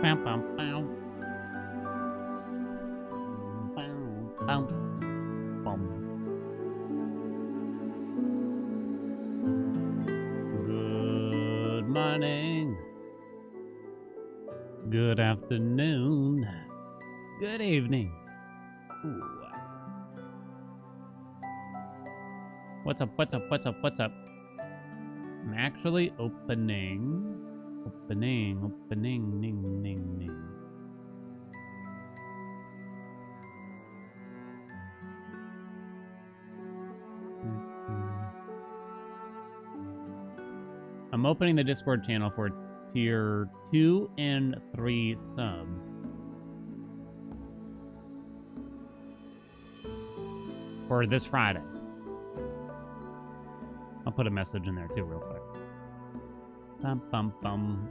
Bam, bam, bam. Bam, bam, bam. Good morning. Good afternoon. Good evening. Ooh. What's up? What's up? What's up? What's up? I'm actually opening, ning, ning, ning. I'm opening the Discord channel for tier 2 and 3 subs. For this Friday. I'll put a message in there too real quick. Bum, bum, bum.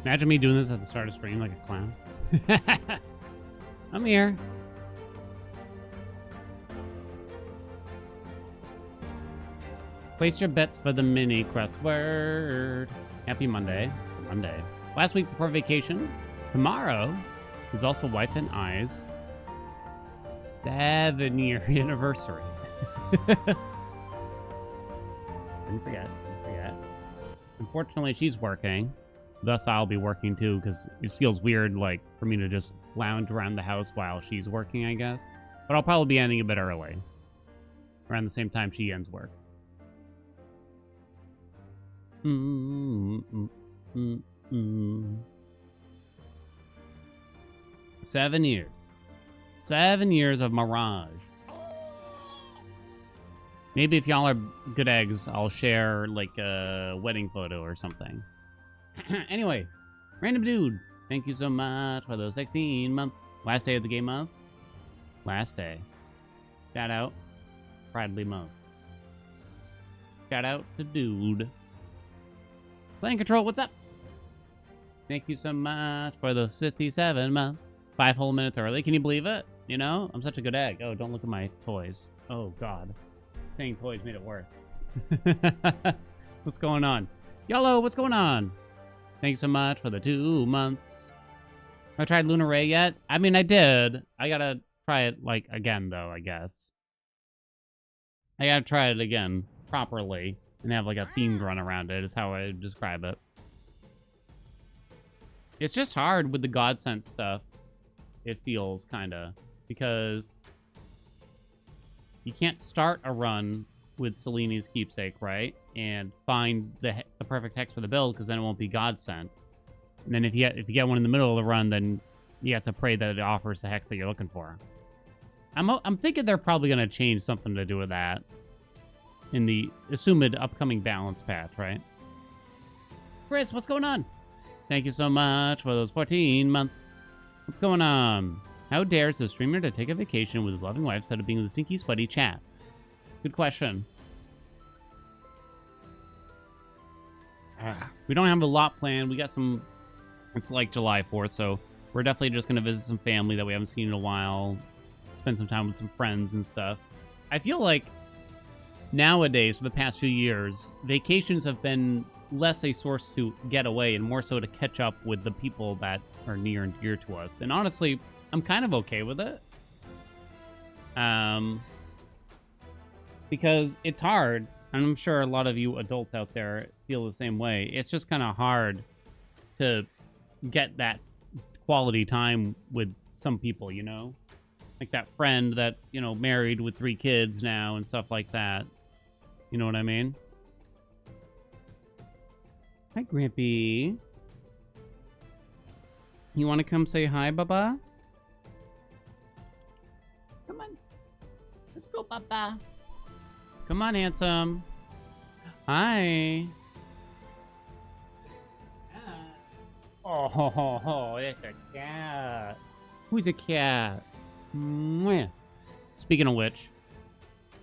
Imagine me doing this at the start of stream like a clown. I'm here. Place your bets for the mini crossword. Happy Monday. Monday. Last week before vacation. Tomorrow is also Wife and I's 7-year anniversary. Didn't forget. Unfortunately, she's working. Thus, I'll be working too, because it feels weird, like, for me to just lounge around the house while she's working, I guess. But I'll probably be ending a bit early. Around the same time she ends work. 7 years. 7 years of Mirage. Maybe if y'all are good eggs, I'll share, like, a wedding photo or something. Anyway, random dude, thank you so much for those 16 months. Last day of the game month. Last day. Shout out, Bradley Month. Shout out to dude. Playing Control, what's up? Thank you so much for those 57 months. 5 whole minutes early, can you believe it? You know, I'm such a good egg. Oh, don't look at my toys. Oh, God. Saying toys made it worse. What's going on? YOLO, what's going on? Thanks so much for the 2 months. Have I tried Lunar Ray yet? I mean, I did. I gotta try it, like, again, though, I guess. I gotta try it again, properly, and have, like, a themed run around it, is how I describe it. It's just hard with the Godsent stuff, it feels, kinda, because you can't start a run with Seleni's Keepsake, right? And find the perfect hex for the build, because then it won't be Godsent. And then if you get one in the middle of the run, then you have to pray that it offers the hex that you're looking for. I'm thinking they're probably going to change something to do with that in the assumed upcoming balance patch, right? Chris, what's going on? Thank you so much for those 14 months. What's going on? How dares the streamer to take a vacation with his loving wife instead of being in the stinky, sweaty chat? Good question. We don't have a lot planned. We got some... It's like July 4th, so we're definitely just going to visit some family that we haven't seen in a while. Spend some time with some friends and stuff. I feel like nowadays, for the past few years, vacations have been less a source to get away and more so to catch up with the people that are near and dear to us. And honestly, I'm kind of okay with it. Because it's hard. And I'm sure a lot of you adults out there feel the same way. It's just kind of hard to get that quality time with some people, you know? Like that friend that's, you know, married with 3 kids now and stuff like that. You know what I mean? Hi, Grampy. You want to come say hi, Baba? Come on. Let's go, Baba. Come on, handsome. Hi. Oh, it's a cat. Who's a cat? Mwah. Speaking of which,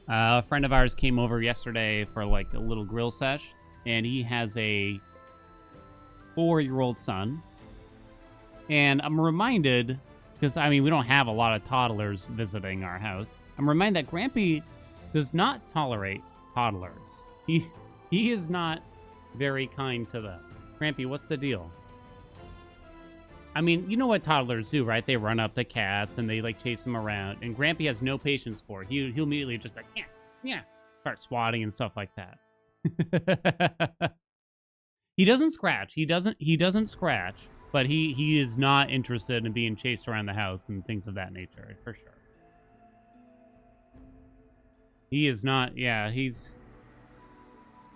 a friend of ours came over yesterday for like a little grill sesh, and he has a 4-year-old son. And I'm reminded, because I mean, we don't have a lot of toddlers visiting our house. I'm reminded that Grampy does not tolerate toddlers. He is not very kind to them. Grampy, what's the deal? I mean, you know what toddlers do, right? They run up to cats and they like chase them around. And Grampy has no patience for it. He'll immediately just like, yeah, start swatting and stuff like that. He doesn't scratch. He doesn't scratch, but he is not interested in being chased around the house and things of that nature, for sure. He is not, yeah, he's...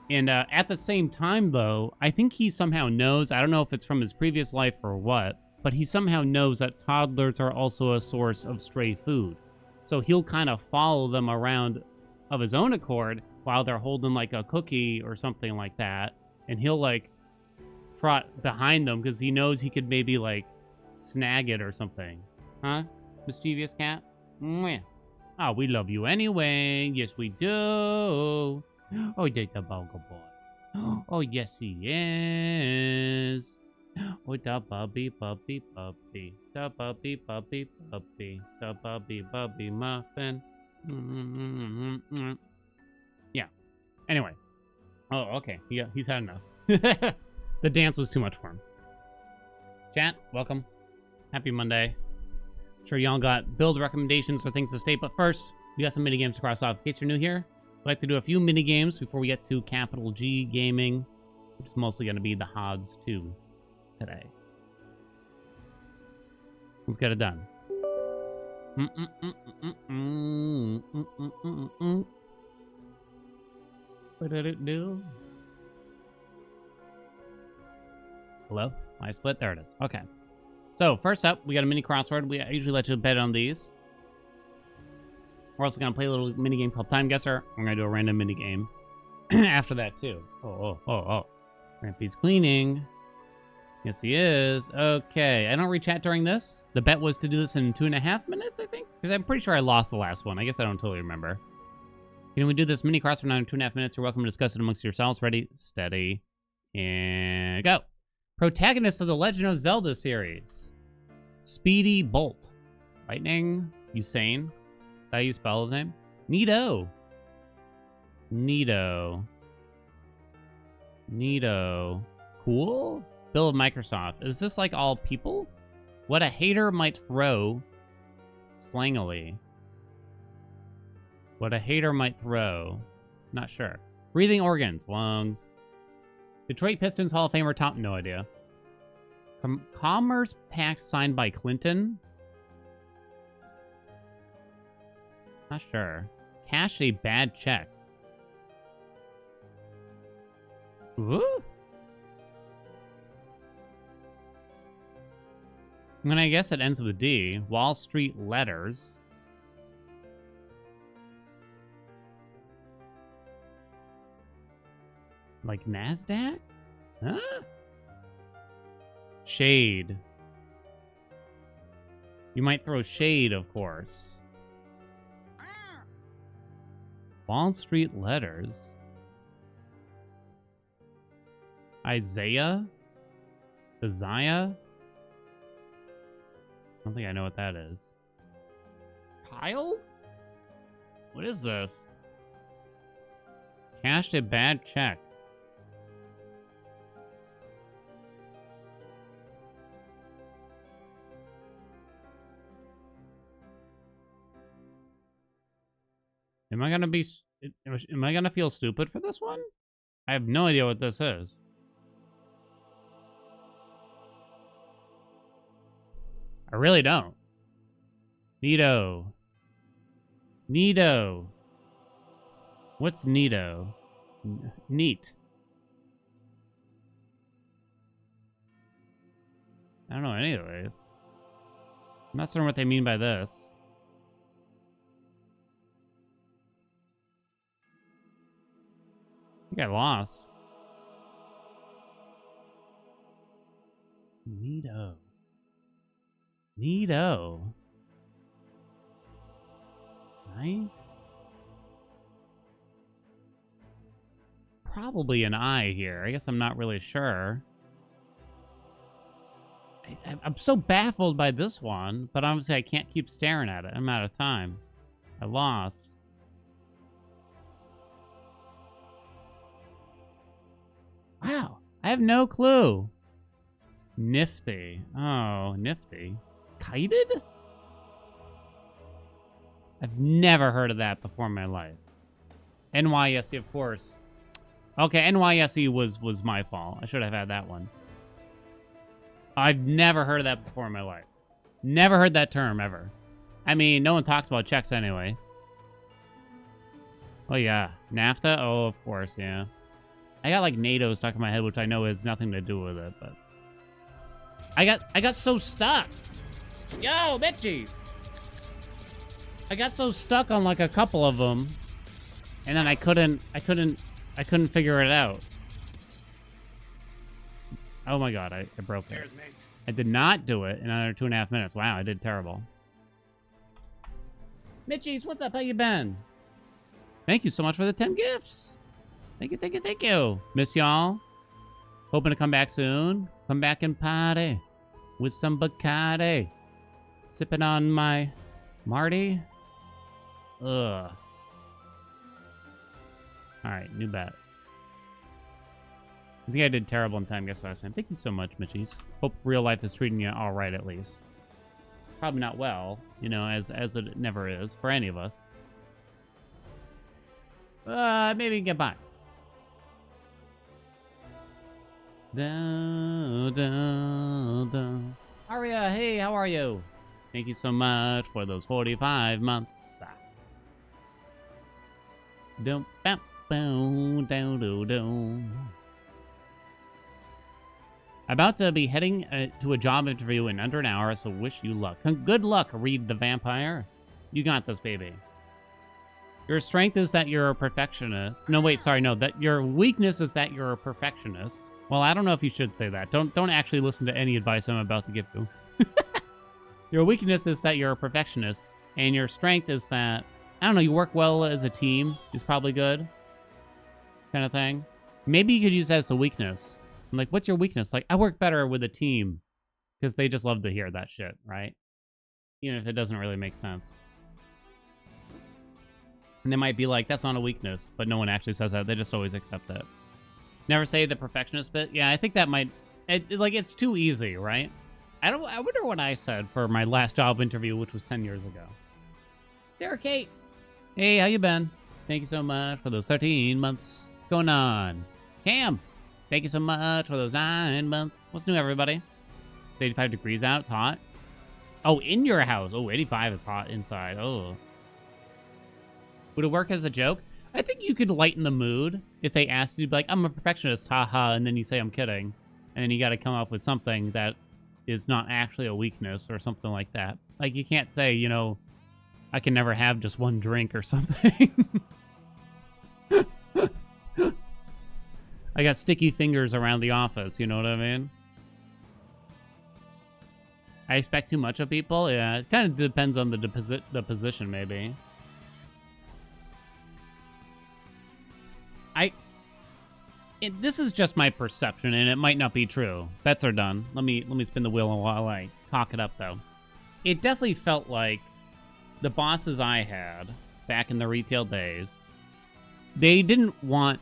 And at the same time, though, I think he somehow knows, I don't know if it's from his previous life or what, but he somehow knows that toddlers are also a source of stray food. So he'll kind of follow them around of his own accord while they're holding like a cookie or something like that. And he'll like trot behind them because he knows he could maybe like snag it or something. Huh? Mischievous cat? Mwah. Oh, we love you anyway. Yes, we do. Oh, there's the Bungle Boy. Oh, yes, he is. Oh, the bubby, bubby, bubby. The bubby, bubby, bubby. The bubby, bubby muffin. Yeah. Anyway. Oh, okay. Yeah, he's had enough. The dance was too much for him. Chat, welcome. Happy Monday. Sure, y'all got build recommendations for things to state, but first, we got some minigames to cross off. In case you're new here, I'd like to do a few minigames before we get to capital G gaming, which is mostly going to be the Hods 2 today. Let's get it done. What did it do? Hello? I split? There it is. Okay. So, first up, we got a mini crossword. We usually let you bet on these. We're also going to play a little mini game called Time Guesser. We're going to do a random mini game after that, too. Oh. Rampy's cleaning. Yes, he is. Okay. I don't read chat during this. The bet was to do this in 2.5 minutes, I think. Because I'm pretty sure I lost the last one. I guess I don't totally remember. Can we do this mini crossword now in 2.5 minutes? You're welcome to discuss it amongst yourselves. Ready, steady, and go. Protagonist of the Legend of Zelda series. Speedy Bolt. Lightning. Usain. Is that how you spell his name? Neato. Cool? Bill of Microsoft. Is this like all people? What a hater might throw. Slangily. What a hater might throw. Not sure. Breathing organs. Lungs. Detroit Pistons Hall of Famer Tom. No idea. Commerce Pact signed by Clinton. Not sure. Cash a bad check. Ooh. I mean, I guess it ends with a D. Wall Street letters. Like NASDAQ? Huh? Shade. You might throw shade, of course. Wall Street letters. Isaiah? Isaiah? I don't think I know what that is. Child? What is this? Cashed a bad check. Am I gonna feel stupid for this one? I have no idea what this is. I really don't. Neato. Neato. What's neato? Neat. I don't know anyways. I'm not certain what they mean by this. I think I lost. Neato. Neato. Nice. Probably an I here. I guess I'm not really sure. I'm so baffled by this one, but obviously I can't keep staring at it. I'm out of time. I lost. Wow. I have no clue. Nifty. Oh, nifty. Kited? I've never heard of that before in my life. NYSE, of course. Okay, NYSE was my fault. I should have had that one. I've never heard of that before in my life. Never heard that term, ever. I mean, no one talks about checks anyway. Oh, yeah. NAFTA? Oh, of course, yeah. I got, like, NATO stuck in my head, which I know has nothing to do with it, but... I got so stuck! Yo, bitchies! I got so stuck on, like, a couple of them, and then I couldn't figure it out. Oh my god, I broke it. I did not do it in under 2.5 minutes. Wow, I did terrible. Mitchies, what's up? How you been? Thank you so much for the 10 gifts. Thank you, thank you, thank you. Miss y'all. Hoping to come back soon. Come back and party with some Bacardi. Sipping on my Marty. Ugh. Alright, new bet. I think I did terrible in time guess last time. Thank you so much, Mitchies. Hope real life is treating you all right, at least. Probably not well, you know, as it never is for any of us. Maybe get by. Aria, hey, how are you? Thank you so much for those 45 months. Dum bam boom down do do. About to be heading to a job interview in under an hour, so wish you luck. Good luck, Reed the Vampire. You got this, baby. Your strength is that you're a perfectionist. No, wait, sorry, no. That your weakness is that you're a perfectionist. Well, I don't know if you should say that. Don't actually listen to any advice I'm about to give you. Your weakness is that you're a perfectionist, and your strength is that, I don't know, you work well as a team is probably good. Kind of thing. Maybe you could use that as a weakness. I'm like, what's your weakness? Like, I work better with a team. Because they just love to hear that shit, right? Even if it doesn't really make sense. And they might be like, that's not a weakness. But no one actually says that. They just always accept it. Never say the perfectionist bit. Yeah, I think that might... it's too easy, right? I wonder what I said for my last job interview, which was 10 years ago. Sarah Kate. Hey, how you been? Thank you so much for those 13 months. What's going on? Cam. Thank you so much for those 9 months. What's new, everybody? It's 85 degrees out. It's hot. Oh, in your house. Oh, 85 is hot inside. Oh. Would it work as a joke? I think you could lighten the mood if they asked you to be like, I'm a perfectionist, haha, and then you say I'm kidding. And then you got to come up with something that is not actually a weakness or something like that. Like, you can't say, you know, I can never have just one drink or something. I got sticky fingers around the office, you know what I mean? I expect too much of people? Yeah, it kind of depends on the position, maybe. this is just my perception, and it might not be true. Bets are done. Let me spin the wheel while I talk it up, though. It definitely felt like the bosses I had back in the retail days, they didn't want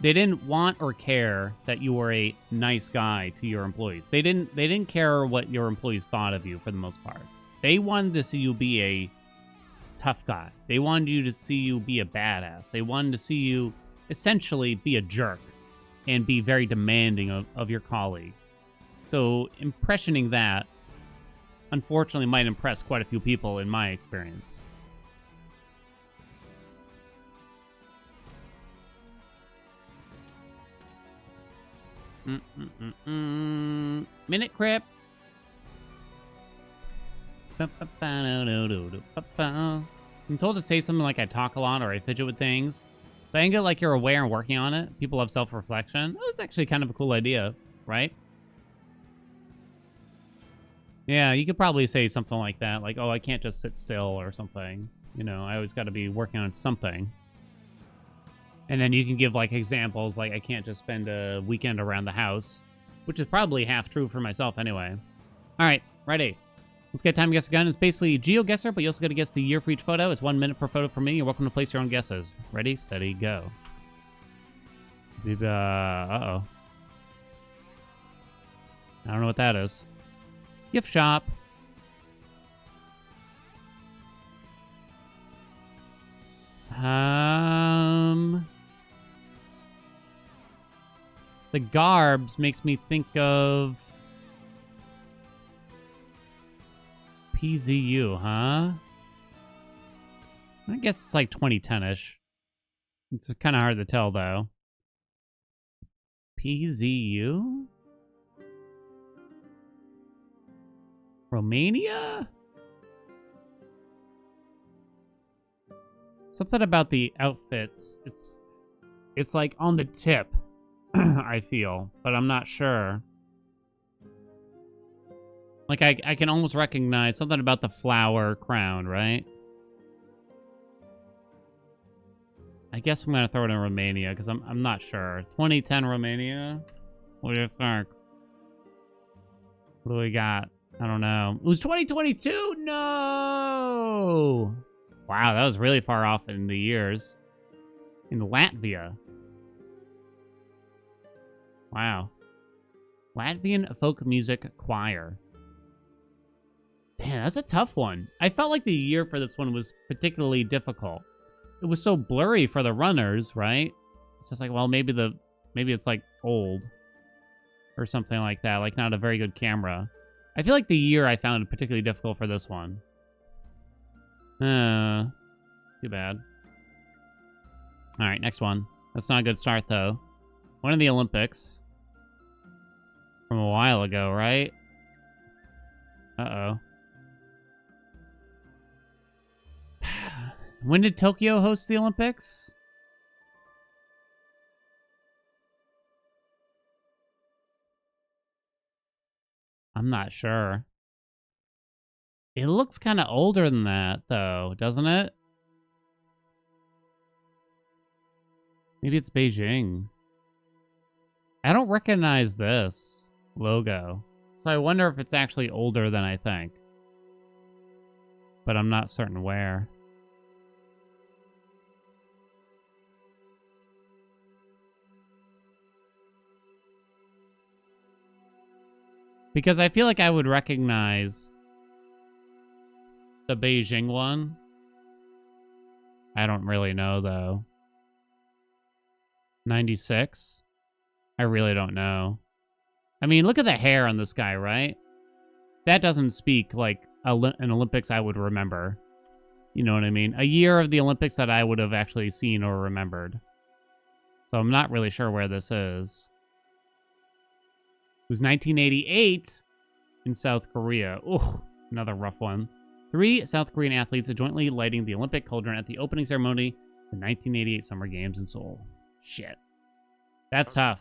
or care that you were a nice guy to your employees. They didn't care what your employees thought of you for the most part. They wanted to see you be a tough guy. They wanted you to see you be a badass. They wanted to see you essentially be a jerk and be very demanding of your colleagues. So impressioning that, unfortunately, might impress quite a few people in my experience. Minute Crypt. I'm told to say something like I talk a lot or I fidget with things. But I think it like you're aware and working on it. People have self-reflection. Oh, it's actually kind of a cool idea, right? Yeah, you could probably say something like that. Like, oh, I can't just sit still or something. You know, I always got to be working on something. And then you can give, like, examples, like, I can't just spend a weekend around the house, which is probably half true for myself anyway. All right, ready. Let's get time to guess a gun. It's basically GeoGuessr, but you also got to guess the year for each photo. It's 1 minute per photo for me. You're welcome to place your own guesses. Ready, steady, go. Uh-oh. I don't know what that is. Gift shop. The garbs makes me think of PZU, huh? I guess it's like 2010-ish. It's kind of hard to tell, though. PZU? Romania? Something about the outfits. It's like on the tip, I feel, but I'm not sure. Like I can almost recognize something about the flower crown, right? I guess I'm gonna throw it in Romania because I'm not sure. 2010 Romania? What do you think? What do we got? I don't know. It was 2022? No! Wow, that was really far off in the years. In Latvia. Wow. Latvian folk music choir. Man, that's a tough one. I felt like the year for this one was particularly difficult. It was so blurry for the runners, right? It's just like, well, maybe it's like old or something like that. Like not a very good camera. I feel like the year I found particularly difficult for this one. Too bad. All right, next one. That's not a good start, though. One of the Olympics. From a while ago, right? Uh-oh. When did Tokyo host the Olympics? I'm not sure. It looks kind of older than that, though, doesn't it? Maybe it's Beijing. I don't recognize this logo. So I wonder if it's actually older than I think. But I'm not certain where. Because I feel like I would recognize the Beijing one. I don't really know, though. 96? I really don't know. I mean, look at the hair on this guy, right? That doesn't speak like an Olympics I would remember. You know what I mean? A year of the Olympics that I would have actually seen or remembered. So I'm not really sure where this is. It was 1988 in South Korea. Ooh, another rough one. 3 South Korean athletes are jointly lighting the Olympic cauldron at the opening ceremony of the 1988 Summer Games in Seoul. Shit. That's tough.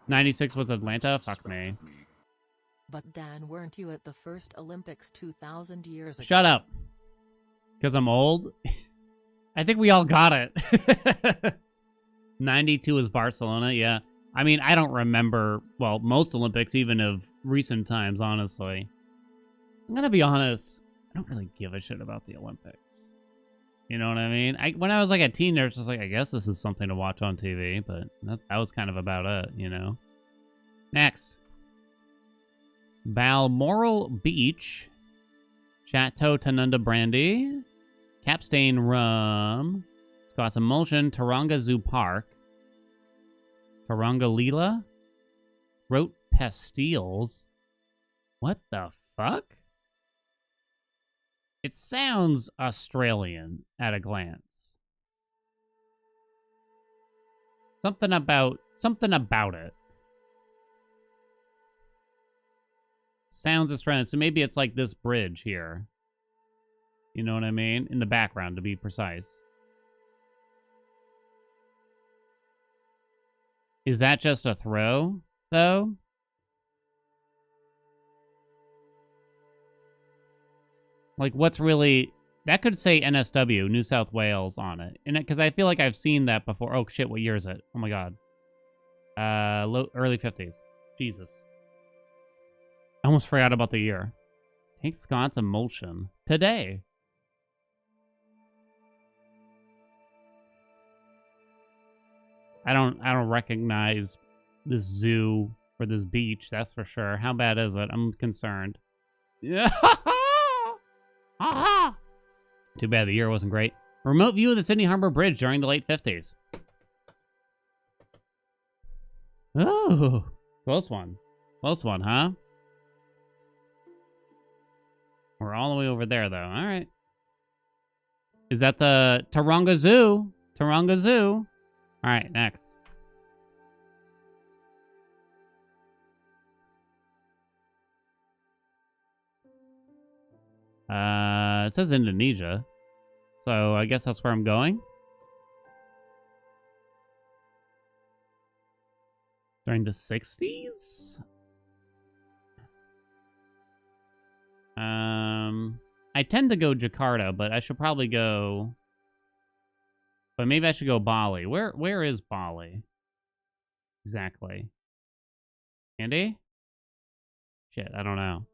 96 was Atlanta? Fuck me. But Dan, weren't you at the first Olympics 2,000 years ago? Shut up. Because I'm old? I think we all got it. 92 was Barcelona, yeah. I mean, I don't remember, well, most Olympics, even of recent times, honestly. I'm gonna be honest, I don't really give a shit about the Olympics. You know what I mean? When I was like a teen, I was just like, I guess this is something to watch on TV, but that was kind of about it, you know? Next. Balmoral Beach. Chateau Tanunda Brandy. Capstain Rum. Scott's Emulsion. Taronga Zoo Park. Taronga Leela. Throat Pastilles. What the fuck? It sounds Australian at a glance. Something about it. Sounds Australian. So maybe it's like this bridge here. You know what I mean? In the background, to be precise. Is that just a throw, though? Like, what's really... That could say NSW, New South Wales, on it. And because I feel like I've seen that before. Oh, shit, what year is it? Oh, my God. Early 50s. Jesus. I almost forgot about the year. Take Scott's Emulsion. Today. I don't recognize this zoo or this beach, that's for sure. How bad is it? I'm concerned. Yeah. Aha! Too bad the year wasn't great. Remote view of the Sydney Harbour Bridge during the late 50s. Oh, close one. Close one, huh? We're all the way over there, though. All right. Is that the Taronga Zoo? Taronga Zoo. All right, next. It says Indonesia. So I guess that's where I'm going. During the 60s? I tend to go Jakarta, but I should probably go... But maybe I should go Bali. Where is Bali? Exactly. Andy? Shit, I don't know.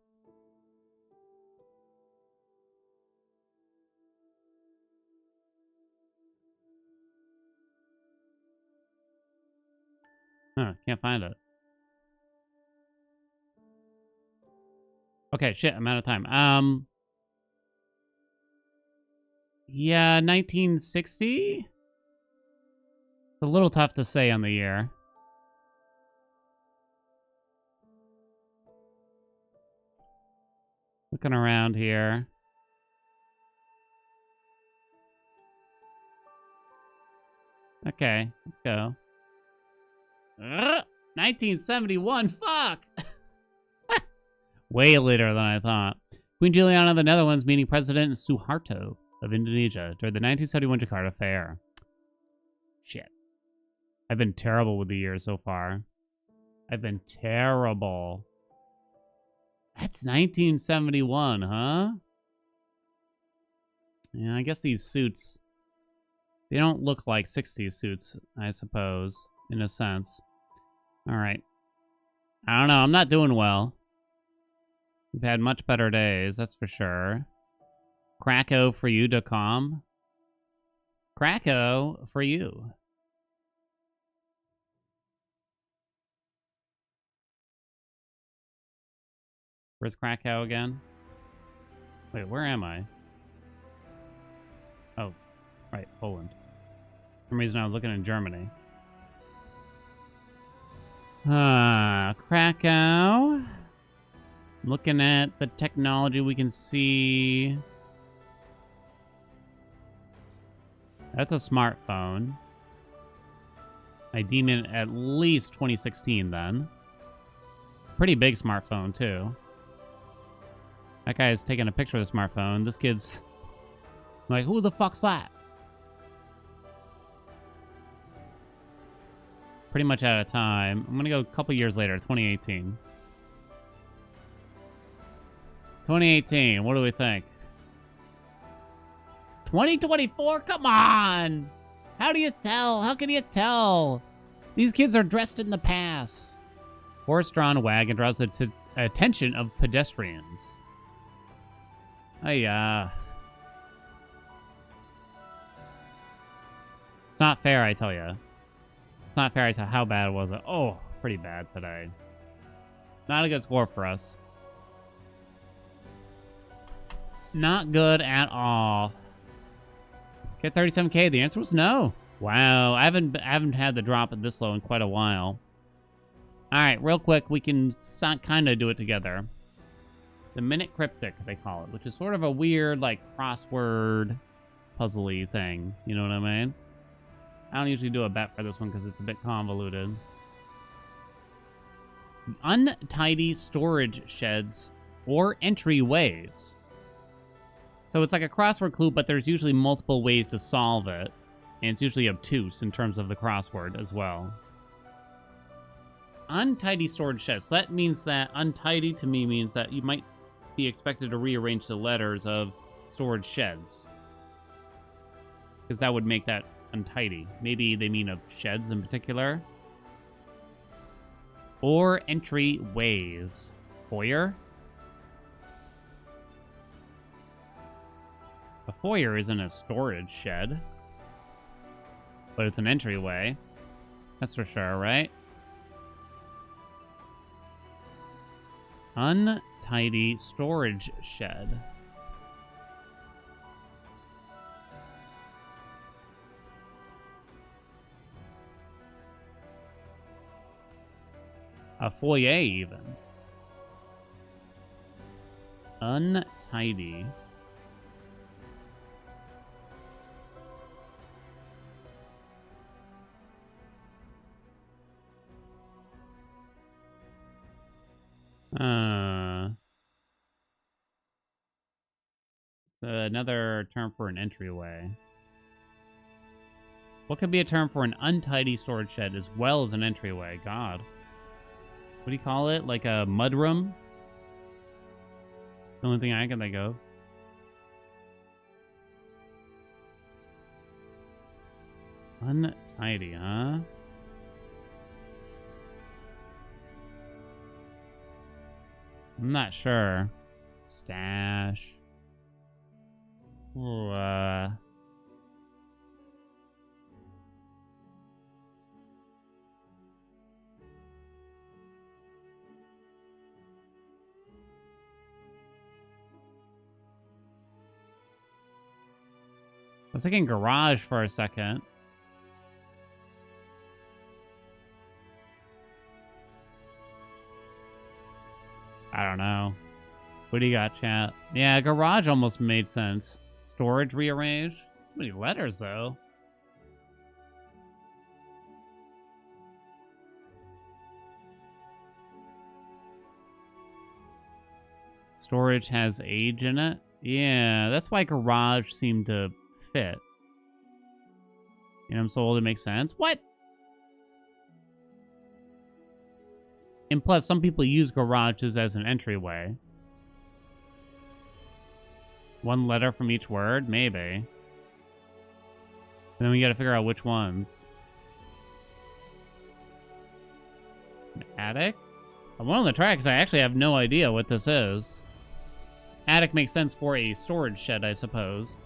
Huh, can't find it. Okay, shit, I'm out of time. Yeah, 1960? It's a little tough to say on the year. Looking around here. Okay, let's go. 1971, fuck! Way later than I thought. Queen Juliana of the Netherlands meeting President Suharto of Indonesia during the 1971 Jakarta Fair. Shit. I've been terrible with the years so far. I've been terrible. That's 1971, huh? Yeah, I guess these suits, they don't look like 60s suits, I suppose, in a sense. All right. I don't know. I'm not doing well. We've had much better days, that's for sure. Krakow for you.com. Krakow for you. Where's Krakow again? Wait, where am I? Oh, right, Poland. For some reason I was looking in Germany. Krakow. Looking at the technology we can see. That's a smartphone. I deem it at least 2016 then. Pretty big smartphone too. That guy is taking a picture of the smartphone. This kid's like, who the fuck's that? Pretty much out of time. I'm gonna go a couple years later, 2018. 2018, what do we think? 2024? Come on! How do you tell? How can you tell? These kids are dressed in the past. Horse-drawn wagon draws the attention of pedestrians. It's not fair, I tell you. It's not fair, I tell you. How bad was it? Oh, pretty bad today. Not a good score for us. Not good at all. Get 37K. The answer was no. Wow, I haven't had the drop at this low in quite a while. All right, real quick, we can kind of do it together. The minute cryptic, they call it, which is sort of a weird, like, crossword puzzly thing. You know what I mean? I don't usually do a bet for this one because it's a bit convoluted. Untidy storage sheds or entryways. So it's like a crossword clue, but there's usually multiple ways to solve it. And it's usually obtuse in terms of the crossword as well. Untidy storage sheds. So that means that untidy to me means that you might be expected to rearrange the letters of storage sheds. Because that would make that untidy. Maybe they mean of sheds in particular. Or entryways. Foyer? A foyer isn't a storage shed. But it's an entryway. That's for sure, right? Untidy storage shed. A foyer, even. Untidy. Another term for an entryway. What could be a term for an untidy storage shed as well as an entryway? God. What do you call it? Like a mudroom? The only thing I can think of. Untidy, huh? I'm not sure. Stash. Ooh, I was thinking garage for a second. I don't know. What do you got, chat? Yeah, garage almost made sense. Storage rearranged. Too many letters, though. Storage has age in it. Yeah, that's why garage seemed to fit. You know, I'm sold. It makes sense. What? And plus, some people use garages as an entryway. One letter from each word? Maybe. And then we gotta figure out which ones. An attic? I'm on the track because I actually have no idea what this is. Attic makes sense for a storage shed, I suppose.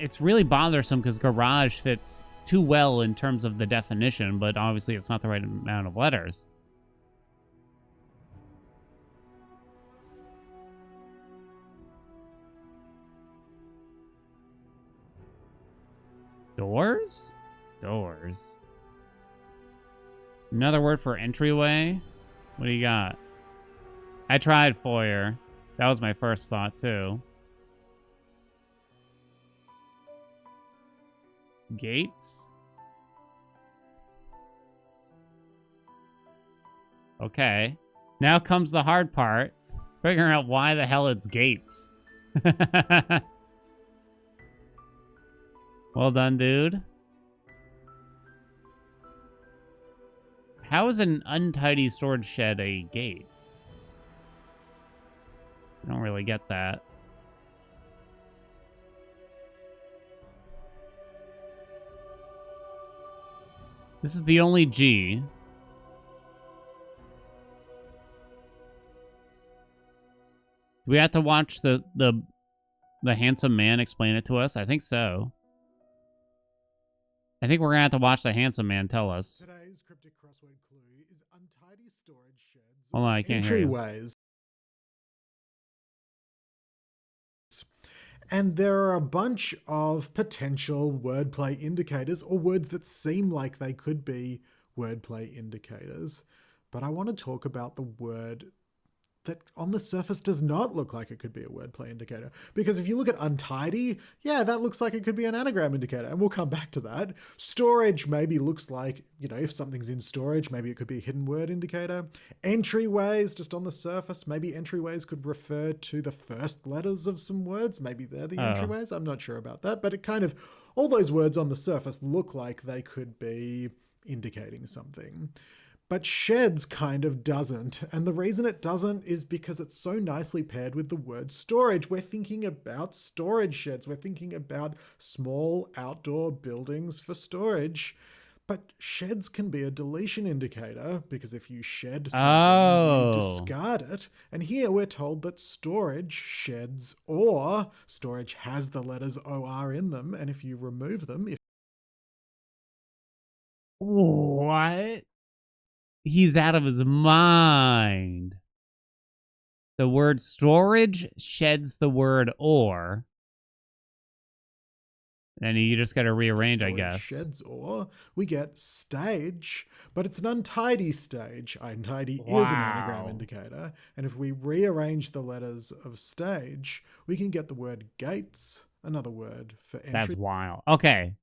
It's really bothersome because garage fits too well in terms of the definition, but obviously it's not the right amount of letters. Doors? Doors. Another word for entryway? What do you got? I tried foyer. That was my first thought, too. Gates? Okay. Now comes the hard part. Figuring out why the hell it's gates. Well done, dude. How is an untidy storage shed a gate? I don't really get that. This is the only G. Do we have to watch the handsome man explain it to us? I think so. I think we're gonna have to watch the handsome man tell us. Today's cryptic crossword clue is untidy storage sheds. Hold on, I can't hear you. Entryways. And there are a bunch of potential wordplay indicators or words that seem like they could be wordplay indicators. But I want to talk about the word that on the surface does not look like it could be a wordplay indicator. Because if you look at untidy, yeah, that looks like it could be an anagram indicator, and we'll come back to that. Storage maybe looks like, you know, if something's in storage, maybe it could be a hidden word indicator. Entryways, just on the surface, maybe entryways could refer to the first letters of some words. Maybe they're the entryways. I'm not sure about that, but it kind of, all those words on the surface look like they could be indicating something. But sheds kind of doesn't. And the reason it doesn't is because it's so nicely paired with the word storage. We're thinking about storage sheds. We're thinking about small outdoor buildings for storage. But sheds can be a deletion indicator because if you shed something, you discard it. And here we're told that storage sheds or storage has the letters OR in them. And if you remove them... What? He's out of his mind. The word storage sheds the word or. And you just got to rearrange, I guess. Sheds or. We get stage, but it's an untidy stage. Untidy is an anagram indicator. And if we rearrange the letters of stage, we can get the word gates, another word for entry. That's wild. Okay.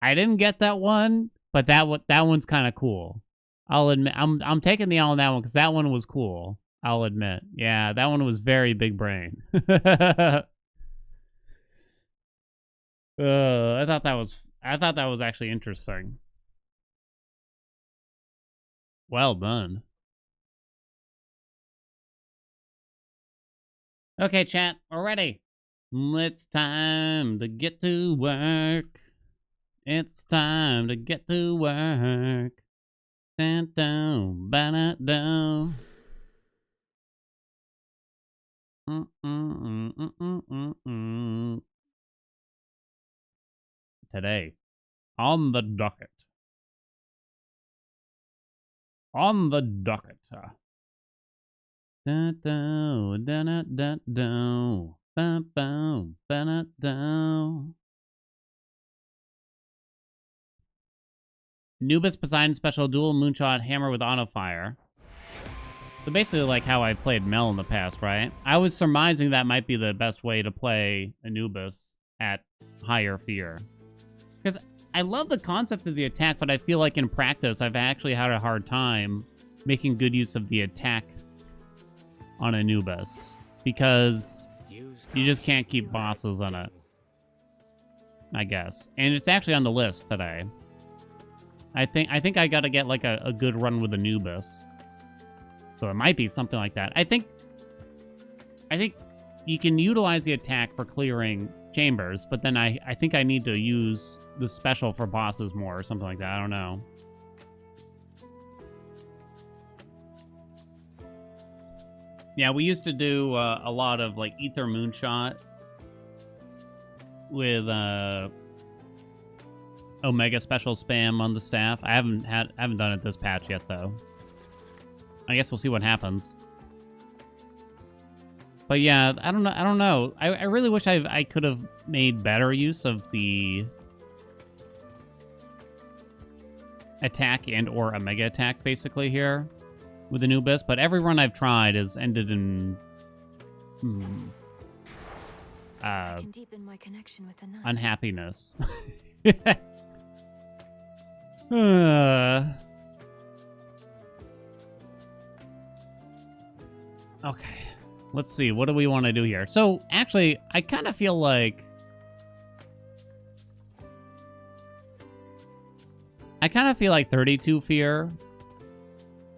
I didn't get that one, but that one's kind of cool. I'll admit, I'm taking the L on that one because that one was cool. I'll admit. Yeah, that one was very big brain. I thought that was actually interesting. Well done. Okay, chat, we're ready. It's time to get to work. It's time to get to work. Dun, dun, ba-da-dun. Today, on the docket. On the docket. Dun, dun, dun, dun, dun, dun, dun, dun, dun. Anubis Poseidon Special Dual Moonshot Hammer with Auto Fire. So basically like how I played Mel in the past, right? I was surmising that might be the best way to play Anubis at higher fear. Because I love the concept of the attack, but I feel like in practice I've actually had a hard time making good use of the attack on Anubis. Because you just can't keep bosses on it. I guess. And it's actually on the list today. I think I gotta get like a good run with Anubis. So it might be something like that. I think you can utilize the attack for clearing chambers, but then I think I need to use the special for bosses more or something like that. I don't know. Yeah, we used to do a lot of like Ether Moonshot with Omega special spam on the staff. I haven't done it this patch yet though. I guess we'll see what happens. But yeah, I don't know. I really wish I could have made better use of the attack and or Omega attack basically here with Anubis, but every run I've tried has ended in I can deepen my connection with the night. Unhappiness. Okay, let's see. What do we want to do here? So, actually, I kind of feel like... I kind of feel like 32 Fear.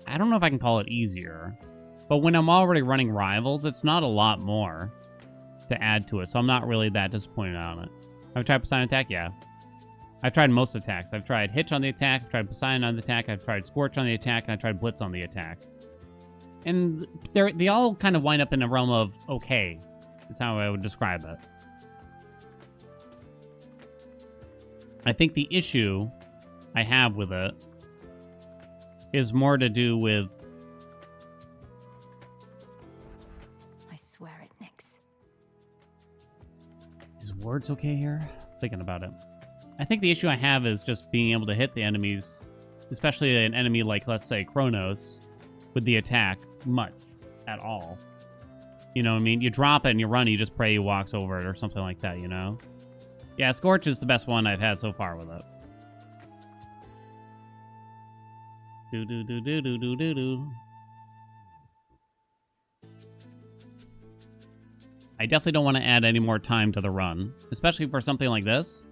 I don't know if I can call it easier. But when I'm already running Rivals, it's not a lot more to add to it. So I'm not really that disappointed on it. Have I tried Poseidon Attack? Yeah. I've tried most attacks. I've tried Hitch on the attack, I've tried Poseidon on the attack, I've tried Scorch on the attack, and I've tried Blitz on the attack. And they all kind of wind up in a realm of okay, is how I would describe it. I think the issue I have with it is more to do with... I swear it, Nyx. Is words okay here? Thinking about it. I think the issue I have is just being able to hit the enemies, especially an enemy like, let's say, Kronos, with the attack much at all. You know what I mean? You drop it and you run, you just pray he walks over it or something like that, you know? Yeah, Scorch is the best one I've had so far with it. Do-do-do-do-do-do-do-do. I definitely don't want to add any more time to the run, especially for something like this.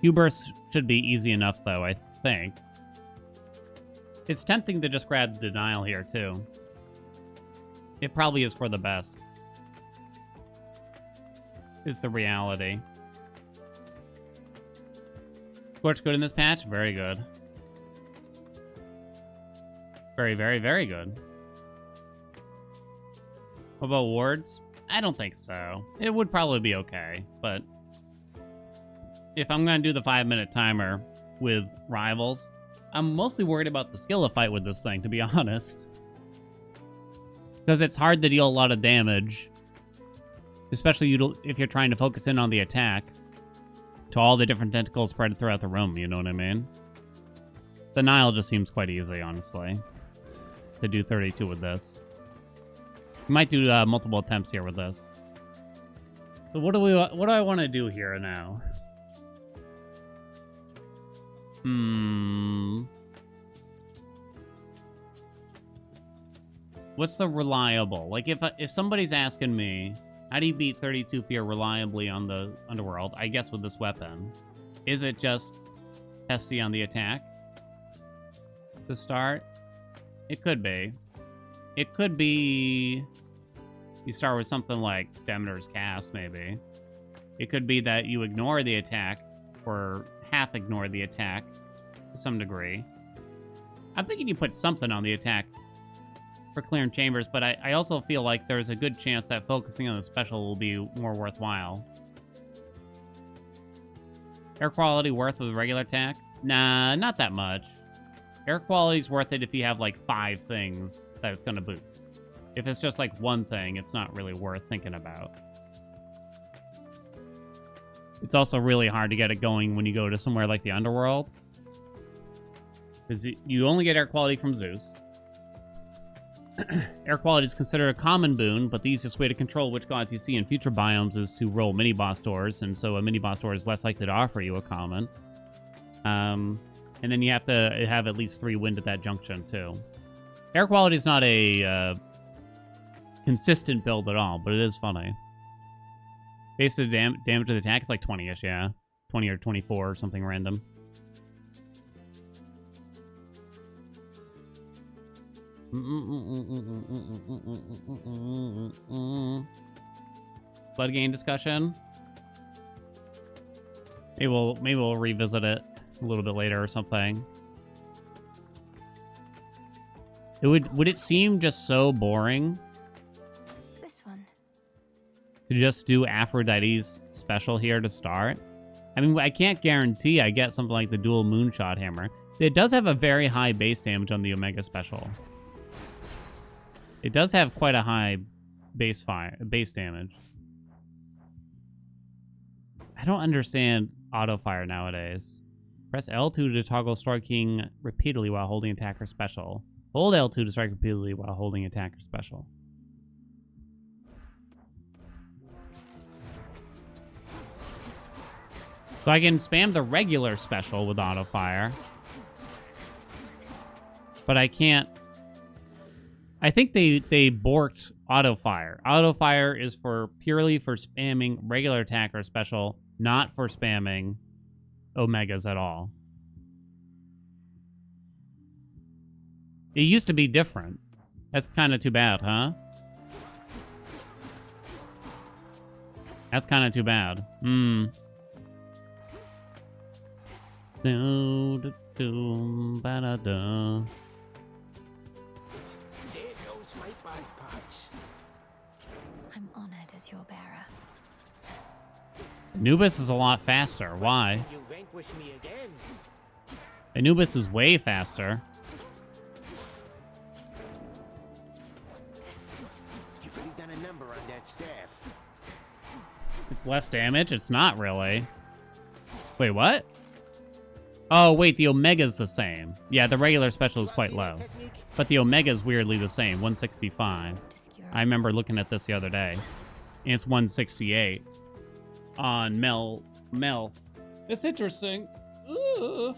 Q-bursts should be easy enough, though, I think. It's tempting to just grab Denial here, too. It probably is for the best. Is the reality. Scorch good in this patch? Very good. Very, very, very good. What about wards? I don't think so. It would probably be okay, but... if I'm going to do the 5-minute timer with rivals, I'm mostly worried about the skill of fight with this thing, to be honest. Because it's hard to deal a lot of damage, especially if you're trying to focus in on the attack, to all the different tentacles spread throughout the room, you know what I mean? The Nile just seems quite easy, honestly, to do 32 with this. You might do multiple attempts here with this. So what do I want to do here now? What's the reliable? Like, if somebody's asking me, how do you beat 32 Fear reliably on the Underworld? I guess with this weapon. Is it just testy on the attack to start? It could be. It could be you start with something like Demeter's Cast, maybe. It could be that you ignore the attack, or half ignore the attack to some degree. I'm thinking you put something on the attack for clearing chambers, but I also feel like there's a good chance that focusing on the special will be more worthwhile. Air quality worth with regular attack? Nah, not that much. Air quality's worth it if you have like 5 things that it's gonna boost. If it's just like one thing, it's not really worth thinking about. It's also really hard to get it going when you go to somewhere like the Underworld, because you only get air quality from Zeus. Air quality is considered a common boon, but the easiest way to control which gods you see in future biomes is to roll mini-boss doors, and so a mini-boss door is less likely to offer you a common. And then you have to have at least 3 wind at that junction, too. Air quality is not a consistent build at all, but it is funny. Basic damage to the attack is like 20-ish, yeah. 20 or 24 or something random. Blood gain discussion. Maybe we'll revisit it a little bit later or something. Would it seem just so boring This one. to just do Aphrodite's special here to start? I mean, I can't guarantee I get something like the dual moonshot hammer. It does have a very high base damage on the Omega special. It does have quite a high base damage. I don't understand auto fire nowadays. Press L2 to toggle striking repeatedly while holding attacker special. Hold L2 to strike repeatedly while holding attacker special. So I can spam the regular special with auto fire, but I can't. I think they borked auto fire. Auto fire is purely for spamming regular attacker special, not for spamming Omegas at all. It used to be different. That's kind of too bad, huh? That's kind of too bad. Ba-da-da. There goes my bad parts. I'm honored as your bearer. Anubis is a lot faster. Why? You vanquish me again. Anubis is way faster. You've really done a number on that staff. It's less damage? It's not really. Wait, what? Oh, wait, the Omega's the same. Yeah, the regular special is quite low. But the Omega's weirdly the same, 165. I remember looking at this the other day. And it's 168 on Mel. It's interesting. Ooh.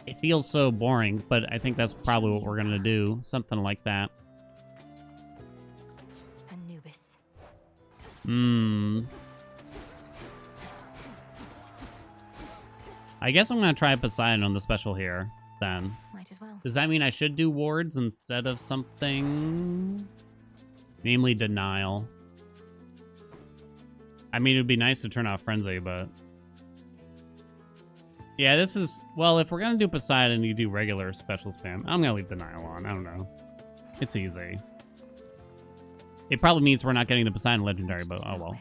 It feels so boring, but I think that's probably what we're going to do. Something like that. Anubis. I guess I'm going to try Poseidon on the special here, then. Might as well. Does that mean I should do wards instead of something? Namely, denial. I mean, it would be nice to turn off Frenzy, but... Yeah, this is... Well, if we're going to do Poseidon, you do regular special spam. I'm going to leave denial on. I don't know. It's easy. It probably means we're not getting the Poseidon legendary, but oh well.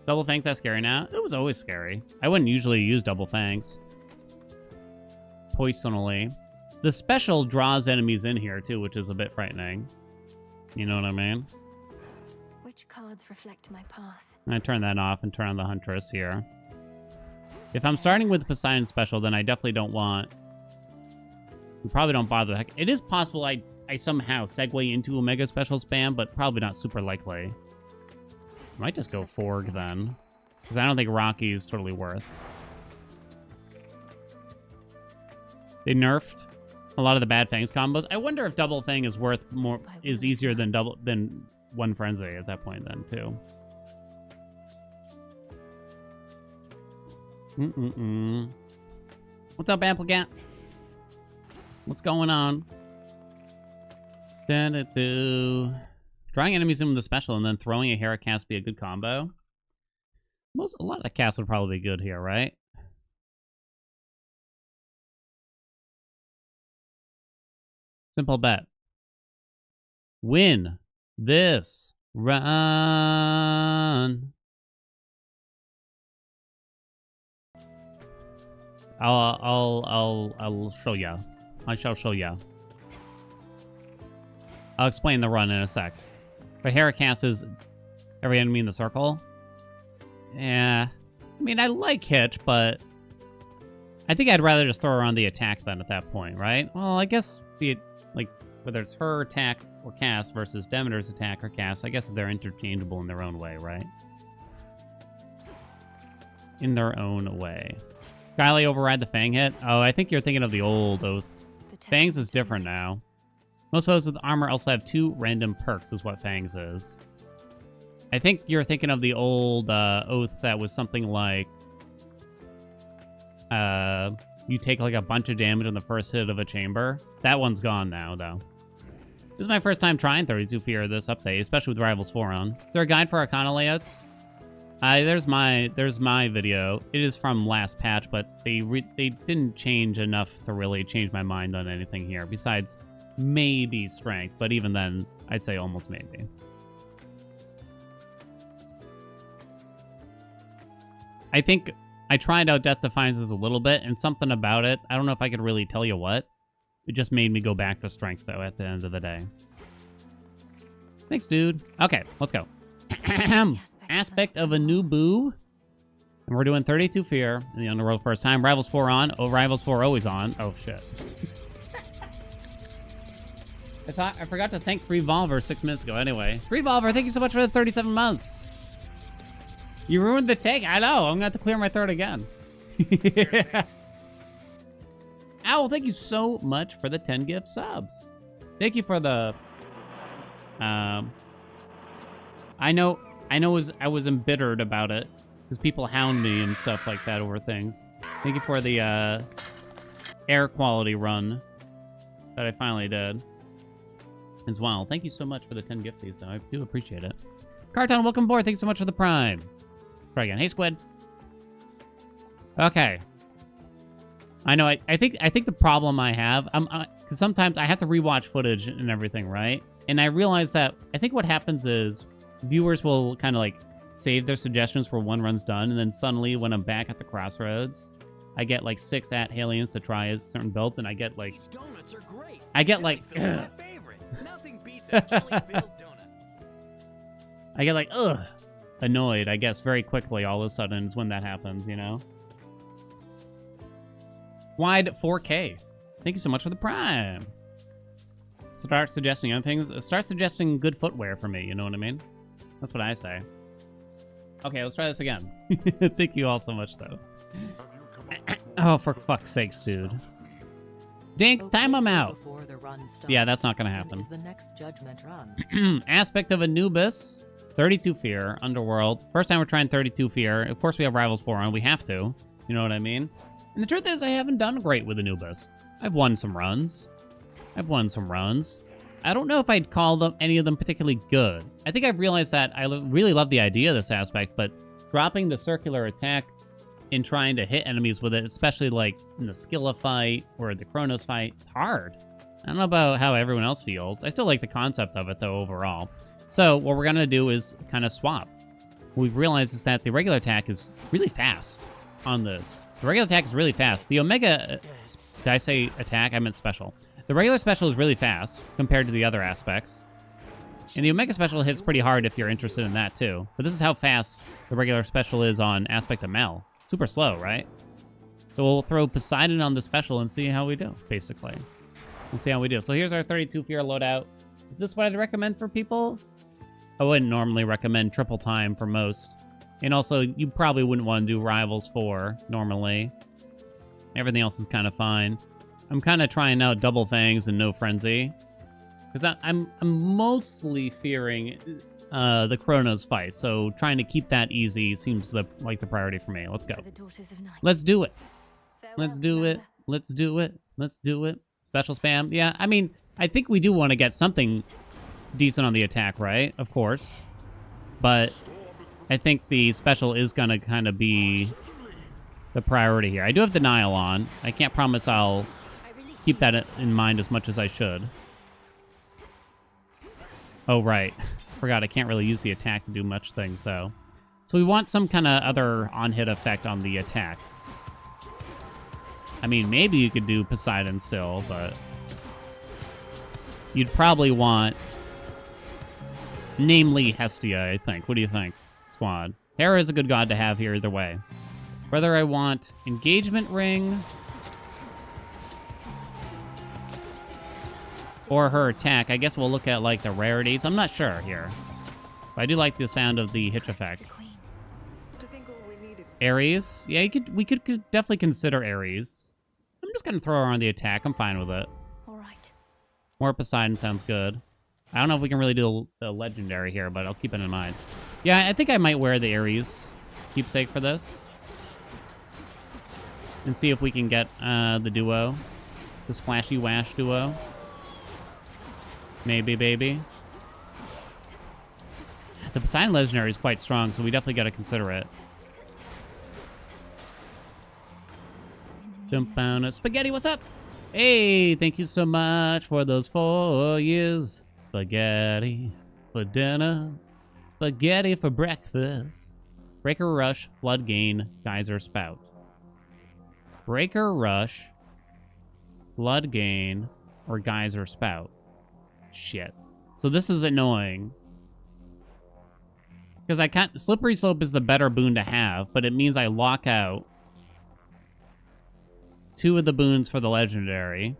Double Fangs, that's scary now? It was always scary. I wouldn't usually use Double Fangs. Poisonally. The special draws enemies in here, too, which is a bit frightening. You know what I mean? Which cards reflect my path? I turn that off and turn on the Huntress here. If I'm starting with Poseidon special, then I definitely don't want... We probably don't bother the heck... It is possible I somehow segue into Omega special spam, but probably not super likely. I might just go Forg then. Because I don't think Rocky is totally worth. They nerfed a lot of the bad Fangs combos. I wonder if Double Fang is worth more, is easier than one Frenzy at that point then too. What's up, Applicant? What's going on? Drawing enemies in with the special and then throwing a Hera cast be a good combo. A lot of the casts would probably be good here, right? Simple bet. Win this run. I'll show ya. I shall show ya. I'll explain the run in a sec. But Hera casts every enemy in the circle. Yeah. I mean, I like Hitch, but I think I'd rather just throw her on the attack then at that point, right? Well, I guess whether it's her attack or cast versus Demeter's attack or cast, I guess they're interchangeable in their own way, right? In their own way. Kylie override the Fang hit? Oh, I think you're thinking of the old Oath. Fangs is different now. Most foes with armor also have 2 random perks, is what Fangs is. I think you're thinking of the old Oath that was something like... you take like a bunch of damage on the first hit of a chamber. That one's gone now, though. This is my first time trying 32 Fear this update, especially with Rivals 4 on. Is there a guide for Arcana layouts? There's my video. It is from last patch, but they didn't change enough to really change my mind on anything here, besides maybe strength, but even then, I'd say almost maybe. I think I tried out Death Defiances a little bit, and something about it, I don't know if I could really tell you what. It just made me go back to strength, though, at the end of the day. Thanks, dude. Okay, let's go. Aspect of a new boo. And we're doing 32 Fear in the Underworld first time. Rivals 4 on. Oh, Rivals 4 always on. Oh, shit. I forgot to thank Revolver 6 minutes ago. Anyway, Revolver, thank you so much for the 37 months. You ruined the take. I know. I'm going to have to clear my throat again. Owl, thank you so much for the 10 gift subs. Thank you for the... I know I was embittered about it because people hound me and stuff like that over things. Thank you for the air quality run. that I finally did as well. Thank you so much for the 10 gifties, though. I do appreciate it. Carton, welcome aboard. Thanks so much for the Prime. Try again. Hey, Squid. Okay. I know. I think the problem I have, because sometimes I have to rewatch footage and everything, right? And I realize that I think what happens is viewers will kind of like save their suggestions for one run's done, and then suddenly when I'm back at the crossroads, I get like 6 Haelians to try certain builds, and I get like These donuts are great. I get like My favorite. Nothing beats a jelly-filled donut. I get like annoyed, I guess, very quickly all of a sudden is when that happens, you know? Wide 4K. Thank you so much for the Prime. Start suggesting other things. Start suggesting good footwear for me, you know what I mean? That's what I say. Okay, let's try this again. Thank you all so much, though. Oh, for fuck's sakes, dude. Dink, time I'm out. Yeah, that's not gonna happen. Is the next judgment run? Aspect of Anubis. 32 Fear, Underworld. First time we're trying 32 Fear. Of course we have Rivals 4 on. We have to. You know what I mean? And the truth is, I haven't done great with Anubis. I've won some runs. I don't know if I'd call them any of them particularly good. I think I've realized that I really love the idea of this aspect, but dropping the circular attack and trying to hit enemies with it, especially like in the Skilla fight or the Chronos fight, it's hard. I don't know about how everyone else feels. I still like the concept of it, though, overall. So what we're going to do is kind of swap. What we've realized is that the regular attack is really fast on this. The regular attack is really fast. The Omega... did I say attack? I meant special. The regular special is really fast compared to the other aspects. And the Omega special hits pretty hard if you're interested in that, too. But this is how fast the regular special is on Aspect of Mel. Super slow, right? So we'll throw Poseidon on the special and see how we do, basically. We'll see how we do. So here's our 32 Fear loadout. Is this what I'd recommend for people? I wouldn't normally recommend triple time for most. And also, you probably wouldn't want to do Rivals 4 normally. Everything else is kind of fine. I'm kind of trying out Double Fangs and No Frenzy. Because I'm mostly fearing the Chronos fight. So trying to keep that easy seems like the priority for me. Let's go. Let's do it. Let's do it. Let's do it. Let's do it. Special spam. Yeah, I mean, I think we do want to get something decent on the attack, right? Of course. But I think the special is going to kind of be the priority here. I do have Denial on. I can't promise I'll keep that in mind as much as I should. Oh, right. Forgot I can't really use the attack to do much things, though. So we want some kind of other on-hit effect on the attack. I mean, maybe you could do Poseidon still, but you'd probably want, namely, Hestia, I think. What do you think, squad? Hera is a good god to have here either way. Whether I want Engagement Ring or her attack, I guess we'll look at, like, the rarities. I'm not sure here. But I do like the sound of the hitch effect. Ares. Yeah, we could definitely consider Ares. I'm just going to throw her on the attack. I'm fine with it. All right. More Poseidon sounds good. I don't know if we can really do the legendary here, but I'll keep it in mind. Yeah, I think I might wear the Ares keepsake for this. And see if we can get the duo. The Splashy Wash duo. Maybe, baby. The Poseidon legendary is quite strong, so we definitely got to consider it. Spaghetti, what's up? Hey, thank you so much for those 4 years. Spaghetti for dinner. Spaghetti for breakfast. Breaker Rush, Flood Gain, Geyser Spout. Breaker Rush, Flood Gain, or Geyser Spout. Shit. So this is annoying. Because I can't... Slippery Slope is the better boon to have, but it means I lock out 2 of the boons for the legendary.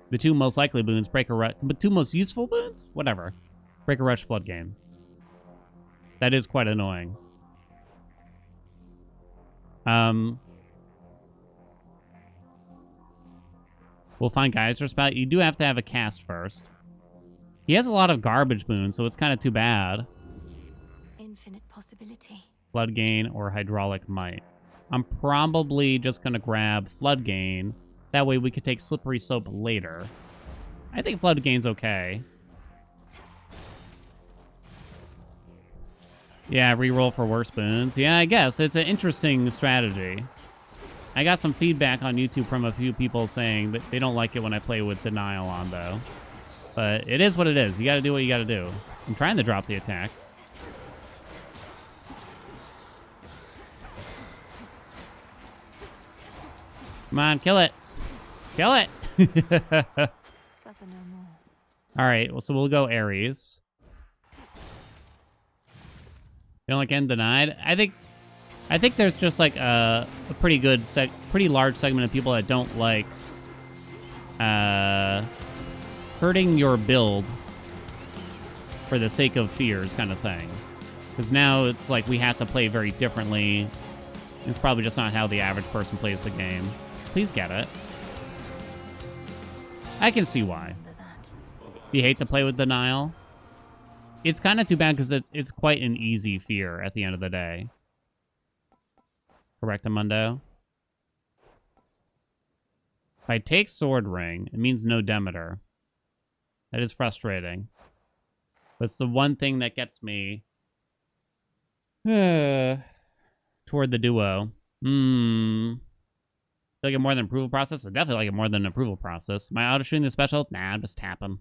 The 2 most likely boons, Breaker Rush... But 2 most useful boons? Whatever. Breaker Rush, Flood Game. That is quite annoying. We'll find Geyser Spout. You do have to have a cast first. He has a lot of garbage boons, so it's kind of too bad. Infinite possibility. Flood Gain or Hydraulic Might. I'm probably just going to grab Flood Gain. That way we could take Slippery Slope later. I think Floodgain's okay. Yeah, reroll for worse boons. Yeah, I guess. It's an interesting strategy. I got some feedback on YouTube from a few people saying that they don't like it when I play with Denial on, though. But it is what it is. You gotta do what you gotta do. I'm trying to drop the attack. Come on, kill it. Kill it! Suffer no more. All right, well, so we'll go Ares. You don't like end denied? I think there's just like a pretty good pretty large segment of people that don't like hurting your build for the sake of fears kind of thing. Because now it's like we have to play very differently. It's probably just not how the average person plays the game. Please get it. I can see why. Remember that. You hate to play with Denial. It's kind of too bad because it's quite an easy fear at the end of the day. Correct, Amundo? If I take Sword Ring, it means no Demeter. That is frustrating. But it's the one thing that gets me toward the duo. Like it more than approval process? I definitely like it more than an approval process. Am I auto shooting the special? Nah, I'm just tapping.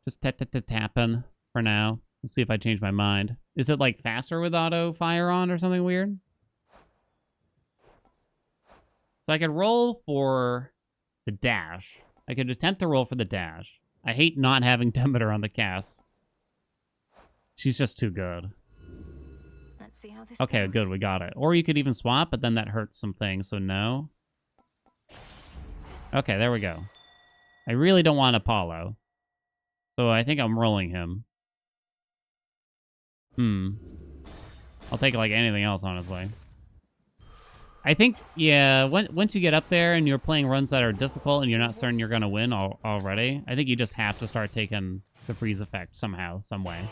Just tapping for now. Let's see if I change my mind. Is it like faster with auto fire on or something weird? So I could roll for the dash. I could attempt to roll for the dash. I hate not having Demeter on the cast. She's just too good. Let's see how this Okay, goes. good, we got it. Or you could even swap, but then that hurts some things, so no. Okay, there we go. I really don't want Apollo. So I think I'm rolling him. I'll take like anything else, honestly. I think, yeah, once you get up there and you're playing runs that are difficult and you're not certain you're going to win already, I think you just have to start taking the freeze effect somehow, some way.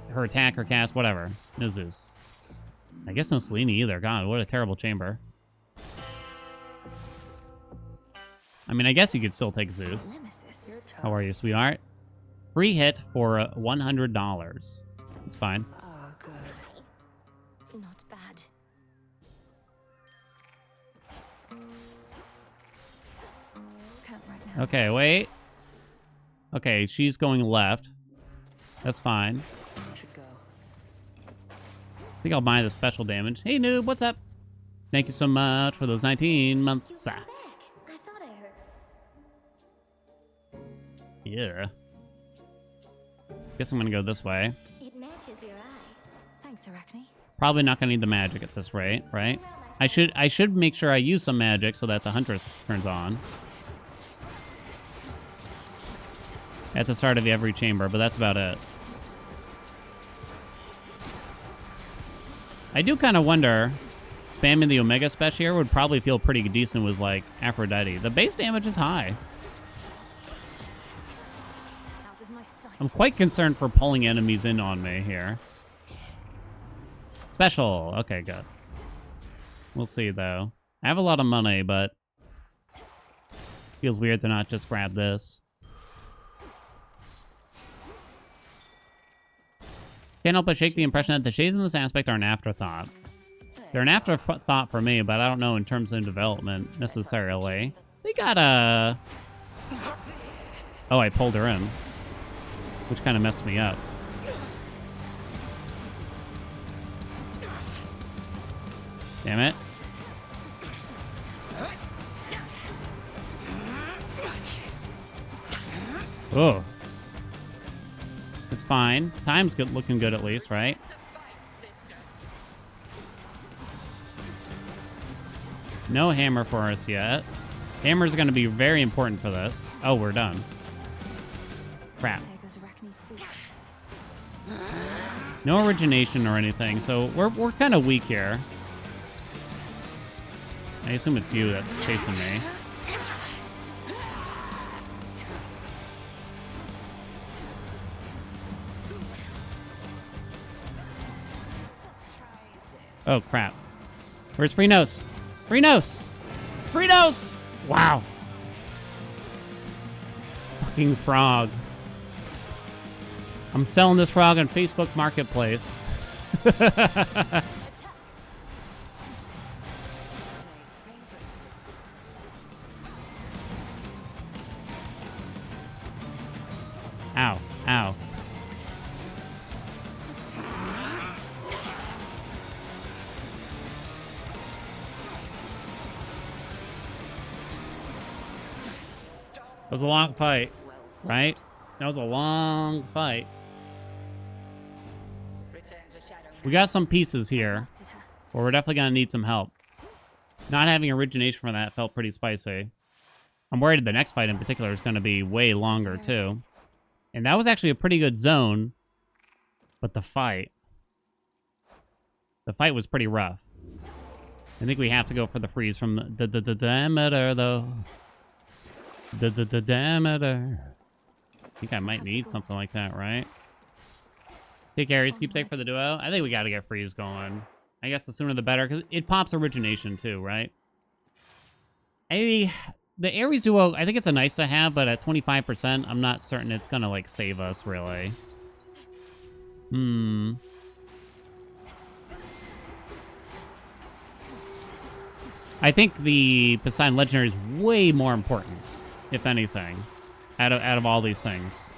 Her attack, her cast, whatever. No Zeus. I guess no Selene either. God, what a terrible chamber. I mean, I guess you could still take Zeus. Nemesis. How are you, sweetheart? Free hit for $100. It's fine. Oh, good. Not bad. Can't right now. Okay, wait. Okay, she's going left. That's fine. Should go. I think I'll buy the special damage. Hey, noob, what's up? Thank you so much for those 19 months. I thought I heard. Yeah. Guess I'm gonna go this way. It matches your eye. Thanks, Arachne. Probably not gonna need the magic at this rate, right? I should make sure I use some magic so that the Huntress turns on at the start of every chamber, but that's about it. I do kind of wonder, spamming the Omega Special here would probably feel pretty decent with, like, Aphrodite. The base damage is high. Out of my sight. I'm quite concerned for pulling enemies in on me here. Special. Okay, good. We'll see, though. I have a lot of money, but feels weird to not just grab this. Can't help but shake the impression that the shades in this aspect are an afterthought. They're an afterthought for me, but I don't know in terms of development necessarily. They got a... Oh, I pulled her in, which kind of messed me up. Damn it. Oh. It's fine. Time's good, looking good at least, right? No hammer for us yet. Hammer's going to be very important for this. Oh, we're done. Crap. There goes Arachne's suit. No origination or anything, so we're kind of weak here. I assume it's you that's chasing me. Oh, crap. Where's Freenos? Freenos! Freenos! Wow. Fucking frog. I'm selling this frog on Facebook Marketplace. Ow, ow. That was a long fight, right? That was a long fight. We got some pieces here, but we're definitely gonna need some help. Not having origination from that felt pretty spicy. I'm worried the next fight in particular is gonna be way longer too. And that was actually a pretty good zone, but the fight was pretty rough. I think we have to go for the freeze from the diameter though. The diameter. I think I might need something like that, right? Take Ares, keep safe for the duo. I think we got to get freeze going. I guess the sooner the better, because it pops origination too, right? The Ares duo, I think it's a nice to have, but at 25%, I'm not certain it's gonna like save us really. I think the Poseidon Legendary is way more important, if anything, out of all these things.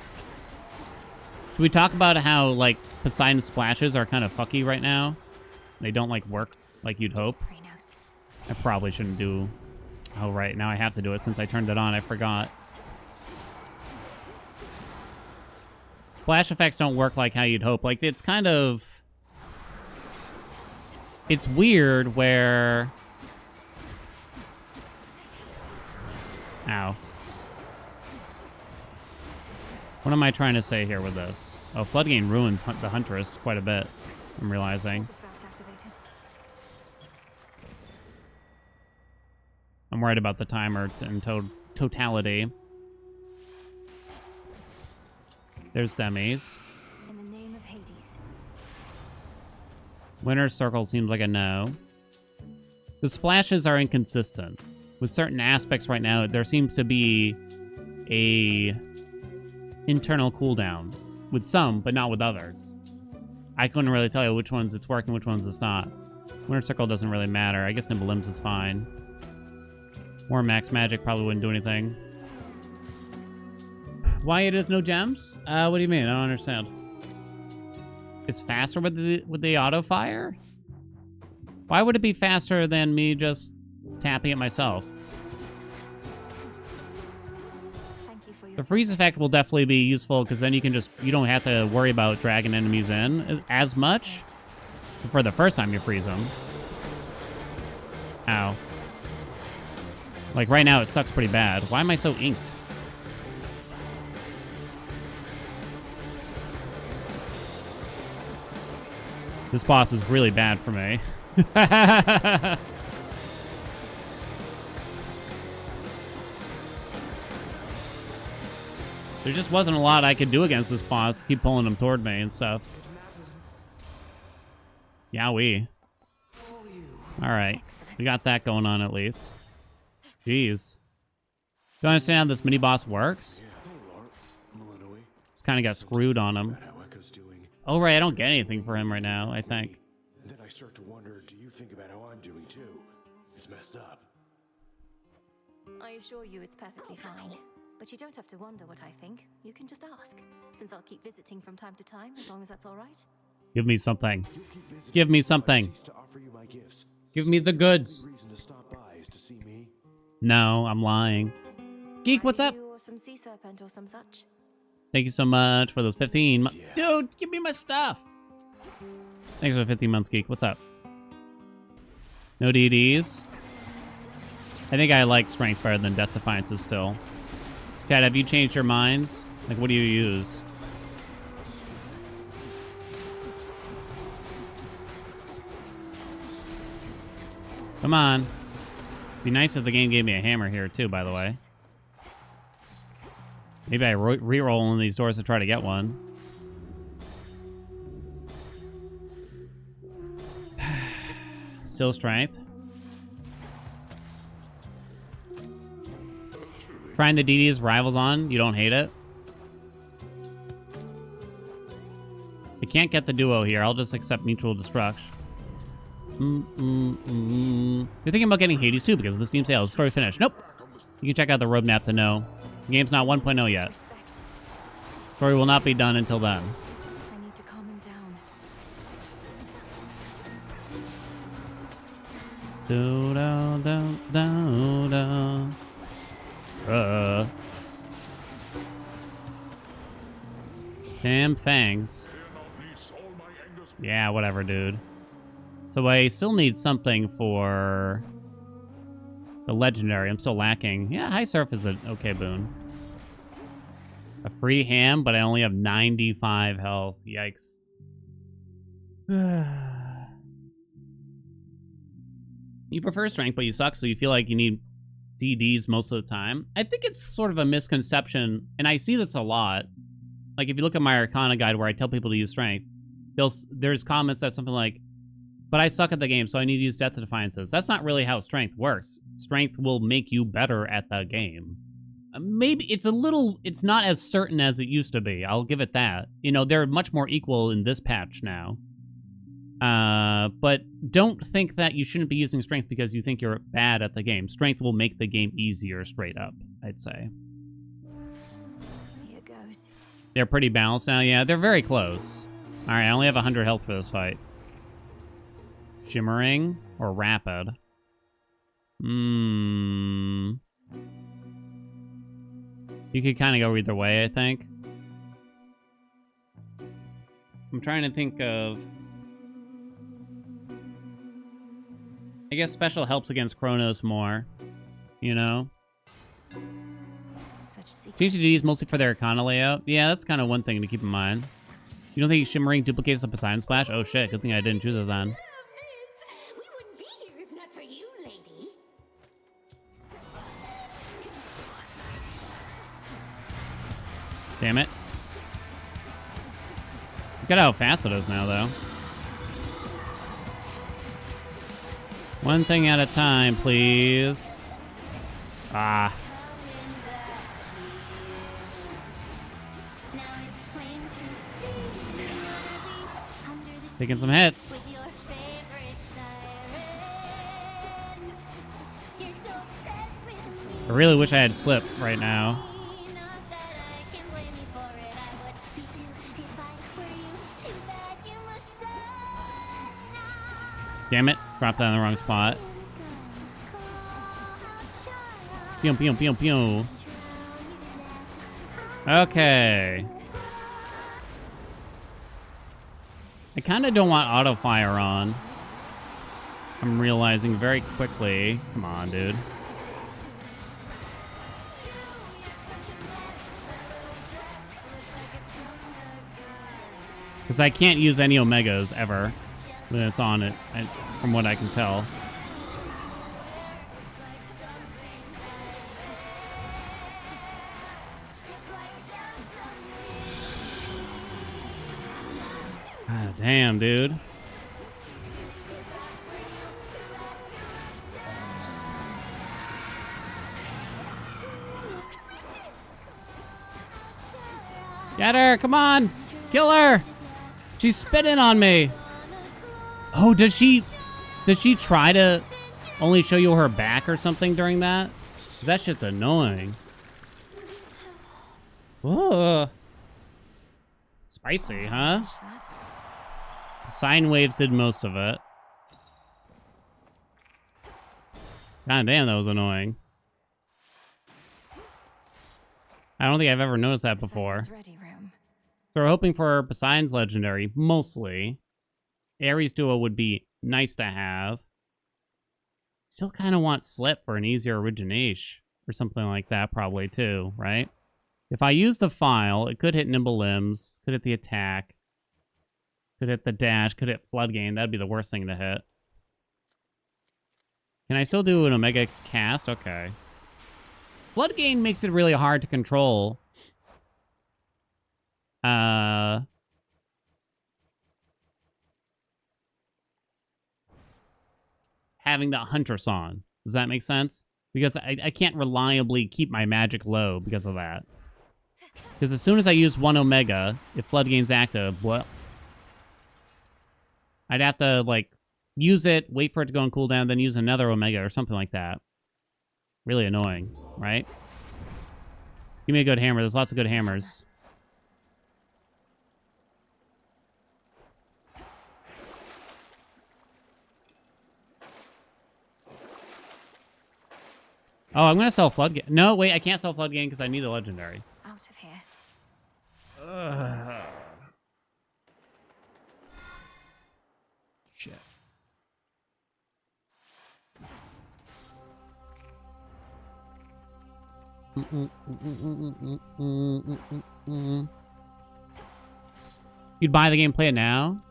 Should we talk about how like Poseidon splashes are kind of fucky right now? They don't like work like you'd hope. I probably shouldn't do. Oh, right. Now I have to do it since I turned it on. I forgot. Splash effects don't work like how you'd hope. Like, it's kind of... It's weird where... Ow. What am I trying to say here with this? Oh, Floodgate ruins the Huntress quite a bit, I'm realizing. I'm worried about the timer in totality. There's Demis. In the name of Hades. Winner's Circle seems like a no. The splashes are inconsistent. With certain aspects right now, there seems to be a internal cooldown. With some, but not with others. I couldn't really tell you which ones it's working, which ones it's not. Winner's Circle doesn't really matter. I guess Nimble Limbs is fine. More max magic probably wouldn't do anything. Why it is no gems? What do you mean? I don't understand. It's faster with the auto fire? Why would it be faster than me just tapping it myself? Thank you for your The freeze effect will definitely be useful because then you don't have to worry about dragging enemies in as much for the first time you freeze them. Ow. Like, right now, it sucks pretty bad. Why am I so inked? This boss is really bad for me. There just wasn't a lot I could do against this boss. Keep pulling him toward me and stuff. Yowee. Alright. We got that going on at least. Jeez. Do you understand how this mini-boss works? Just kind of got screwed on him. Oh, right, I don't get anything for him right now, I think. Then I start to wonder, do you think about how I'm doing too? It's messed up. I assure you it's perfectly fine. But you don't have to wonder what I think. You can just ask. Since I'll keep visiting from time to time, as long as that's all right. Give me something. Give me something. To offer you my gifts. Give me the goods. The reason to stop by is to see me. No, I'm lying. Geek, what's up? Or some sea serpent or some such. Thank you so much for those 15 Yeah. Dude, give me my stuff. Thanks for 15 months, Geek. What's up? No DDs. I think I like Strength better than Death Defiances still. Chad, have you changed your minds? Like, what do you use? Come on. Be nice if the game gave me a hammer here, too, by the way. Maybe I re-roll in these doors to try to get one. Still strength. Trying the DD's rivals on, you don't hate it? I can't get the duo here. I'll just accept mutual destruction. You're thinking about getting Hades too because of the Steam sale. The story finished. Nope. You can check out the roadmap to know. The game's not 1.0 yet. Story will not be done until then. I need to calm him down. Damn fangs. Yeah, whatever, dude. So I still need something for the legendary. I'm still lacking. Yeah, high surf is an okay boon. A free ham, but I only have 95 health. Yikes. You prefer strength, but you suck, so you feel like you need DDs most of the time. I think it's sort of a misconception, and I see this a lot. Like, if you look at my Arcana guide where I tell people to use strength, there's comments that something like, but I suck at the game, so I need to use Death to Defiances. That's not really how strength works. Strength will make you better at the game. Maybe it's not as certain as it used to be. I'll give it that. You know, they're much more equal in this patch now. But don't think that you shouldn't be using strength because you think you're bad at the game. Strength will make the game easier straight up, I'd say. Here goes. They're pretty balanced now. Yeah, they're very close. All right, I only have 100 health for this fight. Shimmering or rapid? You could kind of go either way, I think. I'm trying to think of... I guess special helps against Chronos more, you know? Change the DDs mostly for their Arcana layout. Yeah, that's kind of one thing to keep in mind. You don't think Shimmering duplicates the Poseidon Splash? Oh shit, good thing I didn't choose it then. We wouldn't be here if not for you, lady. Damn it. Look at how fast it is now, though. One thing at a time, please. Ah. Taking some hits. I really wish I had Slip right now. Damn it. Dropped that in the wrong spot. Pew, pew, pew, pew. Okay. I kind of don't want auto fire on. I'm realizing very quickly. Come on, dude. Because I can't use any Omegas ever when it's on it, from what I can tell. God damn, dude. Get her! Come on! Kill her! She's spitting on me! Oh, does she try to only show you her back or something during that? 'Cause that shit's annoying. Ugh. Spicy, huh? Sine waves did most of it. God damn, that was annoying. I don't think I've ever noticed that before. So we're hoping for Poseidon's legendary, mostly. Ares duo would be nice to have. Still kind of want Slip for an easier origination or something like that probably too, right? If I use the file, it could hit Nimble Limbs, could hit the attack, could hit the dash, could hit Flood Gain. That'd be the worst thing to hit. Can I still do an Omega cast? Okay. Flood Gain makes it really hard to control. Having the Huntress on. Does that make sense? Because I can't reliably keep my magic low because of that. Because as soon as I use 1 Omega, if Floodgate's active, well, I'd have to, like, use it, wait for it to go on cooldown, then use another Omega or something like that. Really annoying, right? Give me a good hammer. There's lots of good hammers. Oh, I'm gonna sell Floodgate. No, wait, I can't sell Floodgate because I need a legendary. Out of here. Ugh. Shit. You'd buy the game, play it now?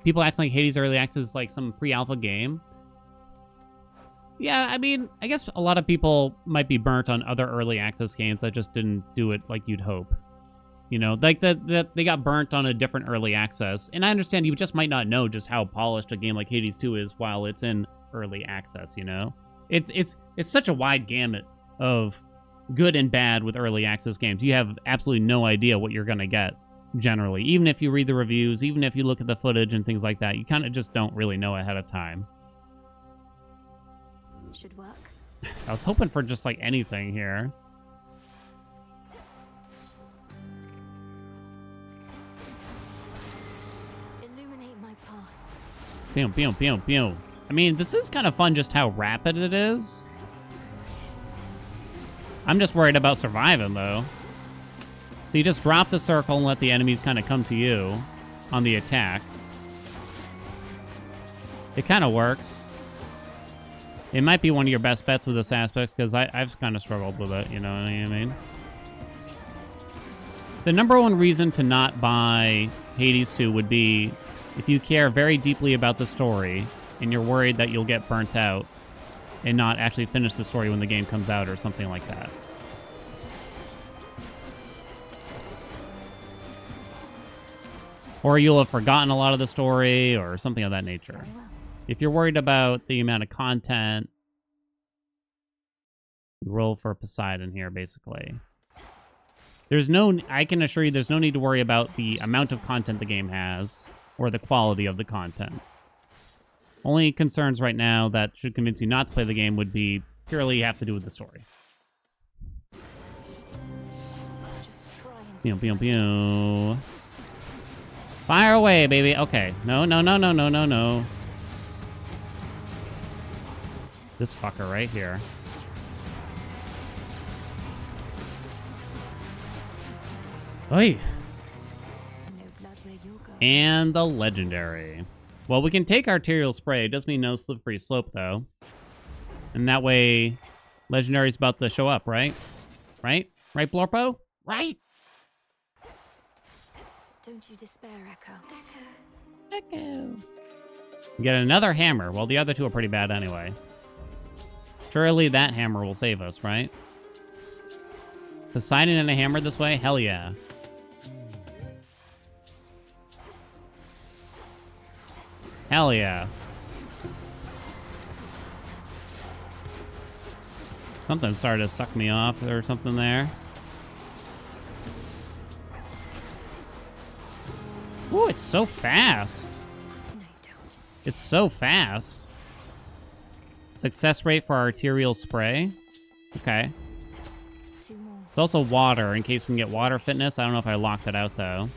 People acting like Hades Early Access is like some pre-alpha game. Yeah, I mean, I guess a lot of people might be burnt on other early access games that just didn't do it like you'd hope. You know, like they got burnt on a different early access. And I understand you just might not know just how polished a game like Hades 2 is while it's in early access, you know? It's such a wide gamut of good and bad with early access games. You have absolutely no idea what you're going to get, generally. Even if you read the reviews, even if you look at the footage and things like that, you kind of just don't really know ahead of time. Should work. I was hoping for just, like, anything here. Illuminate my path. Pew, pew, pew, pew. I mean, this is kind of fun just how rapid it is. I'm just worried about surviving, though. So you just drop the circle and let the enemies kind of come to you on the attack. It kind of works. It might be one of your best bets with this aspect, because I've kind of struggled with it, you know what I mean? The number one reason to not buy Hades 2 would be if you care very deeply about the story and you're worried that you'll get burnt out and not actually finish the story when the game comes out or something like that. Or you'll have forgotten a lot of the story or something of that nature. If you're worried about the amount of content, roll for Poseidon here, basically. I can assure you there's no need to worry about the amount of content the game has or the quality of the content. Only concerns right now that should convince you not to play the game would be purely have to do with the story. Just try and Pew, pew, pew. Fire away, baby. Okay. No, no, no, no, no, no, no. This fucker right here. Oi. no blood where you're going. And the legendary. Well, we can take arterial spray. It does mean no slippery slope, though. And that way, legendary's about to show up, right? Right? Right, Blorpo? Right? Don't you despair, Echo. Echo. Get another hammer. Well, the other two are pretty bad anyway. Surely that hammer will save us, right? Poseidon and a hammer this way? Hell yeah. Hell yeah. Something started to suck me off or something there. Ooh, it's so fast. No, you don't. It's so fast. Success rate for arterial spray. Okay. 2 more. It's also water, in case we can get water fitness. I don't know if I locked it out, though.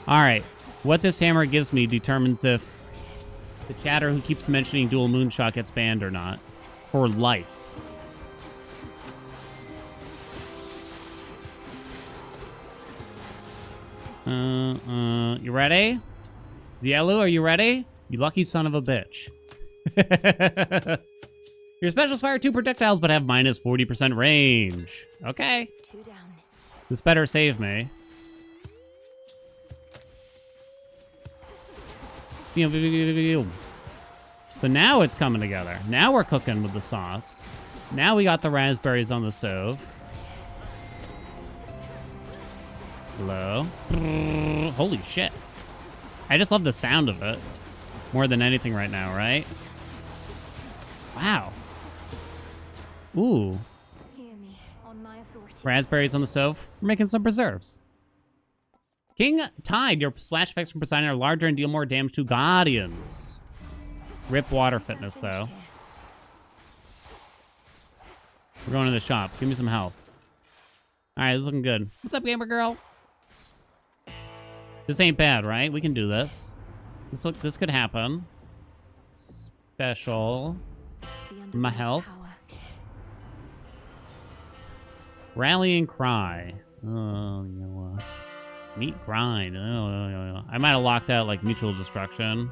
Alright. What this hammer gives me determines if the chatter who keeps mentioning dual moonshot gets banned or not. For life. You ready? Zielu, are you ready? You lucky son of a bitch. Your specials fire 2 projectiles, but have minus 40% range. Okay. 2 down. This better save me. So now it's coming together. Now we're cooking with the sauce. Now we got the raspberries on the stove. Hello. Holy shit. I just love the sound of it more than anything right now, right? Wow. Ooh. Hear me on my authority. Raspberries on the stove. We're making some preserves. King Tide, your splash effects from Poseidon are larger and deal more damage to Guardians. Rip water fitness, though. Finished here. We're going to the shop. Give me some help. Alright, this is looking good. What's up, gamer girl? This ain't bad, right? We can do this. This could happen. Special. The My underworld's health. power. Rallying cry. Oh, you know, meat grind. Oh, I might have locked out like mutual destruction.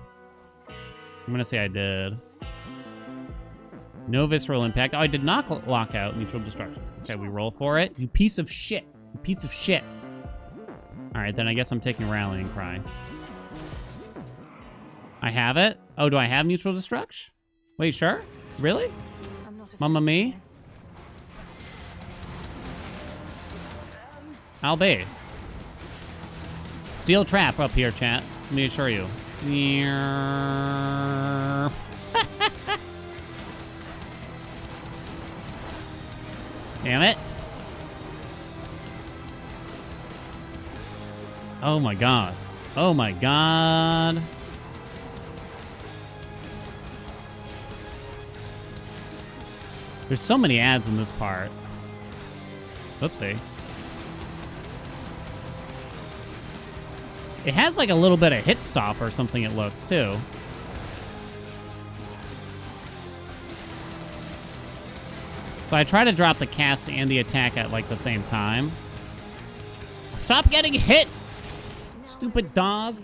I'm gonna say I did. No visceral impact. Oh, I did not lock out mutual destruction. Okay, we roll for it. You piece of shit. You piece of shit. All right, then I guess I'm taking rallying cry. I have it. Oh, do I have mutual destruction? Wait, sure? Really? I'm not afraid Mamma of me? you. I'll be. Steel trap up here, chat. Let me assure you. Damn it. Oh my god. Oh my god. There's so many ads in this part. Oopsie. It has like a little bit of hit stop or something, it looks, too. So I try to drop the cast and the attack at like the same time. Stop getting hit! Stupid dog.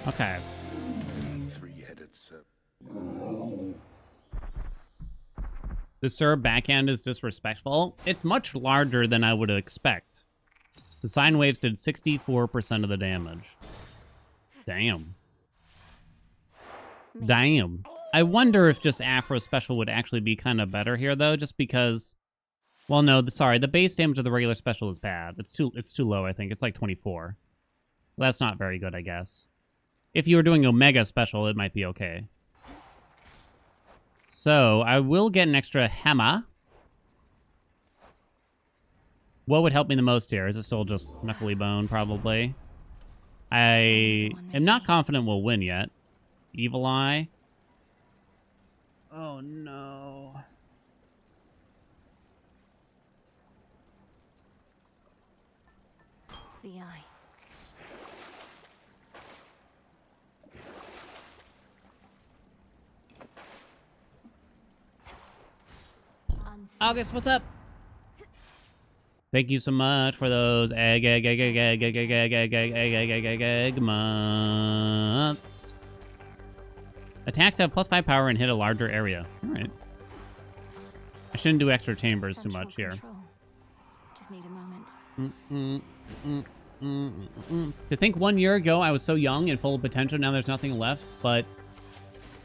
Okay. Three-headed serpent. The Sir backhand is disrespectful. It's much larger than I would expect. The sine waves did 64% of the damage. Damn. Damn. I wonder if just Afro Special would actually be kind of better here, though, just because... Well, no, sorry, the base damage of the regular special is bad. It's too low, I think. It's like 24. So that's not very good, I guess. If you were doing Omega Special, it might be okay. So, I will get an extra hammer. What would help me the most here? Is it still just Knuckly Bone, probably? I am not confident we'll win yet. Evil Eye. Oh, no. The eye. Unseen. August, what's up? Thank you so much for those egg months. Attacks have +5 power and hit a larger area. All right. I shouldn't do extra chambers too much here. Control. Just need a moment. To think 1 year ago I was so young and full of potential, now there's nothing left but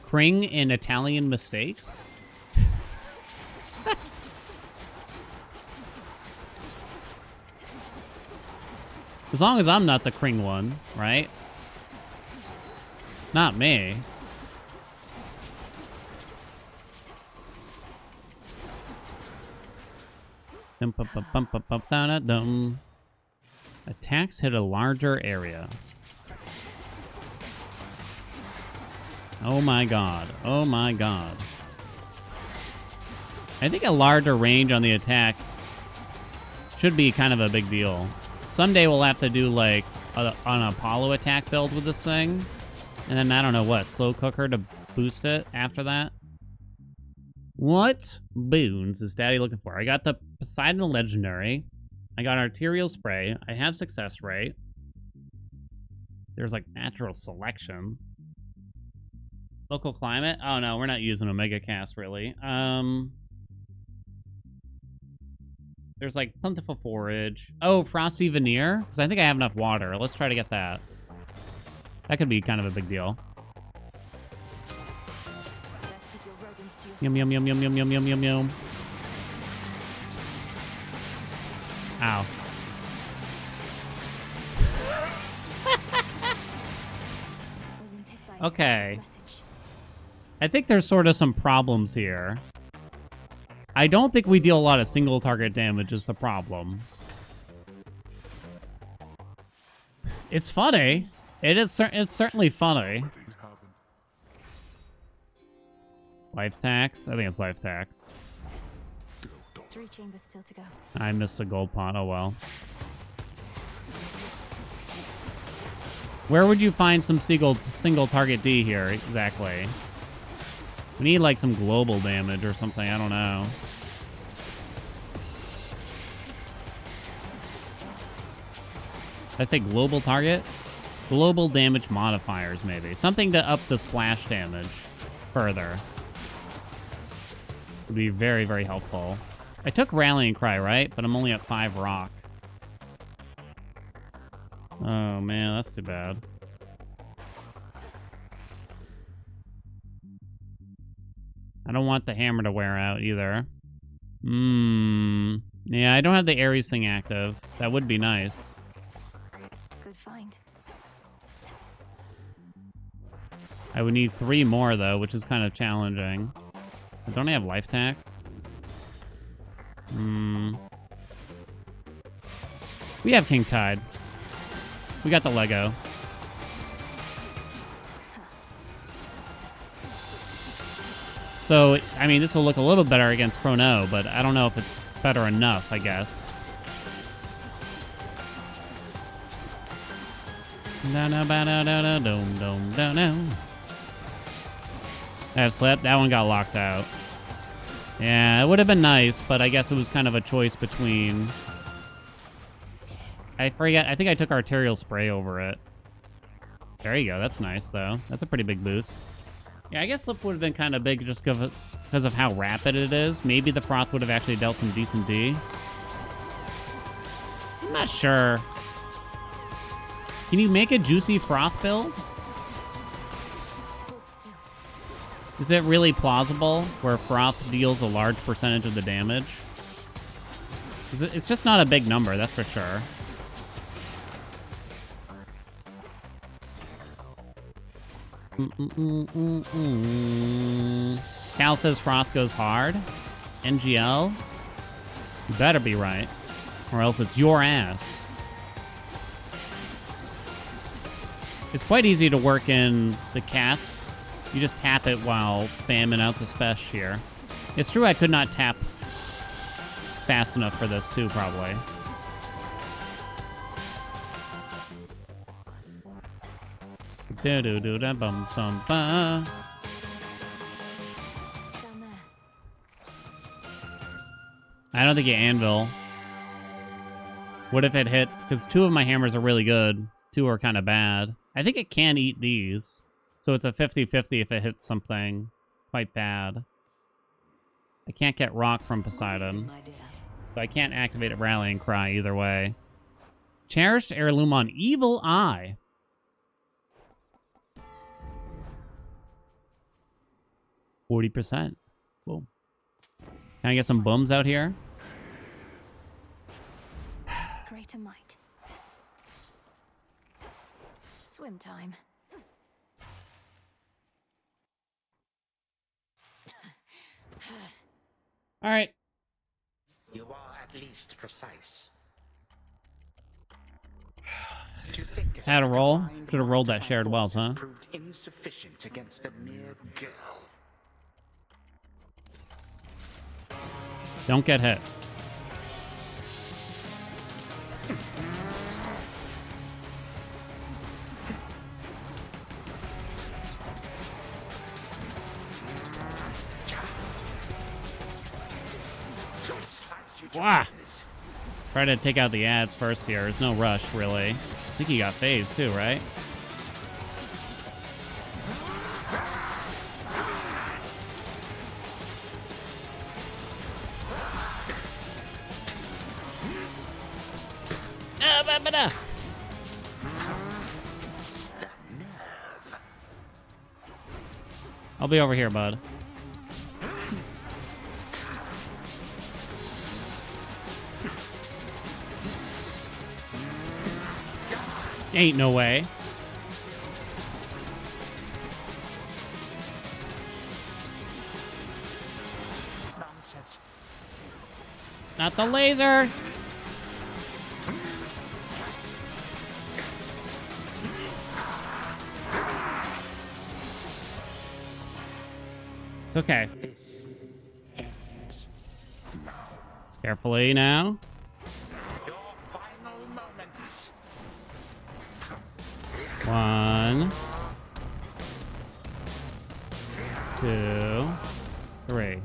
Kring and Italian mistakes. As long as I'm not the Kring one, right? Not me. Attacks hit a larger area. Oh my god. Oh my god. I think a larger range on the attack should be kind of a big deal. Someday we'll have to do like an Apollo attack build with this thing. And then, I don't know what, slow cooker to boost it after that. What boons is Daddy looking for? I got the Poseidon Legendary. I got Arterial Spray. I have Success Rate. There's like Natural Selection. Local Climate? Oh no, we're not using Omega Cast really. There's like Plentiful Forage. Oh, Frosty Veneer? Because I think I have enough water. Let's try to get that. That could be kind of a big deal. Best keep your rodents to yourself. Yum, yum, yum, yum, yum, yum, yum, yum, yum. Ow. Olympus, I Okay. accept this message. I think there's sort of some problems here. I don't think we deal a lot of single target damage is the problem. It's funny. It's certainly funny. Life tax? I think it's life tax. 3 chambers still to go. I missed a gold pot. Oh well. Where would you find some single target D here exactly? We need like some global damage or something. I don't know. Did I say global target? Global damage modifiers, maybe. Something to up the splash damage further. Would be very, very helpful. I took Rallying Cry, right? But I'm only at 5 rock. Oh, man, that's too bad. I don't want the hammer to wear out either. Yeah, I don't have the Ares thing active. That would be nice. Good find. I would need 3 more, though, which is kind of challenging. Don't I have life tax? We have King Tide. We got the Lego. So, I mean, this will look a little better against Chrono, but I don't know if it's better enough, I guess. I have slept. That one got locked out. Yeah, it would have been nice, but I guess it was kind of a choice between... I forget. I think I took Arterial Spray over it. There you go. That's nice, though. That's a pretty big boost. Yeah, I guess Slip would have been kind of big just because of how rapid it is. Maybe the Froth would have actually dealt some decent D. I'm not sure. Can you make a juicy Froth build? Is it really plausible where Froth deals a large percentage of the damage? It's just not a big number, that's for sure. Cal says Froth goes hard. NGL? You better be right. Or else it's your ass. It's quite easy to work in the cast. You just tap it while spamming out the special here. It's true I could not tap fast enough for this too, probably. Down there. I don't think it anvil. What if it hit? Because 2 of my hammers are really good. 2 are kind of bad. I think it can eat these. So it's a 50-50 if it hits something quite bad. I can't get rock from Poseidon. So I can't activate a Rallying Cry either way. Cherished Heirloom on Evil Eye. 40%. Cool. Can I get some bums out here? Greater might. Swim time. All right. You are at least precise. To think of Had a it, roll. combined Should have rolled that my shared wealth, forces huh? Proved insufficient against a mere girl. Don't get hit. Wow. Try to take out the ads first here. There's no rush, really. I think he got phased too, right? I'll be over here, bud. Ain't no way. Not the laser! It's okay. Carefully now. Your final moments. 1, 2, 3.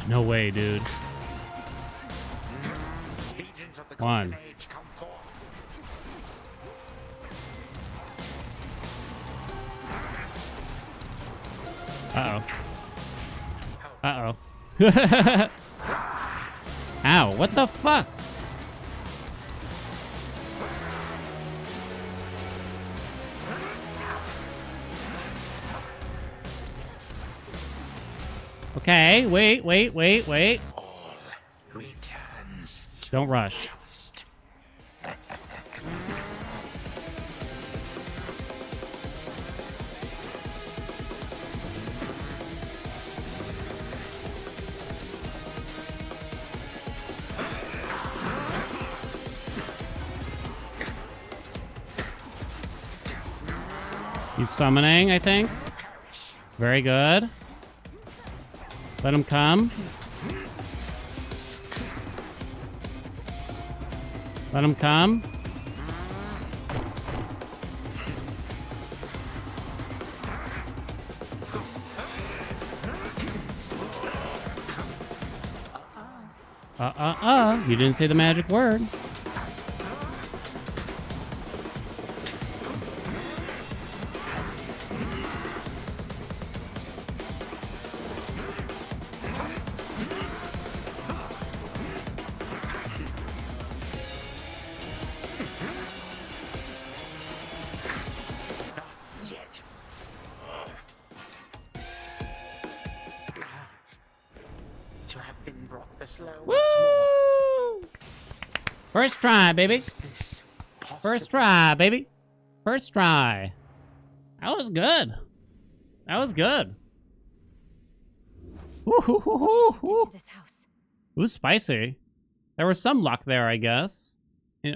No way, dude. Legions of the 1. Golden Age come forth. Uh-oh. Uh-oh. Ow, what the fuck? Okay, wait. All returns to Don't rush. dust. He's summoning, I think. Very good. Let him come. Let him come. You didn't say the magic word. Yet. To have been brought this low once more. Woo! First try, baby. Is this possible? First try, baby. First try. That was good. That was good. To this house. It was spicy. There was some luck there, I guess.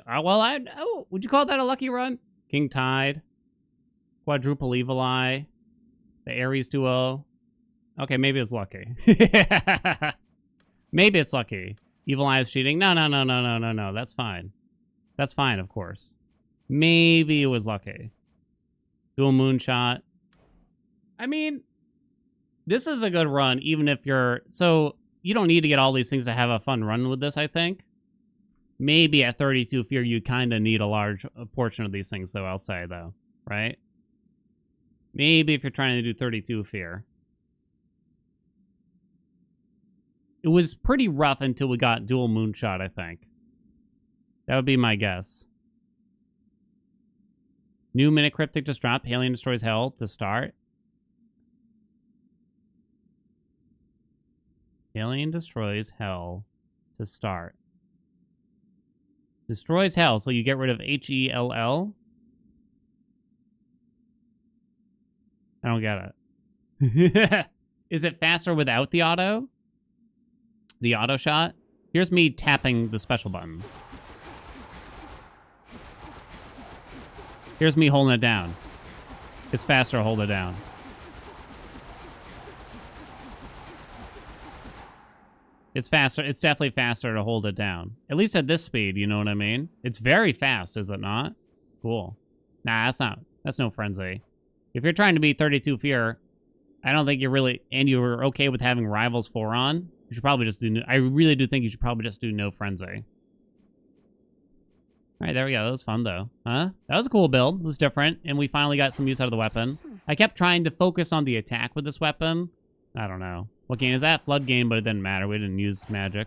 Well, would you call that a lucky run? King Tide, Quadruple Evil Eye, the Ares duo. Okay, maybe it's lucky. Maybe it's lucky. Evil Eye is cheating. No. That's fine. That's fine, of course. Maybe it was lucky. Dual Moonshot. I mean, this is a good run, even if you're... So, you don't need to get all these things to have a fun run with this, I think. Maybe at 32 Fear, you kind of need a large portion of these things, though, I'll say, though. Right? Maybe if you're trying to do 32 Fear. It was pretty rough until we got Dual Moonshot, I think. That would be my guess. New Minute Cryptic just dropped. Haelian Destroys Hell to start. Haelian Destroys Hell to start. Destroys Hell, so you get rid of H-E-L-L? I don't get it. Is it faster without the auto? The auto shot? Here's me tapping the special button. Here's me holding it down. It's faster to hold it down. It's faster. It's definitely faster to hold it down. At least at this speed, you know what I mean? It's very fast, is it not? Cool. Nah, that's not. That's no frenzy. If you're trying to beat 32 Fear, I don't think you're really... And you're okay with having Rivals 4 on, you should probably just do... I really do think you should probably just do no frenzy. Alright, there we go. That was fun, though. Huh? That was a cool build. It was different, and we finally got some use out of the weapon. I kept trying to focus on the attack with this weapon. I don't know. What game is that? Flood game, but it didn't matter. We didn't use magic.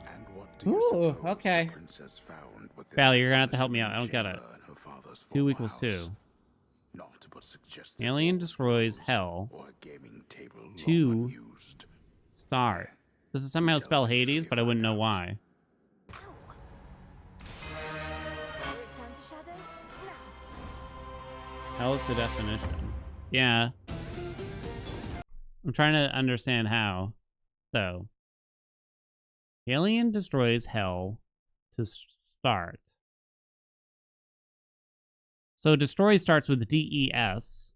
And what do you Ooh, suppose okay. the princess found within Valley, you're the gonna have to help me prison out. I don't get it. chamber in her father's 2 former equals 2. house? Not but suggestive Alien walls, Destroys clothes, Hell. or a gaming table long 2. unused. Start. This is somehow spell Hades, but I wouldn't know why. Return to Shadow? Hell is the definition. Yeah. I'm trying to understand how. So, Haelian destroys hell to start. So destroy starts with DES.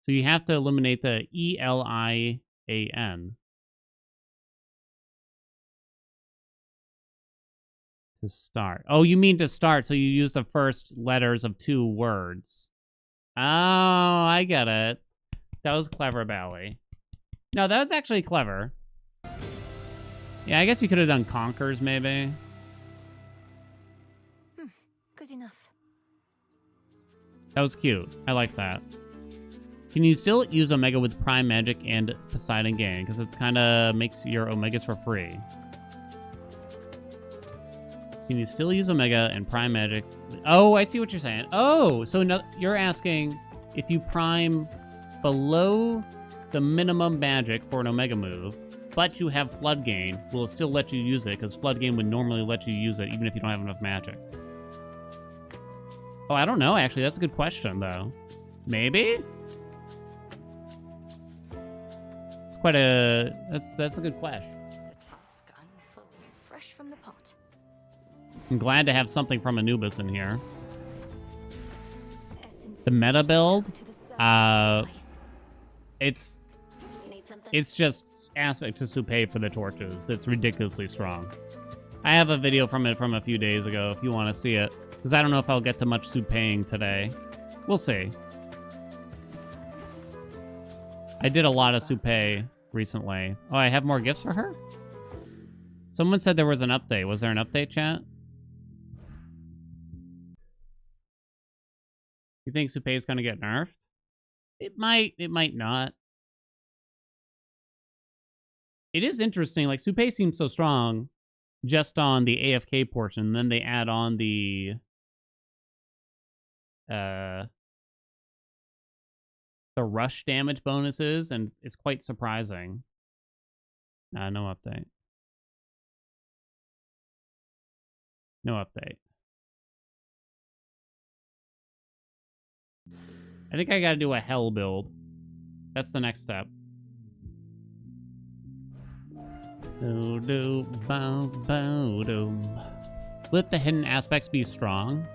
So you have to eliminate the ELIAN to start. Oh, you mean to start, so you use the first letters of 2 words. Oh, I get it. That was clever, Bally. No, that was actually clever. Yeah, I guess you could have done Conkers, maybe. Good enough. That was cute. I like that. Can you still use Omega with Prime Magic and Poseidon Gain? Because it's kind of makes your Omegas for free. Can you still use Omega and Prime Magic? Oh, I see what you're saying. Oh, so no, you're asking if you prime below the minimum magic for an Omega move, but you have Flood Gain, will it still let you use it? Because Flood Gain would normally let you use it even if you don't have enough magic. Oh, I don't know, actually. That's a good question, though. Maybe? It's quite a... That's a good question. The task unfolded fresh from the pot. I'm glad to have something from Anubis in here. Essence The meta build, to the surface of ice. it's Need something? it's just aspect to Supe for the torches. It's ridiculously strong. I have a video from it from a few days ago if you want to see it. Because I don't know if I'll get to much Supaying today. We'll see. I did a lot of Supay recently. Oh, I have more gifts for her? Someone said there was an update. Was there an update, chat? You think Supay is going to get nerfed? It might not. It is interesting. Like, Supay seems so strong just on the AFK portion. Then they add on the rush damage bonuses, and it's quite surprising. No update. No update. I think I gotta do a hell build. That's the next step. Let the hidden aspects be strong.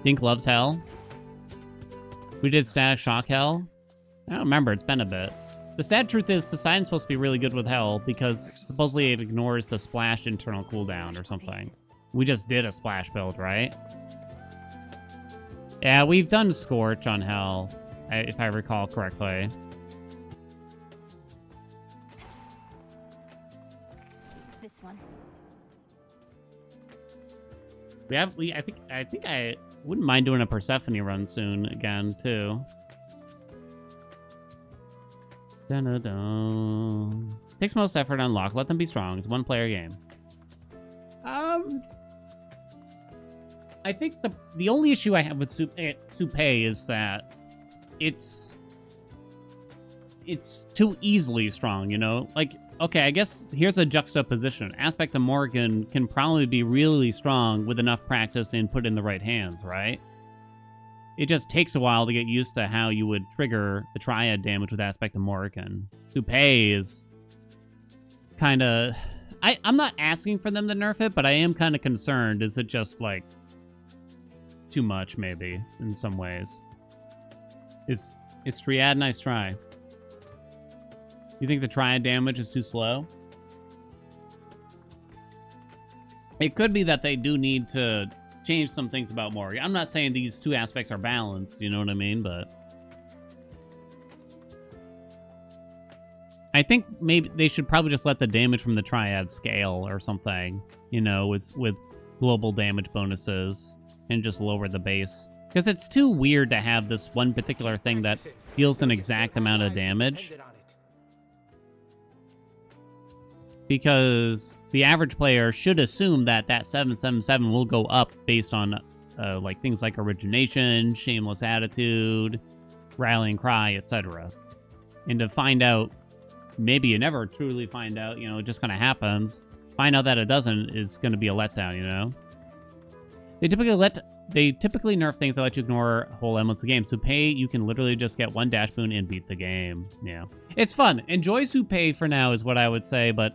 Dink loves hell. We did static shock hell. I don't remember. It's been a bit. The sad truth is Poseidon's supposed to be really good with hell because supposedly it ignores the splash internal cooldown or something. We just did a splash build, right? Yeah, we've done Scorch on hell, if I recall correctly. This one. I think I wouldn't mind doing a Persephone run soon again too. Dun-dun-dun. Takes most effort to unlock. Let them be strong. It's a one-player game. I think the only issue I have with Supay is that it's too easily strong, you know? Like, okay, I guess here's a juxtaposition. Aspect of Morgan can probably be really strong with enough practice and put in the right hands, right? It just takes a while to get used to how you would trigger the triad damage with Aspect of Morgan. Supay is kind of... I'm not asking for them to nerf it, but I am kind of concerned. Is it just, like, too much, maybe, in some ways? It's triad, nice try. You think the triad damage is too slow? It could be that they do need to change some things about Morgan. I'm not saying these two aspects are balanced, you know what I mean? But I think maybe they should probably just let the damage from the triad scale or something, you know, with global damage bonuses and just lower the base. Because it's too weird to have this one particular thing that deals an exact amount of damage. Because the average player should assume that 777 will go up based on like things like origination, shameless attitude, rallying cry, etc. And to find out, maybe you never truly find out, you know, it just kind of happens. Find out that it doesn't is going to be a letdown, you know? They typically nerf things that let you ignore whole elements of the game. So pay, you can literally just get one dash boon and beat the game. Yeah. It's fun. Enjoy Supay for now is what I would say, but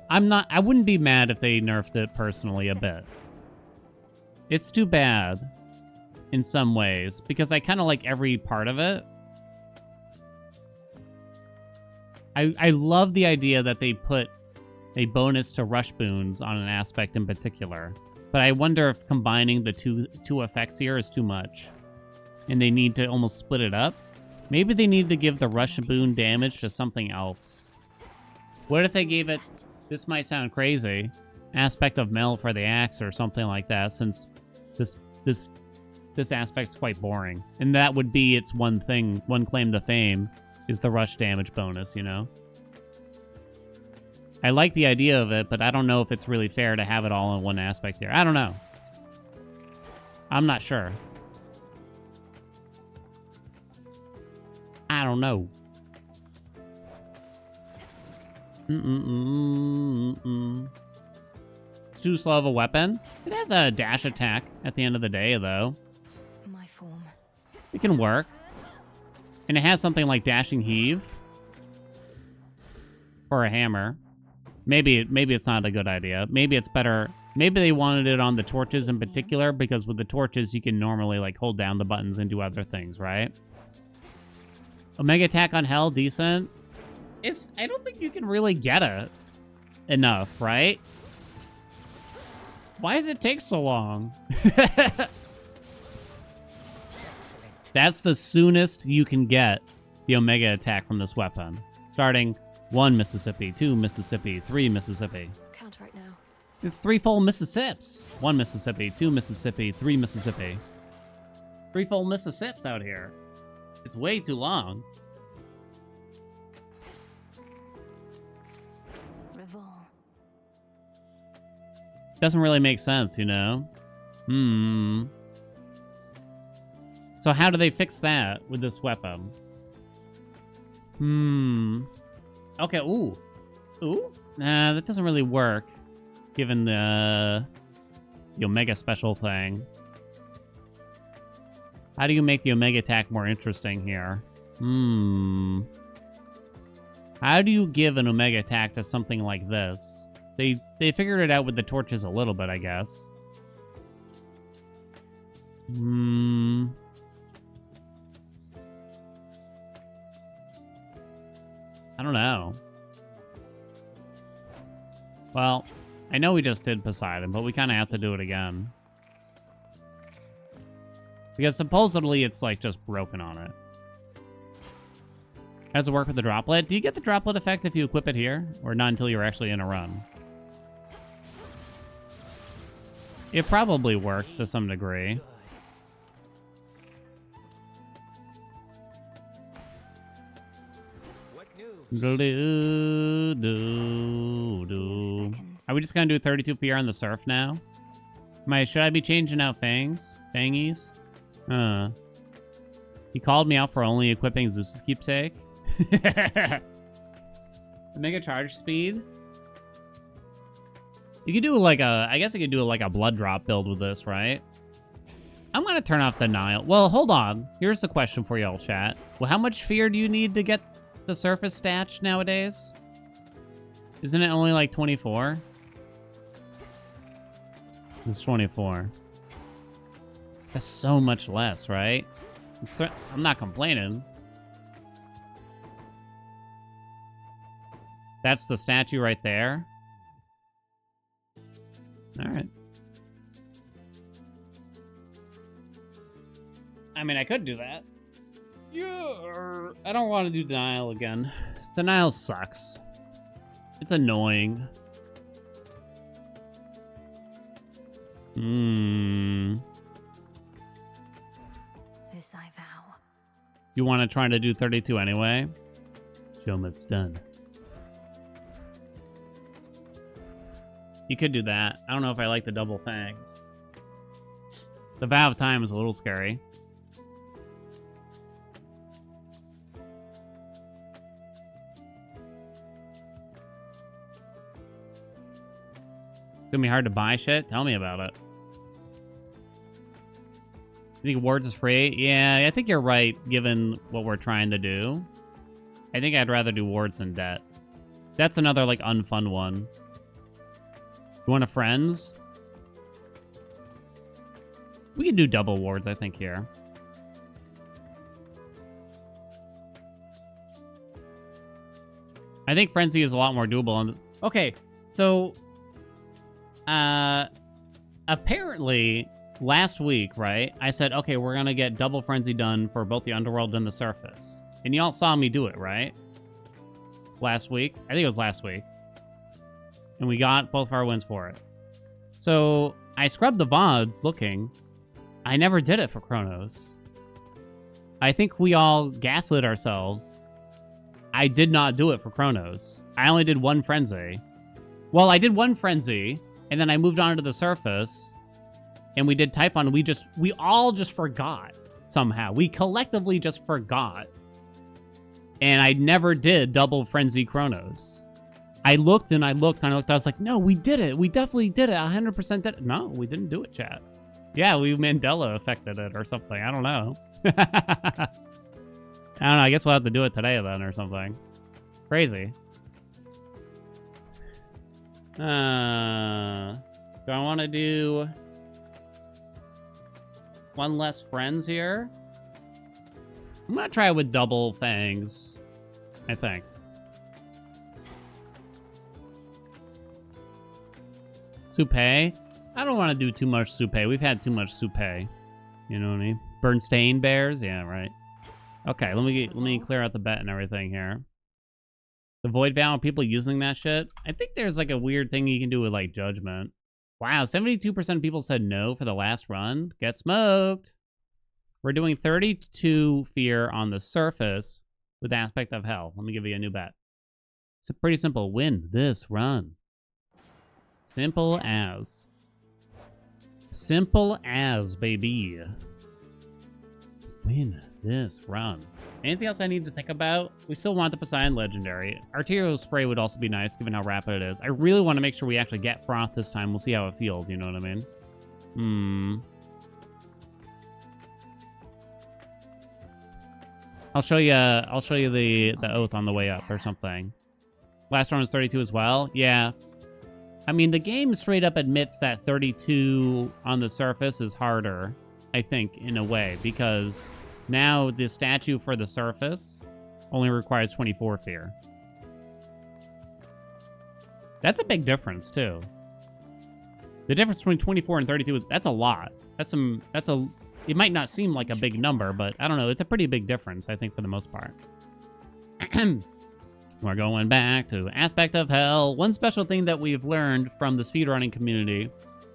I wouldn't be mad if they nerfed it personally a bit. It's too bad in some ways because I kind of like every part of it. I love the idea that they put a bonus to rush boons on an aspect in particular. But I wonder if combining the two effects here is too much. And they need to almost split it up. Maybe they need to give the rush boon damage to something else. What if they gave it, this might sound crazy, aspect of Mel for the axe or something like that, since this aspect's quite boring. And that would be its one claim to fame, is the rush damage bonus, you know? I like the idea of it, but I don't know if it's really fair to have it all in one aspect here. I don't know. I'm not sure. I don't know. It's too slow of a weapon. It has a dash attack at the end of the day, though. My form. It can work. And it has something like dashing heave. For a hammer. Maybe it's not a good idea. Maybe it's better. Maybe they wanted it on the torches in particular, because with the torches, you can normally, like, hold down the buttons and do other things, right? Omega attack on Hell, decent. I don't think you can really get it enough, right? Why does it take so long? That's the soonest you can get the Omega attack from this weapon. Starting 1 Mississippi, 2 Mississippi, 3 Mississippi. Count right now. It's 3 full Mississips. 1 Mississippi, 2 Mississippi, 3 Mississippi. 3 full Mississips out here. It's way too long. Revol. Doesn't really make sense, you know? So how do they fix that with this weapon? Okay, ooh. Ooh? Nah, that doesn't really work, given the Omega special thing. How do you make the Omega attack more interesting here? How do you give an Omega attack to something like this? They figured it out with the torches a little bit, I guess. I don't know. Well, I know we just did Poseidon, but we kind of have to do it again. Because supposedly it's, like, just broken on it. How does it work with the droplet? Do you get the droplet effect if you equip it here? Or not until you're actually in a run? It probably works to some degree. Are we just gonna do 32 PR on the surf now? Should I be changing out Fangies? He called me out for only equipping Zeus's keepsake. Mega charge speed. You could do like I guess you could do like a blood drop build with this, right? I'm gonna turn off denial. Well, hold on. Here's the question for y'all, chat. Well, how much fear do you need to get the surface stats nowadays? Isn't it only like 24? It's 24. That's so much less, right? I'm not complaining. That's the statue right there. All right. I mean, I could do that. Yeah. I don't want to do denial again. Denial sucks. It's annoying. This I vow. You want to try to do 32 anyway? Show 'em it's done. You could do that. I don't know if I like the double fangs. The vow of time is a little scary. It's gonna be hard to buy shit? Tell me about it. You think Wards is free? Yeah, I think you're right, given what we're trying to do. I think I'd rather do Wards than Debt. That's another, like, unfun one. You want a Friends? We could do double Wards, I think, here. I think Frenzy is a lot more doable on this. Okay, so... apparently... last week, right, I said, okay, we're going to get double Frenzy done for both the Underworld and the Surface. And y'all saw me do it, right? Last week? I think it was last week. And we got both of our wins for it. So, I scrubbed the VODs looking. I never did it for Chronos. I think we all gaslit ourselves. I did not do it for Chronos. I only did one Frenzy. Well, I did one Frenzy, and then I moved on to the Surface. And we did type on, we all just forgot somehow. We collectively just forgot. And I never did double Frenzy Chronos. I looked and I looked and I looked. I was like, no, we did it. We definitely did it. 100% did it. No, we didn't do it, chat. Yeah, we Mandela affected it or something. I don't know. I don't know. I guess we'll have to do it today then or something. Crazy. Do I want to do... one less Friends here? I'm gonna try with double Fangs, I think. Soupe? I don't want to do too much Soupe. We've had too much Soupe. You know what I mean? Bernstein Bears? Yeah, right. Okay, let me clear out the bet and everything here. The Void Vow, people using that shit? I think there's like a weird thing you can do with like Judgment. Wow, 72% of people said no for the last run. Get smoked. We're doing 32 Fear on the Surface with Aspect of Hell. Let me give you a new bet. It's pretty simple. Win this run. Simple as. Simple as, baby. Win this run. Anything else I need to think about? We still want the Poseidon Legendary. Arterial Spray would also be nice, given how rapid it is. I really want to make sure we actually get Froth this time. We'll see how it feels, you know what I mean? I'll show you the oath on the way up or something. Last one was 32 as well. Yeah. I mean, the game straight up admits that 32 on the Surface is harder, I think, in a way, because now the statue for the Surface only requires 24 Fear. That's a big difference, too. The difference between 24 and 32 is, that's a lot. It might not seem like a big number, but I don't know. It's a pretty big difference, I think, for the most part. We're going back to Aspect of Hell. One special thing that we've learned from the speedrunning community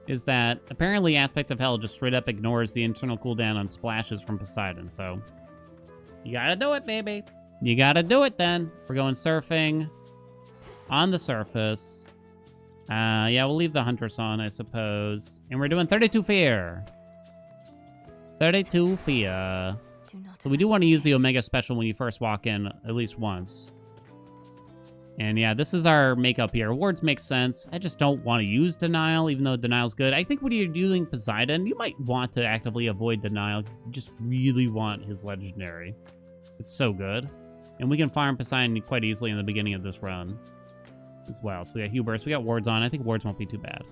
is that apparently Aspect of Hell just straight up ignores the internal cooldown on splashes from Poseidon. So you gotta do it, baby. You gotta do it then. We're going surfing on the Surface. Yeah, we'll leave the Huntress on, I suppose. And we're doing 32 Fear. 32 Fear. So we do want to use the Omega Special when you first walk in at least once. And yeah, this is our makeup here. Wards make sense. I just don't want to use Denial, even though Denial's good. I think when you're doing Poseidon, you might want to actively avoid Denial because you just really want his Legendary. It's so good. And we can farm Poseidon quite easily in the beginning of this run as well. So we got Hubris, we got Wards on. I think Wards won't be too bad.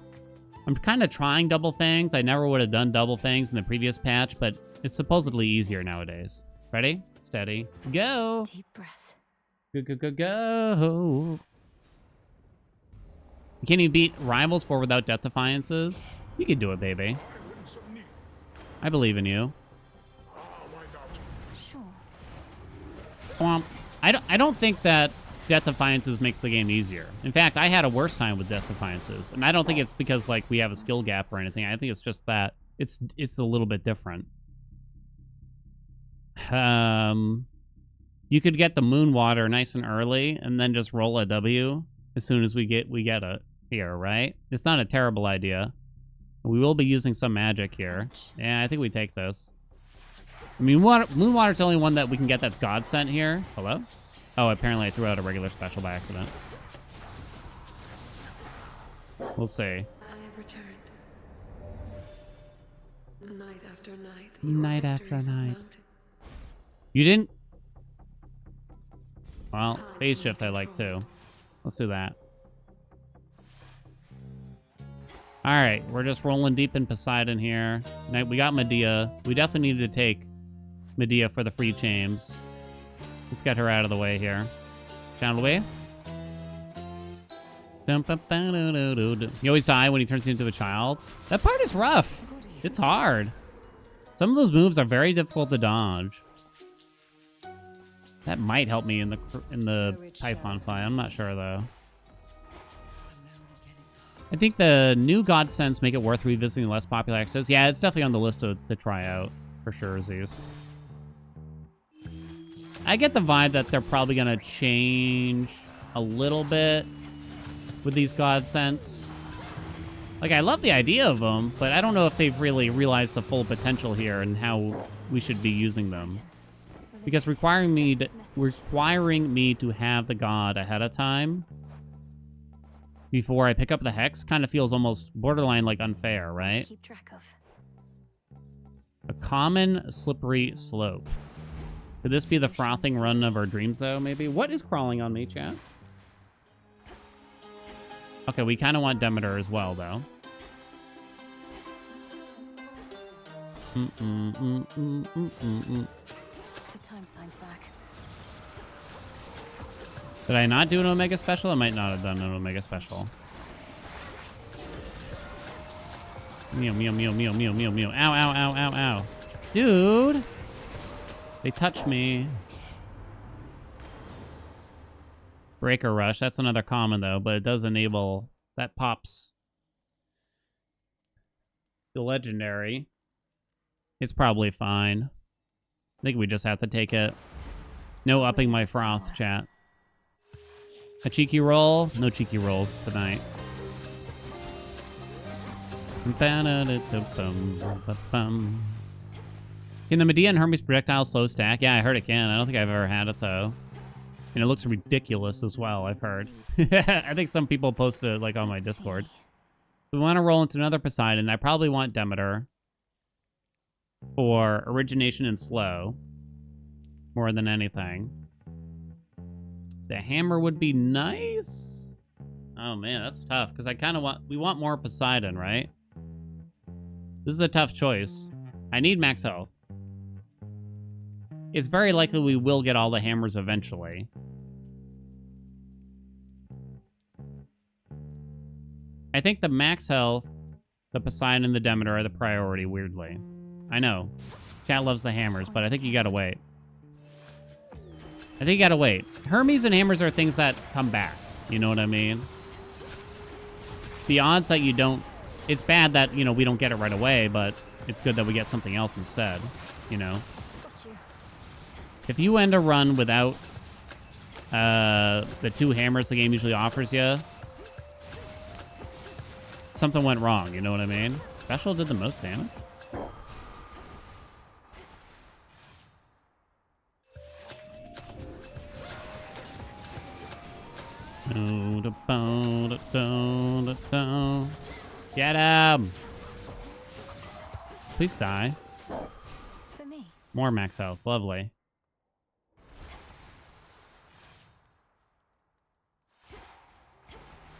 I'm kind of trying Double Fangs. I never would have done Double Fangs in the previous patch, but it's supposedly easier nowadays. Ready? Steady. Go! Deep breath. Go, go, go, go! Can you beat Rivals 4 without Death Defiances? You can do it, baby. I believe in you. Sure. I don't think that Death Defiances makes the game easier. In fact, I had a worse time with Death Defiances, and I don't think it's because like we have a skill gap or anything. I think it's just that it's a little bit different. You could get the Moon Water nice and early, and then just roll a W as soon as we get it here, right? It's not a terrible idea. We will be using some magic here. Yeah, I think we take this. I mean, Moon Water's the only one that we can get that's God sent here. Hello? Oh, apparently I threw out a regular special by accident. We'll see. I have returned. Night after night. Night after night. You didn't... Well, phase shift I like too. Let's do that. Alright, we're just rolling deep in Poseidon here. Now, we got Medea. We definitely need to take Medea for the free chains. Let's get her out of the way here. Shall we? He always dies when he turns into a child. That part is rough. It's hard. Some of those moves are very difficult to dodge. That might help me in the Typhon fight. I'm not sure though. I think the new God Sense make it worth revisiting less popular access. Yeah, it's definitely on the list to try out for sure, Zeus. I get the vibe that they're probably gonna change a little bit with these God Sense. Like, I love the idea of them, but I don't know if they've really realized the full potential here and how we should be using them. Because requiring me to have the god ahead of time before I pick up the hex kind of feels almost borderline like unfair, right? Keep track of. A common slippery slope. Could this be the frothing run of our dreams, though, maybe? What is crawling on me, chat? Okay, we kind of want Demeter as well, though. The time sign's back. Did I not do an Omega Special? I might not have done an Omega Special. Meow, meow, meow, meow, meow, meow, meow. Ow, ow, ow, ow, ow. Dude! They touched me. Breaker Rush. That's another common, though, but it does enable... That pops the legendary. It's probably fine. I think we just have to take it. No upping my froth, chat. A cheeky roll? No cheeky rolls tonight. Can the Medea and Hermes projectile slow stack? Yeah, I heard it can. I don't think I've ever had it, though. And it looks ridiculous as well, I've heard. I think some people posted it, like, on my Discord. We want to roll into another Poseidon. I probably want Demeter for origination and slow more than anything. The hammer would be nice. Oh man, that's tough because I kind of we want more Poseidon, right? This is a tough choice. I need max health. It's very likely we will get all the hammers eventually. I think the max health, the Poseidon, and the Demeter are the priority, weirdly. I know. Chat loves the hammers, but I think you gotta wait. I think you gotta wait. Hermes and hammers are things that come back. You know what I mean? The odds that you don't... It's bad that, you know, we don't get it right away, but it's good that we get something else instead. You know? If you end a run without the 2 hammers the game usually offers you, something went wrong, you know what I mean? Special did the most damage. Get him! Please die. For me. More max health. Lovely.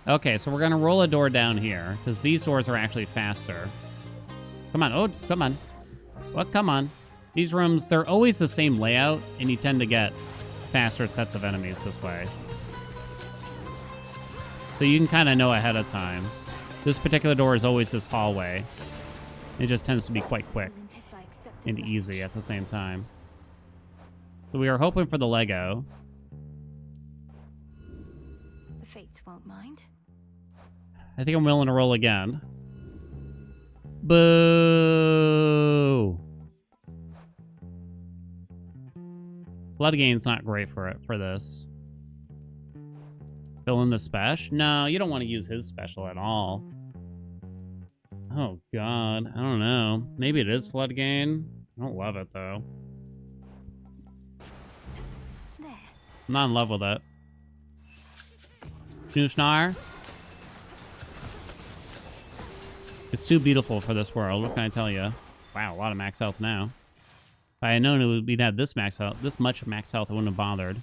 Okay, so we're going to roll a door down here, because these doors are actually faster. Come on. Oh, come on. What? Come on. These rooms, they're always the same layout, and you tend to get faster sets of enemies this way. So you can kind of know ahead of time. This particular door is always this hallway. It just tends to be quite quick and easy at the same time. So we are hoping for the Lego. The Fates won't mind. I think I'm willing to roll again. Boo! Blood gain's not great for this. Fill in the special? No, you don't want to use his special at all. Oh, God. I don't know. Maybe it is Flood Gain. I don't love it, though. There. I'm not in love with it. Schnoosnar? It's too beautiful for this world. What can I tell you? Wow, a lot of max health now. If I had known we'd have this max health, this much max health, I wouldn't have bothered.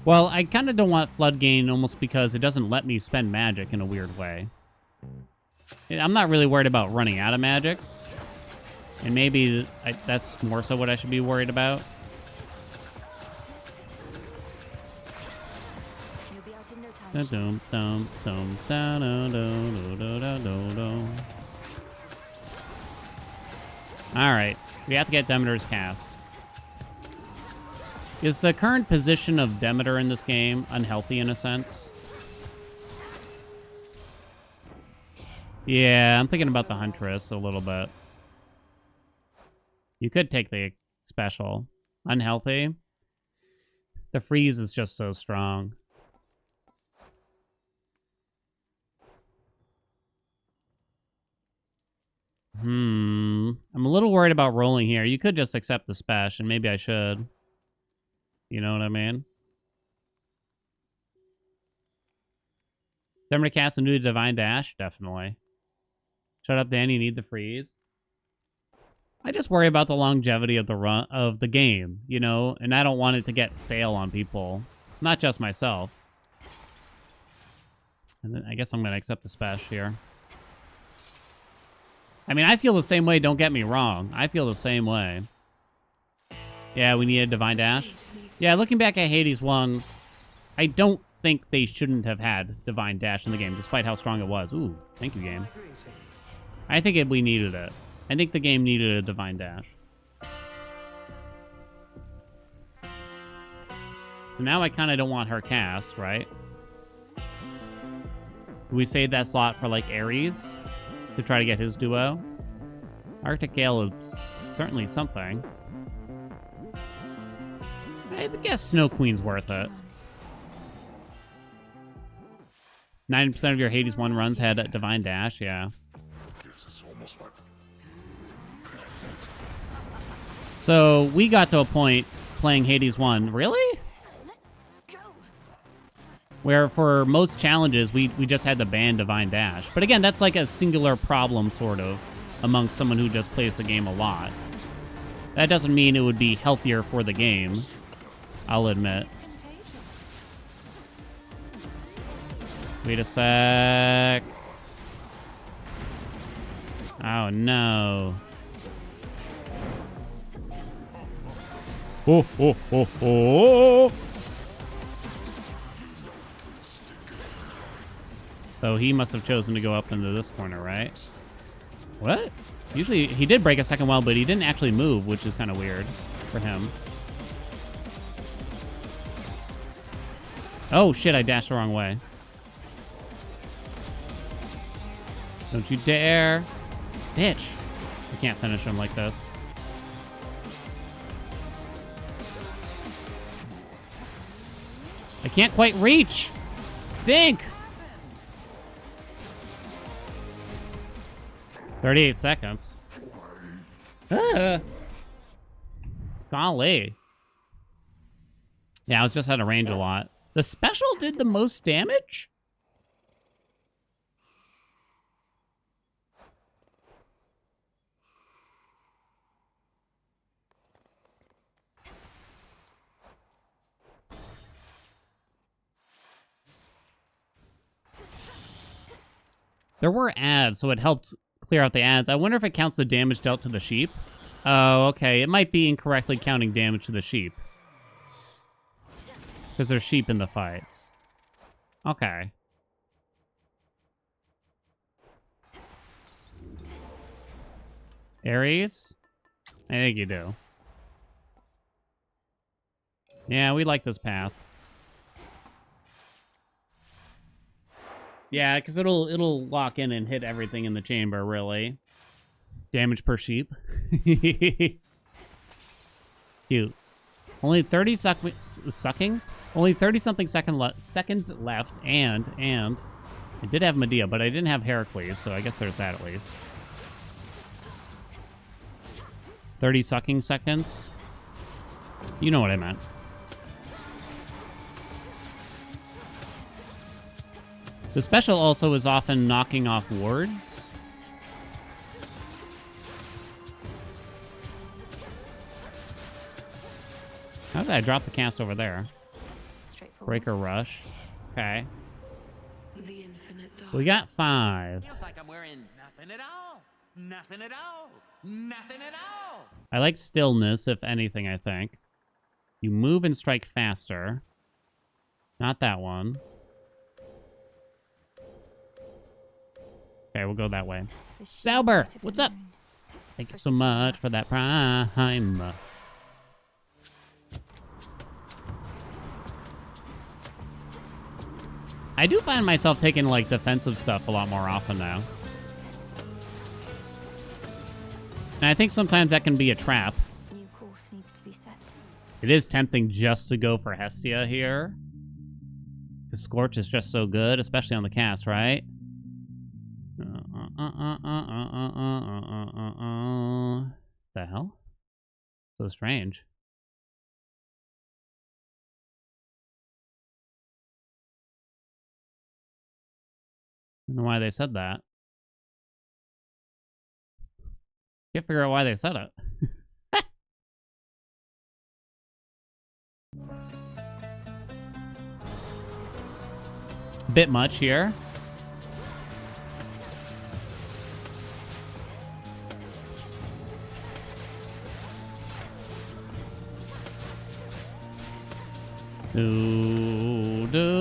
Well, I kind of don't want Flood Gain almost because it doesn't let me spend magic in a weird way. I'm not really worried about running out of magic. And maybe that's more so what I should be worried about. You'll be out in no time. Dum, dum, dum, dum, dum, dum, dum, dum, dum, dum. All right, we have to get Demeter's cast. Is the current position of Demeter in this game unhealthy in a sense? Yeah, I'm thinking about the Huntress a little bit. You could take the special. Unhealthy. The freeze is just so strong. I'm a little worried about rolling here. You could just accept the special, and maybe I should. You know what I mean? Demeter cast a new Divine Dash? Definitely. Shut up, Danny. You need the freeze. I just worry about the longevity of the run of the game, you know, and I don't want it to get stale on people, not just myself. And then I guess I'm gonna accept the special here. I mean, I feel the same way. Don't get me wrong. I feel the same way. Yeah, we need a Divine Dash. Yeah, looking back at Hades 1, I don't think they shouldn't have had Divine Dash in the game, despite how strong it was. Ooh, thank you, game. I think we needed it. I think the game needed a Divine Dash. So now I kind of don't want her cast, right? Do we save that slot for, like, Ares to try to get his duo? Arctic Gale is certainly something. I guess Snow Queen's worth it. 90% of your Hades 1 runs had a Divine Dash, yeah. So we got to a point playing Hades 1, really? Where for most challenges, we just had to ban Divine Dash. But again, that's like a singular problem, sort of, amongst someone who just plays the game a lot. That doesn't mean it would be healthier for the game, I'll admit. Wait a sec. Oh, no. Oh, oh, oh, oh. So he must have chosen to go up into this corner, right? What? Usually, he did break a second well, but he didn't actually move, which is kind of weird for him. Oh, shit, I dashed the wrong way. Don't you dare. Bitch. I can't finish him like this. I can't quite reach. Dink. 38 seconds. Golly. Yeah, I was just out of range a lot. The special did the most damage? There were ads, so it helped clear out the ads. I wonder if it counts the damage dealt to the sheep. Oh, okay. It might be incorrectly counting damage to the sheep. Because there's sheep in the fight. Okay. Ares? I think you do. Yeah, we like this path. Yeah, because it'll lock in and hit everything in the chamber, really. Damage per sheep. Cute. Only 30 sucking? Only 30-something seconds left, and I did have Medea, but I didn't have Heracles, so I guess there's that at least. 30 sucking seconds? You know what I meant. The special also is often knocking off wards. How did I drop the cast over there? Straightforward. Breaker Rush. Okay. The infinite dark. We got 5. Feels like I'm wearing nothing at all. Nothing at all. Nothing at all. I like stillness, if anything, I think. You move and strike faster. Not that one. Okay, we'll go that way. The sheer Sauber, weight of the what's up? moon. Thank you so much for that prime. I do find myself taking, like, defensive stuff a lot more often now. And I think sometimes that can be a trap. New course needs to be set. It is tempting just to go for Hestia here. Because Scorch is just so good, especially on the cast, right? The hell? So strange. I don't know why they said that. Can't figure out why they said it. Bit much here.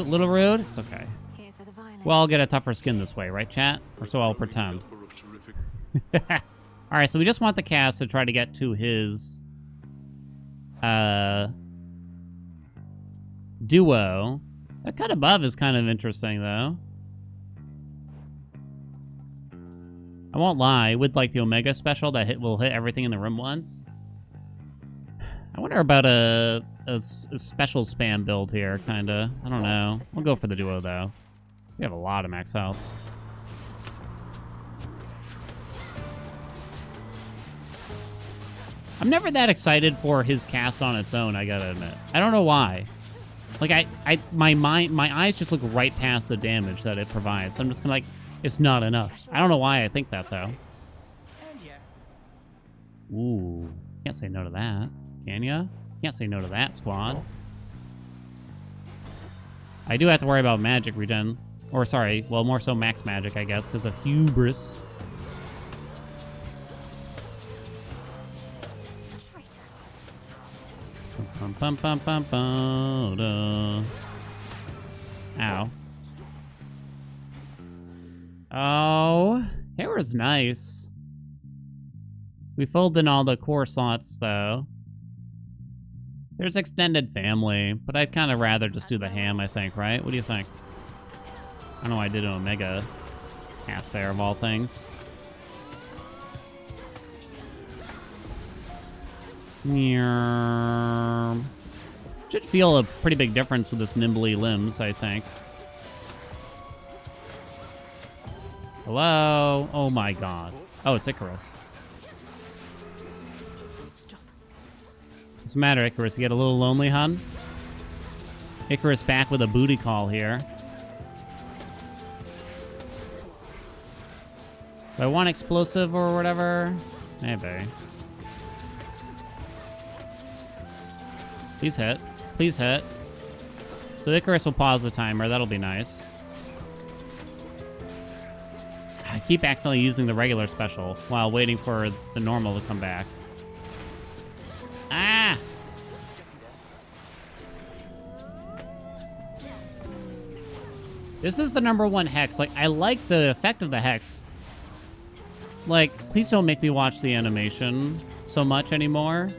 Little rude. It's okay. Here for the violence. Well, I'll get a tougher skin this way, right, chat? Or so I'll pretend. Alright, so we just want the cast to try to get to his duo. That cut above is kind of interesting, though. I won't lie, with like the Omega special that will hit everything in the room once. I wonder about a special spam build here, kinda. I don't know. We'll go for the duo, though. We have a lot of max health. I'm never that excited for his cast on its own, I gotta admit. I don't know why. Like, my eyes just look right past the damage that it provides. I'm just kind of like, it's not enough. I don't know why I think that, though. Ooh. Can't say no to that. Can ya? Can't say no to that, squad. I do have to worry about magic regen. Or, sorry, well, more so max magic, I guess, because of hubris. Bum, bum, bum, bum, bum, da. Ow. Oh, Hera's nice. We filled in all the core slots, though. There's extended family, but I'd kind of rather just do the ham, I think, right? What do you think? I don't know why I did an Omega cast there, of all things. Should feel a pretty big difference with this nimbly limbs, I think. Hello? Oh my god. Oh, it's Icarus. What's the matter, Icarus? You get a little lonely, hun? Icarus back with a booty call here. Do I want explosive or whatever? Maybe. Please hit. Please hit. So Icarus will pause the timer. That'll be nice. I keep accidentally using the regular special while waiting for the normal to come back. Ah! This is the #1 hex. Like, I like the effect of the hex. Like, please don't make me watch the animation so much anymore.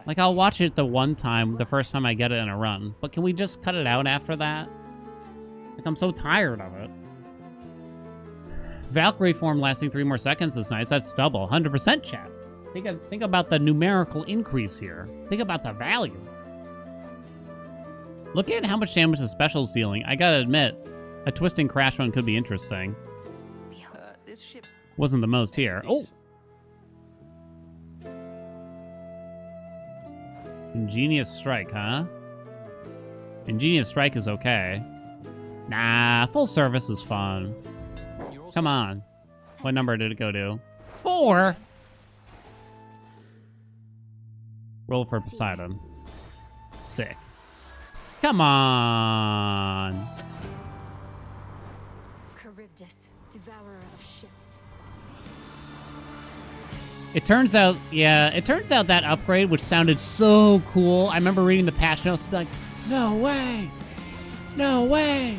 Like, I'll watch it the one time, the first time I get it in a run. But can we just cut it out after that? Like, I'm so tired of it. Valkyrie form lasting 3 more seconds is nice. That's double. 100% chat. Think about the numerical increase here. Think about the value. Look at how much damage the special's dealing. I gotta admit, a twisting crash one could be interesting. This ship Wasn't the most here. Oh! Ingenious Strike, huh? Ingenious Strike is okay. Nah, full service is fun. Come on. What number did it go to? 4? Roll for Poseidon. Sick. Come on. Charybdis, devourer of ships. It turns out that upgrade, which sounded so cool. I remember reading the patch notes and be like, no way. No way.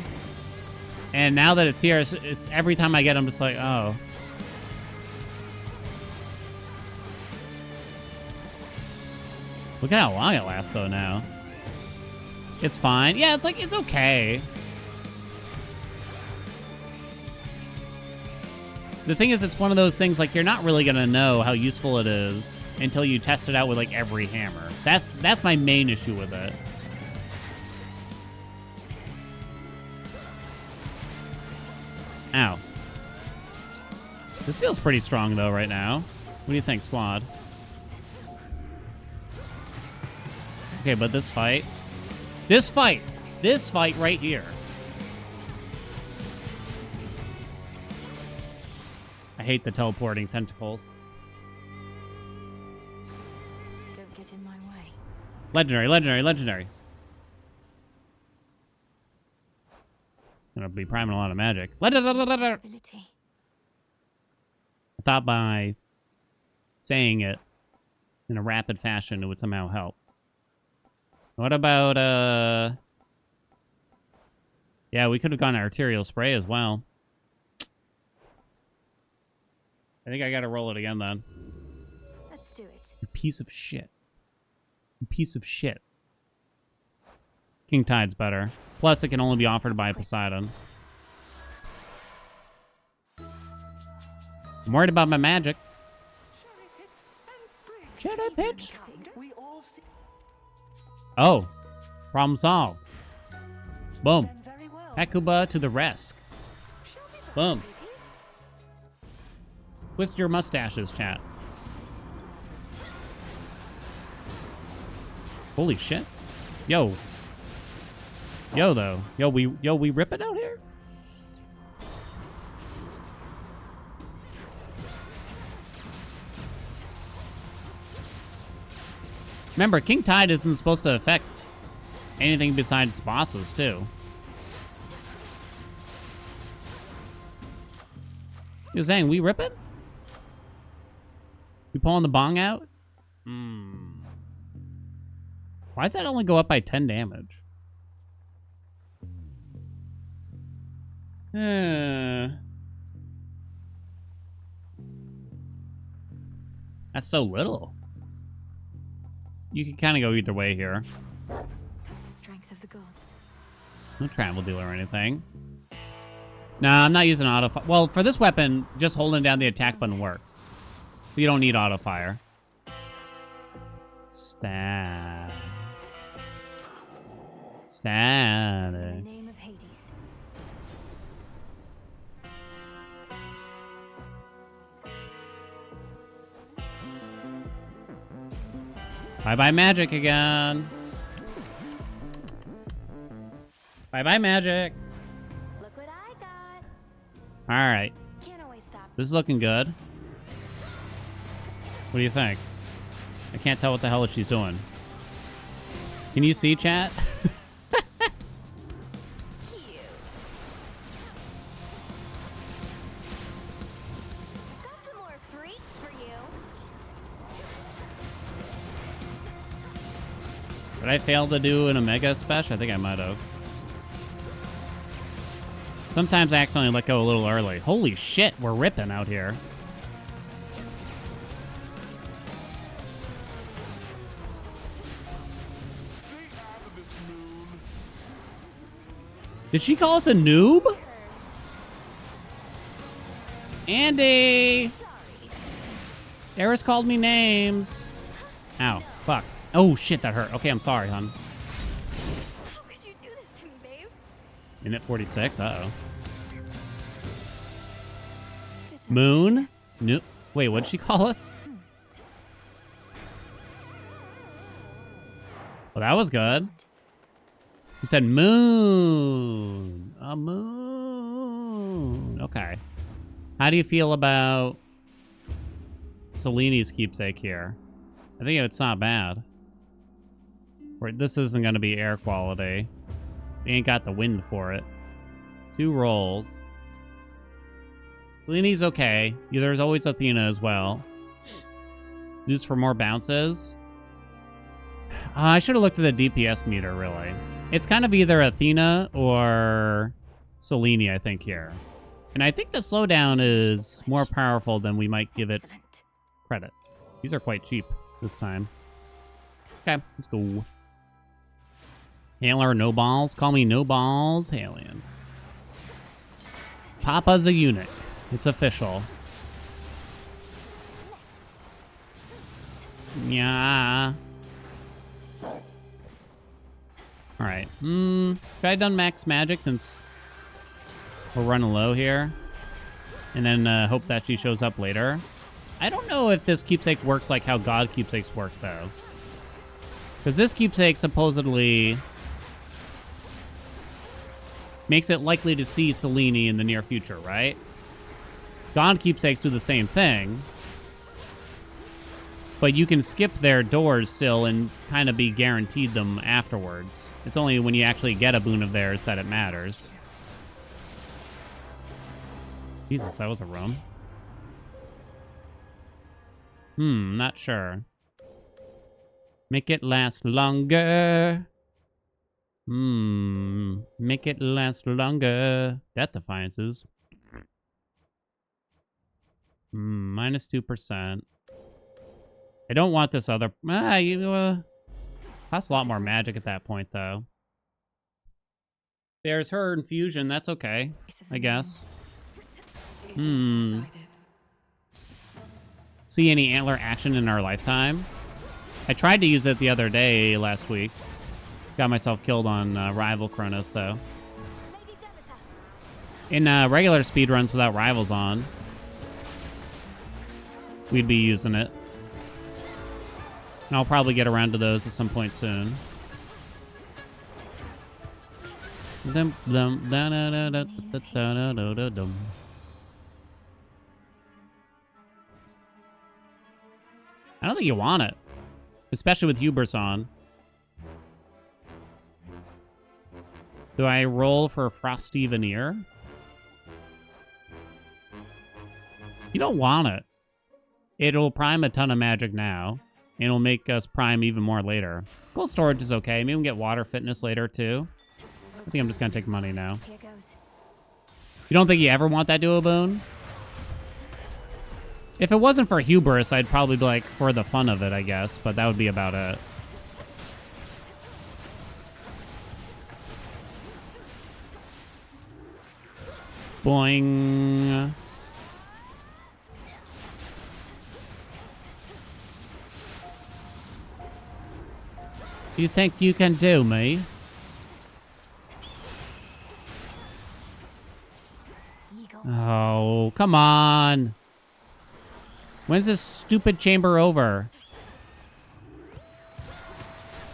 And now that it's here, it's every time I get it, I'm just like, oh. Look at how long it lasts, though, now. It's fine. Yeah, it's like, it's okay. The thing is, it's one of those things, like, you're not really going to know how useful it is until you test it out with, like, every hammer. That's my main issue with it. Ow. This feels pretty strong, though, right now. What do you think, squad? Okay, but this fight right here. I hate the teleporting tentacles. Don't get in my way. Legendary, legendary, legendary. Gonna be priming a lot of magic. I Ability. thought by saying it in a rapid fashion it would somehow help. What about, yeah, we could have gone arterial spray as well. I think I gotta roll it again then. Let's do it. You piece of shit. You piece of shit. King Tide's better. Plus, it can only be offered by Poseidon. I'm worried about my magic. Cherry pit. Oh, problem solved. Boom. Hecuba to the rescue. Boom. Twist your mustaches, chat. Holy shit. Yo. Yo, though. Yo, we rip it out here? Remember, King Tide isn't supposed to affect anything besides bosses, too. You're saying we rip it? We pulling the bong out? Why does that only go up by 10 damage? That's so little. You can kind of go either way here. Strength of the gods. No travel deal or anything. Nah, I'm not using auto. Well, for this weapon, just holding down the attack button works. So you don't need auto fire. Stab. In the Static. name of Hades. Bye-bye magic again. Bye-bye magic. Look what I got. All right. Can't always stop. This is looking good. What do you think? I can't tell what the hell she's doing. Can you see, chat? Cute. Got some more freaks for you. Did I fail to do an Omega special? I think I might have. Sometimes I accidentally let go a little early. Holy shit, we're ripping out here. Did she call us a noob? Andy! Eris called me names. Ow, fuck. Oh shit, that hurt. Okay, I'm sorry, hon. How could you do this to me, babe? Minute 46, uh-oh. Good times. Moon? No. Wait, what'd she call us? Well, that was good. She said moon. A moon. Okay. How do you feel about Seleni's keepsake here? I think it's not bad. This isn't going to be air quality. We ain't got the wind for it. 2 rolls. Seleni's okay. There's always Athena as well. Zeus for more bounces. I should have looked at the DPS meter, really. It's kind of either Athena or Selene, I think, here. And I think the slowdown is more powerful than we might give it credit. These are quite cheap this time. Okay, let's go. Handler, no balls. Call me no balls, Haelian. Papa's a eunuch. It's official. Yeah. Alright. Should I have done max magic since we're running low here? And then hope that she shows up later. I don't know if this keepsake works like how God keepsakes work, though. Because this keepsake supposedly makes it likely to see Selene in the near future, right? God keepsakes do the same thing. But you can skip their doors still and kind of be guaranteed them afterwards. It's only when you actually get a boon of theirs that it matters. Jesus, that was a roam. Not sure. Make it last longer. Make it last longer. Death Defiances. Minus 2%. I don't want this other... Costs a lot more magic at that point, though. There's her infusion. That's okay, I guess. See any antler action in our lifetime? I tried to use it the other day last week. Got myself killed on Rival Chronos, though. In regular speedruns without Rivals on, we'd be using it. And I'll probably get around to those at some point soon. I don't think you want it. Especially with Hubris on. Do I roll for Frosty Veneer? You don't want it. It'll prime a ton of magic now. And it'll make us prime even more later. Cold storage is okay. Maybe we can get water fitness later, too. I think I'm just going to take money now. You don't think you ever want that duo boon? If it wasn't for Hubris, I'd probably be like, for the fun of it, I guess. But that would be about it. Boing. You think you can do me? Oh, come on. When's this stupid chamber over?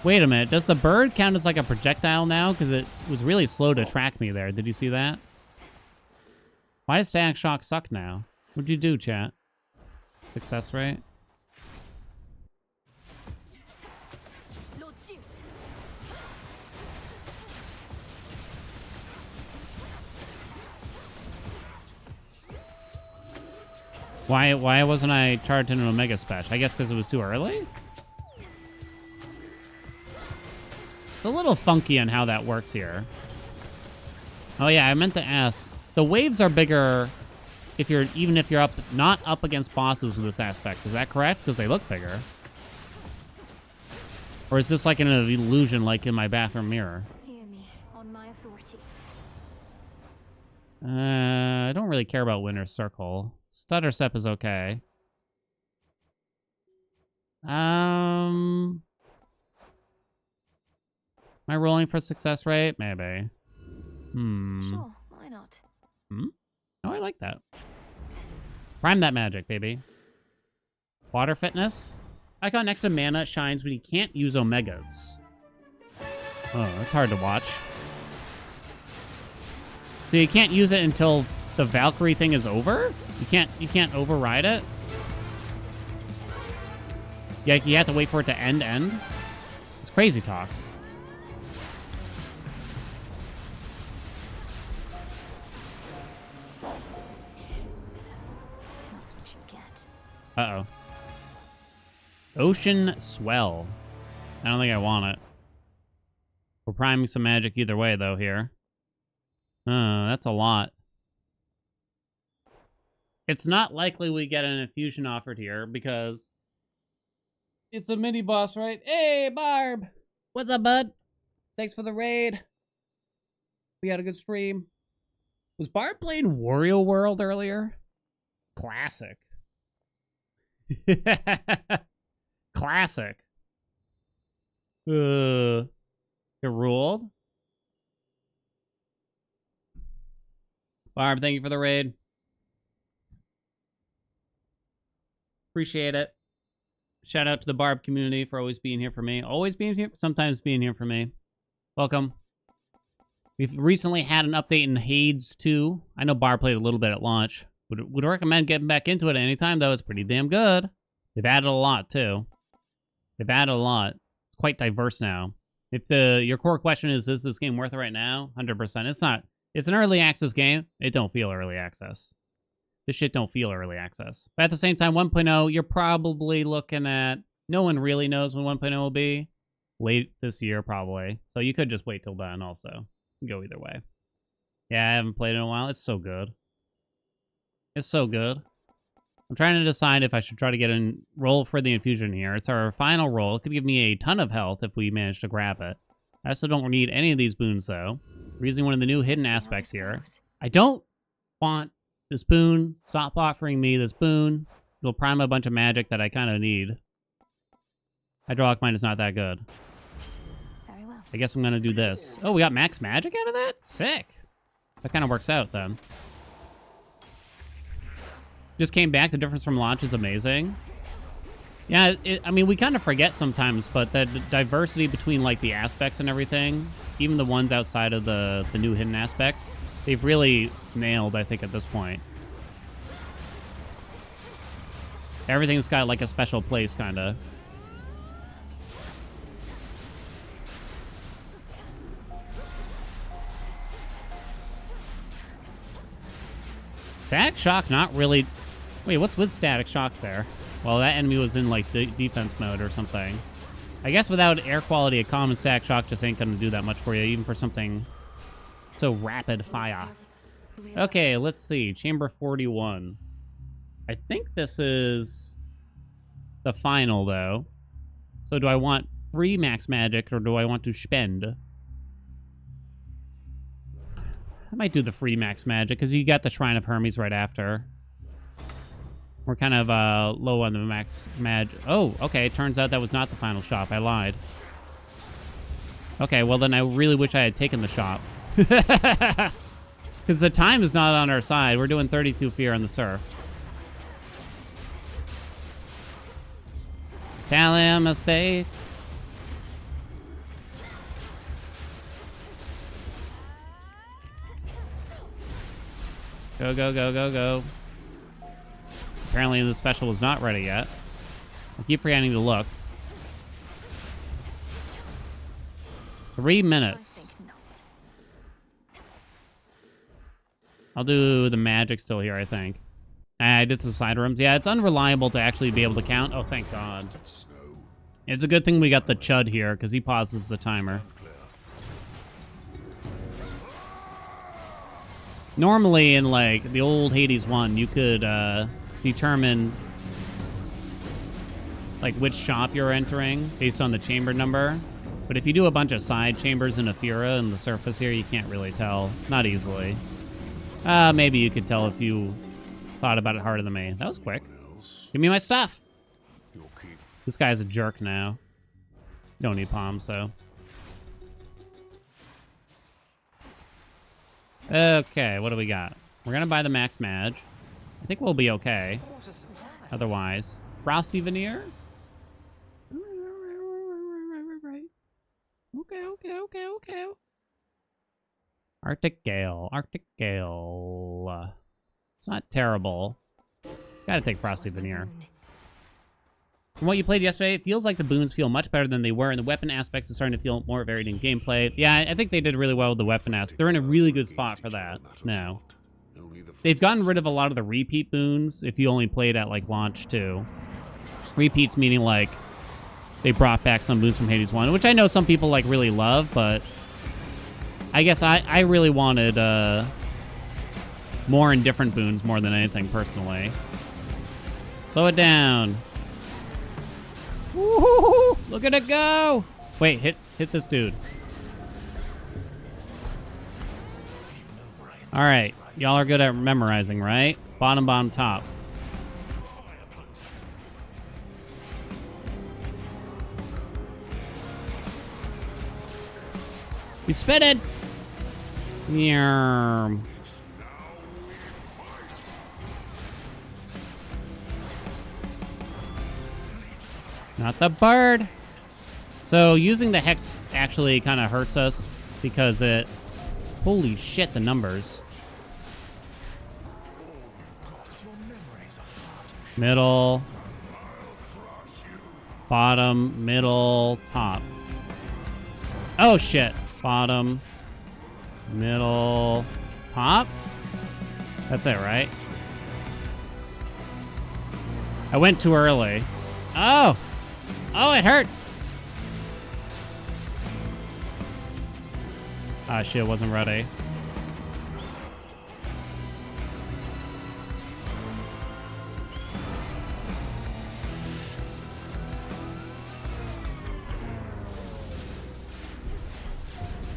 Wait a minute. Does the bird count as like a projectile now? Because it was really slow to track me there. Did you see that? Why does Static Shock suck now? What'd you do, chat? Success rate? Why wasn't I charged into Omega Special? I guess because it was too early? It's a little funky on how that works here. Oh yeah, I meant to ask. The waves are bigger even if you're not up against bosses with this aspect. Is that correct? Because they look bigger. Or is this like an illusion like in my bathroom mirror? Hear me on my authority. I don't really care about Winner's Circle. Stutter Step is okay. Am I rolling for success rate? Maybe. Sure, why not? Oh, I like that. Prime that magic, baby. Water Fitness. Icon next to mana shines when you can't use Omegas. Oh, that's hard to watch. So you can't use it until the Valkyrie thing is over? You can't override it? Yeah, you have to wait for it to end. It's crazy talk. That's what you get. Uh-oh. Ocean Swell. I don't think I want it. We're priming some magic either way, though, here. That's a lot. It's not likely we get an infusion offered here, because it's a mini-boss, right? Hey, Barb! What's up, bud? Thanks for the raid. We had a good stream. Was Barb playing Wario World earlier? Classic. Classic. It ruled. Barb, thank you for the raid. Appreciate it. Shout out to the Barb community for always being here for me. Always being here, sometimes being here for me. Welcome. We've recently had an update in Hades 2. I know Barb played a little bit at launch. Would recommend getting back into it at any time, though. It's pretty damn good. They've added a lot, too. They've added a lot. It's quite diverse now. If your core question is this game worth it right now? 100%. It's not. It's an early access game. It don't feel early access. This shit don't feel early access. But at the same time, 1.0, you're probably looking at... No one really knows when 1.0 will be. Late this year, probably. So you could just wait till then, also. Go either way. Yeah, I haven't played in a while. It's so good. It's so good. I'm trying to decide if I should try to get a roll for the infusion here. It's our final roll. It could give me a ton of health if we manage to grab it. I also don't need any of these boons, though. We're using one of the new hidden aspects here. I don't want this boon. Stop offering me this boon. It'll prime a bunch of magic that I kind of need. Hydraulic Mine is not that good. Very well. I guess I'm going to do this. Oh, we got max magic out of that? Sick. That kind of works out, then. Just came back. The difference from launch is amazing. Yeah, I mean, we kind of forget sometimes, but the diversity between, like, the aspects and everything, even the ones outside of the new hidden aspects, they've really nailed, I think, at this point. Everything's got, like, a special place, kind of. Static Shock, not really... Wait, what's with Static Shock there? Well, that enemy was in, like, defense mode or something. I guess without air quality, a common Static Shock just ain't gonna do that much for you, even for something so rapid fire. Okay, let's see. Chamber 41. I think this is the final, though. So do I want free max magic, or do I want to spend? I might do the free max magic, because you got the Shrine of Hermes right after. We're kind of low on the max mag. Oh, okay. It turns out that was not the final shop. I lied. Okay, well then I really wish I had taken the shop. Because the time is not on our side. We're doing 32 fear on the surf. Tally mistake. Go, go, go, go, go. Apparently the special was not ready yet. I keep forgetting to look. 3 minutes. I'll do the magic still here, I think. I did some side rooms. Yeah, it's unreliable to actually be able to count. Oh, thank God. It's a good thing we got the Chud here, because he pauses the timer. Normally, in, like, the old Hades 1, you could, determine like which shop you're entering based on the chamber number, but if you do a bunch of side chambers in Athera and the surface here, you can't really tell. Not easily. Maybe you could tell if you thought about it harder than me. That was quick. Give me my stuff. This guy's a jerk now. Don't need palms though. Okay, what do we got? We're gonna buy the max mag. I think we'll be okay. Otherwise, Frosty Veneer? Okay. Arctic Gale. Arctic Gale. It's not terrible. Gotta take Frosty Veneer. From what you played yesterday, it feels like the boons feel much better than they were, and the weapon aspects are starting to feel more varied in gameplay. Yeah, I think they did really well with the weapon aspect. They're in a really good spot for that now. They've gotten rid of a lot of the repeat boons if you only played at, like, launch 2. Repeats meaning, like, they brought back some boons from Hades 1, which I know some people, like, really love, but I guess I really wanted more and different boons more than anything, personally. Slow it down. Woo-hoo-hoo! Look at it go! Wait, hit this dude. All right, y'all are good at memorizing, right? Bottom, bottom, top. You spit it! Yarm. Not the bird. So using the hex actually kind of hurts us because it... Holy shit, the numbers. Middle. Bottom, middle, top. Oh shit. Bottom, middle, top? That's it, right? I went too early. Oh! Oh, it hurts! Ah, shit, wasn't ready.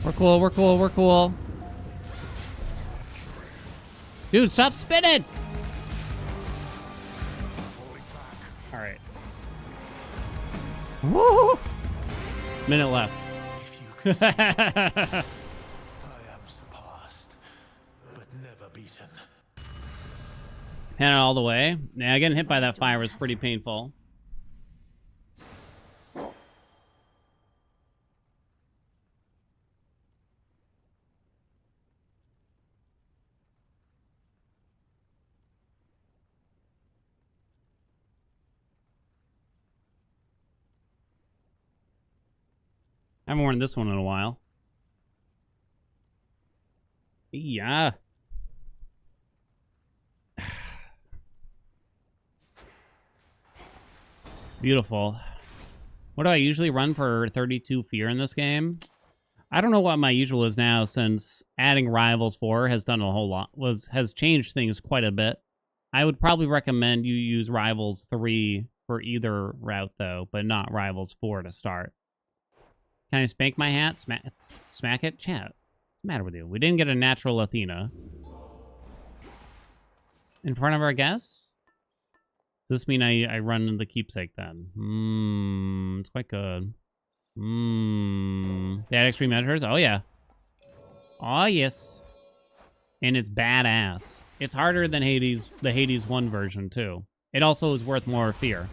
We're cool, we're cool, we're cool. Dude, stop spinning! Alright. Woo! Minute left. I am surpassed, but never beaten. Pan it all the way. Yeah, getting hit by that fire was pretty painful. I haven't worn this one in a while. Yeah. Beautiful. What do I usually run for 32 fear in this game? I don't know what my usual is now, since adding Rivals 4 has done a whole lot, has changed things quite a bit. I would probably recommend you use Rivals 3 for either route, though, but not Rivals 4 to start. Can I spank my hat? Smack it? Chat. What's the matter with you? We didn't get a natural Athena. In front of our guests? Does this mean I run the keepsake then? It's quite good. They had extreme measures? Oh, yeah. Oh, yes. And it's badass. It's harder than Hades, the Hades 1 version, too. It also is worth more fear.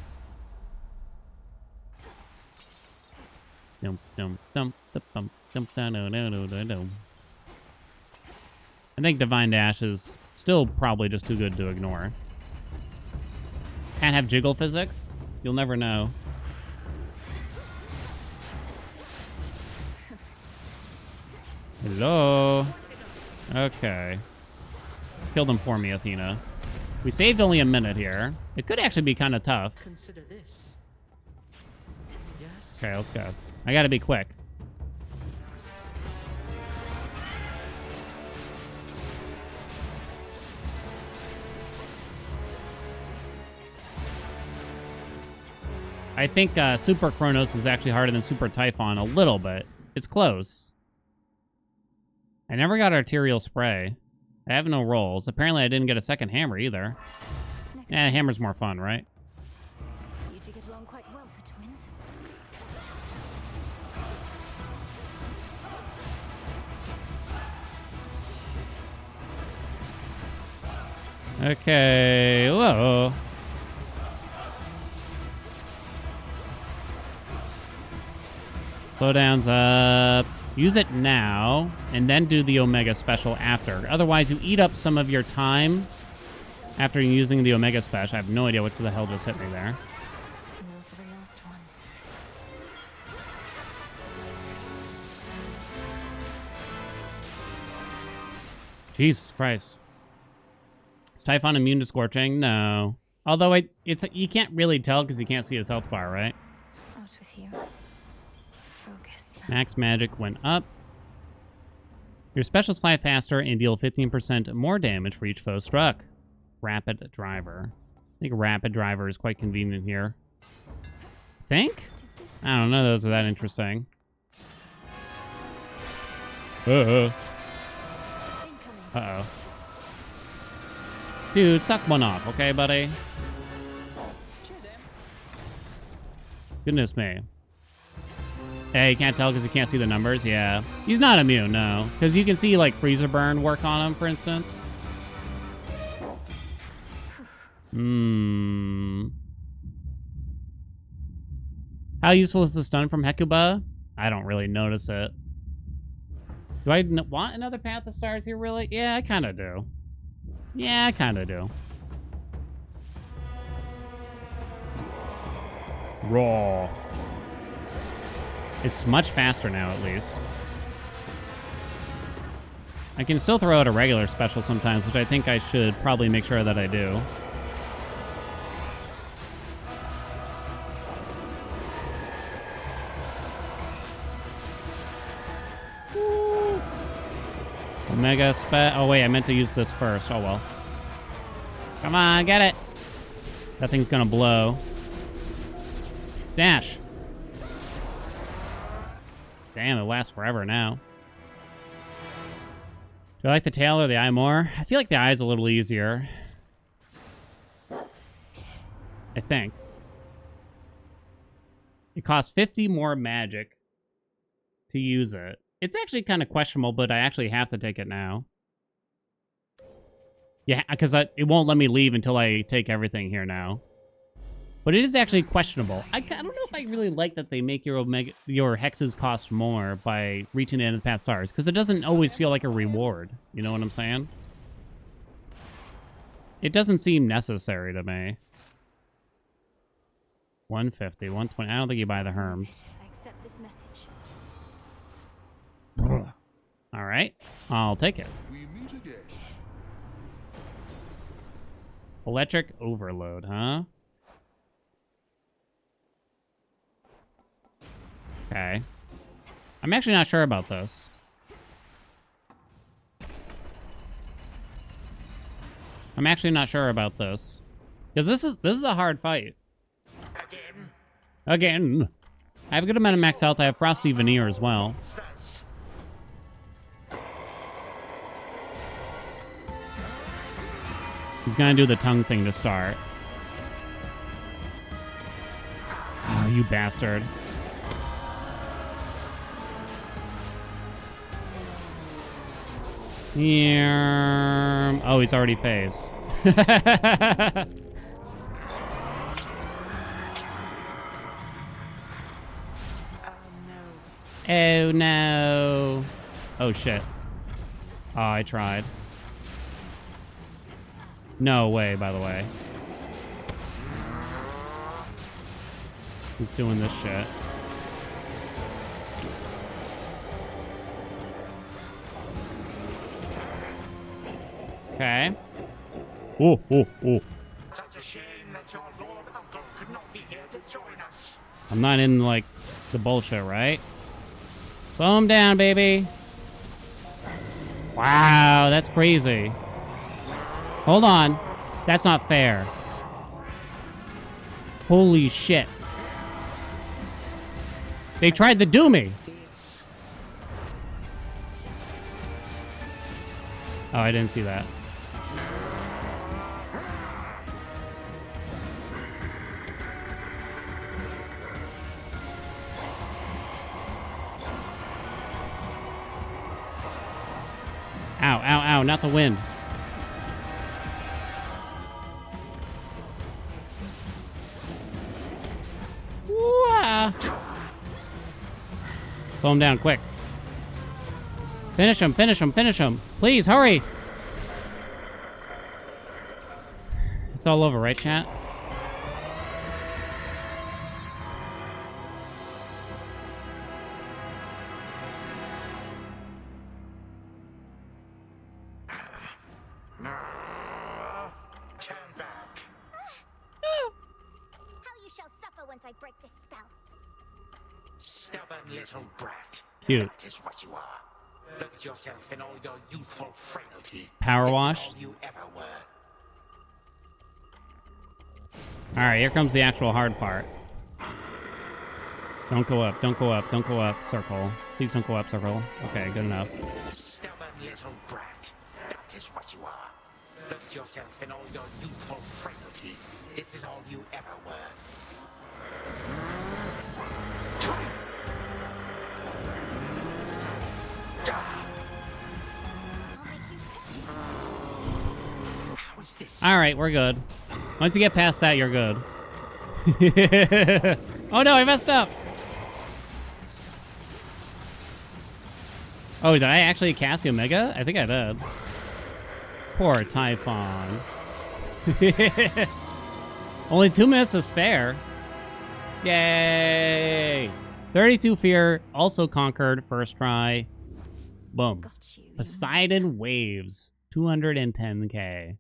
I think Divine Dash is still probably just too good to ignore. Can't have jiggle physics? You'll never know. Hello? Okay. Let's kill them for me, Athena. We saved only a minute here. It could actually be kind of tough. Consider this. Yes. Okay, let's go. I gotta be quick. I think Super Chronos is actually harder than Super Typhon a little bit. It's close. I never got Arterial Spray. I have no rolls. Apparently I didn't get a second hammer either. Yeah, hammer's more fun, right? You two get along quite well for twins. Okay, whoa. Slowdown's up. Use it now, and then do the Omega Special after. Otherwise, you eat up some of your time after using the Omega Special. I have no idea what the hell just hit me there. No for the last one. Jesus Christ. Is Typhon immune to Scorching? No. Although you can't really tell because you can't see his health bar, right? Out with you. Focus. Max magic went up. Your specials fly faster and deal 15% more damage for each foe struck. Rapid Driver. I think Rapid Driver is quite convenient here. Think? I don't know. Those are that interesting. Uh-oh. Dude, suck one off, okay, buddy? Goodness me. Hey, you can't tell because you can't see the numbers? Yeah. He's not immune, no. Because you can see, like, Freezer Burn work on him, for instance. How useful is the stun from Hecuba? I don't really notice it. Do I want another Path of Stars here, really? Yeah, I kind of do. Yeah, I kind of do. Raw. It's much faster now, at least. I can still throw out a regular special sometimes, which I think I should probably make sure that I do. Omega oh wait, I meant to use this first. Oh well. Come on, get it. That thing's gonna blow. Dash. Damn, it lasts forever now. Do I like the tail or the eye more? I feel like the eye's a little easier. I think. It costs 50 more magic to use it. It's actually kind of questionable, but I actually have to take it now. Yeah, because it won't let me leave until I take everything here now. But it is actually questionable. I don't know if I really like that they make your hexes cost more by reaching the end of the Path of Stars, because it doesn't always feel like a reward. You know what I'm saying? It doesn't seem necessary to me. 150, 120. I don't think you buy the Herms. I accept this message. All right, I'll take it. We meet again. Electric Overload, huh? Okay. I'm actually not sure about this. I'm actually not sure about this. Because this is a hard fight. Again. I have a good amount of max health. I have Frosty Veneer as well. He's gonna do the tongue thing to start. Oh, you bastard. Yeah. Oh, he's already phased. Oh no. Oh shit. Oh, I tried. No way, by the way. He's doing this shit. Okay. Oh, oh, oh. Such a shame that your Lord Uncle could not be here to join us. I'm not in, like, the bullshit, right? Slow him down, baby. Wow, that's crazy. Hold on. That's not fair. Holy shit. They tried to do me. Oh, I didn't see that. Ow, ow, ow, not the wind. Slow him down, quick. Finish him, finish him, finish him. Please, hurry. It's all over, right, chat? Turn back. How you shall suffer once I break this spell. Stubborn little brat. Cute. That is what you are. Look at yourself in all your youthful frailty. Power It's washed. all you ever were. Alright, here comes the actual hard part. Don't go up, don't go up, don't go up, circle. Please don't go up, circle. Okay, good enough. Stubborn little brat. That is what you are. Look at yourself in all your youthful frailty. This is all you ever were. I'll make you pay. How is this? Alright, we're good. Once you get past that, you're good. Oh no, I messed up! Oh, did I actually cast the Omega? I think I did. Poor Typhon. Only 2 minutes to spare. Yay! 32 fear, also conquered first try. Boom. Got you, you Poseidon Waves, 210k.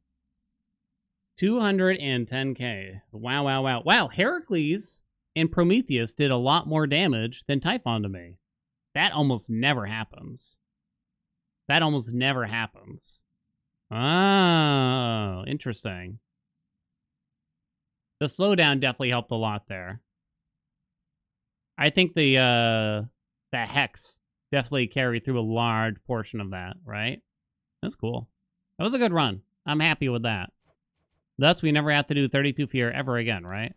210k. Wow, wow, wow. Wow, Heracles and Prometheus did a lot more damage than Typhon to me. That almost never happens. That almost never happens. Oh, interesting. The slowdown definitely helped a lot there. I think the Hex definitely carried through a large portion of that, right? That's cool. That was a good run. I'm happy with that. Thus, we never have to do 32 fear ever again, right?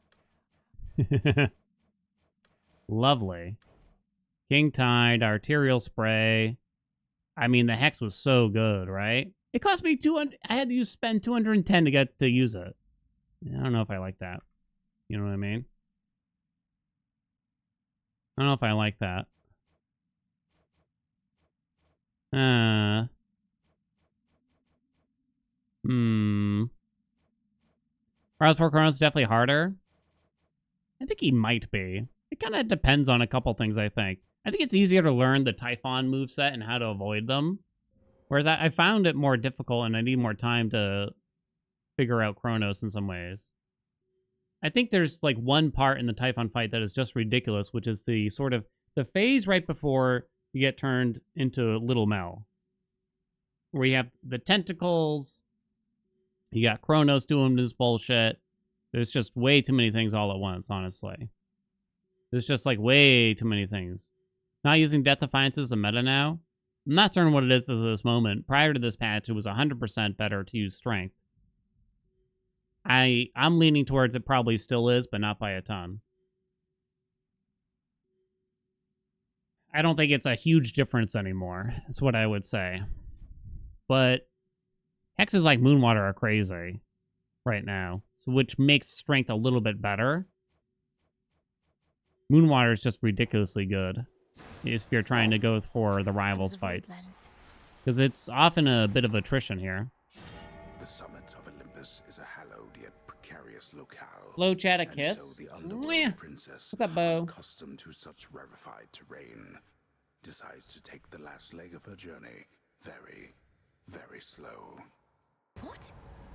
Lovely. King Tide, Arterial Spray. I mean, the Hex was so good, right? It cost me 200. I had to spend 210 to get to use it. I don't know if I like that. You know what I mean? I don't know if I like that. Rise for Chronos is definitely harder. I think he might be. It kind of depends on a couple things, I think. I think it's easier to learn the Typhon moveset and how to avoid them. Whereas I found it more difficult and I need more time to figure out Chronos in some ways. I think there's like one part in the Typhon fight that is just ridiculous, which is the sort of the phase right before you get turned into Little Mel. Where you have the tentacles, you got Chronos doing this bullshit. There's just way too many things all at once, honestly. There's just like way too many things. Not using Death Defiance as a meta now. I'm not certain what it is at this moment. Prior to this patch, it was 100% better to use Strength. I'm leaning towards it probably still is, but not by a ton. I don't think it's a huge difference anymore, is what I would say. But Hexes like Moonwater are crazy right now, so which makes Strength a little bit better. Moonwater is just ridiculously good if you're trying to go for the rivals fights. Because it's often a bit of attrition here. The summit of Olympus is a hallowed yet precarious locale. Hello, Chad, a And kiss. so the underworld Mwah. princess, What's up, Bo? unaccustomed to such rarefied terrain, decides to take the last leg of her journey very, very slow. What?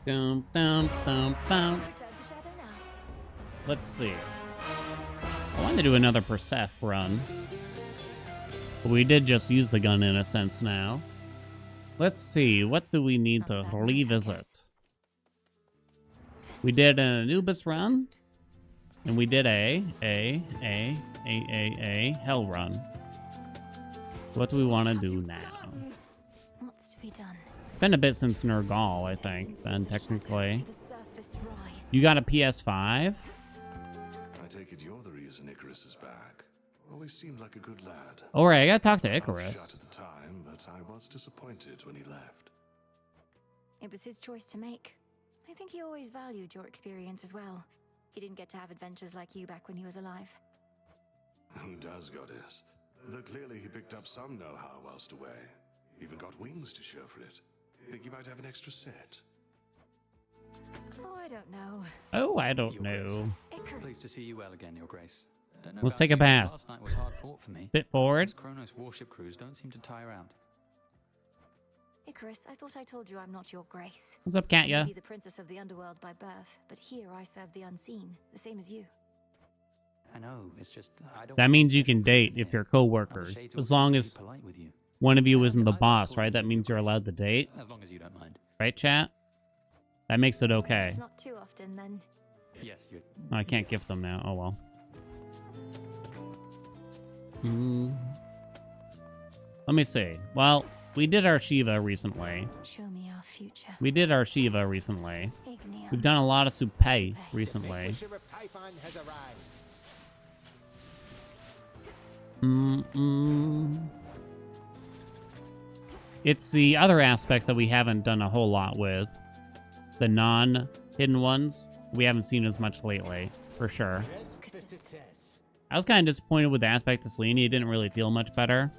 Dum, dum, dum, dum. Return to Shadow now. Let's see. I wanted to do another Perseph run. But we did just use the gun in a sense now. Let's see. What do we need to revisit? We did an Anubis run. And we did a Hell run. What do we want to do now? What's to be done? It's been a bit since Nergal, I think, then technically. To the surface rise. You got a PS5? I take it you're the reason Icarus is back. Always seemed like a good lad. Alright, I gotta talk to Outshot Icarus. at the time, but I was disappointed when he left. It was his choice to make. I think he always valued your experience as well. He didn't get to have adventures like you back when he was alive. Who does, goddess? Though clearly he picked up some know-how whilst away. Even got wings to show for it. Think you might have an extra set? Oh, I don't know. Oh, I don't know. Icarus. Pleased to see you well again, Your Grace. Don't know Let's about take a you, but bath. Last night was hard fought for me. Bit forward. Those Kronos warship crews don't seem to tire out. Icarus, I thought I told you I'm not your grace. What's up, I Katya? may be the princess of the underworld by birth, but here I serve the unseen, the same as you. I know, it's just I don't That want means you special can date treatment if here. you're co-workers. Other shades all As seem long to be as polite with you. one of you And isn't the I like boss, calling right? That you means you're Grace. allowed to date. As long as you don't mind. Right, chat? That makes it okay. It's not too often, then. Yes, you. Oh, I can't gift them now. Oh, well. Let me see. Well, we did our Shiva recently. Show me our future. We did our Shiva recently. Ignium. We've done a lot of Supai recently. It's the other aspects that we haven't done a whole lot with. The non-hidden ones, we haven't seen as much lately, for sure. I was kind of disappointed with the aspect of Selene. It didn't really feel much better.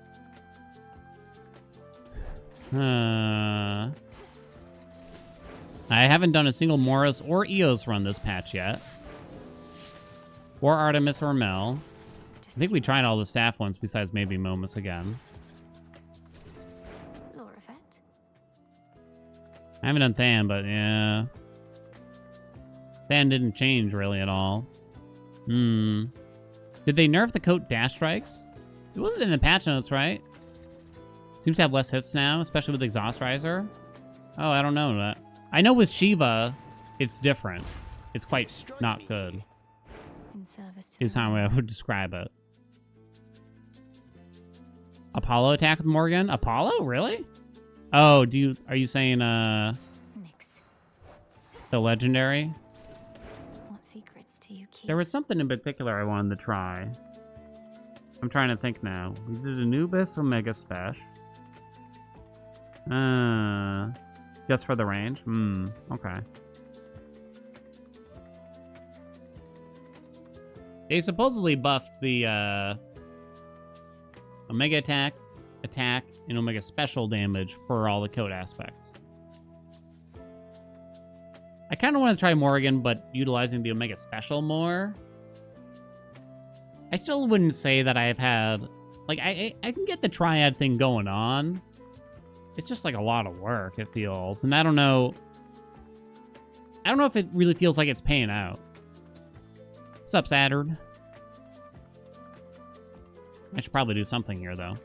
I haven't done a single Morris or Eos run this patch yet. Or Artemis or Mel. I think we tried all the staff ones besides maybe Momus again. Zorafet. I haven't done Than, but yeah. Than didn't change really at all. Did they nerf the coat dash strikes? It wasn't in the patch notes, right? Seems to have less hits now, especially with Exhaust Riser. Oh, I don't know that. I know with Shiva, it's different. It's quite not good, In service to is how the I would describe it. Apollo attack with Morgan? Apollo? Really? Oh, are you saying Nyx. the legendary? What secrets do you keep? There was something in particular I wanted to try. I'm trying to think now. We did Anubis Omega Special. Just for the range? Okay. They supposedly buffed the Omega attack, and Omega special damage for all the code aspects. I kind of want to try Morgan, but utilizing the Omega special more. I still wouldn't say that I've had... Like, I can get the triad thing going on. It's just, like, a lot of work, it feels. And I don't know... I don't know if it really feels like it's paying out. What's up, Saturn? I should probably do something here, though.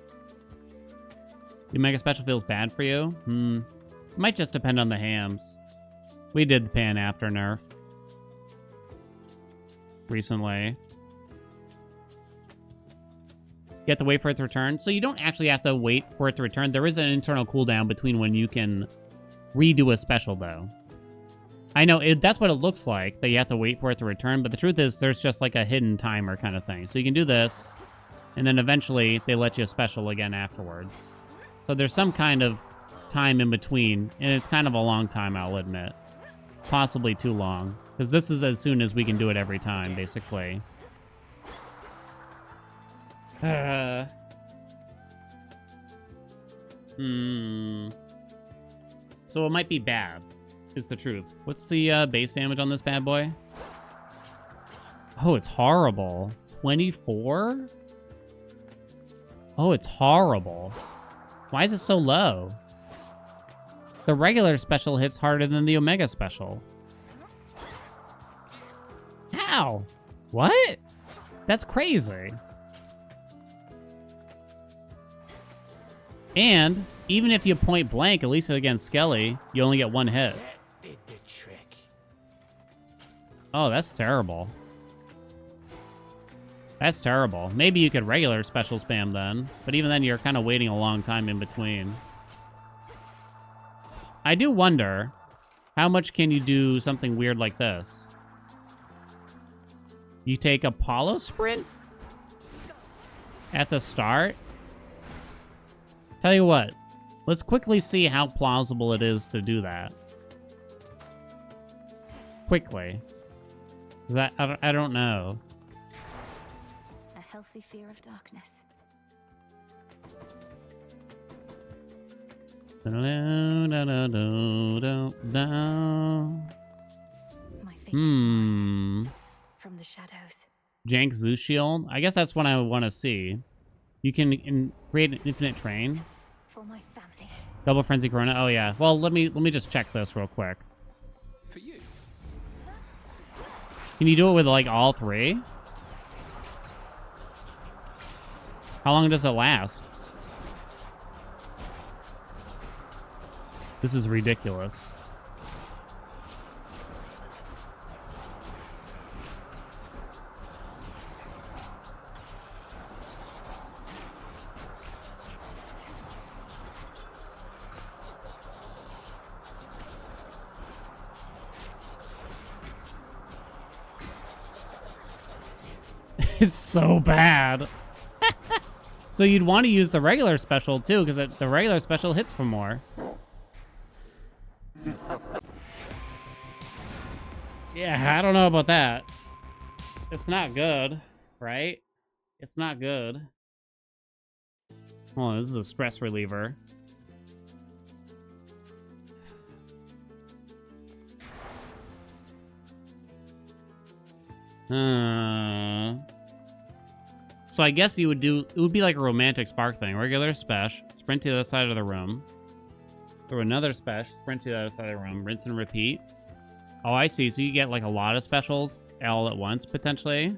The Omega Special feels bad for you? It might just depend on the hams. We did the pan after nerf. Recently. You have to wait for it to return. So you don't actually have to wait for it to return. There is an internal cooldown between when you can redo a special, though. I know, that's what it looks like, that you have to wait for it to return, but the truth is there's just like a hidden timer kind of thing. So you can do this, and then eventually they let you special again afterwards. So there's some kind of time in between, and it's kind of a long time, I'll admit. Possibly too long, because this is as soon as we can do it every time, basically. So it might be bad, is the truth. What's the base damage on this bad boy? Oh, it's horrible. 24? Oh, it's horrible. Why is it so low? The regular special hits harder than the Omega special. How? What? That's crazy. And even if you point blank, at least against Skelly, you only get one hit. That did the trick. Oh, that's terrible. That's terrible. Maybe you could regular special spam then, but even then you're kind of waiting a long time in between. I do wonder, how much can you do something weird like this? You take Apollo Sprint at the start? Tell you what, let's quickly see how plausible it is to do that. Quickly. 'Cause I don't know. A healthy fear of darkness. My fate is mine. From the shadows. Jank Zoo Shield. I guess that's what I want to see. You can create an infinite train. For my family. Double Frenzy Corona. Oh yeah. Well, let me just check this real quick. For you. Can you do it with like all three? How long does it last? This is ridiculous. It's so bad. So you'd want to use the regular special too, because the regular special hits for more. Yeah, I don't know about that. It's not good, right? It's not good. Oh, this is a stress reliever. So I guess you would do, it would be like a romantic spark thing. Regular special, sprint to the other side of the room. Throw another special, sprint to the other side of the room, rinse and repeat. Oh, I see. So you get like a lot of specials all at once, potentially.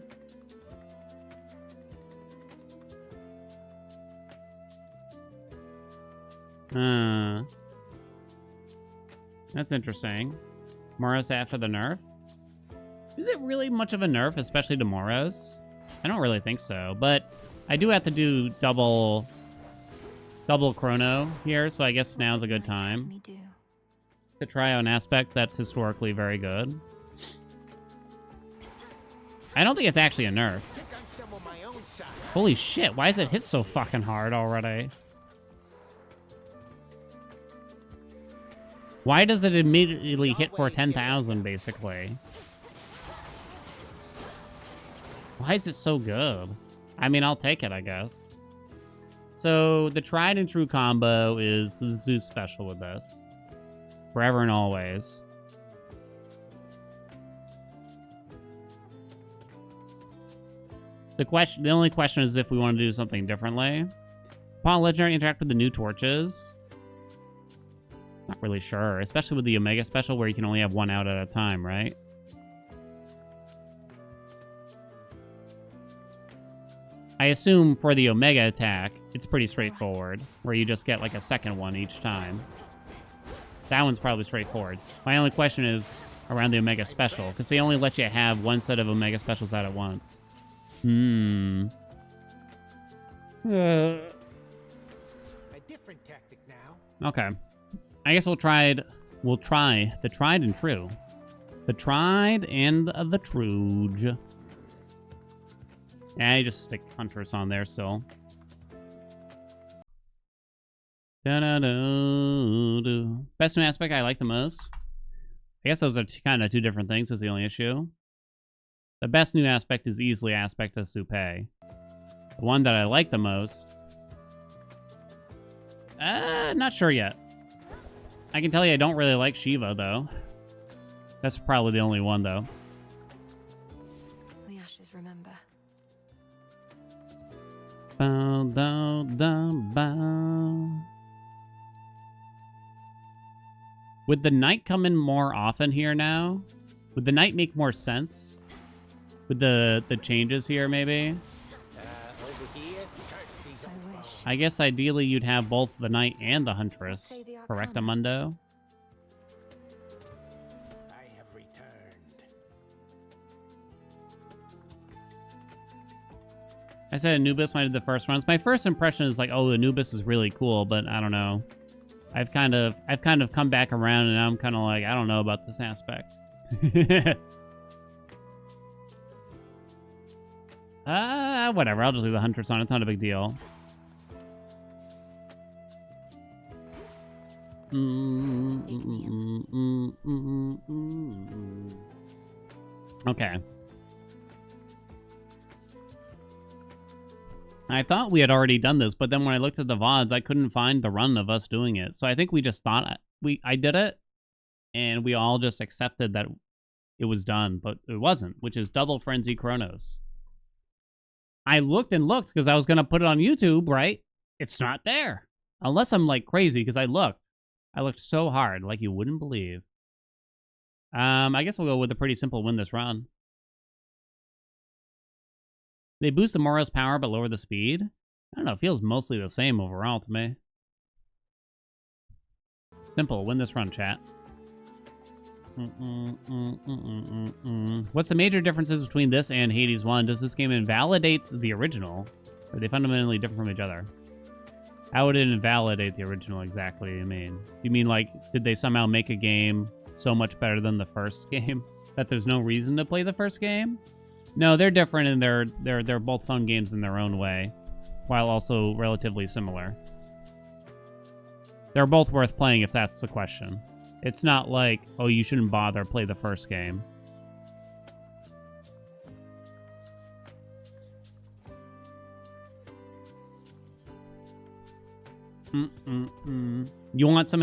That's interesting. Moros after the nerf? Is it really much of a nerf, especially to Moros? I don't really think so, but I do have to do double chrono here, so I guess now's a good time to try out an aspect that's historically very good. I don't think it's actually a nerf. Holy shit, why is it hit so fucking hard already? Why does it immediately hit for 10,000, basically? Why is it so good? I mean, I'll take it, I guess. So, the tried and true combo is the Zeus special with this. Forever and always. The only question is if we want to do something differently. Upon legendary, interact with the new torches. Not really sure, especially with the Omega special where you can only have one out at a time, right? I assume for the Omega attack, it's pretty straightforward, where you just get like a second one each time. That one's probably straightforward. My only question is around the Omega special, because they only let you have one set of Omega specials out at once. A different tactic now. Okay. I guess we'll try the tried and true. The tried and the true. Yeah, you just stick Huntress on there still. Da-da-do-do. Best new aspect I like the most. I guess those are kind of two different things is the only issue. The best new aspect is easily aspect of Soupe. The one that I like the most... not sure yet. I can tell you I don't really like Shiva, though. That's probably the only one, though. The ashes remember. Bow, dow, dow, bow. Would the night come in more often here now? Would the night make more sense? With the changes here, maybe? Over here. I wish. I guess ideally you'd have both the Knight and the Huntress. Correct, Amundo? I have returned. I said Anubis when I did the first runs. My first impression is like, oh, Anubis is really cool, but I don't know. I've kind of come back around, and I'm kind of like, I don't know about this aspect. Whatever. I'll just leave the Huntress on. It's not a big deal. Okay. I thought we had already done this, but then when I looked at the VODs, I couldn't find the run of us doing it. So I think we just thought I did it, and we all just accepted that it was done, but it wasn't, which is Double Frenzy Chronos. I looked and looked because I was going to put it on YouTube, right? It's not there. Unless I'm like crazy, because I looked. I looked so hard, like you wouldn't believe. I guess we'll go with a pretty simple win this run. They boost the Moros power but lower the speed? I don't know, it feels mostly the same overall to me. Simple, win this run, chat. What's the major differences between this and Hades 1? Does this game invalidate the original? Or are they fundamentally different from each other? How would it invalidate the original exactly, you mean? You mean like, did they somehow make a game so much better than the first game that there's no reason to play the first game? No, they're different and they're both fun games in their own way, while also relatively similar. They're both worth playing if that's the question. It's not like, oh, you shouldn't bother, play the first game. You want some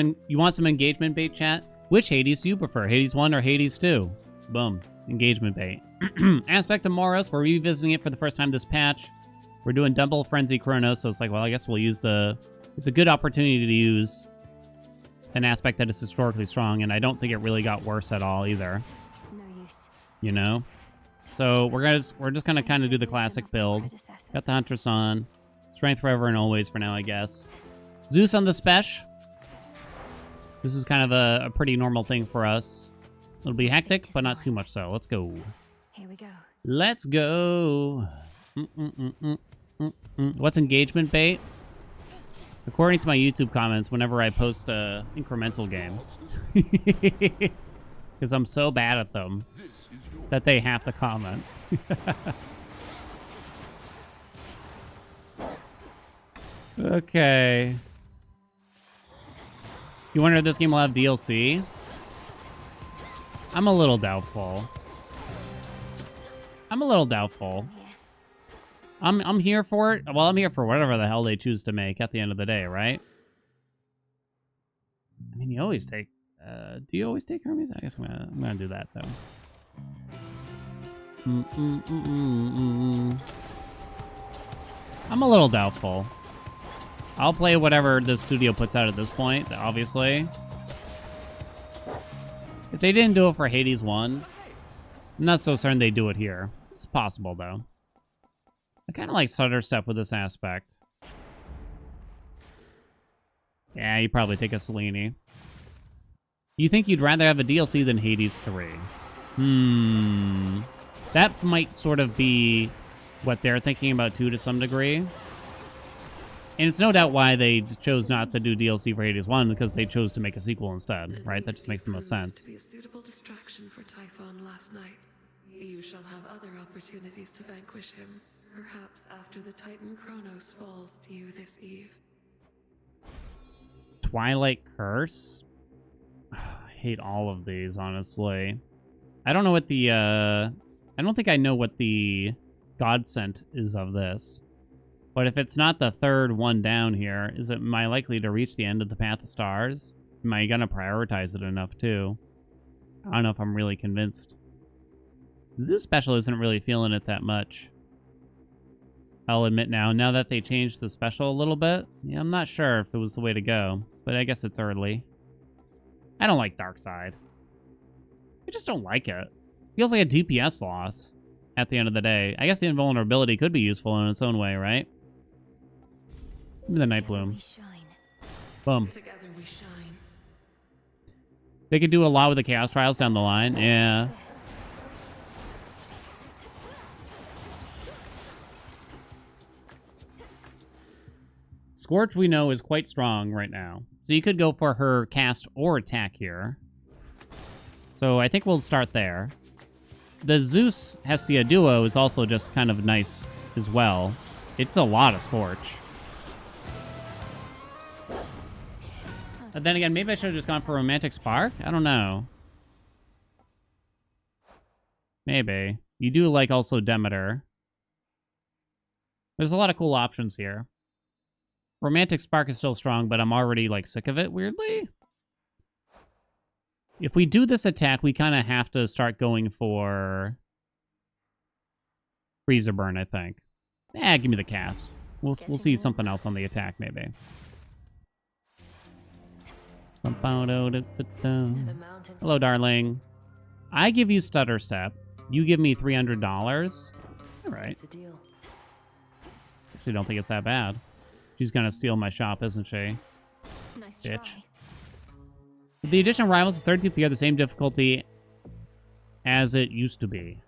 engagement bait, chat? Which Hades do you prefer, Hades 1 or Hades 2? Boom, engagement bait. Aspect of Moros, we're revisiting it for the first time this patch. We're doing Double Frenzy Chronos, so it's like, well, I guess we'll use it's a good opportunity to use an aspect that is historically strong, and I don't think it really got worse at all either. No use. You know? So we're just gonna kind of do the classic build. Got the Huntress on. Strength forever and always for now, I guess. Zeus on the Spesh. This is kind of a pretty normal thing for us. It'll be hectic, but not too much so. Let's go. Here we go. Let's go. What's engagement bait? According to my YouTube comments, whenever I post a incremental game. Because I'm so bad at them that they have to comment. Okay. You wonder if this game will have DLC? I'm a little doubtful. I'm here for it. Well, I'm here for whatever the hell they choose to make at the end of the day, right? I mean, you always take... do you always take Hermes? I guess I'm gonna do that, though. I'm a little doubtful. I'll play whatever the studio puts out at this point, obviously. If they didn't do it for Hades 1, I'm not so certain they do it here. It's possible, though. I kind of like Stutter Step with this aspect. Yeah, you probably take a Selene. You think you'd rather have a DLC than Hades 3? That might sort of be what they're thinking about, too, to some degree. And it's no doubt why they chose not to do DLC for Hades 1, because they chose to make a sequel instead, right? That just makes the most sense. To be a suitable distraction for Typhon last night. You shall have other opportunities to vanquish him. Perhaps after the Titan Kronos falls to you this eve. Twilight Curse? I hate all of these, honestly. I don't know what the, I don't think I know what the Godsent is of this. But if it's not the third one down here, am I likely to reach the end of the Path of Stars? Am I gonna prioritize it enough, too? I don't know if I'm really convinced. This special isn't really feeling it that much. I'll admit now that they changed the special a little bit, yeah, I'm not sure if it was the way to go. But I guess it's early. I don't like Darkside. I just don't like it. Feels like a DPS loss at the end of the day. I guess the invulnerability could be useful in its own way, right? Give me the Night Bloom. Boom. Together we shine. They could do a lot with the Chaos Trials down the line. Yeah. Scorch, we know, is quite strong right now. So you could go for her cast or attack here. So I think we'll start there. The Zeus Hestia duo is also just kind of nice as well. It's a lot of Scorch. But then again, maybe I should have just gone for Romantic Spark? I don't know. Maybe. You do like also Demeter. There's a lot of cool options here. Romantic Spark is still strong, but I'm already, like, sick of it, weirdly. If we do this attack, we kind of have to start going for Freezer Burn, I think. Give me the cast. We'll see something else on the attack, maybe. Hello, darling. I give you Stutter Step. You give me $300. All right. Actually, don't think it's that bad. She's gonna steal my shop, isn't she? Nice Bitch. try. With the addition of Rivals is 32 fear, the same difficulty as it used to be.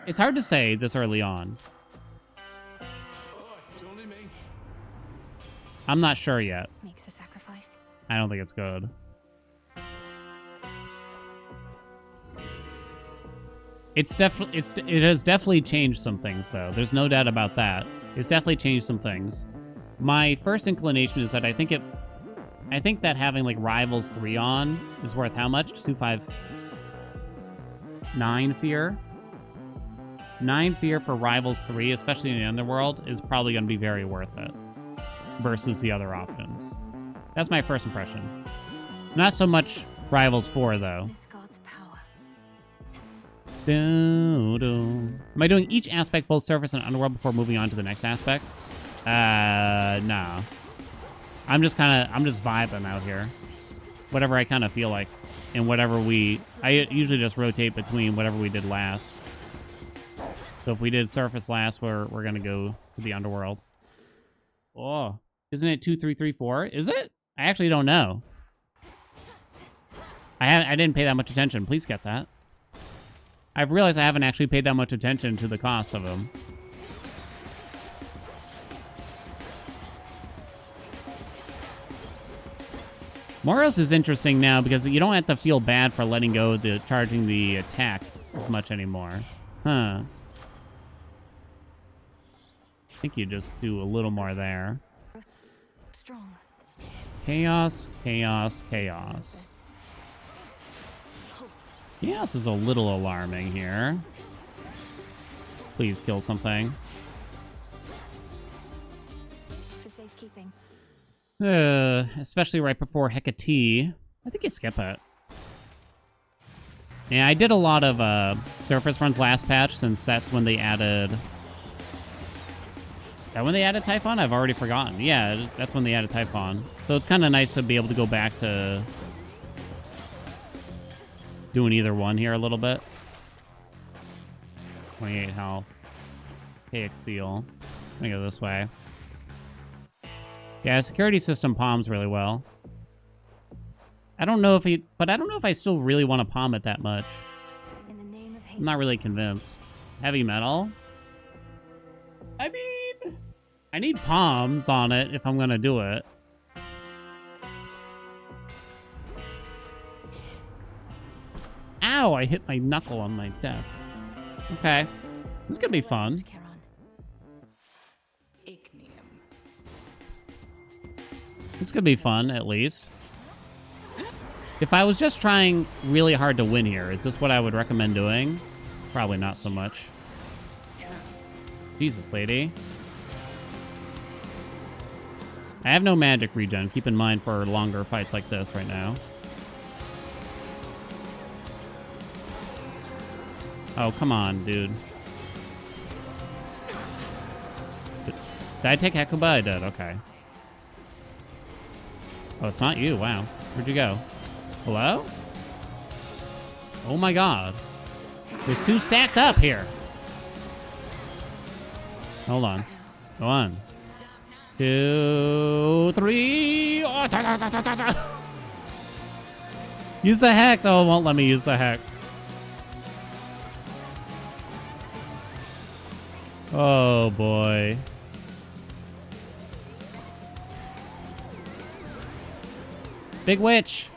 It's hard to say this early on. It's only me. I'm not sure yet. Make the sacrifice. I don't think it's good. It has definitely changed some things, though. There's no doubt about that. It's definitely changed some things. My first inclination is that I think that having like Rivals 3 on is worth how much? 259 fear. 9 fear for Rivals 3, especially in the Underworld, is probably going to be very worth it versus the other options. That's my first impression. Not so much Rivals 4, though. Smith God's power. Am I doing each aspect, both surface and Underworld, before moving on to the next aspect? No. I'm just vibing out here. Whatever I kind of feel like. And whatever I usually just rotate between whatever we did last. So if we did surface last, we're going to go to the Underworld. Oh, isn't it 2, 3, 3, 4? Is it? I actually don't know. I didn't pay that much attention. Please get that. I've realized I haven't actually paid that much attention to the cost of them. Moros is interesting now because you don't have to feel bad for letting go of charging the attack as much anymore. Huh. I think you just do a little more there. Strong. Chaos, chaos, chaos. Chaos is a little alarming here. Please kill something. For safekeeping. Especially right before Hecate. I think you skip it. Yeah, I did a lot of surface runs last patch since that's when they added... Is that when they added Typhon? I've already forgotten. Yeah, that's when they added Typhon. So it's kind of nice to be able to go back to doing either one here a little bit. 28 health. KX Seal. Let me go this way. Yeah, security system palms really well. I don't know if I still really want to palm it that much. In the name of I'm not really convinced. Heavy metal? I mean, I need palms on it if I'm going to do it. Ow, I hit my knuckle on my desk. Okay. This could be fun. This could be fun, at least. If I was just trying really hard to win here, is this what I would recommend doing? Probably not so much. Jesus, lady. I have no magic regen. Keep in mind for longer fights like this right now. Oh, come on, dude. Did I take Hecuba? I did, okay. Oh, it's not you. Wow. Where'd you go? Hello? Oh my god. There's two stacked up here. Hold on. Go on. 2, 3. Oh, use the hex. Oh, it won't let me use the hex. Oh boy. Big witch.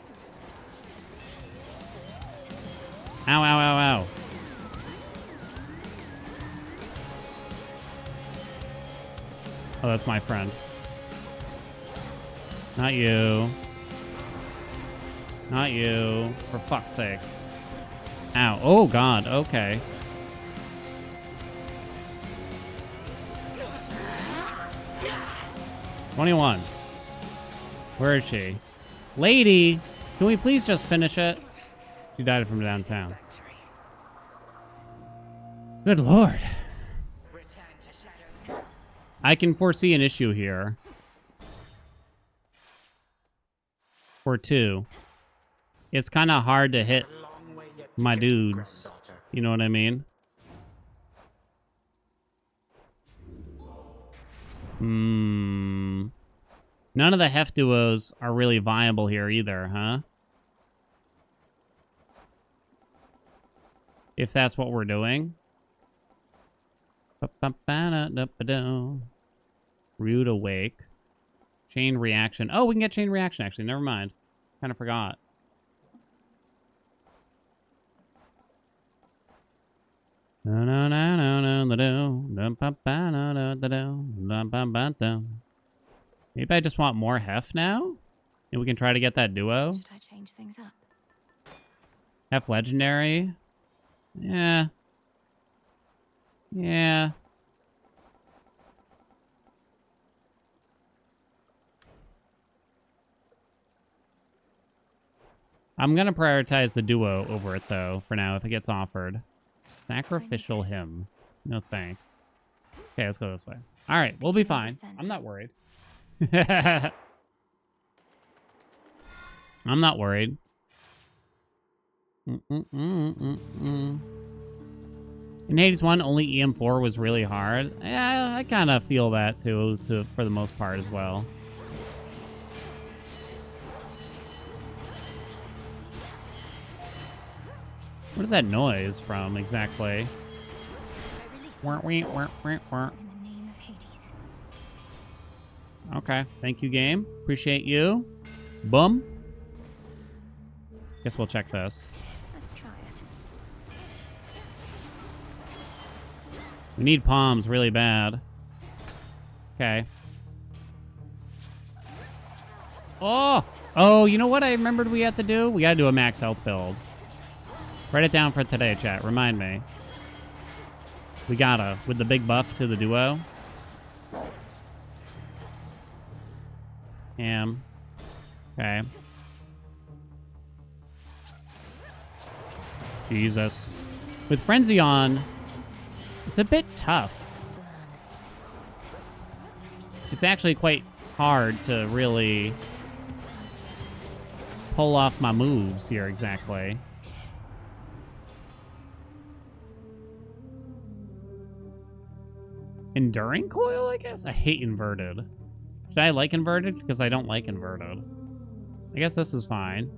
Ow, ow, ow, ow. Oh, that's my friend. Not you. Not you. For fuck's sakes. Ow. Oh, God. Okay. 21. Where is she? Lady, can we please just finish it? She died from downtown. Good lord. I can foresee an issue here. Or two. It's kind of hard to hit my dudes. You know what I mean? None of the heft duos are really viable here either, huh? If that's what we're doing. Rude awake. Chain reaction. Oh, we can get chain reaction, actually. Never mind. Kind of forgot. Maybe I just want more heft now? And we can try to get that duo? Should I change things up? Heft legendary? Yeah. Yeah. I'm going to prioritize the duo over it, though, for now, if it gets offered. Sacrificial hymn. No thanks. Okay, let's go this way. All right, we'll be fine. I'm not worried. I'm not worried. In Hades 1, only EM4 was really hard. Yeah, I kind of feel that, too, for the most part as well. What is that noise from exactly? In the name of Hades. Okay, thank you, game. Appreciate you. Boom. Guess we'll check this. Let's try it. We need palms really bad. Okay. Oh! Oh, you know what I remembered we had to do? We gotta do a max health build. Write it down for today, chat. Remind me. We gotta, with the big buff to the duo. Okay. Jesus. With Frenzy on, it's a bit tough. It's actually quite hard to really pull off my moves here exactly. Enduring coil, I guess? I hate inverted. Should I like inverted? Because I don't like inverted. I guess this is fine.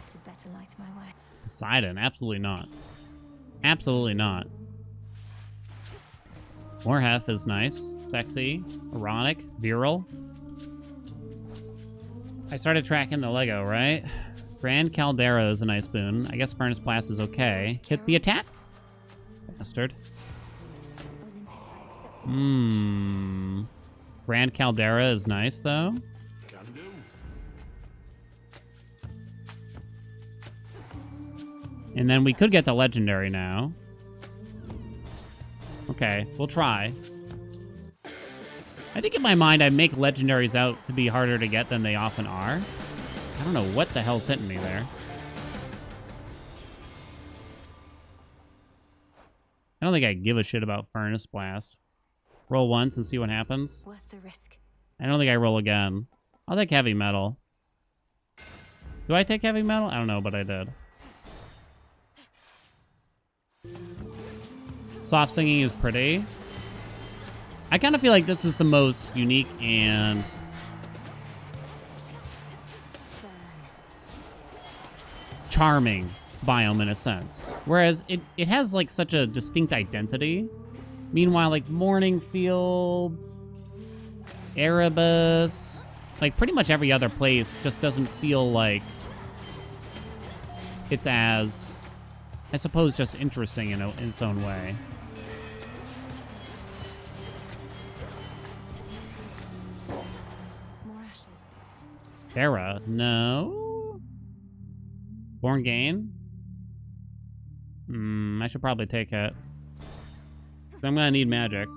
To better light my way. Poseidon, absolutely not. Absolutely not. More hef is nice. Sexy. Erotic. Virile. I started tracking the Lego, right? Grand Caldera is a nice boon. I guess Furnace Blast is okay. Hit the attack. Bastard. Grand Caldera is nice, though. And then we could get the legendary now. Okay, we'll try. I think in my mind I make legendaries out to be harder to get than they often are. I don't know what the hell's hitting me there. I don't think I give a shit about Furnace Blast. Roll once and see what happens. Worth the risk. I don't think I roll again. I'll take heavy metal. Do I take heavy metal? I don't know, but I did. Soft singing is pretty. I kind of feel like this is the most unique and charming biome in a sense. Whereas it has like such a distinct identity. Meanwhile, like Morning Fields, Erebus, like pretty much every other place just doesn't feel like it's as, I suppose, just interesting in its own way. More ashes. Terra, no. Born Gain? I should probably take it. I'm gonna need magic.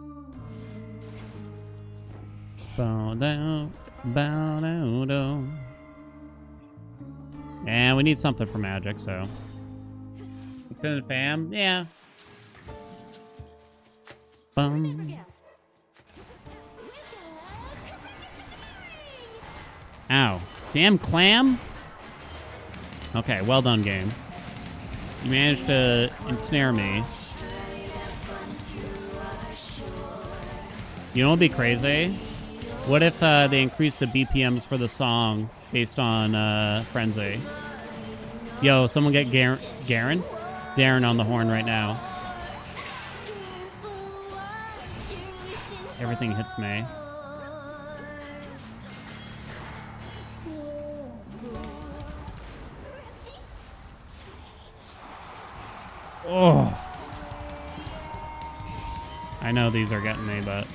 Bow down, bow down, down. And we need something for magic, so. Extended fam? Yeah. Bum. Ow. Damn clam? Okay, well done, game. You managed to ensnare me. You know what would be crazy? What if they increase the BPMs for the song based on Frenzy? Yo, someone get Darren on the horn right now. Everything hits me. Oh. I know these are getting me, but...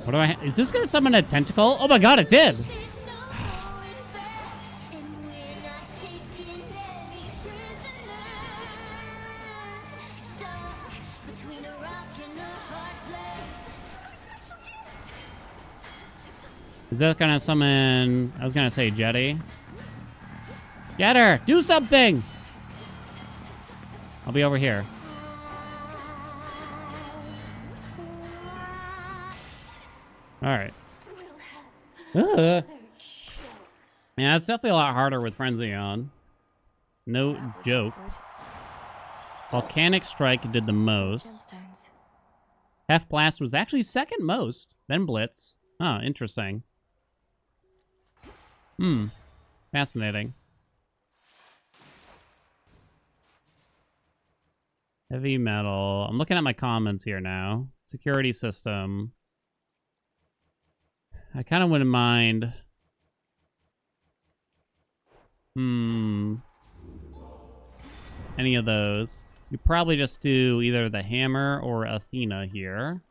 What do I... Is this going to summon a tentacle? Oh my god, it did! Is that gonna summon... I was gonna say Jetty. Get her! Do something! I'll be over here. Alright. Yeah, it's definitely a lot harder with Frenzy on. No joke. Volcanic Strike did the most. Half Blast was actually second most. Then Blitz. Oh, interesting. Fascinating. Heavy metal. I'm looking at my comments here now. Security system. I kind of wouldn't mind. Any of those. You probably just do either the hammer or Athena here.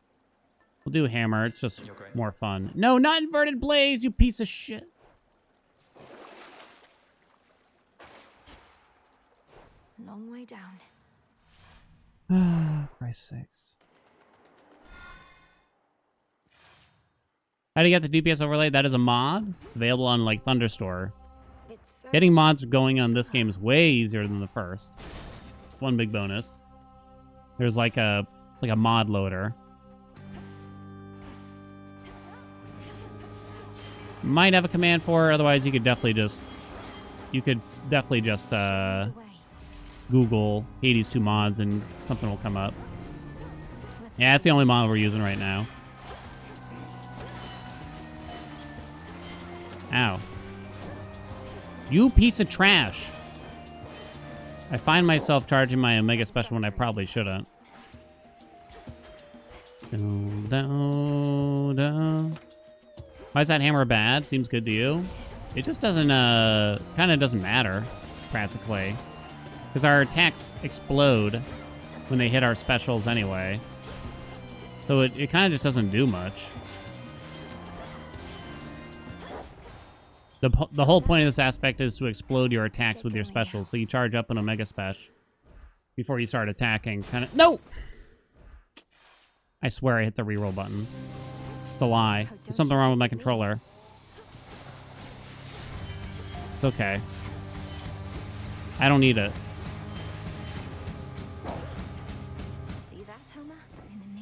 We'll do hammer. It's just more fun. No, not inverted blaze, you piece of shit. Long way down. Christ's sakes. How do you get the DPS overlay? That is a mod available on like Thunderstore. Getting mods going on this game is way easier than the first. One big bonus. There's like a mod loader. Might have a command for it, otherwise you could definitely just Google Hades 2 mods and something will come up. Yeah, that's the only mod we're using right now. Ow. You piece of trash. I find myself charging my Omega Special when I probably shouldn't. Why is that hammer bad? Seems good to you. It just doesn't, kind of doesn't matter, practically. Because our attacks explode when they hit our specials anyway. So it kind of just doesn't do much. The whole point of this aspect is to explode your attacks with your specials. So you charge up an Omega Special before you start attacking. No! I swear I hit the reroll button. It's a lie. There's something wrong with my controller. It's okay. I don't need it.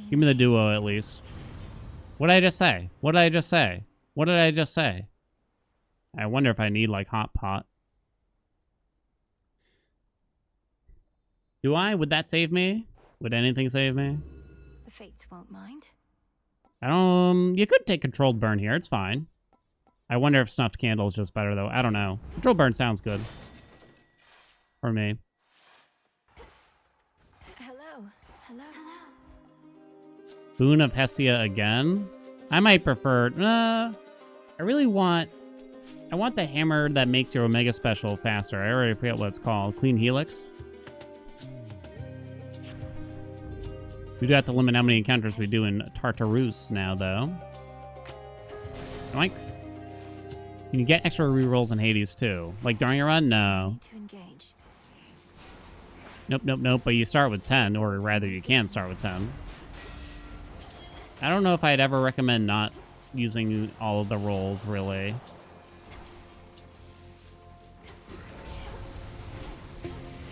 Give me the duo at least. What did I just say? What did I just say? What did I just say? I wonder if I need like hot pot. Do I? Would that save me? Would anything save me? The fates won't mind. You could take controlled burn here. It's fine. I wonder if snuffed candle is just better though. I don't know. Controlled burn sounds good. For me. Hello. Hello. Boon of Hestia again? I might prefer... I really want... I want the hammer that makes your Omega Special faster. I already forget what it's called. Clean Helix? We do have to limit how many encounters we do in Tartarus now, though. Yoink. Can you get extra rerolls in Hades too? Like during a run? No. Need to engage. Nope. But you start with 10, or rather you can start with 10. I don't know if I'd ever recommend not using all of the rolls, really.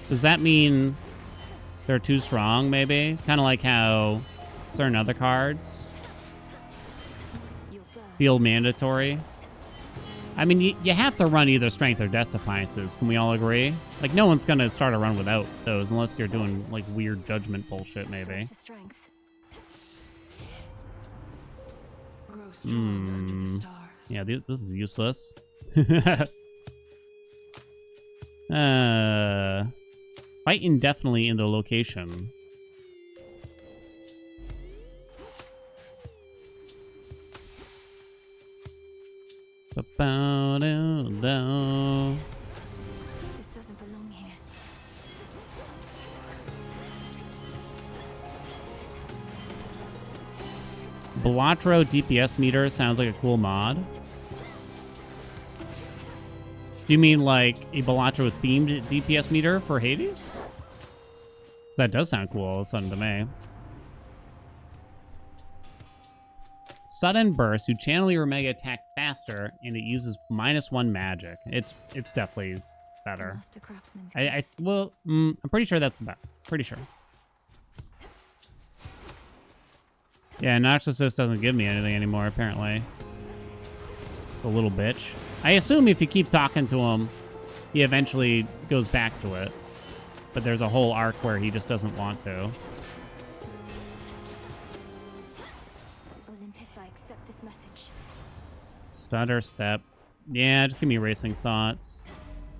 Does that mean they're too strong, maybe? Kind of like how certain other cards feel mandatory. I mean, you have to run either Strength or Death Defiances. Can we all agree? Like, no one's going to start a run without those unless you're doing, like, weird Judgment bullshit, maybe. Grow strong under the stars. Yeah, this is useless. Fight indefinitely in the location. This doesn't belong here. Belatro DPS meter sounds like a cool mod. Do you mean like a Belatro themed DPS meter for Hades? That does sound cool all of a sudden to me. Sudden burst, you channel your mega attack faster, and it uses -1 magic. It's definitely better. Master craftsman's I'm pretty sure that's the best. Pretty sure. Yeah, Noxosis doesn't give me anything anymore, apparently. The little bitch. I assume if you keep talking to him, he eventually goes back to it. But there's a whole arc where he just doesn't want to. Olympus, I accept this message. Stutter step. Yeah, just give me racing thoughts.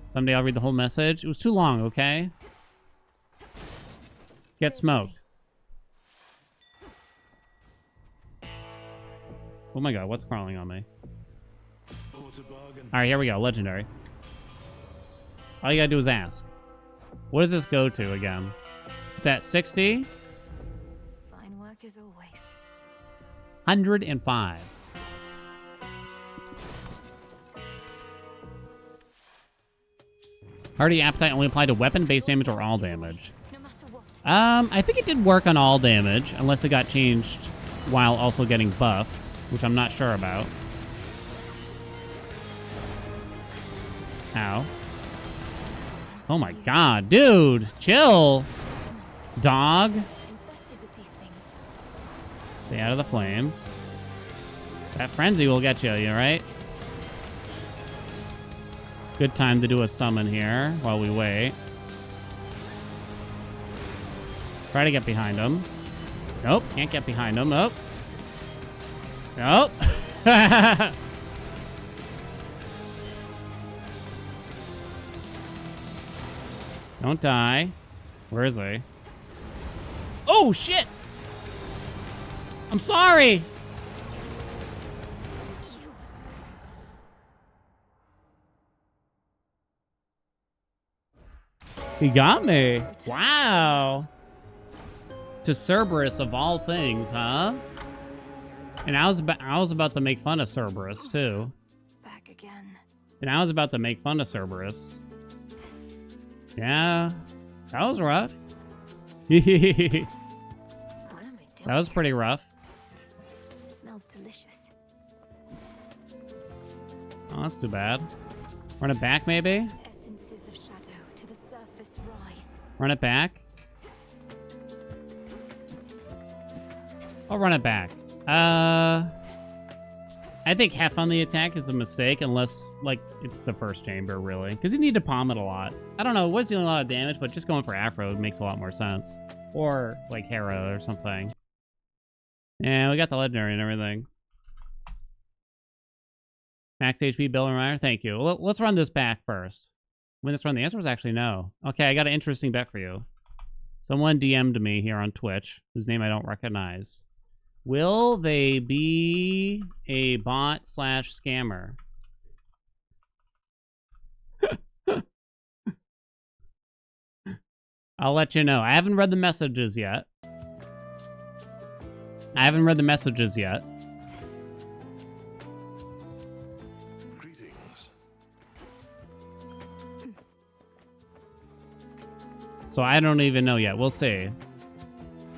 Someday I'll read the whole message. It was too long, okay? Get smoked. Oh my god, what's crawling on me? Alright, here we go. Legendary. All you gotta do is ask. What does this go to again? It's at 60? Fine work as always. 105. Hardy appetite only applied to weapon-based damage or all damage. No matter what. I think it did work on all damage, unless it got changed while also getting buffed, which I'm not sure about. Ow. Oh my god, dude! Chill! Dog! Infested with these things. Stay out of the flames. That frenzy will get you right? Good time to do a summon here while we wait. Try to get behind him. Nope, can't get behind him. Nope. Nope. Don't die. Where is he? Oh, shit! I'm sorry! He got me. Wow. To Cerberus of all things, huh? And I was about to make fun of Cerberus too. Back again. And I was about to make fun of Cerberus. Yeah, that was rough. What am I doing? That was pretty rough. Smells delicious. Oh, that's too bad. Run it back, maybe? Essences of shadow to the surface rise. Run it back. I'll run it back. I think half on the attack is a mistake unless, like, it's the first chamber, really. Because you need to palm it a lot. I don't know, it was dealing a lot of damage, but just going for Afro makes a lot more sense. Or, like, Hera or something. Yeah, we got the legendary and everything. Max HP, Bill and Ryder, thank you. Let's run this back first. When this run, the answer was actually no. Okay, I got an interesting bet for you. Someone DM'd me here on Twitch, whose name I don't recognize. Will they be a bot / scammer? I'll let you know. I haven't read the messages yet. Greetings. So I don't even know yet. We'll see.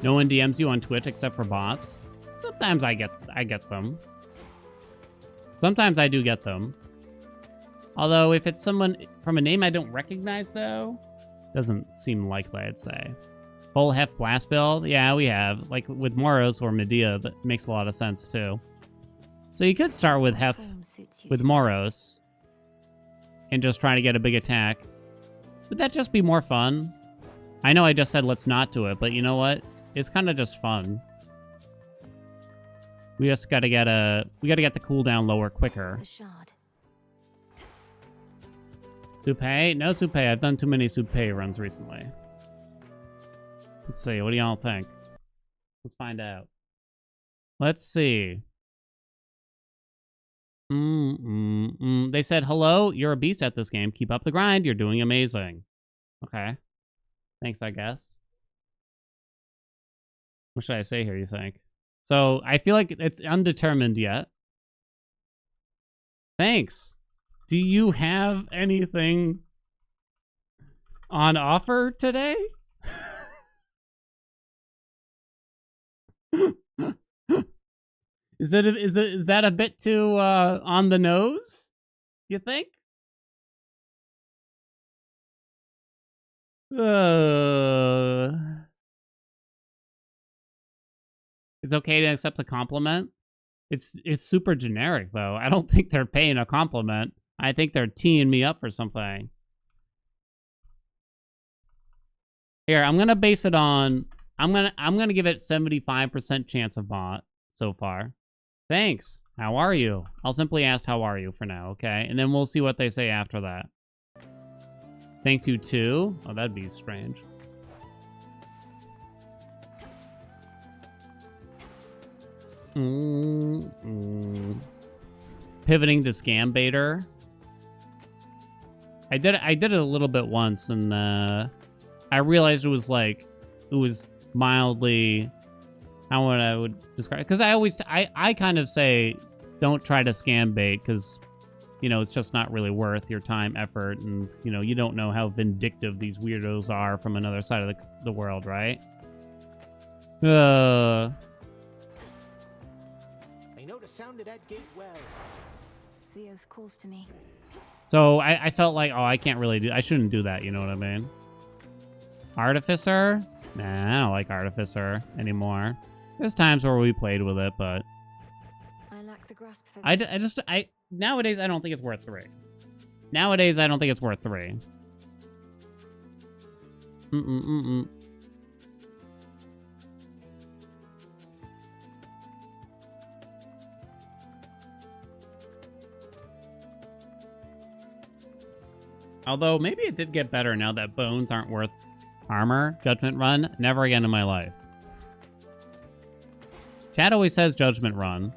No one DMs you on Twitch except for bots. Sometimes I get some. Sometimes I do get them. Although if it's someone from a name I don't recognize, though, doesn't seem likely, I'd say. Full Heft Blast build? Yeah, we have. Like with Moros or Medea, that makes a lot of sense, too. So you could start with Heft with Moros and just try to get a big attack. Would that just be more fun? I know I just said let's not do it, but you know what? It's kind of just fun. We just gotta get the cooldown lower quicker. Supé? No Supé. I've done too many Supé runs recently. Let's see. What do y'all think? Let's find out. Let's see. They said, hello, you're a beast at this game. Keep up the grind. You're doing amazing. Okay. Thanks, I guess. What should I say here, you think? So, I feel like it's undetermined yet. Thanks. Do you have anything on offer today? Is that a bit too on the nose? You think? It's okay to accept a compliment. It's super generic though. I don't think they're paying a compliment. I think they're teeing me up for something. Here, I'm gonna base it on. I'm gonna give it 75% chance of bot so far. Thanks. How are you? I'll simply ask how are you for now, okay? And then we'll see what they say after that. Thanks you too. Oh, that'd be strange. Pivoting to scam baiter. I did it a little bit once, and I realized it was mildly, how would I describe it? Because I kind of say don't try to scam bait because, you know, it's just not really worth your time, effort, and, you know, you don't know how vindictive these weirdos are from another side of the world, right? I know the sound of that gate well. The oath calls to me. So I felt like, oh, I shouldn't do that, you know what I mean? Artificer? Nah, I don't like Artificer anymore. There's times where we played with it, but I lack the grasp for this. Nowadays I don't think it's worth 3. Nowadays I don't think it's worth 3. Although maybe it did get better now that bones aren't worth armor. Judgment run, never again in my life. Chad always says Judgment Run.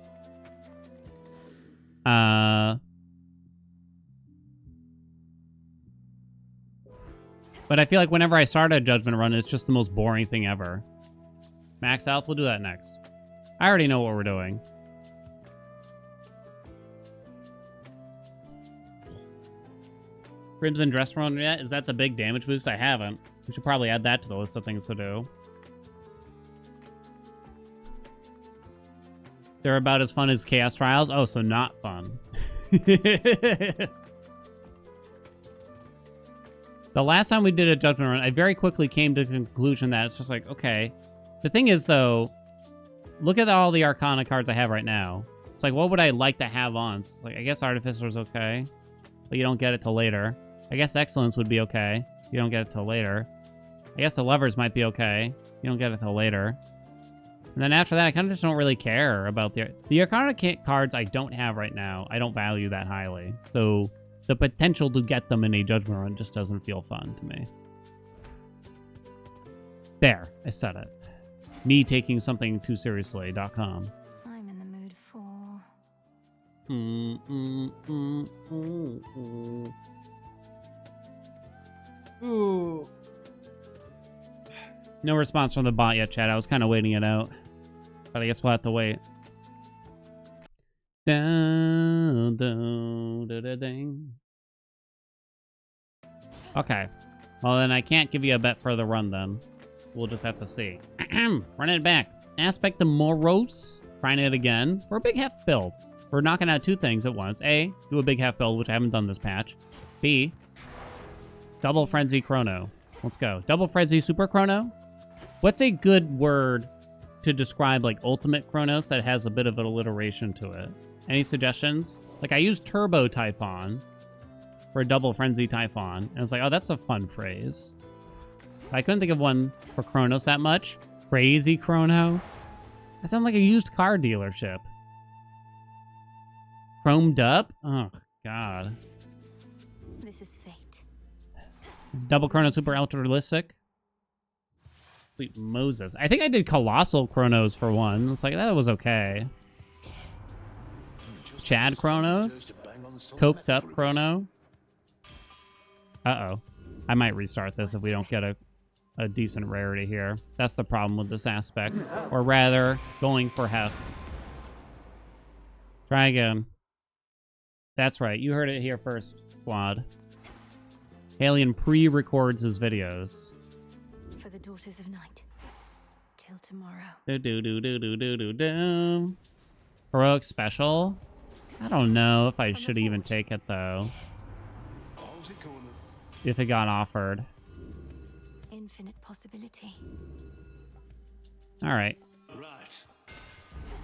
But I feel like whenever I start a Judgment Run, it's just the most boring thing ever. Max Health, we'll do that next. I already know what we're doing. Crimson Dress Run yet? Is that the big damage boost? I haven't. We should probably add that to the list of things to do. They're about as fun as Chaos Trials? Oh, so not fun. The last time we did a Judgment Run, I very quickly came to the conclusion that it's just like, okay. The thing is, though, look at all the Arcana cards I have right now. It's like, what would I like to have on? It's like, I guess Artificer's okay, but you don't get it till later. I guess Excellence would be okay. You don't get it till later. I guess the Lovers might be okay. You don't get it till later. And then after that, I kind of just don't really care about the Arcana cards I don't have right now. I don't value that highly. So the potential to get them in a Judgment Run just doesn't feel fun to me. There, I said it. Me taking something too seriously.com. I'm in the mood for... Ooh. No response from the bot yet, chat. I was kind of waiting it out. But I guess we'll have to wait. Okay. Well, then I can't give you a bet for the run, then. We'll just have to see. Running it back. Aspect the Moros. Trying it again. For a big heft build. We're knocking out 2 things at once. A, do a big heft build, which I haven't done this patch. B, double Frenzy Chrono. Let's go. Double Frenzy Super Chrono? What's a good word to describe, like, Ultimate Chronos that has a bit of an alliteration to it? Any suggestions? Like, I used Turbo Typhon for a double Frenzy Typhon. And it's like, oh, that's a fun phrase. I couldn't think of one for Chronos that much. Crazy Chrono? That sounds like a used car dealership. Chromed up? Oh, God. This is fate. Double Chrono Super Ultralistic. Sweet Moses. I think I did Colossal Chronos for one. It's like, that was okay. Chad Chronos. Coked up Chrono. Uh-oh. I might restart this if we don't get a decent rarity here. That's the problem with this aspect. Or rather, going for heft. Try again. That's right. You heard it here first, squad. Haelian pre-records his videos. For the daughters of night. Till tomorrow. Do. Heroic special? I don't know if I should even take it, though. If it got offered. Infinite possibility. Alright.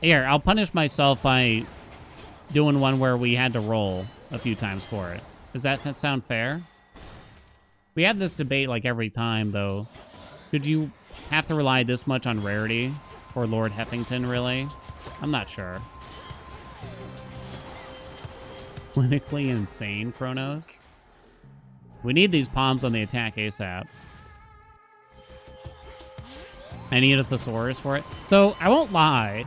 Here, I'll punish myself by doing one where we had to roll a few times for it. Does that sound fair? We have this debate like every time, though. Could you have to rely this much on rarity for Lord Heffington, really? I'm not sure. Clinically insane, Chronos. We need these palms on the attack ASAP. I need a thesaurus for it. So, I won't lie.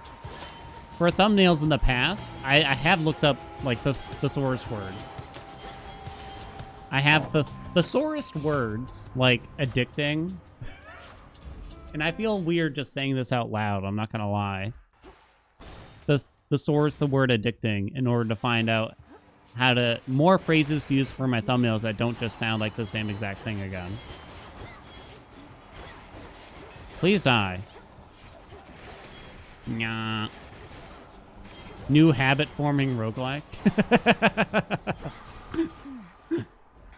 For thumbnails in the past, I have looked up, like, the thesaurus words. I have the thesaurus words, like, addicting. And I feel weird just saying this out loud, I'm not gonna lie. The thesaurus the word addicting in order to find out how to... more phrases to use for my thumbnails that don't just sound like the same exact thing again. Please die. Nyah. New habit-forming roguelike.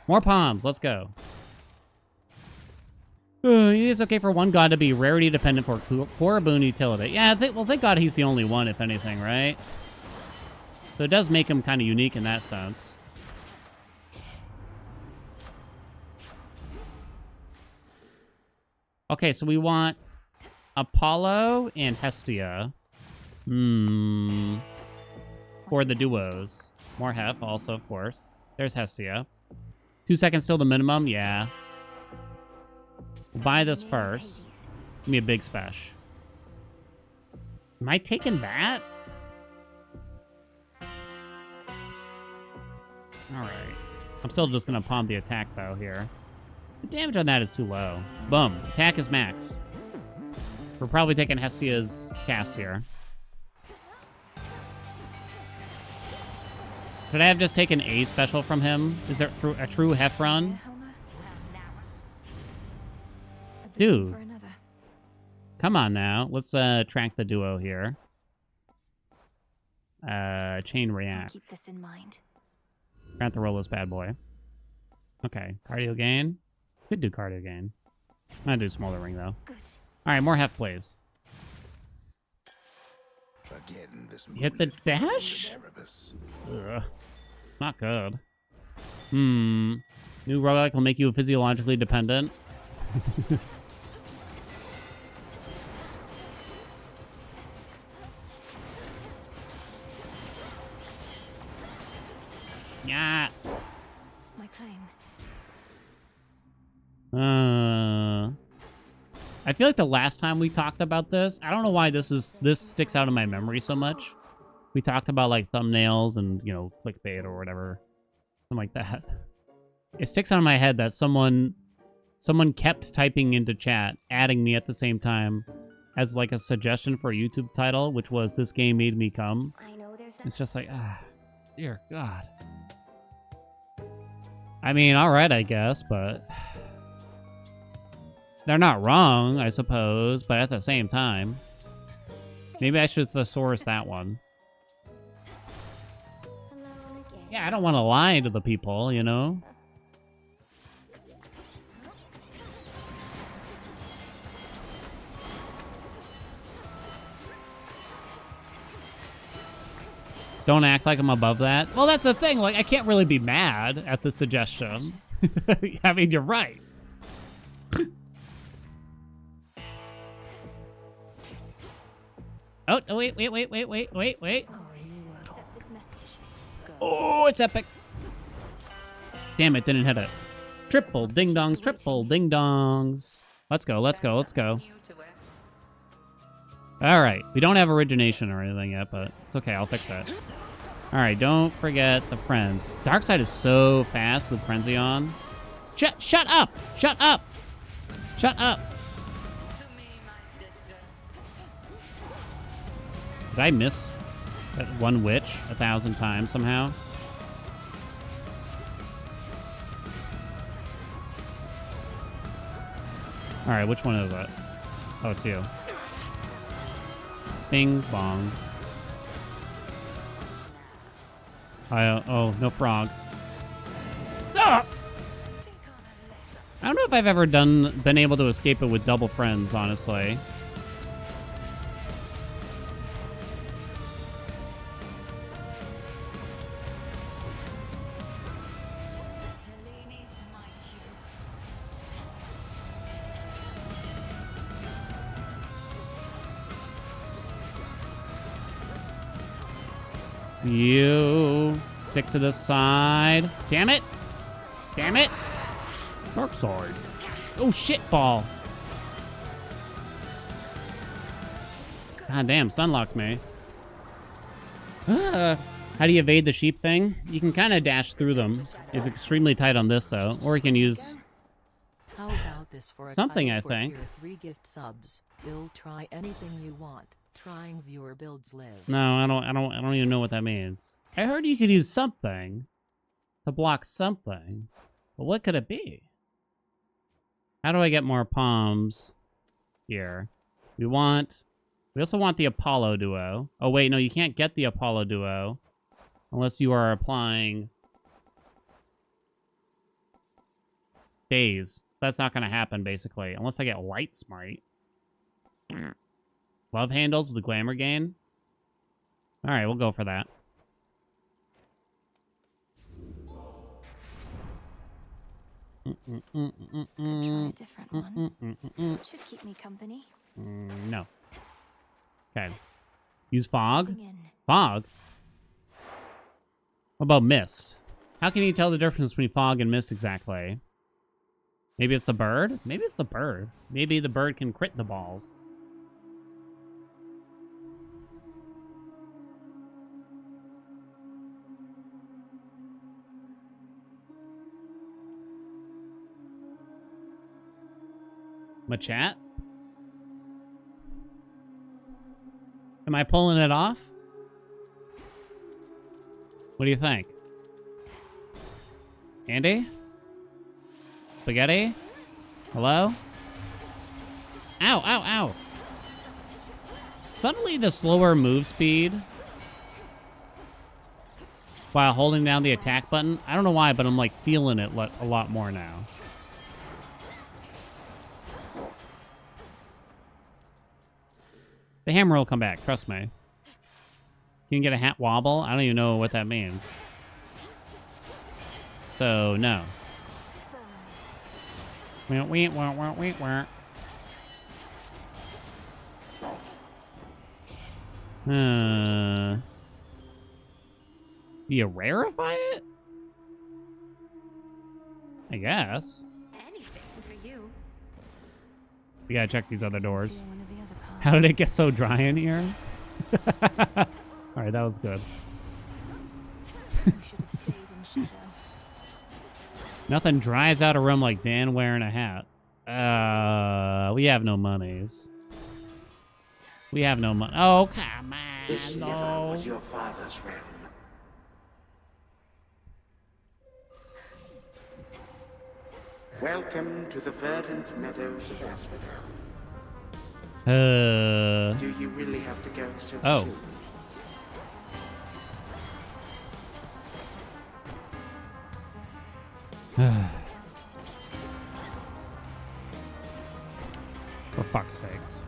More palms. Let's go. It's okay for one god to be rarity dependent for core boon utility. Yeah, well, thank God he's the only one, if anything, right? So it does make him kind of unique in that sense. Okay, so we want Apollo and Hestia. For the duos. More Hef also, of course. There's Hestia. 2 seconds still the minimum? Yeah. We'll buy this first. Give me a big special. Am I taking that? Alright. I'm still just going to palm the attack, though, here. The damage on that is too low. Boom. Attack is maxed. We're probably taking Hestia's cast here. Should I have just taken a special from him? Is there a true Hef run? Dude. Come on now. Let's track the duo here. Chain react. Keep this in mind. Grant the roll this bad boy. Okay. Cardio gain. Could do cardio gain. I'm gonna do smaller ring though. Good. Alright, more Hef plays. Again, this Hit the dash? Ugh. Not good. New roguelike will make you physiologically dependent. Yeah. My claim. I feel like the last time we talked about this, I don't know why this sticks out in my memory so much. We talked about like thumbnails and, you know, clickbait or whatever. Something like that. It sticks out in my head that someone kept typing into chat, adding me at the same time as like a suggestion for a YouTube title, which was "This Game Made Me Come." It's just like, dear God. I mean, all right, I guess, but they're not wrong, I suppose, but at the same time, maybe I should thesaurus that one. Yeah, I don't want to lie to the people, you know? Don't act like I'm above that. Well, that's the thing. Like, I can't really be mad at the suggestion. I mean, you're right. Oh, wait. Oh, it's epic. Damn it, didn't hit it. Triple ding-dongs, triple ding-dongs. Let's go. All right, we don't have origination or anything yet, but it's okay. I'll fix that. All right, don't forget the friends. Darkseid is so fast with Frenzy on. Shut up! Shut up! Shut up! Did I miss that one witch 1,000 times somehow? All right, which one is it? Oh, it's you. Bing bong. Oh, no frog. Ah! I don't know if I've ever been able to escape it with double friends, honestly. It's you. Stick to the side. Damn it. Damn it. Dark sword. Oh, shit ball. God damn, stun locked me. How do you evade the sheep thing? You can kind of dash through them. It's extremely tight on this, though. Or you can use How about this for a something, title I for think. Tier 3 gift subs? Build try anything you want. Trying viewer builds live. No, I don't even know what that means. I heard you could use something to block something. But what could it be? How do I get more palms here? We also want the Apollo duo. Oh wait, no, you can't get the Apollo duo unless you are applying days. That's not gonna happen basically, unless I get light smite. Love handles with the glamour gain. All right, we'll go for that. Could try a different one. Should keep me company. No. Okay. Use fog. Moving in. Fog? What about mist? How can you tell the difference between fog and mist exactly? Maybe it's the bird? Maybe it's the bird. Maybe the bird can crit the balls. Machat? Am I pulling it off? What do you think? Andy? Spaghetti? Hello? Ow, ow, ow. Suddenly the slower move speed while holding down the attack button. I don't know why, but I'm like feeling it a lot more now. The hammer will come back, trust me. You can get a hat wobble? I don't even know what that means. So, no. Do you rarefy it? I guess. Anything for you. We gotta check these other doors. See one of the other parts. How did it get so dry in here? Alright, that was good. You should have stayed in shadow. Nothing dries out a room like Dan wearing a hat. We have no monies. We have no money. Oh, come on. This never No. was your father's realm. Welcome to the verdant meadows of Asphodel. Do you really have to go so soon? For fuck's sakes.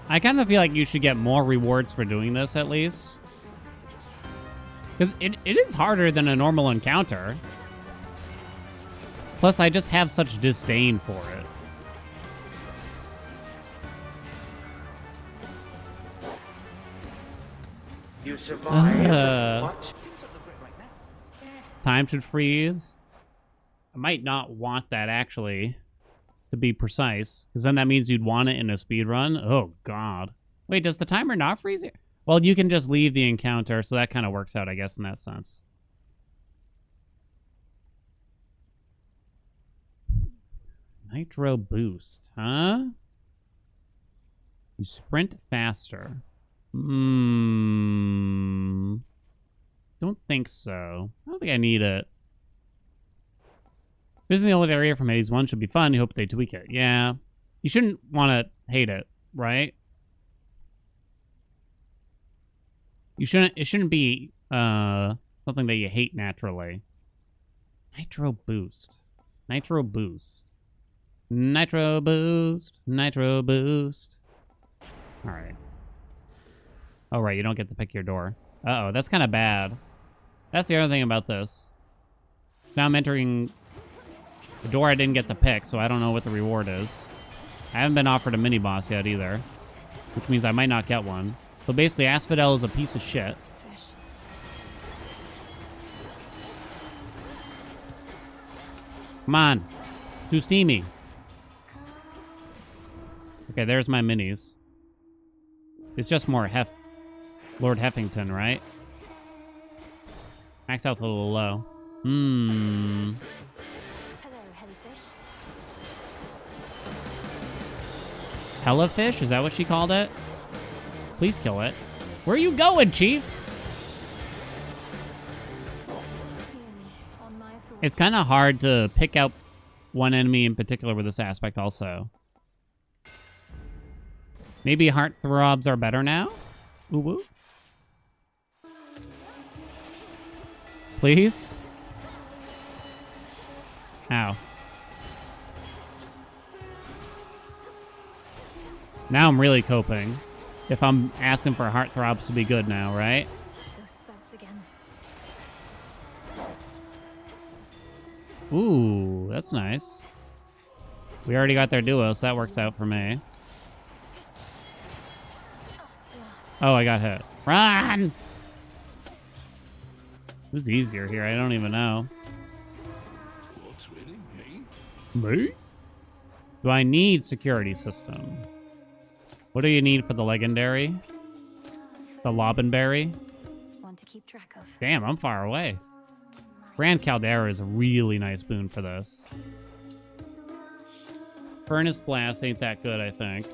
I kind of feel like you should get more rewards for doing this, at least. Because it is harder than a normal encounter. Plus, I just have such disdain for it. You survived. What? Time should freeze. I might not want that, actually, to be precise. Because then that means you'd want it in a speed run. Oh, God. Wait, does the timer not freeze it? Well, you can just leave the encounter, so that kind of works out, I guess, in that sense. Nitro boost, huh? You sprint faster. Don't think so. I don't think I need it. Visiting the old area from Hades 1 should be fun. You hope they tweak it. Yeah. You shouldn't want to hate it, right? You shouldn't. It shouldn't be something that you hate naturally. Nitro boost. Nitro boost. Nitro boost. Nitro boost. All right. Oh, right. You don't get to pick your door. Uh-oh. That's kind of bad. That's the other thing about this. Now I'm entering the door I didn't get to pick, so I don't know what the reward is. I haven't been offered a mini-boss yet either, which means I might not get one. So basically, Asphodel is a piece of shit. Come on. Too steamy. Okay, there's my minis. It's just more Lord Heffington, right? Max out's a little low. Hello, Hellyfish. Hellafish? Is that what she called it? Please kill it. Where are you going, Chief? It's kind of hard to pick out one enemy in particular with this aspect also. Maybe heartthrobs are better now? Ooh woo. Please? Ow. Now I'm really coping. If I'm asking for heartthrobs to be good now, right? Those spouts again. Ooh, that's nice. We already got their duo, so that works out for me. Oh, I got hit. Run! Who's easier here? I don't even know. What's really me? Me? Do I need security system? What do you need for the legendary? The Lobenberry? One to keep track of. Damn, I'm far away. Grand Caldera is a really nice boon for this. Furnace Blast ain't that good, I think.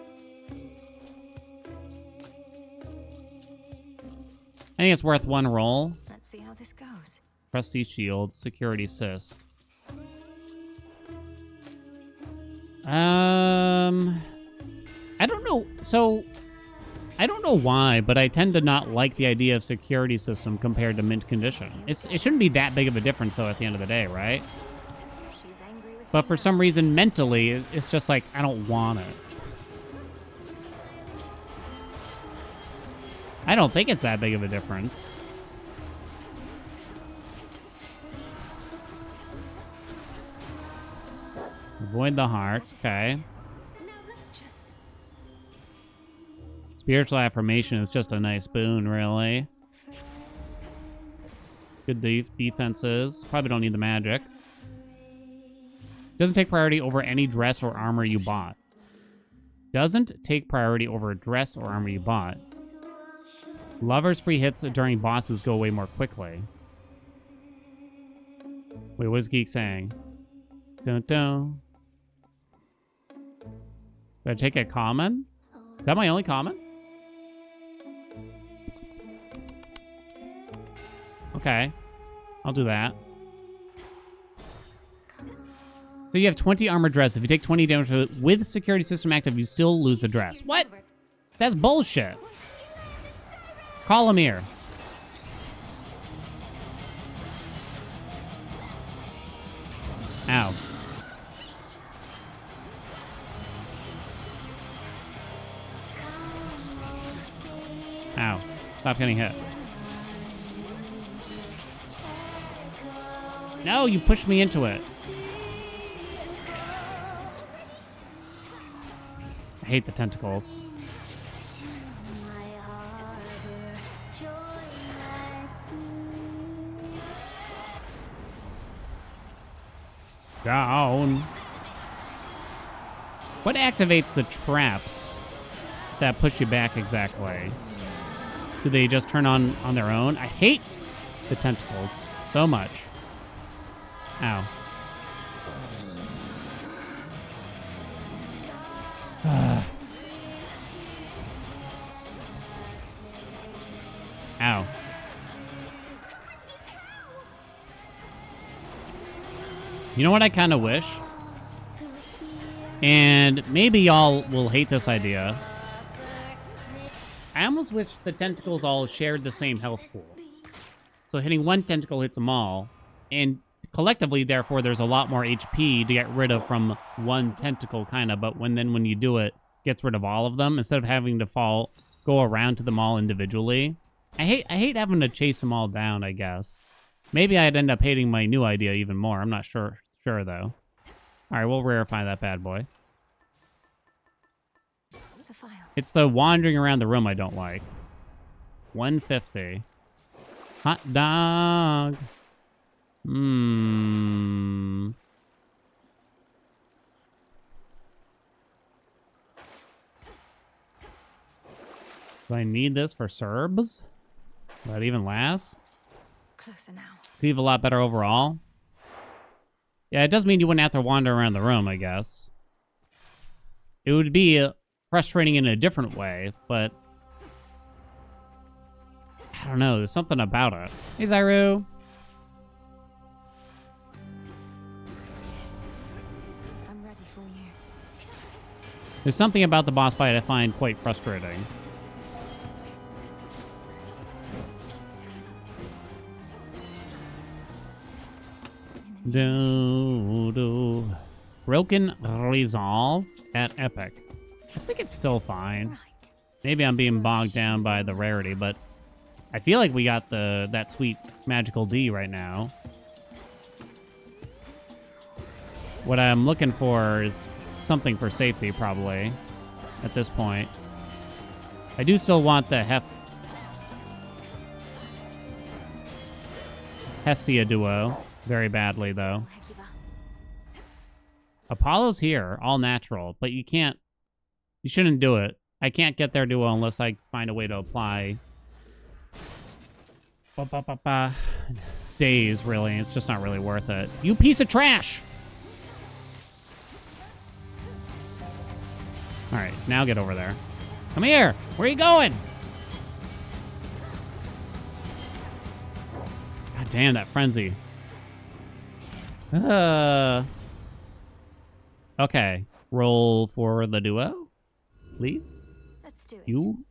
I think it's worth one roll. Let's see how this goes. Trusty Shield, Security Assist. I don't know. So, I don't know why, but I tend to not like the idea of security system compared to mint condition. It shouldn't be that big of a difference, though, at the end of the day, right? She's angry with But for some reason, mentally, it's just like, I don't want it. I don't think it's that big of a difference. Avoid the hearts, okay. Spiritual affirmation is just a nice boon, really. Good defenses. Probably don't need the magic. Doesn't take priority over any dress or armor you bought. Doesn't take priority over a dress or armor you bought. Lovers' free hits during bosses go away more quickly. Wait, what is Geek saying? Dun-dun. Did I take a common? Is that my only common? Okay. I'll do that. So you have 20 armor dress. If you take 20 damage with security system active, you still lose the dress. What? That's bullshit. Call him here. Ow. Ow. Stop getting hit. No, you pushed me into it. I hate the tentacles. Down. What activates the traps that push you back exactly? Do they just turn on their own? I hate the tentacles so much. Ow. Ow. You know what I kind of wish? And maybe y'all will hate this idea. I almost wish the tentacles all shared the same health pool. So hitting one tentacle hits them all. And collectively, therefore, there's a lot more HP to get rid of from one tentacle, kind of. But when you do it, gets rid of all of them instead of having to go around to them all individually. I hate having to chase them all down, I guess. Maybe I'd end up hating my new idea even more. I'm not sure though. All right, we'll rarefy that bad boy. It's the wandering around the room I don't like. 150. Hot dog. Mmm. Do I need this for Serbs? Will that even last? Closer now. Leave a lot better overall. Yeah, it does mean you wouldn't have to wander around the room, I guess. It would be frustrating in a different way, but I don't know. There's something about it. Hey, Zyru. I'm ready for you. There's something about the boss fight I find quite frustrating. Do. Broken Resolve at Epic. I think it's still fine. Maybe I'm being bogged down by the rarity, but I feel like we got that sweet magical D right now. What I'm looking for is something for safety, probably, at this point. I do still want the Hestia duo very badly, though. Apollo's here, all natural, but you shouldn't do it. I can't get their duo unless I find a way to apply days, really. It's just not really worth it. You piece of trash! Alright, now get over there. Come here! Where are you going? God damn, that frenzy. Okay. Roll for the duo, please. Let's do it. You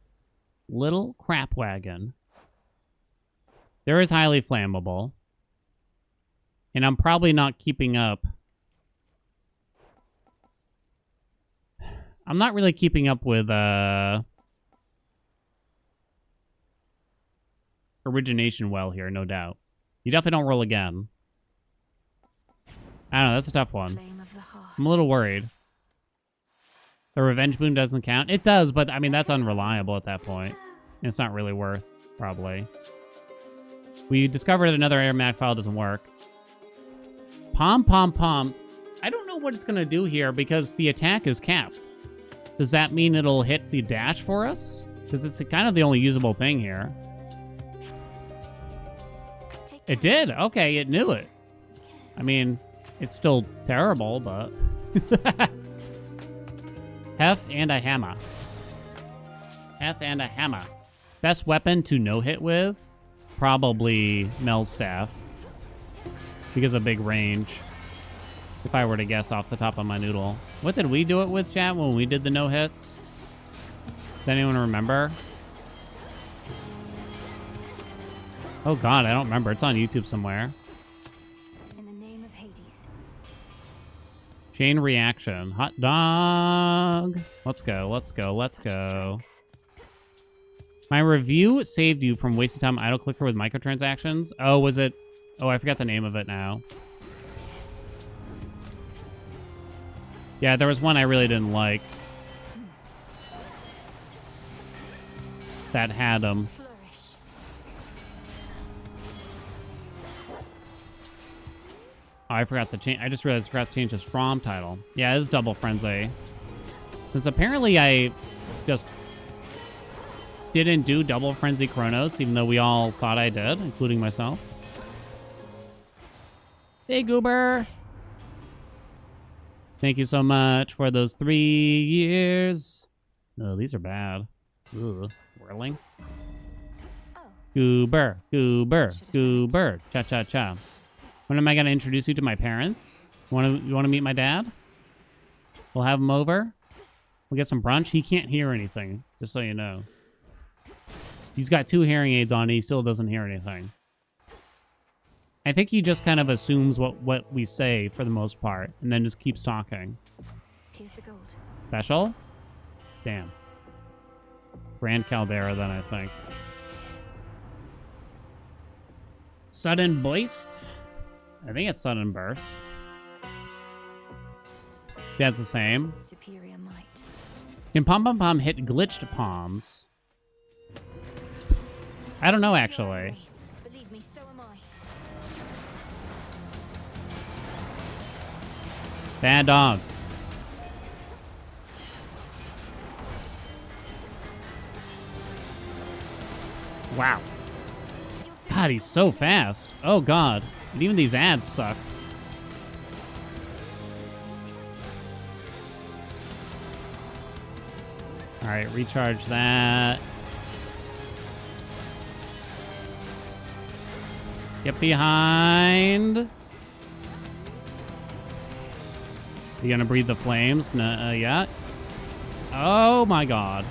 little crap wagon. There is highly flammable. And I'm probably not keeping up. I'm not really keeping up with origination well here, no doubt. You definitely don't roll again. I don't know, that's a tough one. I'm a little worried. The revenge boon doesn't count? It does, but I mean, that's unreliable at that point. It's not really worth, probably. We discovered another aromatic file doesn't work. Pom Pom Pom. I don't know what it's going to do here because the attack is capped. Does that mean it'll hit the dash for us? Because it's kind of the only usable thing here. It did. Okay, it knew it. I mean, it's still terrible, but... Hef and a hammer. Hef and a hammer. Best weapon to no-hit with? Probably Mel's staff. because of big range. If I were to guess off the top of my noodle. What did we do it with, chat, when we did the no hits? Does anyone remember? Oh god, I don't remember. It's on YouTube somewhere. In the name of Hades. Chain reaction. Hot dog. Let's go, let's go, let's go. My review saved you from wasting time idle clicker with microtransactions. Oh, was it? Oh, I forgot the name of it now. Yeah, there was one I really didn't like. That had them. Oh, I forgot to change. I just realized I forgot to change the Strom title. Yeah, it is Double Frenzy. Because apparently I just didn't do Double Frenzy Chronos, even though we all thought I did, including myself. Hey, Goober! Thank you so much for those 3 years. Oh, these are bad. Ugh, whirling. Goober, goober, goober. Cha-cha-cha. When am I going to introduce you to my parents? You want to meet my dad? We'll have him over. We'll get some brunch. He can't hear anything, just so you know. He's got 2 hearing aids on and he still doesn't hear anything. I think he just kind of assumes what we say for the most part and then just keeps talking. Here's the gold. Special? Damn. Grand Caldera then, I think. Sudden Burst? I think it's Sudden Burst. That's the same. Superior might. Can Pom Pom Pom hit glitched palms? I don't know, actually. Believe me, so am I. Bad dog. Wow. God, he's so fast. Oh, God. And even these ads suck. All right, recharge that. Get behind. You gonna breathe the flames? No, yeah. Oh my god.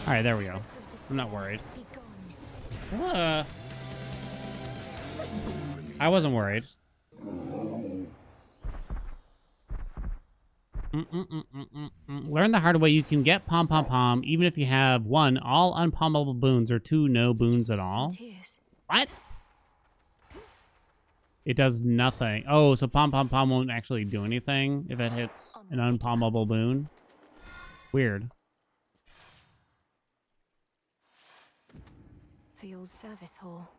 All right, there we go. I'm not worried. I wasn't worried. Learn the hard way. You can get Pom Pom Pom even if you have 1, all unpommable boons, or 2, no boons at all. What? It does nothing. Oh, so Pom Pom Pom won't actually do anything if it hits an unpommable boon. Weird. The old service hall.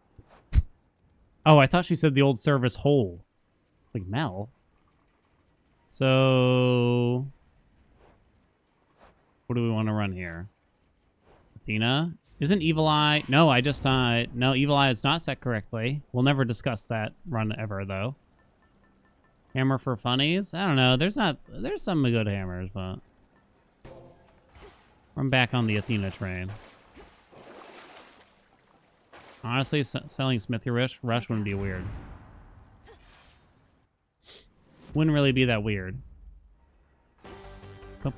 Oh, I thought she said the old service hole. It's like Mel. So, what do we want to run here? Athena? Isn't Evil Eye? No, I just no, Evil Eye is not set correctly. We'll never discuss that run ever, though. Hammer for funnies? I don't know. There's some good hammers, but I'm back on the Athena train. Honestly, selling Smithy Rush wouldn't be weird. Wouldn't really be that weird. They'll know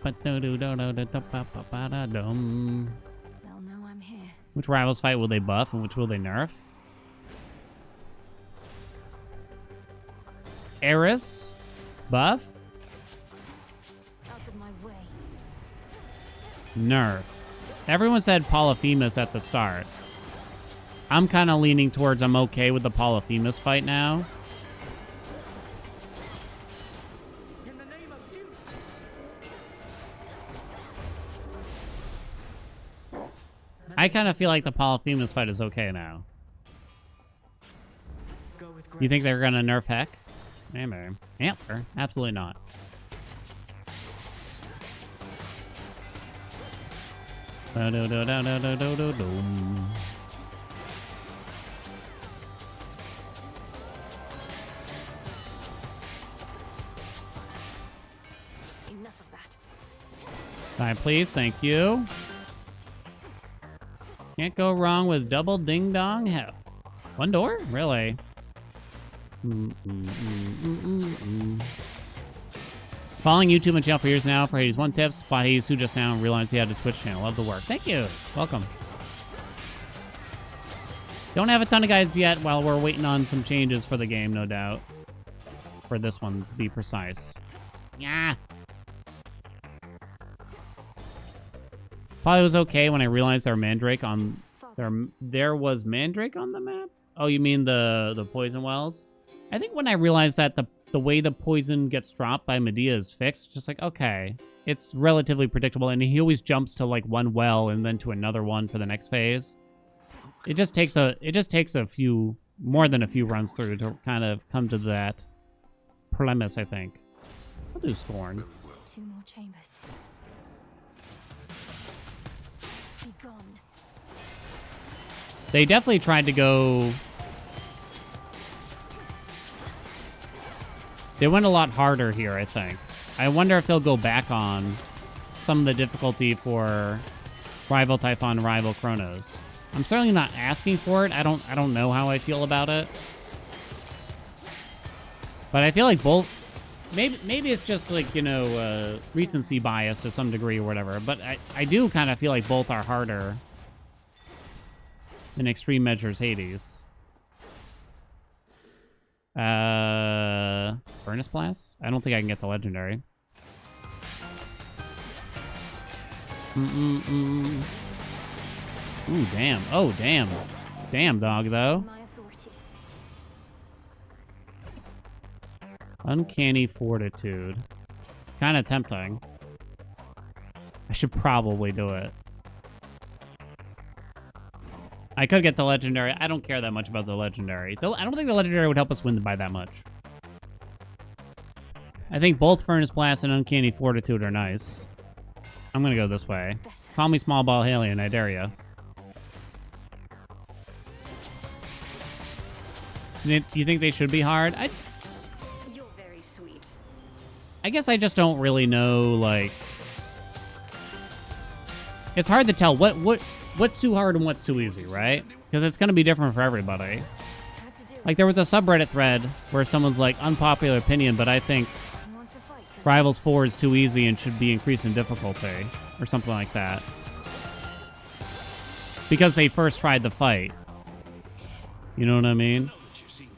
I'm here. Which rivals fight will they buff and which will they nerf? Eris? Buff? Out of my way. Nerf. Everyone said Polyphemus at the start. I'm kind of leaning towards I'm okay with the Polyphemus fight now. In the name of Zeus. I kind of feel like the Polyphemus fight is okay now. Go with You think they're gonna nerf Heck? Maybe. Antler? Absolutely not. Enough of that. Time, please. Thank you. Can't go wrong with double ding dong hell. One door? Really? Following YouTube and channel for years now. For Hades 1 tips. Spot Hades 2 just now and realized he had a Twitch channel. Love the work. Thank you. Welcome. Don't have a ton of guys yet while we're waiting on some changes for the game, no doubt. For this one, to be precise. Yeah. Probably was okay when I realized there was Mandrake on the map. Oh, you mean the poison wells? I think when I realized that the way the poison gets dropped by Medea is fixed, just like, okay, it's relatively predictable, and he always jumps to like one well and then to another one for the next phase. It just takes a few, more than a few runs through to kind of come to that premise, I think. I'll do Scorn. 2 more chambers. Be gone. They definitely tried to go... They went a lot harder here, I think. I wonder if they'll go back on some of the difficulty for Rival Typhon and Rival Chronos. I'm certainly not asking for it. I don't know how I feel about it. But I feel like both... Maybe it's just like, you know, recency bias to some degree or whatever. But I do kind of feel like both are harder than Extreme Measures Hades. Furnace Blast? I don't think I can get the legendary. Ooh, damn. Oh, damn. Damn, dog, though. Uncanny Fortitude. It's kind of tempting. I should probably do it. I could get the legendary. I don't care that much about the legendary. I don't think the legendary would help us win by that much. I think both Furnace Blast and Uncanny Fortitude are nice. I'm going to go this way. Call me Small Ball Haelian, I dare ya. Do you think they should be hard? You're very sweet. I guess I just don't really know, like... It's hard to tell what's too hard and what's too easy, right? Because it's going to be different for everybody. Like, there was a subreddit thread where someone's like, unpopular opinion, but I think Rivals 4 is too easy and should be increased in difficulty. Or something like that. Because they first tried the fight. You know what I mean?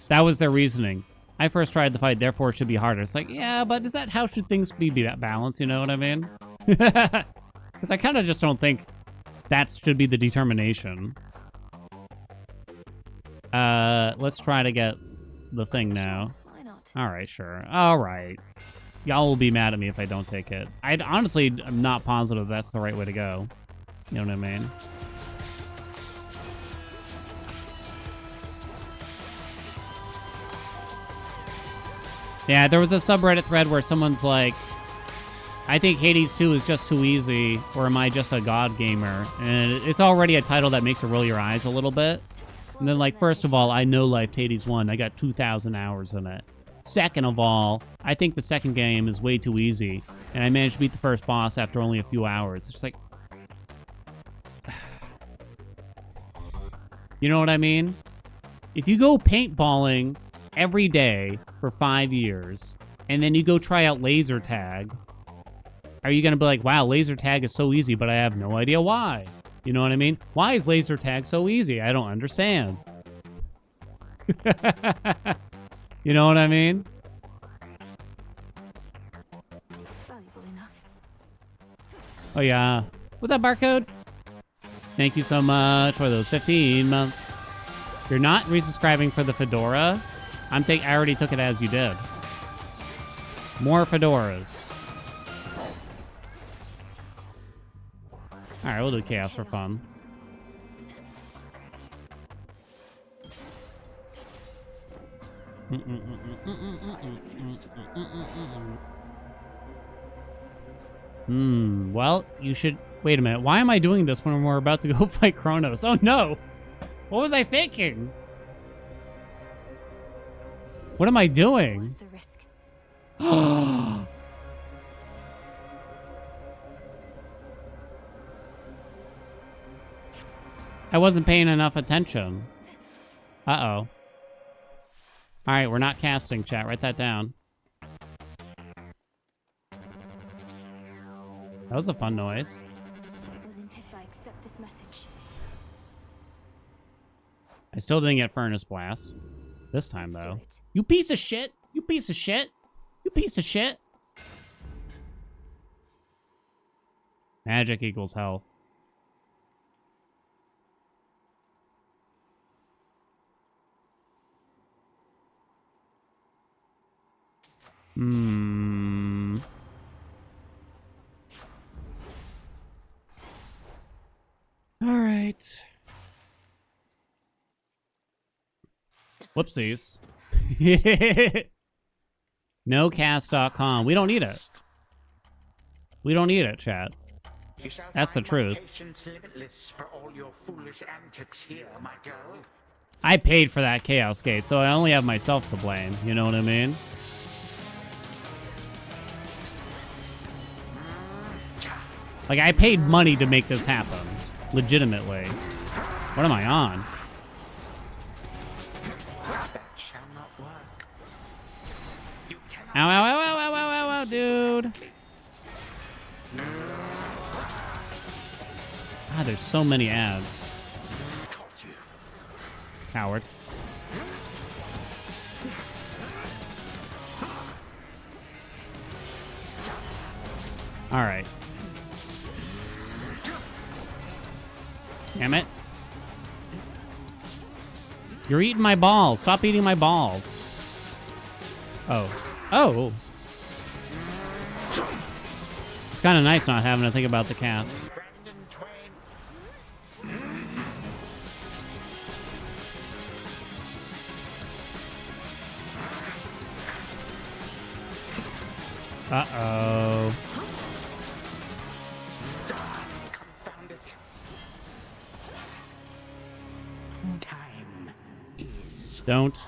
That was their reasoning. I first tried the fight, therefore it should be harder. It's like, yeah, but is that how should things be balanced? You know what I mean? Because I kind of just don't think that should be the determination. Let's try to get the thing now. Why not? All right, sure. All right. Y'all will be mad at me if I don't take it. I honestly am not positive that's the right way to go. You know what I mean? Yeah, there was a subreddit thread where someone's like, I think Hades 2 is just too easy, or am I just a god gamer? And it's already a title that makes you roll your eyes a little bit. And then, like, first of all, I no-lifed Hades 1. I got 2,000 hours in it. Second of all, I think the second game is way too easy. And I managed to beat the first boss after only a few hours. It's like... You know what I mean? If you go paintballing every day for 5 years, and then you go try out laser tag, are you going to be like, wow, laser tag is so easy, but I have no idea why? You know what I mean? Why is laser tag so easy? I don't understand. You know what I mean? Valuable enough. Oh, yeah. What's up, Barcode? Thank you so much for those 15 months. You're not resubscribing for the Fedora? I already took it as you did. More Fedoras. Alright, we'll do Chaos for fun. Well, you should... Wait a minute. Why am I doing this when we're about to go fight Kronos? Oh, no! What was I thinking? What am I doing? Worth the risk. I wasn't paying enough attention. Uh-oh. Alright, we're not casting, chat. Write that down. That was a fun noise. Olympus, I accept this message. I still didn't get Furnace Blast. This time, Let's do though. it. You piece of shit! You piece of shit! You piece of shit! Magic equals health. Hmm. All right. Whoopsies. NoCast.com. We don't need it. We don't need it, chat. You shall That's the find my truth. patience limitless for all your foolish antics here, my girl. I paid for that Chaos Gate, so I only have myself to blame. You know what I mean? Like, I paid money to make this happen. Legitimately. What am I on? That shall not work. You cannot Ow, ow, ow, ow, ow, ow, ow, ow, dude. God, there's so many ads. caught you. Coward. Alright. Damn it. You're eating my balls. Stop eating my balls. Oh. Oh. It's kind of nice not having to think about the cast. Brandon Twain. Uh-oh. Confound it. Time is. Don't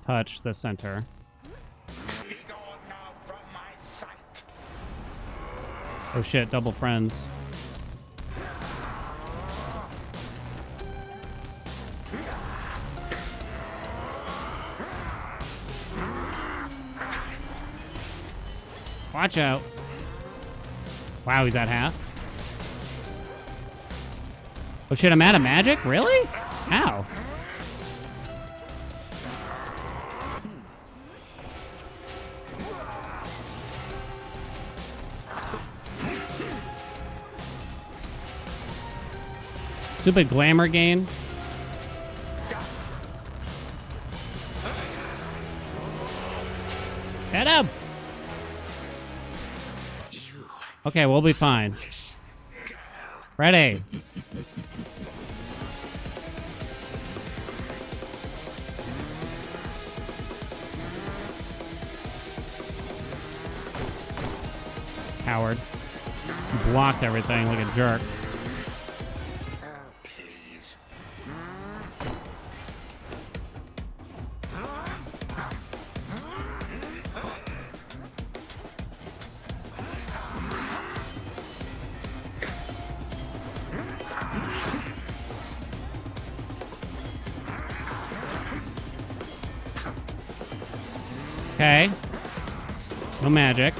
touch the center. Be gone now from my sight. Oh shit, double friends. Watch out. Wow, he's at half. Oh shit, I'm out of magic? Really? How? Stupid glamour gain. Get him! Okay, we'll be fine. Ready. Coward. You blocked everything like a jerk. Oh, please. Okay. No magic.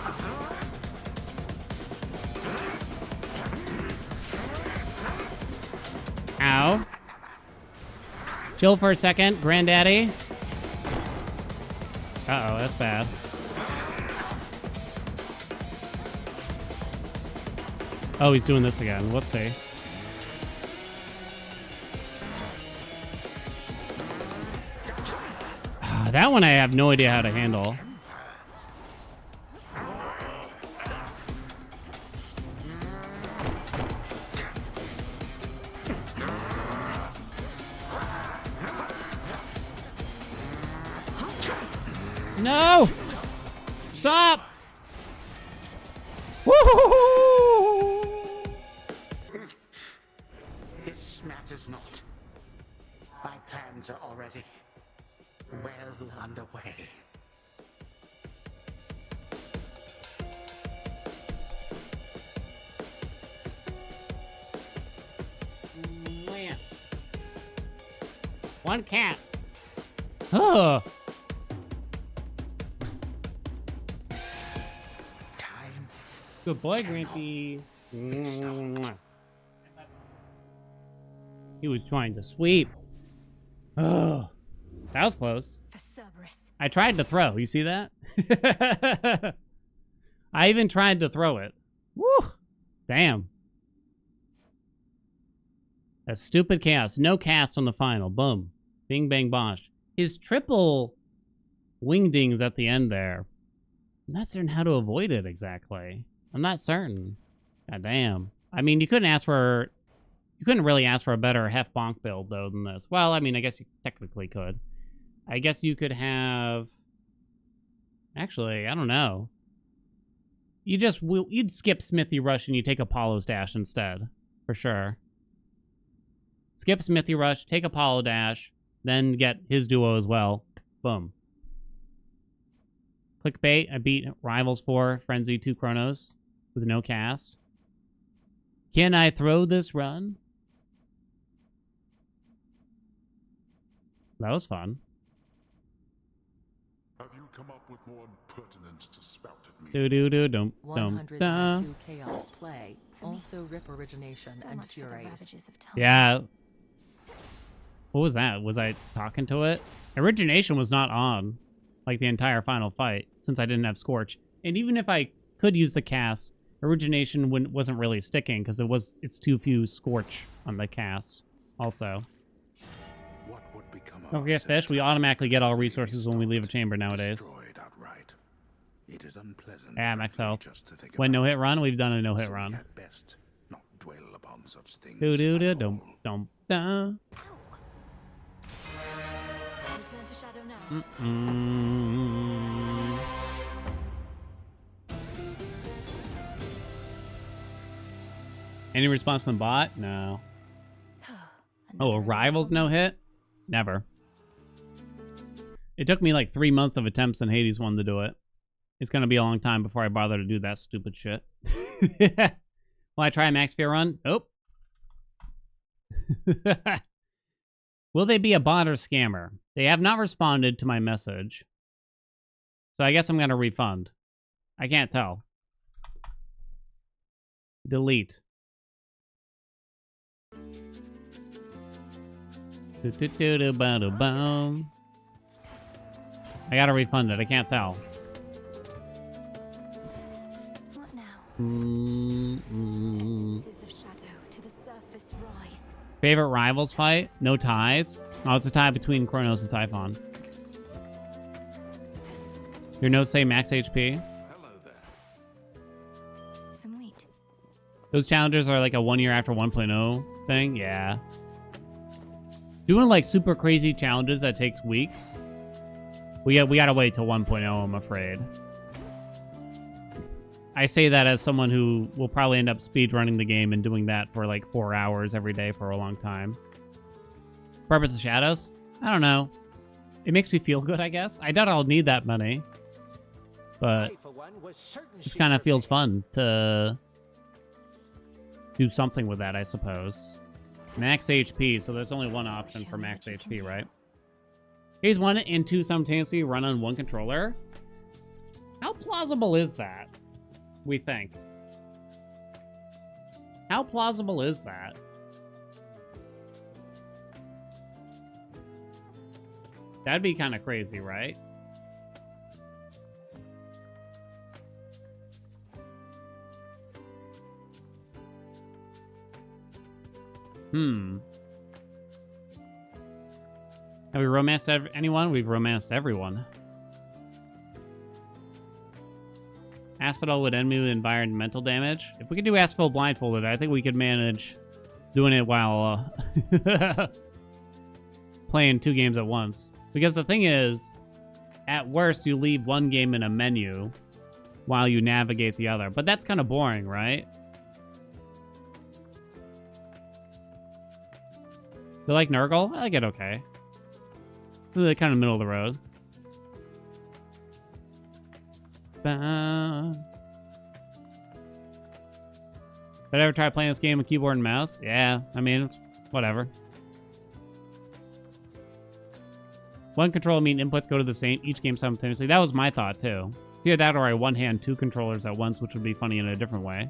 Ow. Chill for a second, granddaddy. Uh-oh, that's bad. Oh, he's doing this again. Whoopsie. That one I have no idea how to handle. No! Stop! Woo-hoo-hoo-hoo! This matters not. My plans are already well underway. One cat. Oh. Time. Good boy, Grampy. Mwah. He was trying to sweep. Oh. That was close. For Cerberus. I tried to throw. You see that? I even tried to throw it. Woo! Damn. A stupid chaos. No cast on the final. Boom. Bing, bang, bosh. His triple wingdings at the end there. I'm not certain how to avoid it exactly. I'm not certain. God damn. I mean, you couldn't really ask for a better Hef Bonk build, though, than this. Well, I mean, I guess you technically could. I guess you could have... Actually, I don't know. You'd skip Smithy Rush and you take Apollo's Dash instead. For sure. Skip Smithy Rush, take Apollo Dash, then get his duo as well. Boom. Clickbait, I beat Rivals 4, Frenzy 2 Chronos with no cast. Can I throw this run? That was fun. Have you come up with more impertinence to spout at me? Do-do-do-dum, 100 dum, IQ chaos play. Also rip origination So and much for the furies. ravages of time. Yeah. What was that? Was I talking to it? Origination was not on, like, the entire final fight, since I didn't have Scorch. And even if I could use the cast, Origination wasn't really sticking, because it's too few Scorch on the cast, also. What would become of Don't us forget, if Fish, we time automatically get all really resources when we leave a chamber nowadays. destroyed outright? It is unpleasant, Yeah, max frankly, health. just to think When about. no-hit run, we've done a no-hit So we run. had best not dwell upon such things Do-do-do-dum, at all. dum-dum. Return to Shadow now. Mm-mm. Any response from the bot? No. Oh, a Rivals no hit? Never. It took me like 3 months of attempts in Hades 1 to do it. It's going to be a long time before I bother to do that stupid shit. Will I try a Max Fear run? Nope. Will they be a bot or scammer? They have not responded to my message. So I guess I'm going to refund. I can't tell. Delete. Do-do-do-do-ba-do-bum. I gotta refund it. I can't tell. What now? Essences of shadow to the surface rise. Favorite Rivals fight? No ties. Oh, it's a tie between Chronos and Typhon. Your notes say max HP. Hello there. Some wheat. Those challenges are like a 1 year after 1.0 thing. Yeah. Doing like super crazy challenges that takes weeks. We gotta wait till 1.0, I'm afraid. I say that as someone who will probably end up speedrunning the game and doing that for like 4 hours every day for a long time. Purpose of Shadows? I don't know. It makes me feel good, I guess. I doubt I'll need that many. But I, for one, was certain it she kind of would feels be. fun to do something with that, I suppose. Max HP, so there's only one option for max HP, right? Phase 1 and 2 simultaneously run on one controller? How plausible is that, we think? How plausible is that? That'd be kind of crazy, right? Have we romanced anyone? We've romanced everyone. Asphodel would end me with environmental damage. If we could do Asphodel blindfolded, I think we could manage doing it while playing 2 games at once. Because the thing is, at worst, you leave one game in a menu while you navigate the other. But that's kind of boring, right? You like Nurgle? I like it okay. Really kind of middle of the road. Did I ever try playing this game with keyboard and mouse? Yeah, I mean, it's whatever. One controller mean inputs go to the same each game simultaneously. That was my thought too. It's either that or I one-hand 2 controllers at once, which would be funny in a different way.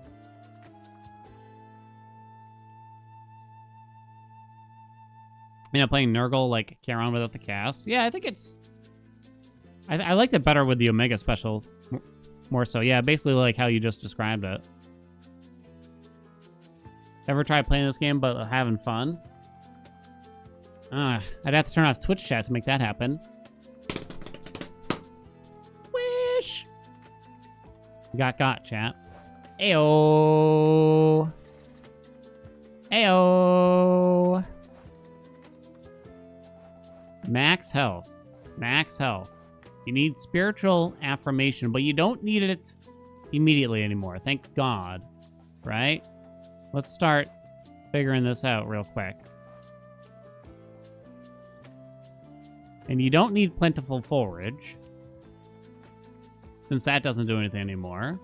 You know, playing Nurgle, like, carry on without the cast. Yeah, I think it's... I liked it better with the Omega special. More so. Yeah, basically like how you just described it. Ever tried playing this game but having fun? I'd have to turn off Twitch chat to make that happen. Wish! Got, chat. Ayo! Ayo! Max health. Max health. You need spiritual affirmation, but you don't need it immediately anymore. Thank God. Right? Let's start figuring this out real quick. And you don't need plentiful forage, since that doesn't do anything anymore.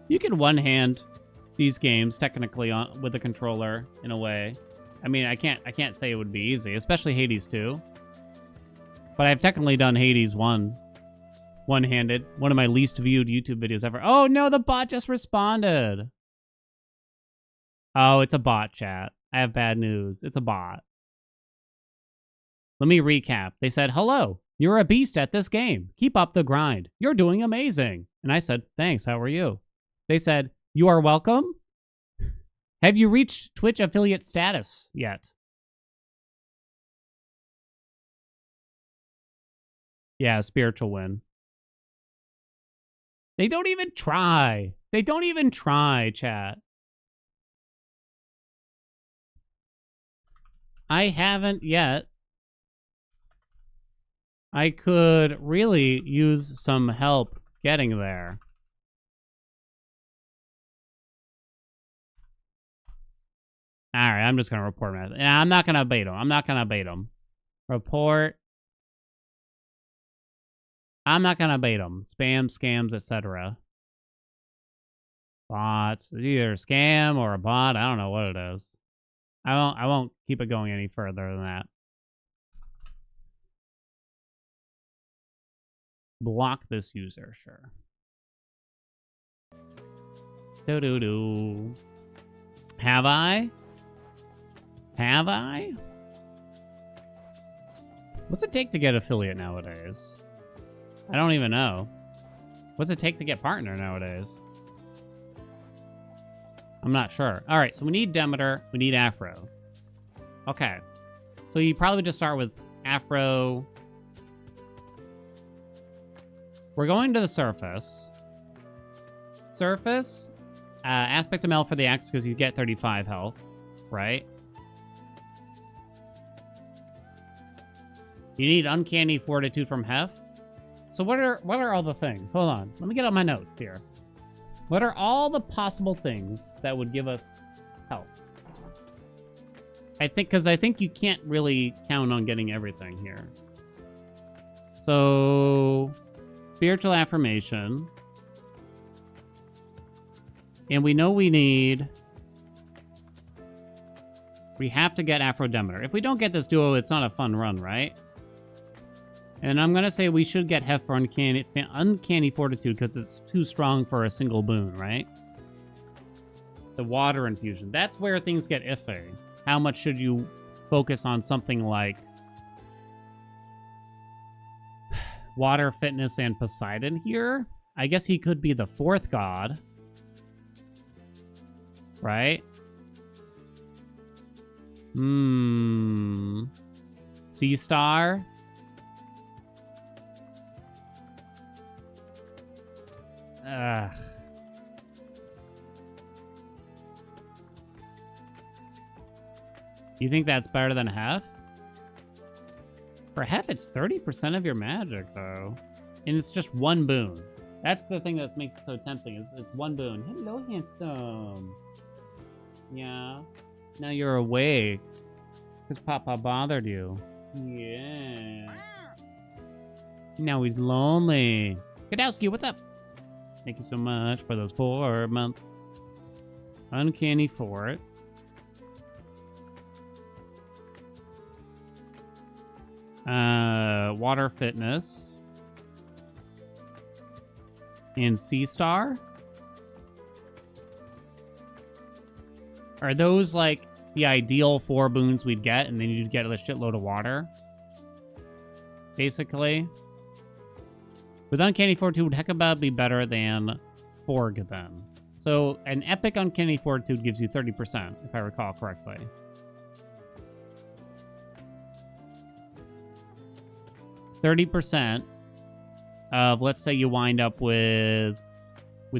You can one-hand these games technically with a controller in a way. I mean, I can't say it would be easy, especially Hades 2. But I've technically done Hades 1 one-handed. One of my least viewed YouTube videos ever. Oh no, the bot just responded. Oh, it's a bot, chat. I have bad news. It's a bot. Let me recap. They said, hello, you're a beast at this game. Keep up the grind. You're doing amazing. And I said, thanks, how are you? They said, you are welcome. Have you reached Twitch affiliate status yet? Yeah, spiritual win. They don't even try. They don't even try, chat. I haven't yet. I could really use some help getting there. All right, I'm just going to report him. I'm not going to bait him. I'm not going to bait him. Report. I'm not going to bait him. Spam, scams, etc. Bots. It's either a scam or a bot. I don't know what it is. I won't keep it going any further than that. Block this user, sure. Do-do-do. Have I? Have I? What's it take to get affiliate nowadays? I don't even know. What's it take to get partner nowadays? I'm not sure. All right, so we need Demeter. We need Afro. Okay. So you probably just start with Afro. We're going to the surface. Surface. Aspect ML for the axe because you get 35 health. Right? You need Uncanny Fortitude from Hef. So what are all the things? Hold on. Let me get on my notes here. What are all the possible things that would give us help? I think you can't really count on getting everything here. So, spiritual affirmation. And we know we have to get Aphrodemeter. If we don't get this duo, it's not a fun run, right? And I'm going to say we should get Hef for Uncanny Fortitude because it's too strong for a single boon, right? The water infusion. That's where things get iffy. How much should you focus on something like Water, Fitness, and Poseidon here? I guess he could be the 4th god. Right? Sea Star? You think that's better than Hef? For Hef, it's 30% of your magic, though. And it's just one boon. That's the thing that makes it so tempting. It's one boon. Hello, handsome. Yeah. Now you're awake. Because Papa bothered you. Yeah. Now he's lonely. Kadowski, what's up? Thank you so much for those 4 months. Uncanny Fort. Water Fitness. And Sea Star. Are those like the ideal 4 boons we'd get, and then you'd get a shitload of water? Basically. With Uncanny Fortitude, would Hecuba be better than Forg then? So an epic Uncanny Fortitude gives you 30%, if I recall correctly. %, of, let's say you wind up with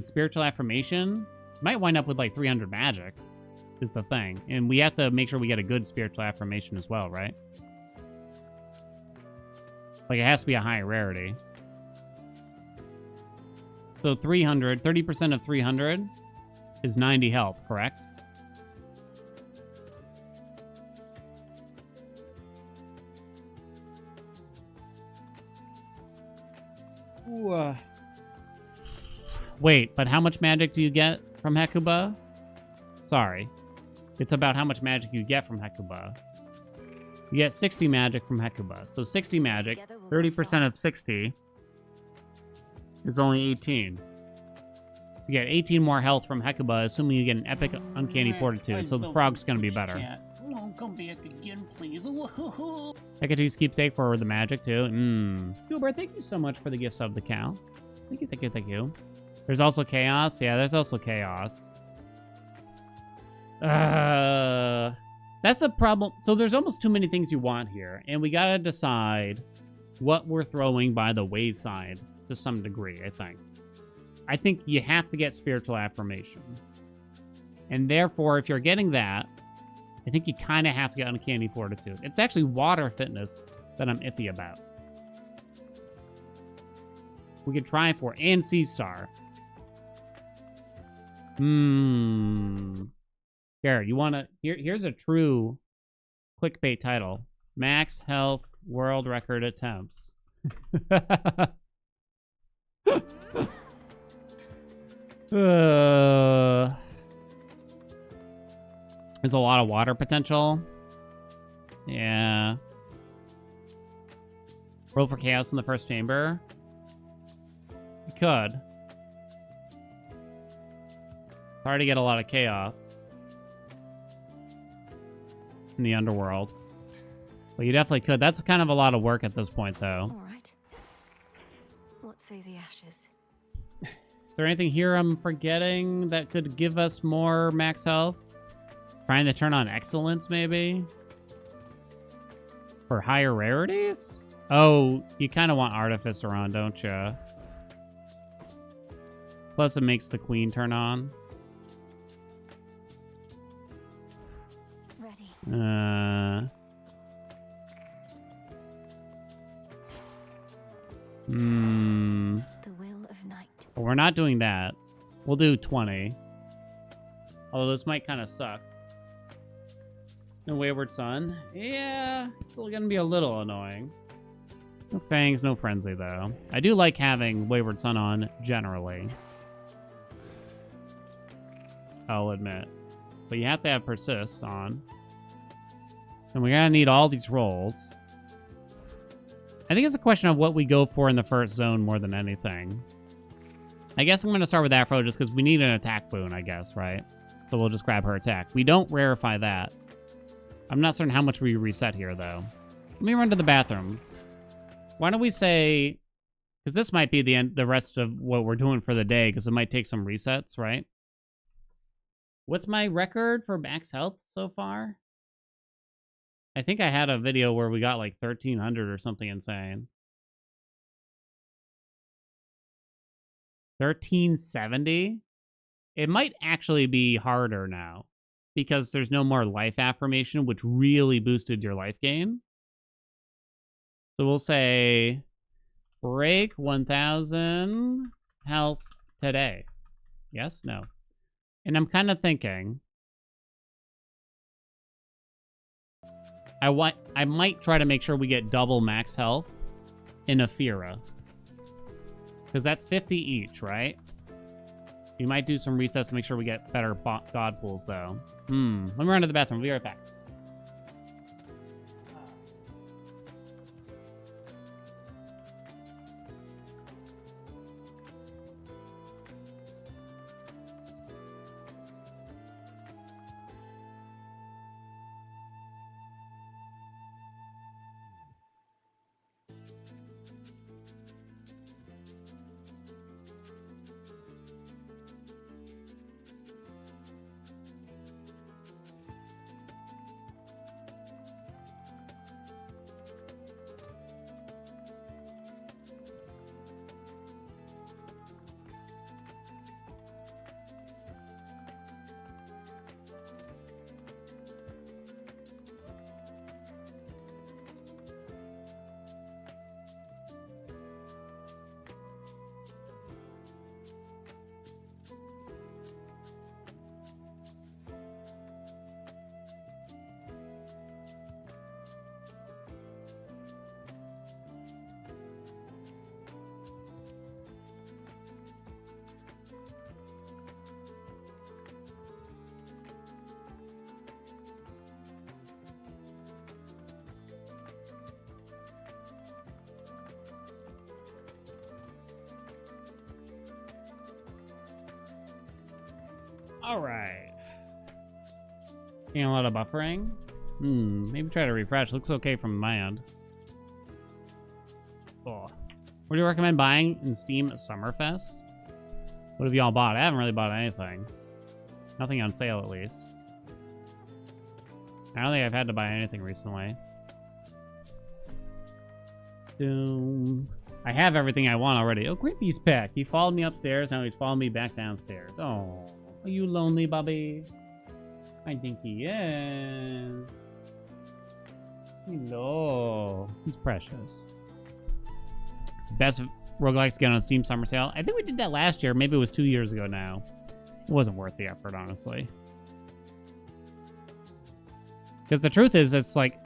Spiritual Affirmation. You might wind up with like 300 magic, is the thing. And we have to make sure we get a good Spiritual Affirmation as well, right? Like, it has to be a high rarity. So 300, 30% of 300 is 90 health, correct? Ooh. Wait, but how much magic do you get from Hecuba? Sorry. It's about how much magic you get from Hecuba. You get 60 magic from Hecuba. So 60 magic, 30% of 60 is only 18. You get 18 more health from Hecuba, assuming you get an epic Uncanny Fortitude. So the frog's going to be better. Come back again, please. Hecate's keepsake for the magic, too. Gilbert, thank you so much for the gifts of the cow. Thank you, thank you, thank you. There's also chaos. Yeah, there's also chaos. That's the problem. So there's almost too many things you want here. And we got to decide what we're throwing by the wayside to some degree, I think. I think you have to get Spiritual Affirmation. And therefore, if you're getting that, I think you kind of have to get Uncanny Fortitude. It's actually Water Fitness that I'm iffy about. We could try for and Sea Star. Garrett, you want to... Here's a true clickbait title. Max Health World Record Attempts. There's a lot of water potential. Yeah. Roll for chaos in the first chamber. You could. It's hard to get a lot of chaos in the underworld. But you definitely could. That's kind of a lot of work at this point, though. All right. What say the ashes? Is there anything here I'm forgetting that could give us more max health? Trying to turn on excellence, maybe? For higher rarities? Oh, you kind of want Artificer on, don't you? Plus, it makes the Queen turn on. Ready. The will of night. Well, we're not doing that. We'll do 20. Although this might kind of suck. No Wayward Sun. Yeah, still gonna be a little annoying. No Fangs, no Frenzy, though. I do like having Wayward Sun on, generally. I'll admit. But you have to have Persist on. And we're gonna need all these rolls. I think it's a question of what we go for in the first zone more than anything. I guess I'm gonna start with Afro just because we need an attack boon, I guess, right? So we'll just grab her attack. We don't rarefy that. I'm not certain how much we reset here, though. Let me run to the bathroom. Why don't we say... Because this might be the rest of what we're doing for the day, because it might take some resets, right? What's my record for max health so far? I think I had a video where we got like 1,300 or something insane. 1,370? It might actually be harder now. Because there's no more life affirmation, which really boosted your life gain. So we'll say, break 1,000 health today. Yes? No. And I'm kind of thinking, I might try to make sure we get double max health in Aphira. Because that's 50 each, right? You might do some resets to make sure we get better god pools, though. Let me run to the bathroom. We'll be right back. All right. Getting a lot of buffering. Maybe try to refresh. Looks okay from my end. Oh. What do you recommend buying in Steam Summerfest? What have y'all bought? I haven't really bought anything. Nothing on sale, at least. I don't think I've had to buy anything recently. Doom. I have everything I want already. Oh, Grippy's back. He followed me upstairs. Now he's following me back downstairs. Oh, are you lonely, Bobby? I think he is. Hello. He's precious. Best roguelikes get on Steam Summer Sale. I think we did that last year. Maybe it was 2 years ago now. It wasn't worth the effort, honestly. Because the truth is, it's like,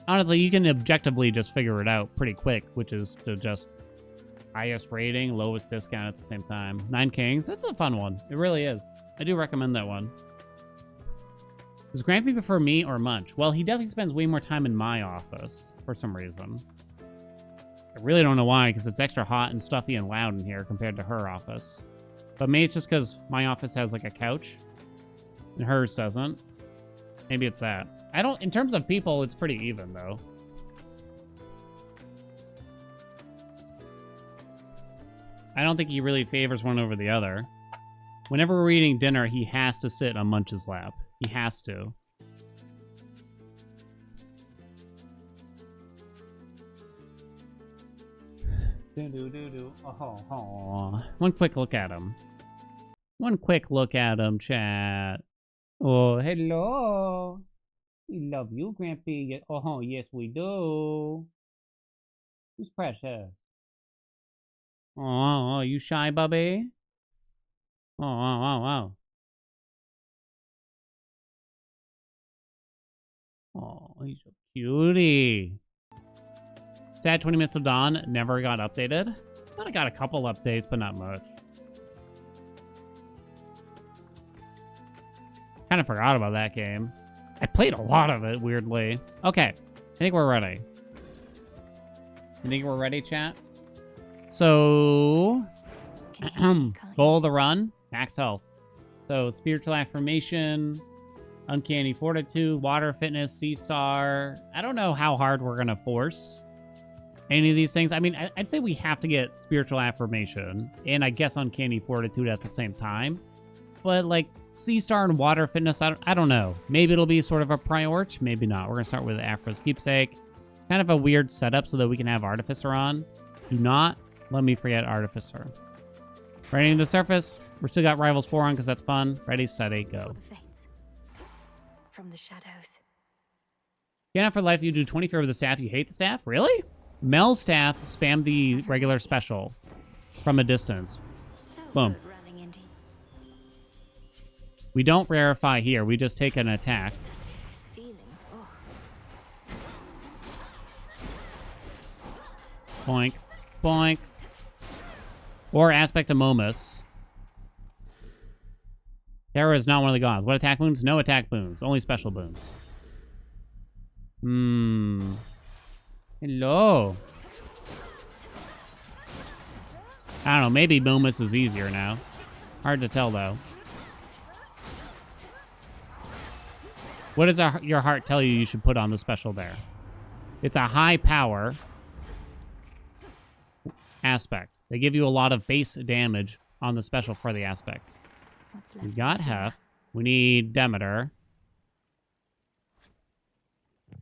honestly, you can objectively just figure it out pretty quick, which is to just highest rating, lowest discount at the same time. 9 Kings, that's a fun one. It really is. I do recommend that one. Does Grampy prefer me or Munch? Well, he definitely spends way more time in my office for some reason. I really don't know why, because it's extra hot and stuffy and loud in here compared to her office. But maybe it's just because my office has like a couch and hers doesn't. Maybe it's that. I don't, in terms of people, it's pretty even though. I don't think he really favors one over the other. Whenever we're eating dinner, he has to sit on Munch's lap. He has to. Oh. One quick look at him. One quick look at him, chat. Oh, hello. We love you, Grampy. Oh, yes, we do. Who's precious? Oh, you shy, Bubby? Oh. Oh, he's a cutie. Sad 20 Minutes of Dawn never got updated. I thought I got a couple updates, but not much. Kind of forgot about that game. I played a lot of it, weirdly. Okay, I think we're ready. I think we're ready, chat? So, goal of the run, max health. So, spiritual affirmation, uncanny fortitude, water fitness, sea star. I don't know how hard we're gonna force any of these things. I mean, I'd say we have to get spiritual affirmation and I guess uncanny fortitude at the same time. But like sea star and water fitness, I don't know. Maybe it'll be sort of a priority, maybe not. We're gonna start with Afro's keepsake. Kind of a weird setup so that we can have Artificer on. Do not let me forget Artificer. Ready to the surface. We're still got Rivals 4 on because that's fun. Ready, steady, go. From the shadows. Get out for life. You do 23 with the staff. You hate the staff? Really? Mel's staff spam the regular special from a distance. Boom. We don't rarefy here. We just take an attack. This feeling. Oh. Boink. Boink. Or Aspect of Momus. Terra is not one of the gods. What attack boons? No attack boons. Only special boons. Hello. I don't know. Maybe Momus is easier now. Hard to tell, though. What does your heart tell you should put on the special there? It's a high power aspect. They give you a lot of base damage on the special for the aspect. We got Hef. We need Demeter.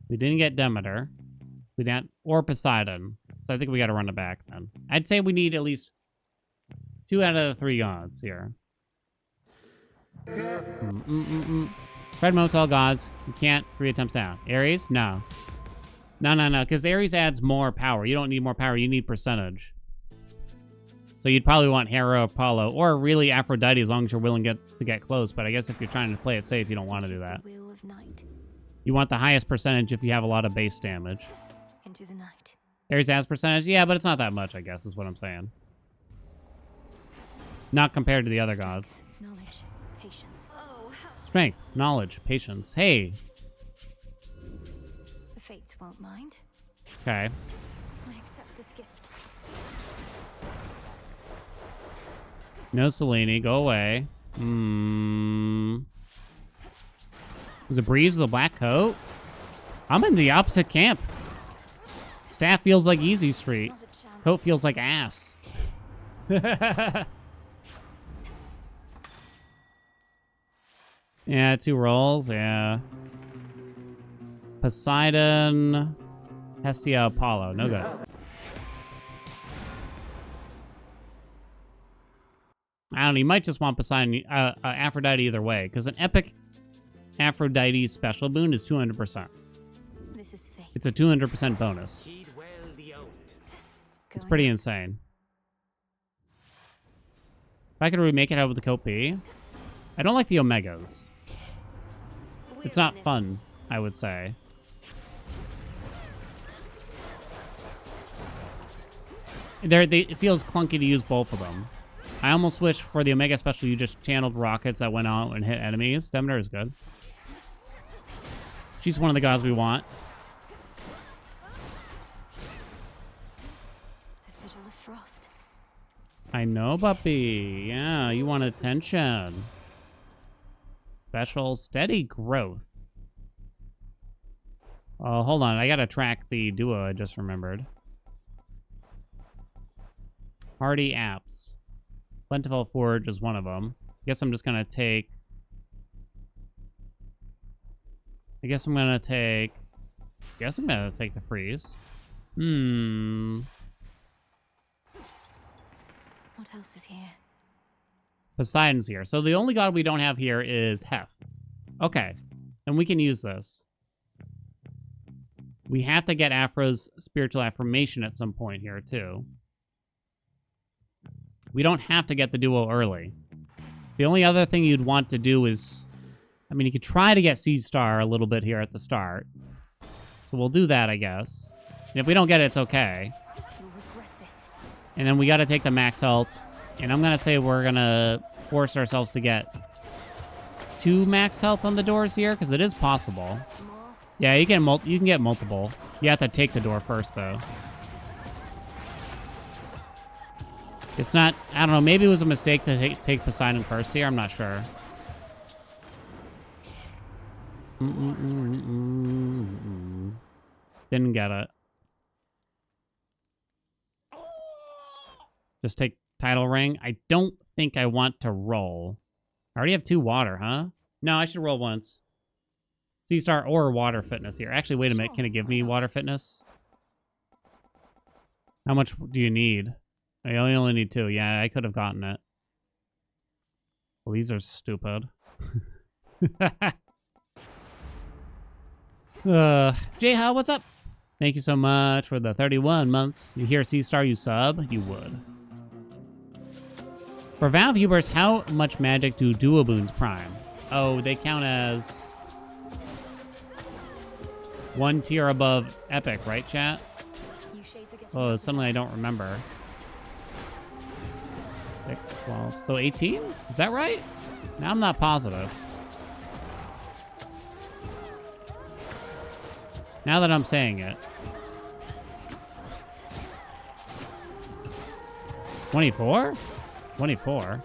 We didn't get Demeter. We didn't, or Poseidon. So I think we got to run it back then. I'd say we need at least 2 out of the 3 gods here. Fred Motel gods. You can't 3 attempts down. Ares? No. No. Because Ares adds more power. You don't need more power. You need percentage. So you'd probably want Hera, Apollo, or really Aphrodite as long as you're willing to get close. But I guess if you're trying to play it safe, you don't want to do that. You want the highest percentage if you have a lot of base damage. Into the night. Ares adds percentage? Yeah, but it's not that much, I guess, is what I'm saying. Not compared to the other gods. Knowledge, patience. Strength, knowledge, patience. Hey. The fates won't mind. Okay. I accept this gift. No Selene, go away. Was it Breeze with a black coat? I'm in the opposite camp. Staff feels like easy street. Coat feels like ass. Yeah, 2 rolls, yeah. Poseidon, Hestia, Apollo. No good. I don't know, you might just want Poseidon, Aphrodite either way, because an epic Aphrodite special boon is 200%. This is fate. It's a 200% bonus. It's pretty insane. If I could remake it out with the Coat B, I don't like the Omegas. It's not fun, I would say. It feels clunky to use both of them. I almost wish for the Omega special you just channeled rockets that went out and hit enemies. Demeter is good. She's one of the gods we want. The sigil of frost. I know, puppy. Yeah, you want attention. Special steady growth. Oh, hold on. I gotta track the duo I just remembered. Hardy apps. Plentiful Forge is one of them. Guess I'm just gonna take... I guess I'm gonna take the freeze. What else is here? Poseidon's here. So the only god we don't have here is Hef. Okay. And we can use this. We have to get Afro's spiritual affirmation at some point here, too. We don't have to get the duo early. The only other thing you'd want to do is... I mean, you could try to get Sea Star a little bit here at the start. So we'll do that, I guess. And if we don't get it, it's okay. You'll regret this. And then we got to take the max health. And I'm going to say we're going to force ourselves to get 2 max health on the doors here, because it is possible. Yeah, you can get multiple. You have to take the door first, though. It's not... I don't know. Maybe it was a mistake to take Poseidon first here. I'm not sure. Didn't get it. Just take title ring. I don't think I want to roll. I already have 2 water, huh? No, I should roll once. Sea Star or water fitness here. Actually, wait a minute. Can it give me water fitness? How much do you need? I only need 2. Yeah, I could have gotten it. Well, these are stupid. J-Ha, what's up? Thank you so much for the 31 months. You hear Sea Star, you sub? You would. For Val viewers, how much magic do Duo Boons prime? Oh, they count as 1 tier above Epic, right, chat? Oh, suddenly I don't remember. 6, 12, so 18? Is that right? Now I'm not positive. Now that I'm saying it. 24? 24?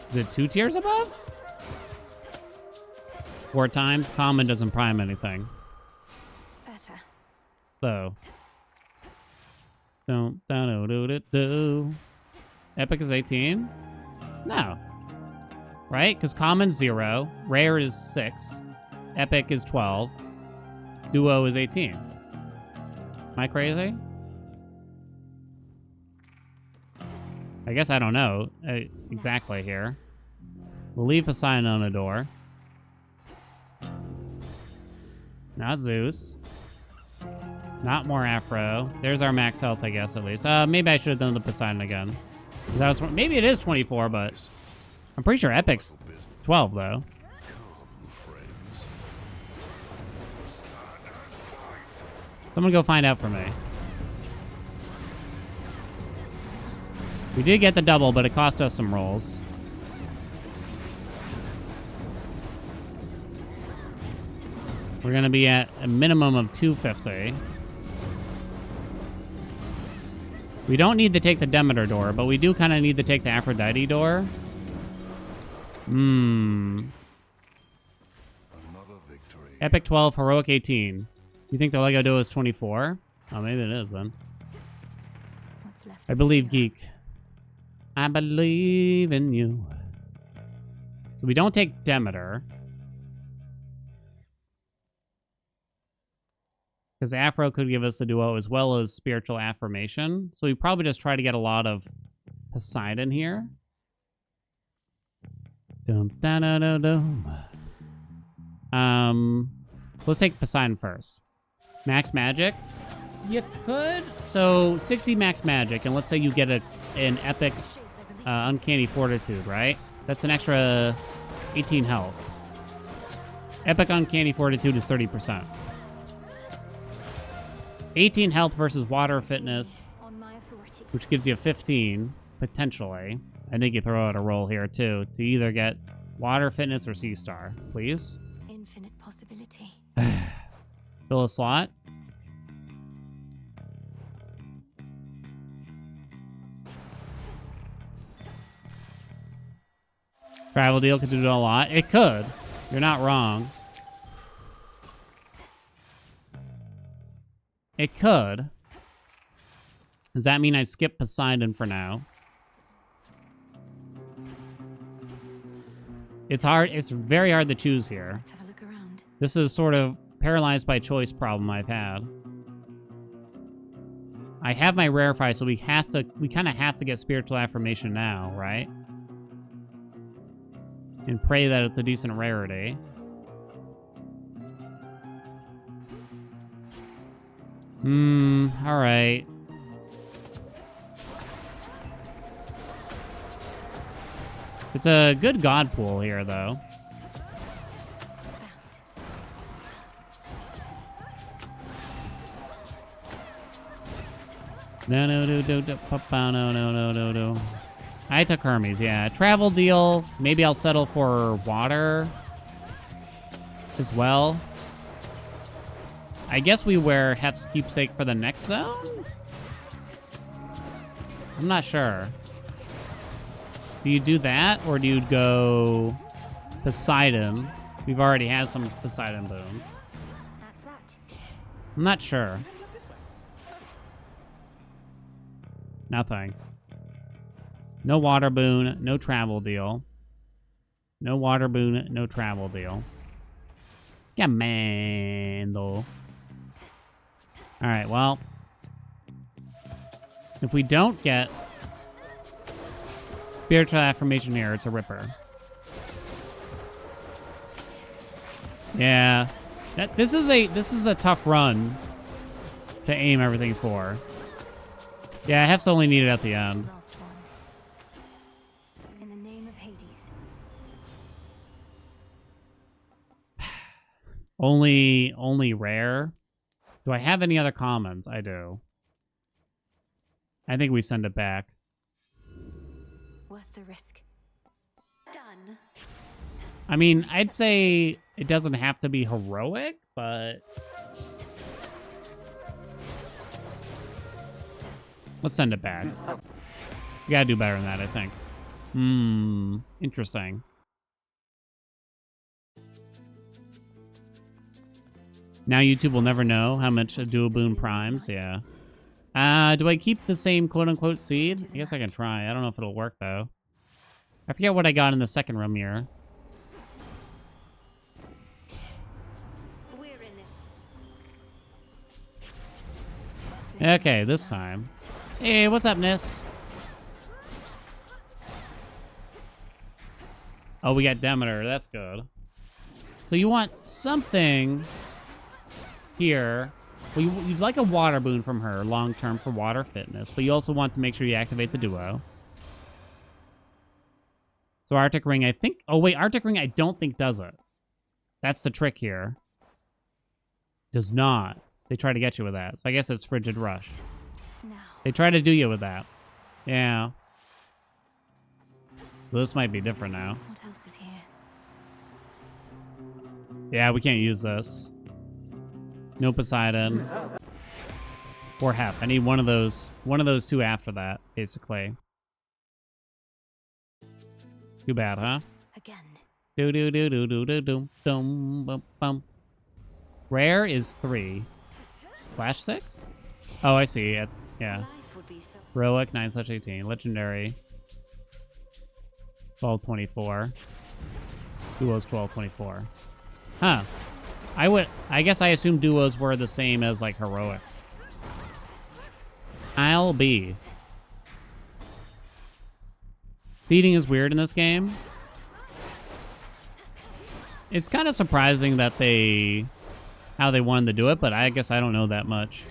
Is it 2 tiers above? 4 times? Common doesn't prime anything. Better. So. Do. Epic is 18? No. Right? Because common's 0. Rare is 6. Epic is 12. Duo is 18. Am I crazy? I guess I don't know exactly here. We'll leave Poseidon on the door. Not Zeus. Not more Afro. There's our max health, I guess, at least. Maybe I should have done the Poseidon again. That was, maybe it is 24, but I'm pretty sure Epic's 12, though. Someone go find out for me. We did get the double, but it cost us some rolls. We're going to be at a minimum of 250. We don't need to take the Demeter door, but we do kind of need to take the Aphrodite door. Epic 12, Heroic 18. You think the Lego duo is 24? Oh, maybe it is then. What's left I of believe, Theo? Geek. I believe in you. So we don't take Demeter. Because Afro could give us the duo as well as spiritual affirmation. So we probably just try to get a lot of Poseidon here. Dum, da, da, da, dum. Let's take Poseidon first. Max magic? You could. So 60 max magic, and let's say you get an epic uncanny fortitude, right? That's an extra 18 health. Epic uncanny fortitude is 30%. 18 health versus water fitness, On my authority. which gives you 15, potentially. I think you throw out a roll here, too, to either get water fitness or sea star. Please. Infinite possibility. Fill a slot. Travel deal could do a lot. It could. You're not wrong. It could. Does that mean I skip Poseidon for now? It's hard. It's very hard to choose here. Let's have a look around. This is sort of paralyzed by choice problem I've had. I have my rarify, so we kind of have to get spiritual affirmation now, right? And pray that it's a decent rarity. All right. It's a good god pool here, though. No. I took Hermes, yeah. Travel deal. Maybe I'll settle for water as well. I guess we wear Hef's keepsake for the next zone? I'm not sure. Do you do that, or do you go Poseidon? We've already had some Poseidon boons. That's that. I'm not sure. Nothing. No water boon, no travel deal. No water boon, no travel deal. Yeah, man, though. Alright, well. If we don't get spiritual affirmation here, it's a ripper. Yeah. This is a tough run to aim everything for. Yeah, I have to only need it at the end. Last one. In the name of Hades. Only rare. Do I have any other commons? I do. I think we send it back. Worth the risk. Done. I mean, I'd say it doesn't have to be heroic, but let's send it back. We gotta do better than that, I think. Interesting. Now YouTube will never know how much a dual boon primes, yeah. Do I keep the same quote-unquote seed? I guess I can try. I don't know if it'll work, though. I forget what I got in the second room here. We're in it. Okay, this time. Hey, what's up, Nis? Oh, we got Demeter. That's good. So you want something here. Well, you'd like a water boon from her long-term for water fitness, but you also want to make sure you activate the duo. So Arctic Ring, I think... Oh, wait, Arctic Ring I don't think does it. That's the trick here. Does not. They try to get you with that. So I guess it's Frigid Rush. Now. They try to do you with that. Yeah. So this might be different now. What else is here? Yeah, we can't use this. No Poseidon. Or Hef. I need one of those two after that, basically. Too bad, huh? Again. Do do do do do do do dum bum bum. Rare is 3/6. Oh, I see it. Yeah. Heroic 9/18. Legendary 12/24. Duos 12/24. Huh. I guess I assumed duos were the same as like heroic. I'll be. Seeding is weird in this game. It's kind of surprising that how they wanted to do it, but I guess I don't know that much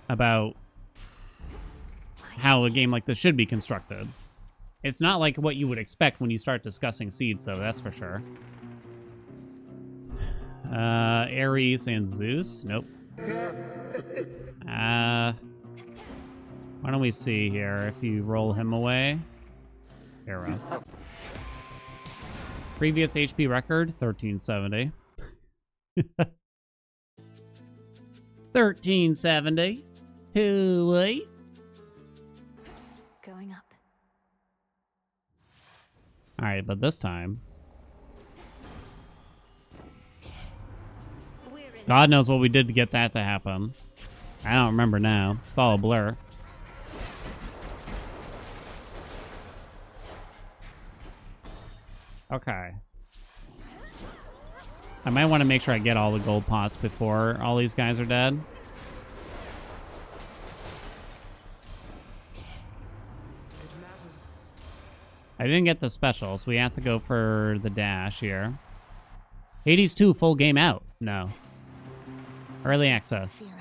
about how a game like this should be constructed. It's not like what you would expect when you start discussing seeds, though, that's for sure. Ares and Zeus? Nope. Why don't we see here if you roll him away? Hero. Previous HP record, 1370. 1370. Wait. Going up. All right, but this time, God knows what we did to get that to happen. I don't remember now. It's all a blur. Okay. I might want to make sure I get all the gold pots before all these guys are dead. I didn't get the special, so we have to go for the dash here. Hades 2 full game out. No. Early access.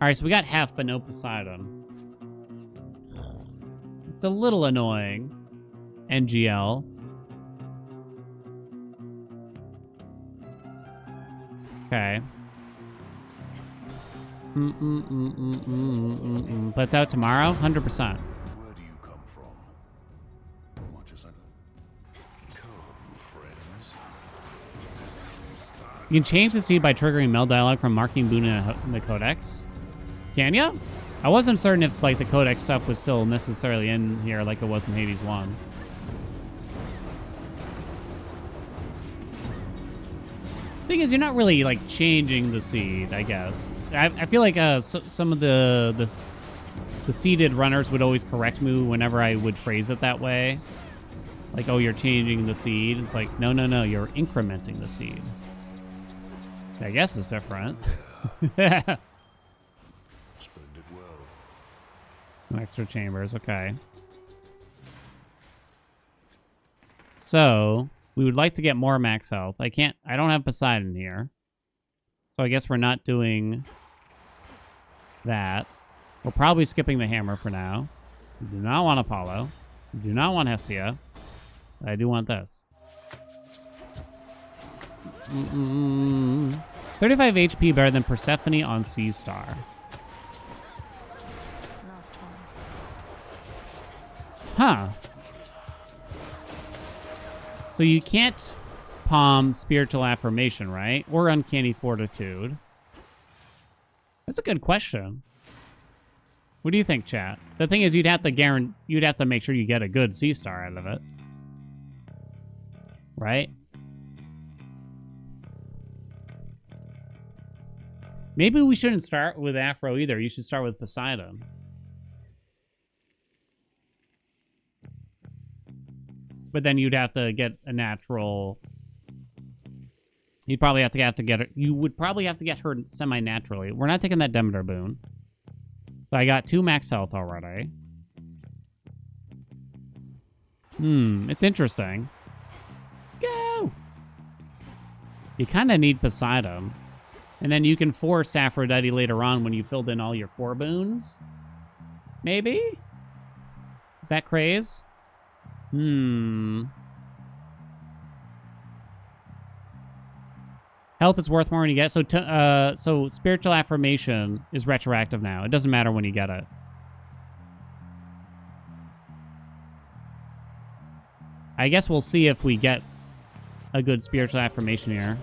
Alright, so we got Hef, but no Poseidon. It's a little annoying. NGL. Okay. But it's out tomorrow? 100%. Where do you come from? Watch us. Come, friends. You can change the seed by triggering Mel dialogue from marking boon in the codex. Can ya? I wasn't certain if like the codex stuff was still necessarily in here like it was in Hades 1. Thing is, you're not really like changing the seed, I guess. I feel like some of the seeded runners would always correct me whenever I would phrase it that way. Like, oh, you're changing the seed. It's like, no, you're incrementing the seed. I guess it's different. Splendid well. Extra chambers, okay. So, we would like to get more max health. I don't have Poseidon here. So I guess we're not doing that. We're probably skipping the hammer for now. We do not want Apollo. We do not want Hestia. I do want this. 35 HP better than Persephone on Sea Star. Last one. Huh. So you can't palm Spiritual Affirmation, right? Or Uncanny Fortitude. That's a good question. What do you think, chat? The thing is, you'd have to make sure you get a good Sea Star out of it. Right? Maybe we shouldn't start with Afro either. You should start with Poseidon. But then you'd have to get a natural. You'd probably have to get her. You would probably have to get her semi-naturally. We're not taking that Demeter boon. So I got 2 max health already. It's interesting. Go! You kind of need Poseidon. And then you can force Aphrodite later on when you filled in all your core boons. Maybe? Is that craze? Health is worth more when you get it. So Spiritual Affirmation is retroactive now. It doesn't matter when you get it. I guess we'll see if we get a good Spiritual Affirmation here.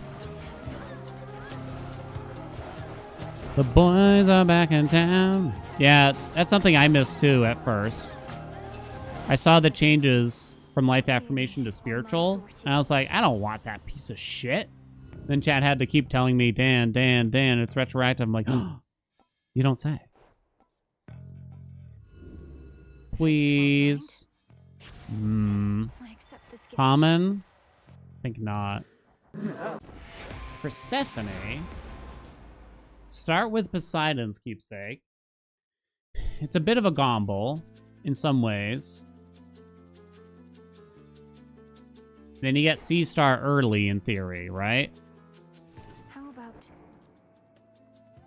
The boys are back in town. Yeah, that's something I missed too at first. I saw the changes from life affirmation to spiritual, and I was like, I don't want that piece of shit. Then Chad had to keep telling me, Dan, it's retroactive. I'm like, oh, you don't say. Please. Common? Think not. Persephone. Start with Poseidon's keepsake. It's a bit of a gomble in some ways. Then you get Sea Star early in theory, right? How about...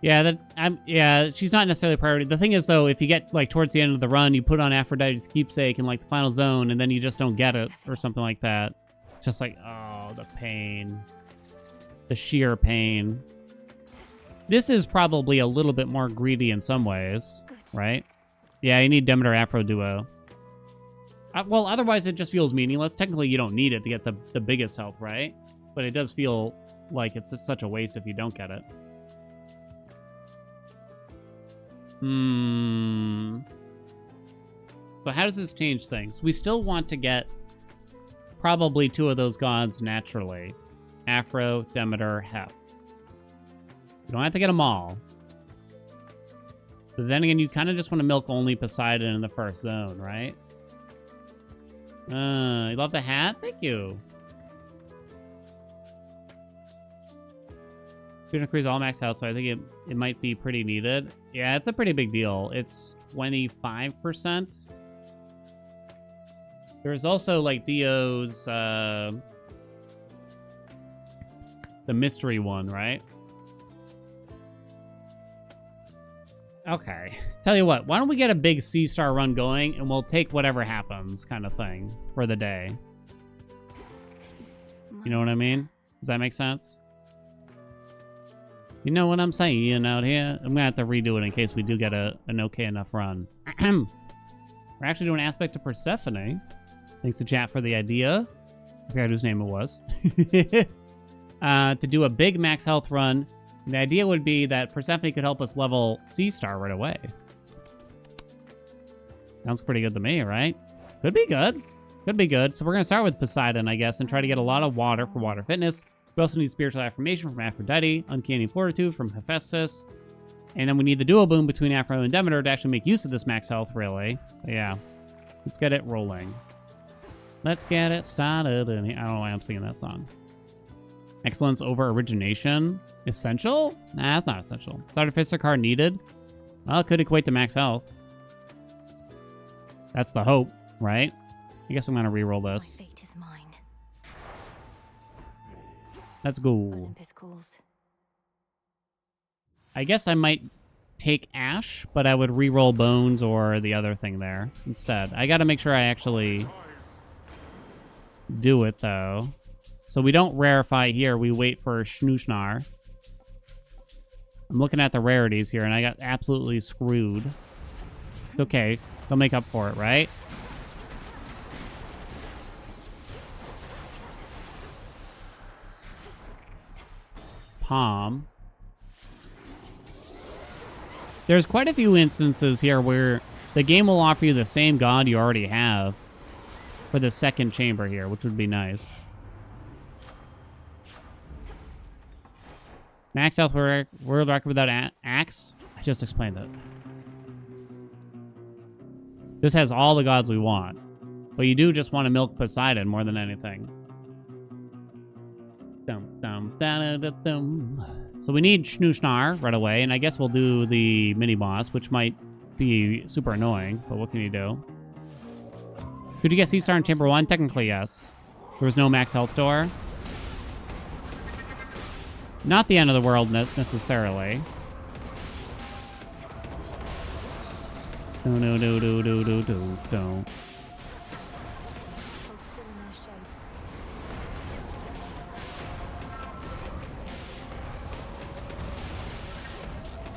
Yeah, she's not necessarily a priority. The thing is though, if you get like towards the end of the run, you put on Aphrodite's keepsake in like the final zone and then you just don't get it or something like that. It's just like, oh, the pain. The sheer pain. This is probably a little bit more greedy in some ways, right? Yeah, you need Demeter Afro duo. Well, otherwise it just feels meaningless. Technically, you don't need it to get the biggest health, right? But it does feel like it's such a waste if you don't get it. So how does this change things? We still want to get probably 2 of those gods naturally. Afro, Demeter, Hep. You don't have to get them all. But then again, you kind of just want to milk only Poseidon in the first zone, right? You love the hat? Thank you. Student Cruise all maxed out, so I think it might be pretty needed. Yeah, it's a pretty big deal. It's 25%. There's also like Dio's the mystery one, right? Okay. Tell you what, why don't we get a big Sea Star run going and we'll take whatever happens kind of thing for the day. You know what I mean? Does that make sense? You know what I'm saying out here? I'm gonna have to redo it in case we do get an okay enough run. We're actually doing Aspect of Persephone. Thanks to chat for the idea. I forgot whose name it was. To do a big max health run. The idea would be that Persephone could help us level Sea Star right away. Sounds pretty good to me, right? Could be good. Could be good. So we're going to start with Poseidon, I guess, and try to get a lot of water for water fitness. We also need spiritual affirmation from Aphrodite, uncanny fortitude from Hephaestus, and then we need the dual boom between Afro and Demeter to actually make use of this max health, really. But yeah, let's get it rolling. Let's get it started. I don't know why I'm singing that song. Excellence over origination. Essential? Nah, that's not essential. Is Artificer card needed? Well, it could equate to max health. That's the hope, right? I guess I'm going to reroll this. My fate is mine. Let's go. Olympus calls. I guess I might take Ash, but I would reroll Bones or the other thing there instead. I got to make sure I actually do it, though. So we don't rarefy here. We wait for Schnushnar. I'm looking at the rarities here, and I got absolutely screwed. It's okay. They'll make up for it, right? Palm. There's quite a few instances here where the game will offer you the same god you already have for the second chamber here, which would be nice. Max health world record without axe? I just explained it. This has all the gods we want. But you do just want to milk Poseidon more than anything. So we need Schnushnar right away, and I guess we'll do the mini-boss, which might be super annoying, but what can you do? Could you get Sea Star in Chamber 1? Technically, yes. There was no max health door. Not the end of the world necessarily. No.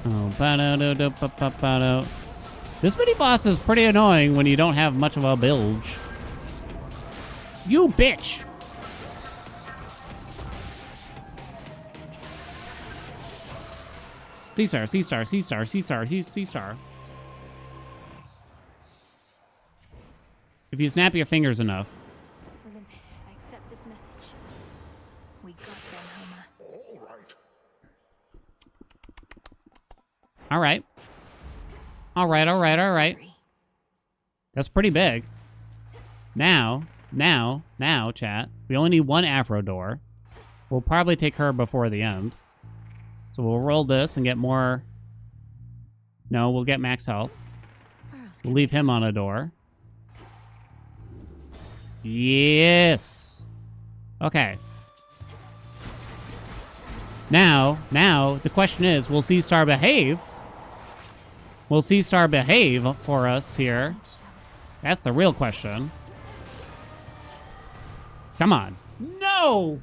Oh, this mini boss is pretty annoying when you don't have much of a bilge. You bitch! C-star, C-star, C-star, C-star, C-star. If you snap your fingers enough. Olympus, I accept this message. We got them, Homer. All right. All right, all right, all right. That's pretty big. Now, chat. We only need one Afro door. We'll probably take her before the end. So we'll roll this and get more... No, we'll get max health. We'll leave him on a door. Yes! Okay. Now, the question is, will C-Star behave? Will C-Star behave for us here? That's the real question. Come on. No!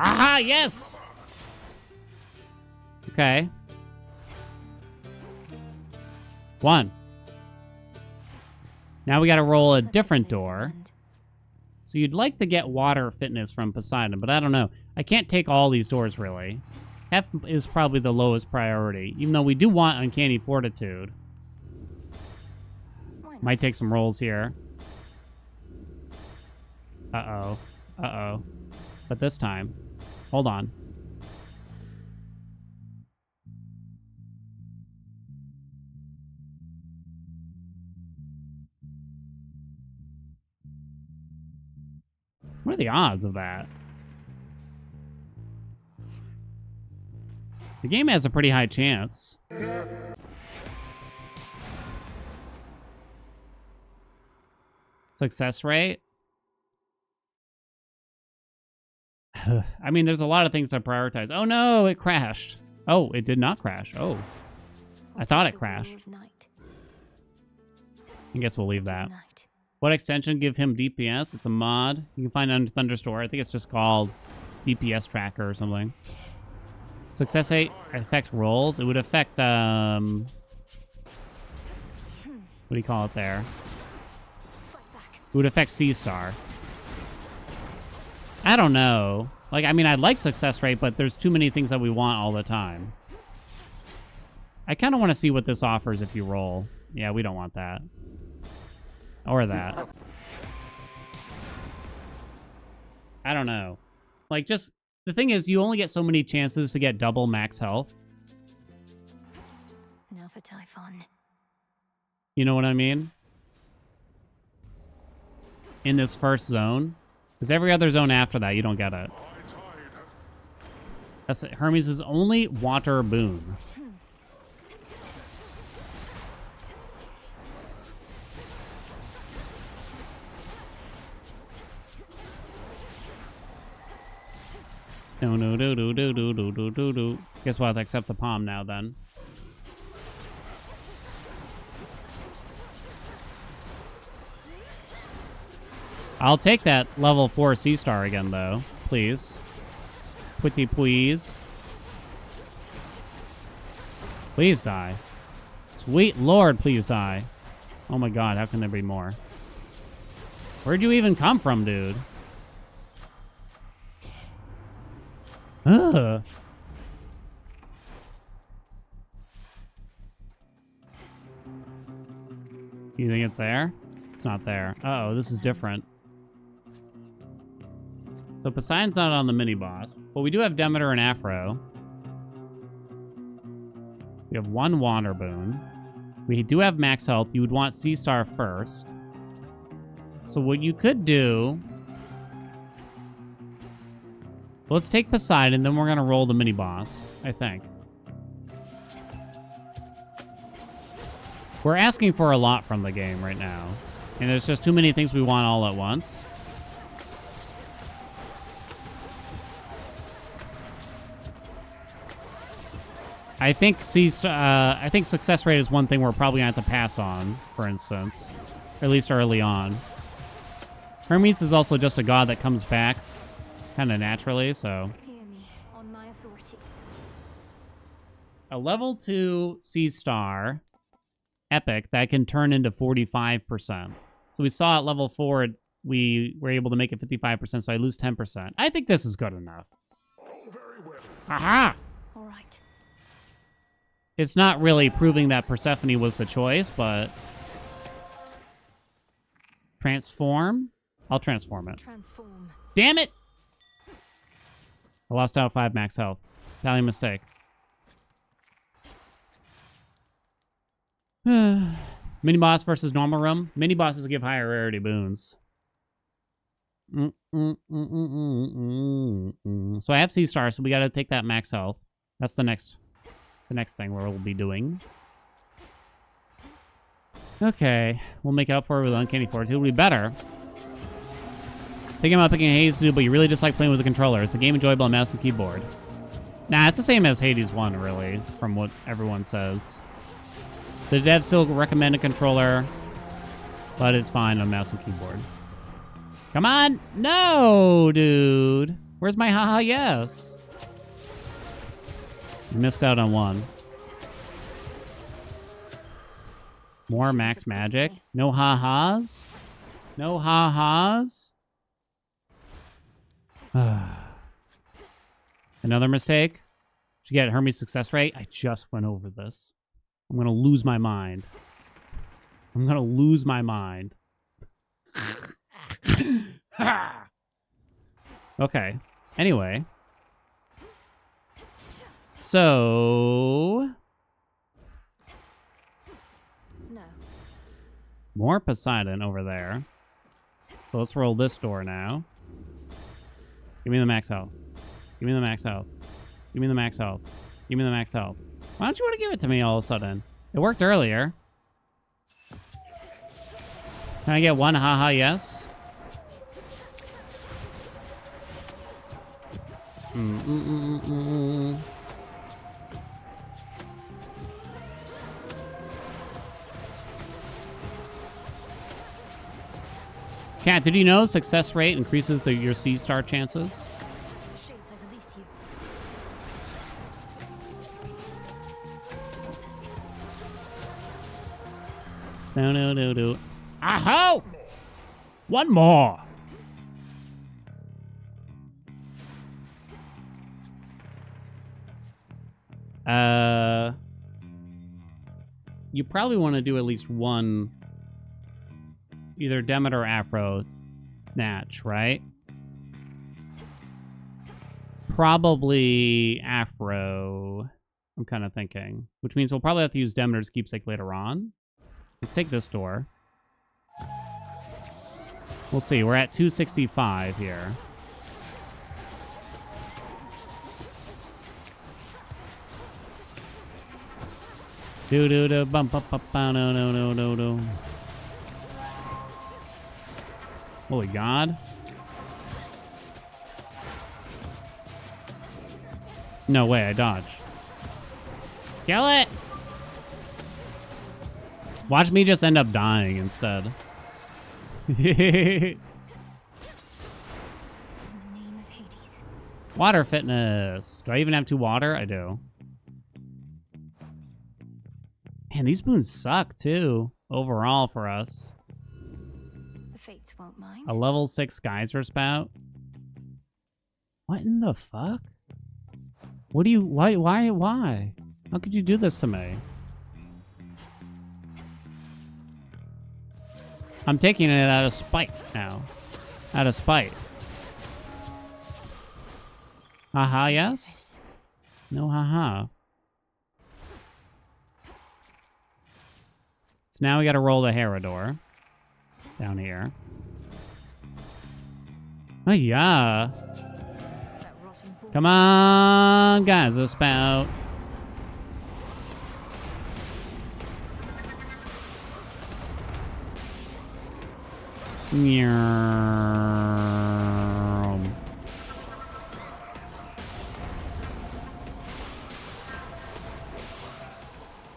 Aha, yes! Okay. 1. Now we gotta roll a different door. So you'd like to get water fitness from Poseidon, but I don't know. I can't take all these doors, really. F is probably the lowest priority, even though we do want Uncanny Fortitude. Might take some rolls here. Uh-oh. Uh-oh. But this time... Hold on. What are the odds of that? The game has a pretty high chance. Success rate? I mean, there's a lot of things to prioritize. Oh no, it crashed. Oh, it did not crash. Oh. I thought it crashed. I guess we'll leave that. What extension give him DPS? It's a mod. You can find it under Thunderstore. I think it's just called DPS Tracker or something. Success rate affect rolls. It would affect, what do you call it there? It would affect C-Star. I don't know. Like, I mean, I'd like success rate, but there's too many things that we want all the time. I kind of want to see what this offers if you roll. Yeah, we don't want that. Or that. I don't know. Like, just... The thing is, you only get so many chances to get double max health. Now for Typhon. You know what I mean? In this first zone. Because every other zone after that, you don't get it. That's it. Hermes' only water boon. No. Guess we'll have to accept the palm now then. I'll take that level 4 C-Star again, though. Please. Pretty please. Please die. Sweet Lord, please die. Oh my god, how can there be more? Where'd you even come from, dude? Ugh. You think it's there? It's not there. Uh-oh, this is different. So Poseidon's not on the mini-boss, but we do have Demeter and Afro. We have one water boon. We do have max health. You would want C-Star first. So what you could do... Let's take Poseidon, then we're going to roll the mini-boss, I think. We're asking for a lot from the game right now. And there's just too many things we want all at once. I think success rate is one thing we're probably going to have to pass on, for instance. Or at least early on. Hermes is also just a god that comes back kind of naturally, so... Hear me on my authority. A level 2 C-Star epic that can turn into 45%. So we saw at level 4 we were able to make it 55%, so I lose 10%. I think this is good enough. Aha! All right. It's not really proving that Persephone was the choice, but... Transform? I'll transform it. Transform. Damn it! I lost out 5 max health. Italian mistake. Mini boss versus normal room. Mini bosses give higher rarity boons. So I have C star, so we gotta take that max health. That's the next thing we'll be doing. Okay, we'll make it up for it with Uncanny Fortitude. It'll be better. Thinking about picking Hades to do, but you really just like playing with the controller. Is the game enjoyable on mouse and keyboard? Nah, it's the same as Hades 1, really, from what everyone says. The devs still recommend a controller, but it's fine on mouse and keyboard. Come on! No, dude! Where's my haha yes? You missed out on one. More max magic? No ha-has? No ha-has? Another mistake? Did you get Hermes success rate? I just went over this. I'm gonna lose my mind. I'm gonna lose my mind. Okay. Anyway. So... No. More Poseidon over there. So let's roll this door now. Give me the max health. Give me the max health. Give me the max health. Give me the max health. Why don't you want to give it to me all of a sudden? It worked earlier. Can I get one haha yes? Cat, did you know success rate increases your C star chances? Shades, I release you. No. Aho! One more. You probably want to do at least one, either Demeter or Afro Natch, right? Probably Afro, I'm kind of thinking. Which means we'll probably have to use Demeter's keepsake later on. Let's take this door. We'll see. We're at 265 here. Do bump up no. Holy God. No way, I dodged. Kill it! Watch me just end up dying instead. In the name of Hades. Water fitness. Do I even have 2 water? I do. Man, these boons suck too, overall for us. The fates won't mind. A level 6 geyser spout? What in the fuck? What do you, why? How could you do this to me? I'm taking it out of spite now. Out of spite. Haha, yes? No haha. So now we gotta roll the Herodor. Down here. Oh yeah. Come on, guys, a spout.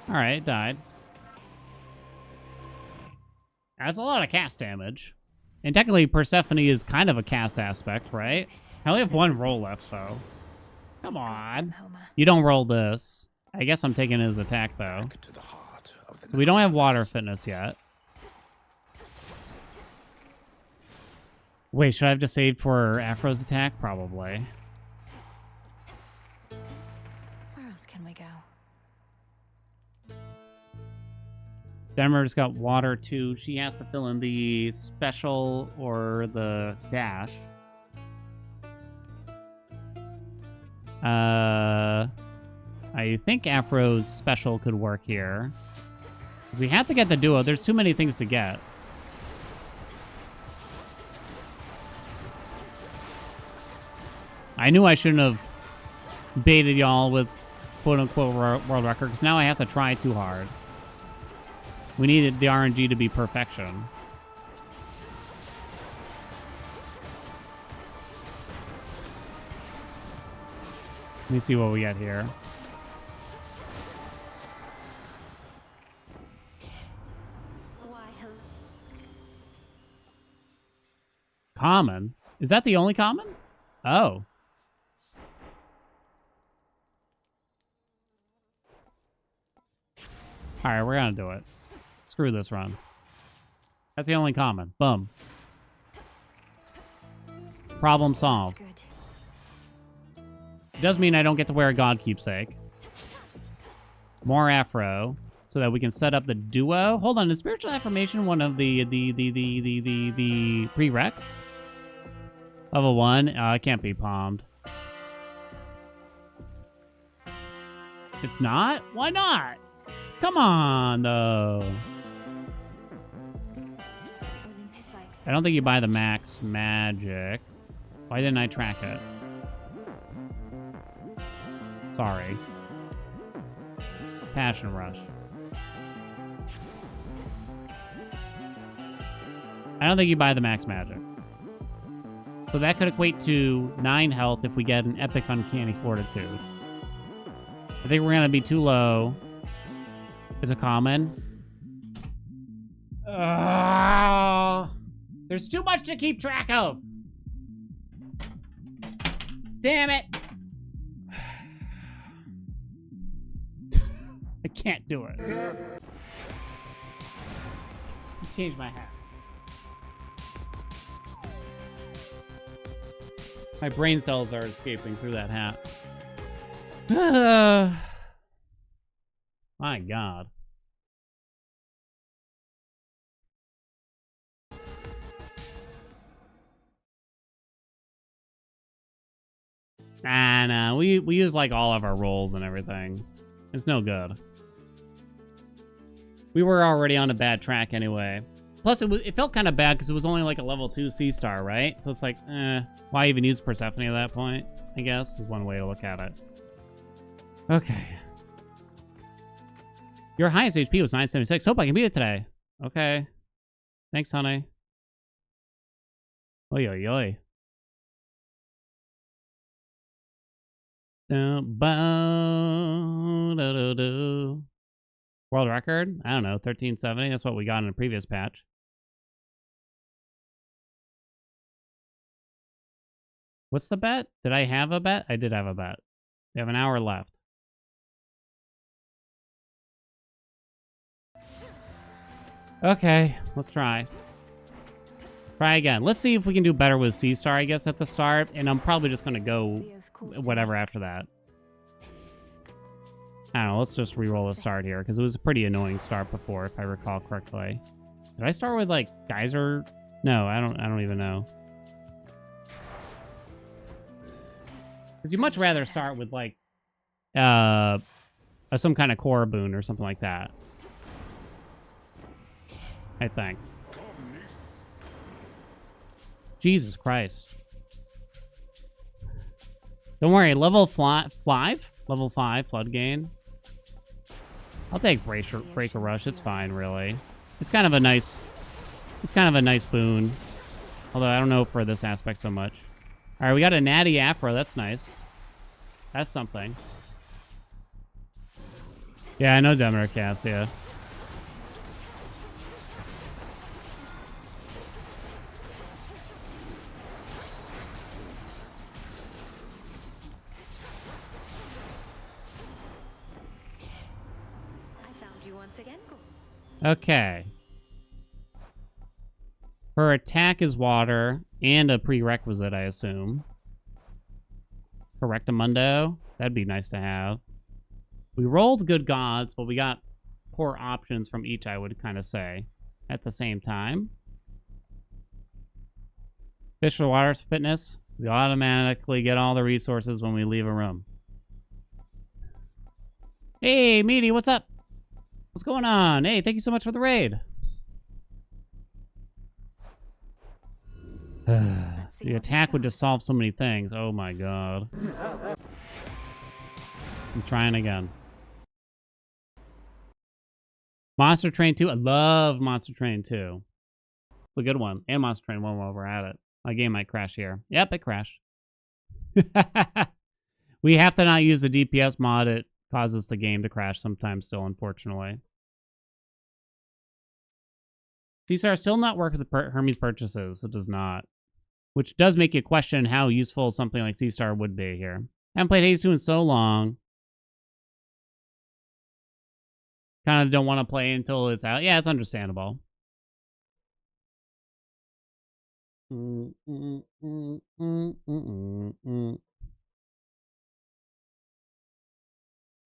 Alright, it died. That's a lot of cast damage. And technically, Persephone is kind of a cast aspect, right? I only have 1 roll left, though. Come on. You don't roll this. I guess I'm taking his attack, though. So we don't have water fitness yet. Wait, should I have just saved for Afro's attack? Probably. Where else can we go? Denver's got water too. She has to fill in the special or the dash. I think Afro's special could work here. 'Cause we have to get the duo. There's too many things to get. I knew I shouldn't have baited y'all with quote-unquote world record, because now I have to try too hard. We needed the RNG to be perfection. Let me see what we get here. Common? Is that the only common? Oh. Alright, we're gonna do it. Screw this run. That's the only common. Boom. Problem solved. It does mean I don't get to wear a god keepsake. More Afro, so that we can set up the duo. Hold on, is spiritual affirmation one of the prereqs? Level 1? It can't be palmed. It's not? Why not? Come on, though. I don't think you buy the max magic. Why didn't I track it? Sorry. Passion Rush. I don't think you buy the max magic. So that could equate to 9 health if we get an epic uncanny fortitude. I think we're going to be too low. It's a common. There's too much to keep track of. Damn it. I can't do it. Change my hat. My brain cells are escaping through that hat. My God. Nah, we use like all of our rolls and everything. It's no good. We were already on a bad track anyway. Plus, it felt kind of bad because it was only like a level 2 C-star, right? So it's like, why even use Persephone at that point? I guess is one way to look at it. Okay. Your highest HP was 976. Hope I can beat it today. Okay. Thanks, honey. Oi, oi, oi. World record? I don't know, 1370. That's what we got in a previous patch. What's the bet? Did I have a bet? I did have a bet. We have an hour left. Okay, let's try. Try again. Let's see if we can do better with C-Star, I guess, at the start. And I'm probably just going to go whatever after that. I don't know. Let's just re-roll a start here, because it was a pretty annoying start before, if I recall correctly. Did I start with, like, Geyser? No, I don't even know. Because you'd much rather start with, like, some kind of core boon or something like that. I think. Jesus Christ. Don't worry, level 5? Level 5, Flood Gain. I'll take Breaker Rush, it's fine, really. It's kind of a nice boon. Although I don't know for this aspect so much. Alright, we got a natty Afro, that's nice. That's something. Yeah, I know Demeter cast, yeah. I found you once again. Okay. Her attack is water and a prerequisite, I assume. Correctamundo. That'd be nice to have. We rolled good gods, but we got poor options from each, I would kind of say, at the same time. Fish for water fitness. We automatically get all the resources when we leave a room. Hey, Meaty, what's up? What's going on? Hey, thank you so much for the raid. The attack would just solve so many things. Oh my god. I'm trying again. Monster Train 2. I love Monster Train 2. It's a good one. And Monster Train 1 while we're at it. My game might crash here. Yep, it crashed. We have to not use the DPS mod. It causes the game to crash sometimes still, unfortunately. Caesar still not work with the Hermes purchases. It does not. Which does make you question how useful something like C-Star would be here. I haven't played Hades 2 in so long. Kind of don't want to play until it's out. Yeah, it's understandable. We've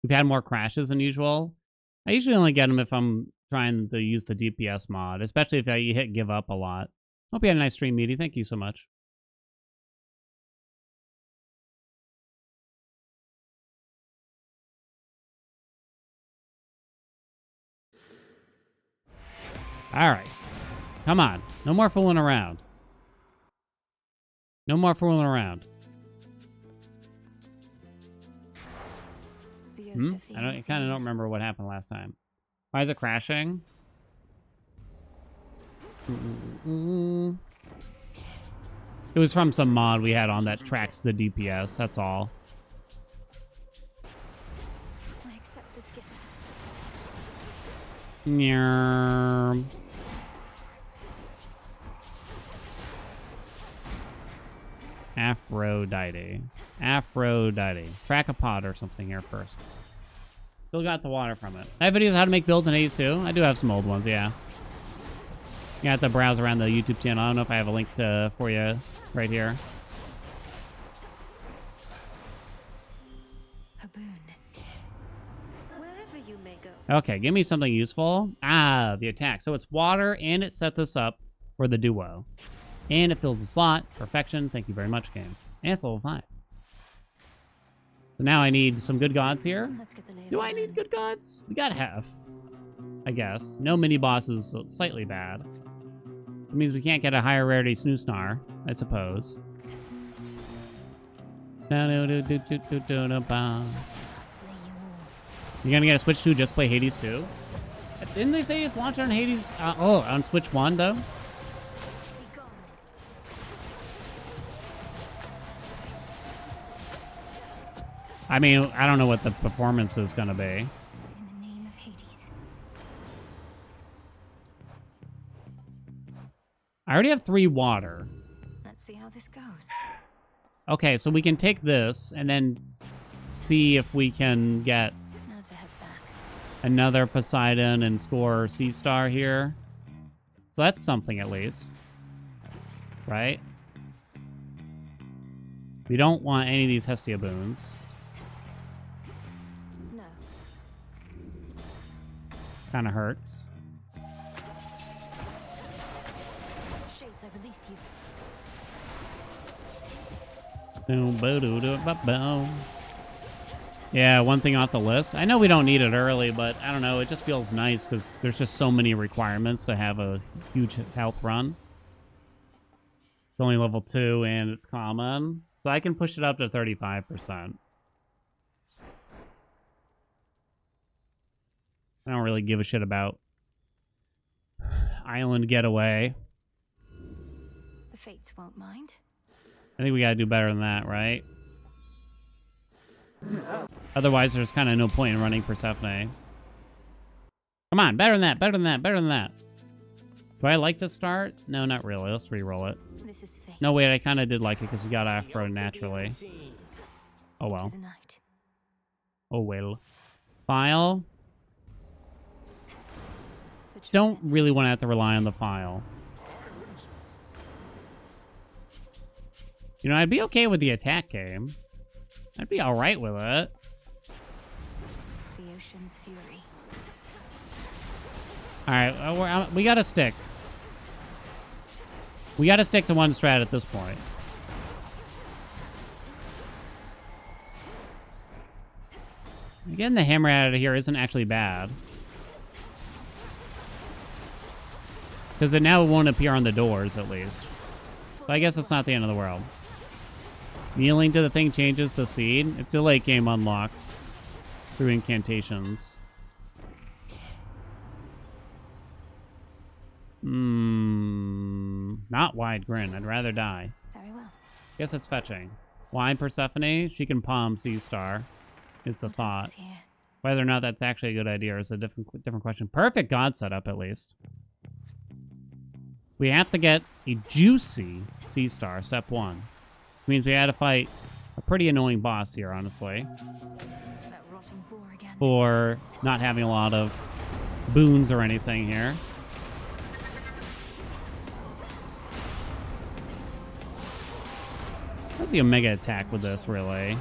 had more crashes than usual. I usually only get them if I'm trying to use the DPS mod, especially if you hit give up a lot. Hope you had a nice stream, Meaty. Thank you so much. All right. Come on. No more fooling around. No more fooling around. I kind of don't remember what happened last time. Why is it crashing? It was from some mod we had on that tracks the DPS. That's all. I accept this gift. Nyarm. Aphrodite. Aphrodite. Crack a pod or something here first. Still got the water from it. I have videos on how to make builds in Hades 2. I do have some old ones, yeah. You have to browse around the YouTube channel. I don't know if I have a link for you right here. A boon. Wherever you may go. Okay, give me something useful. Ah, the attack. So it's water, and it sets us up for the duo. And it fills the slot. Perfection. Thank you very much, game. And it's level 5. So now I need some good gods here. Do I need good gods? We gotta have, I guess. No mini bosses, so slightly bad. It means we can't get a higher rarity Snoosnar, I suppose. You're gonna get a Switch 2 just play Hades 2? Didn't they say it's launched on Hades? On Switch 1 though? I mean, I don't know what the performance is gonna be. In the name of Hades. I already have 3 water. Let's see how this goes. Okay, so we can take this and then see if we can get Now to head back. another Poseidon and score C-Star here. So that's something at least. Right? We don't want any of these Hestia boons. No. Kind of hurts. Shades, I release you. Yeah, one thing off the list. I know we don't need it early, but I don't know. It just feels nice because there's just so many requirements to have a huge health run. It's only level 2 and it's common. So I can push it up to 35%. I don't really give a shit about Island Getaway. The fates won't mind. I think we gotta do better than that, right? Otherwise, there's kind of no point in running Persephone. Come on, better than that, better than that, better than that. Do I like this start? No, not really. Let's re-roll it. This is fate. No, wait, I kind of did like it because we got Afro naturally. Oh well. The night. Oh well. File. Don't really want to have to rely on the file. You know, I'd be okay with the attack game. I'd be alright with it. The ocean's fury. Alright, we gotta stick. We gotta stick to one strat at this point. Getting the hammer out of here isn't actually bad. Because it now won't appear on the doors, at least. So I guess it's not the end of the world. Kneeling to the thing changes to seed. It's a late game unlock through incantations. Not wide grin. I'd rather die. Very well. Guess it's fetching. Why Persephone? She can palm Sea Star, is the thought. Whether or not that's actually a good idea is a different question. Perfect god setup, at least. We have to get a juicy Sea Star, step 1. Which means we had to fight a pretty annoying boss here, honestly. That rotting boar again. For not having a lot of boons or anything here. Let's see a mega attack with this, really.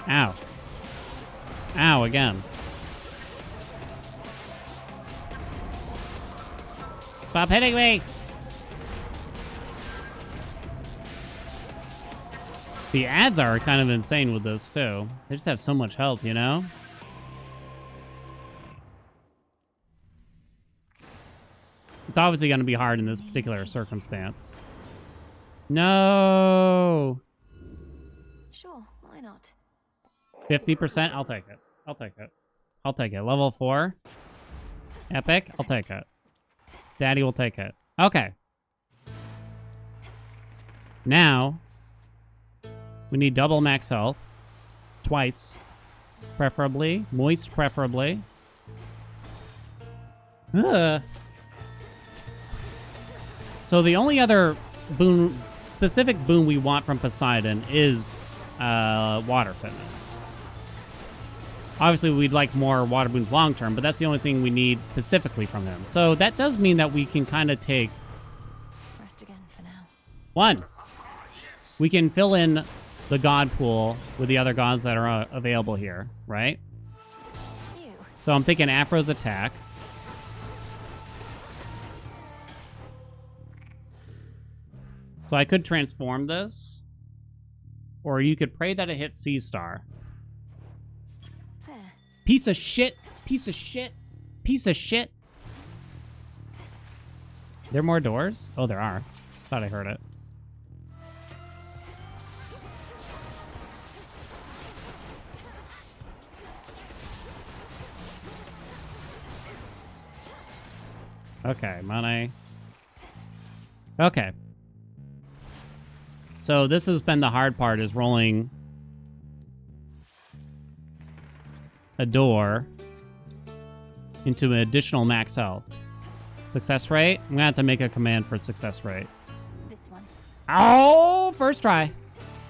Ow. Ow, again. Stop hitting me! The ads are kind of insane with this, too. They just have so much health, you know? It's obviously going to be hard in this particular circumstance. No! Sure, why not? 50%? I'll take it. I'll take it. I'll take it. Level 4. Epic? I'll take it. Daddy will take it. Okay. Now, we need double max health. Twice. Preferably. Moist, preferably. Ugh. So the only other boon, specific boon we want from Poseidon is water fitness. Obviously, we'd like more water boons long term, but that's the only thing we need specifically from him. So that does mean that we can kind of take... Rest again for now. 1. We can fill in the god pool with the other gods that are available here, right? Ew. So I'm thinking Afro's attack. So I could transform this. Or you could pray that it hits Sea Star. There. Piece of shit. Piece of shit. Piece of shit. There more doors? Oh, there are. Thought I heard it. Okay, money. Okay. So this has been the hard part, is rolling a door into an additional max health. Success rate? I'm gonna have to make a command for success rate. This one. Oh, first try.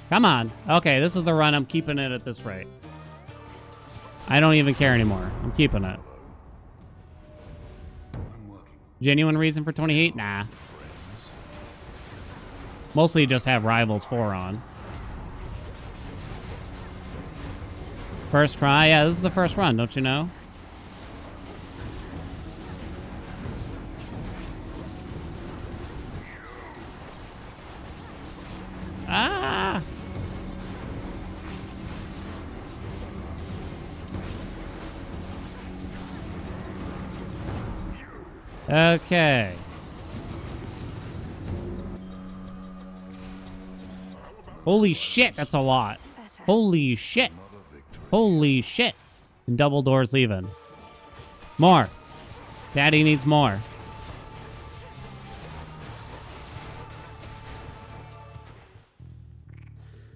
Come on. Okay, this is the run. I'm keeping it at this rate. I don't even care anymore. I'm keeping it. Genuine reason for 28? Nah. Mostly just have Rivals 4 on. First try? Yeah, this is the first run, don't you know? Ah! Okay. Holy shit, that's a lot. Holy shit. Holy shit. And double doors leaving. More. Daddy needs more.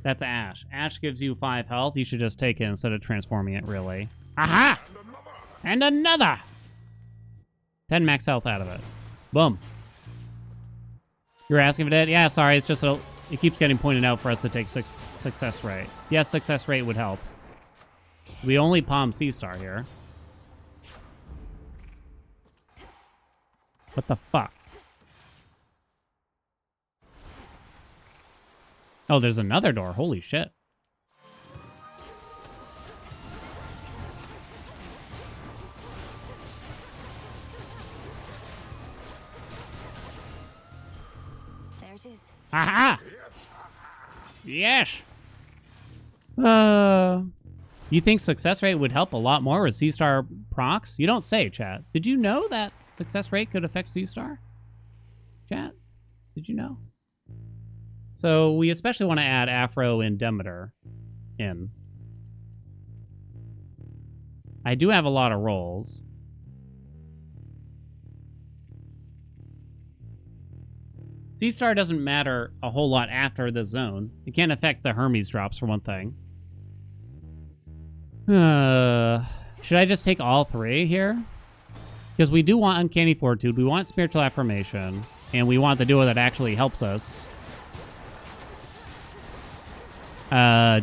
That's Ash. Ash gives you 5 health. You should just take it instead of transforming it, really. Aha! And another! 10 max health out of it. Boom. You're asking for that? Yeah, sorry. It's just a... It keeps getting pointed out for us to take success rate. Yes, success rate would help. We only palm Sea Star here. What the fuck? Oh, there's another door. Holy shit. There it is. Aha! Yes! You think success rate would help a lot more with C-Star procs? You don't say, chat. Did you know that success rate could affect C-Star? Chat? Did you know? So we especially want to add Afro and Demeter in. I do have a lot of rolls. C-Star doesn't matter a whole lot after the zone. It can't affect the Hermes drops, for one thing. Should I just take all three here? Because we do want Uncanny Fortitude, we want Spiritual Affirmation, and we want the duo that actually helps us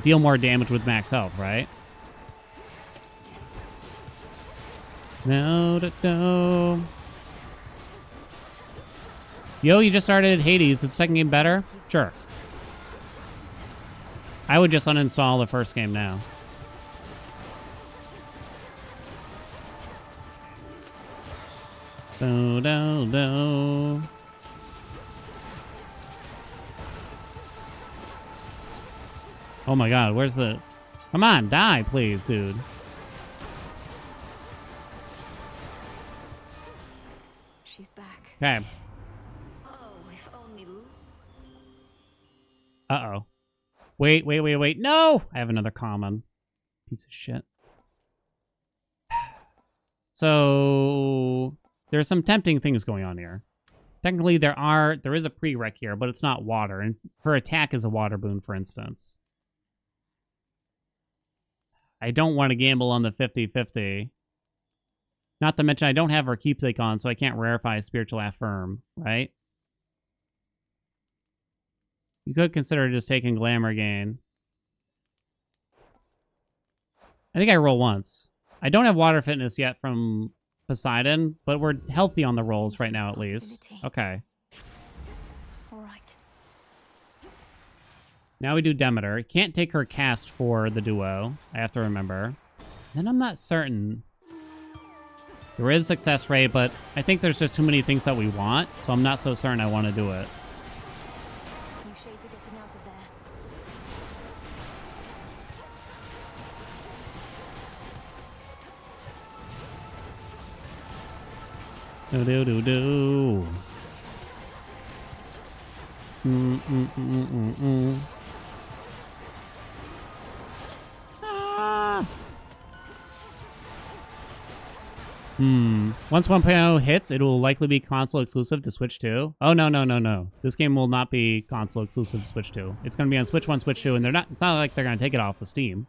deal more damage with max health, right? No. Yo, you just started Hades. Is the second game better? Sure. I would just uninstall the first game now. Do. Oh my god, where's the... Come on, die, please, dude. She's back. Okay. Oh, if only. Uh-oh. Wait. No! I have another common. Piece of shit. So... there's some tempting things going on here. Technically, there is a prereq here, but it's not water. And her attack is a water boon, for instance. I don't want to gamble on the 50-50. Not to mention, I don't have her keepsake on, so I can't rarefy Spiritual Affirm, right? You could consider just taking Glamour Gain. I think I roll once. I don't have Water Fitness yet from Poseidon, but we're healthy on the rolls right now, at least. Okay. All right. Now we do Demeter. Can't take her cast for the duo. I have to remember. And I'm not certain. There is success rate, but I think there's just too many things that we want, so I'm not so certain I want to do it. You shades are getting out of there. Do. Ah. Once 1.0 hits, it will likely be console exclusive to Switch 2. Oh, no. This game will not be console exclusive to Switch 2. It's going to be on Switch 1, Switch 2, and it's not like they're going to take it off of Steam.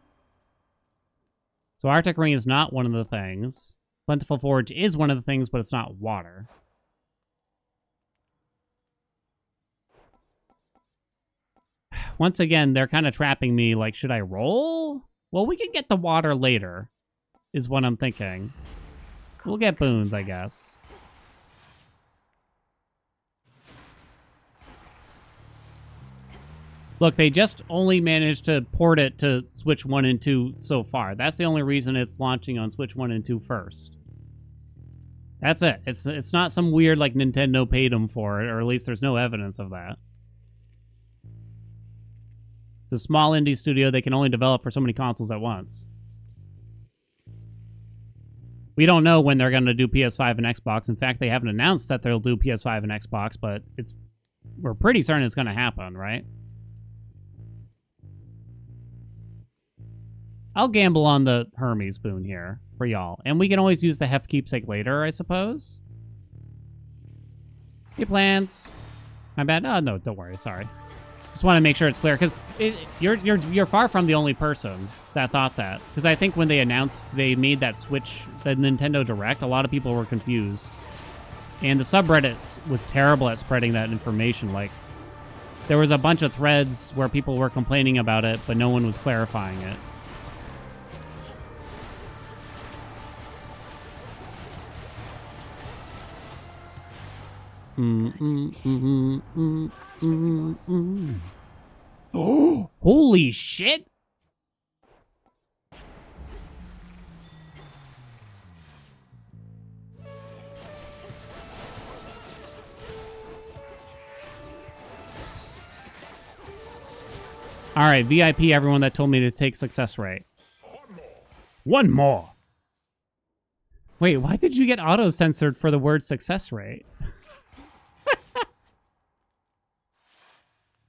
So Arctic Ring is not one of the things. Plentiful Forge is one of the things, but it's not water. Once again, they're kind of trapping me, like, should I roll? Well, we can get the water later, is what I'm thinking. We'll get boons, I guess. Look, they just only managed to port it to Switch 1 and 2 so far. That's the only reason it's launching on Switch 1 and 2 first. That's it. It's not some weird, like, Nintendo paid them for it, or at least there's no evidence of that. It's a small indie studio. They can only develop for so many consoles at once. We don't know when they're going to do PS5 and Xbox. In fact, they haven't announced that they'll do PS5 and Xbox, but we're pretty certain it's going to happen, right? I'll gamble on the Hermes boon here for y'all. And we can always use the Heft Keepsake later, I suppose. Any plans? My bad. Oh, no, don't worry. Sorry. Just want to make sure it's clear, because you're far from the only person that thought that. Because I think when they announced they made that switch, the Nintendo Direct, a lot of people were confused. And the subreddit was terrible at spreading that information. Like, there was a bunch of threads where people were complaining about it, but no one was clarifying it. Oh, holy shit! All right, VIP, everyone that told me to take success rate. One more. Wait, why did you get auto-censored for the word success rate?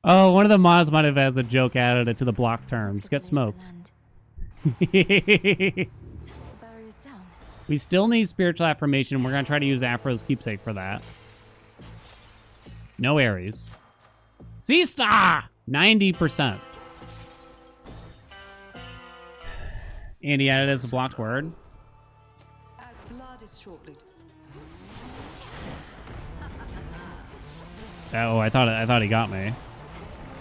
Oh, one of the mods might have as a joke added it to the block terms. Get smoked. We still need spiritual affirmation. We're going to try to use Afro's keepsake for that. No Aries. C-Star! 90%. And he added it as a blocked word. As blood is shortly. Oh, I thought he got me.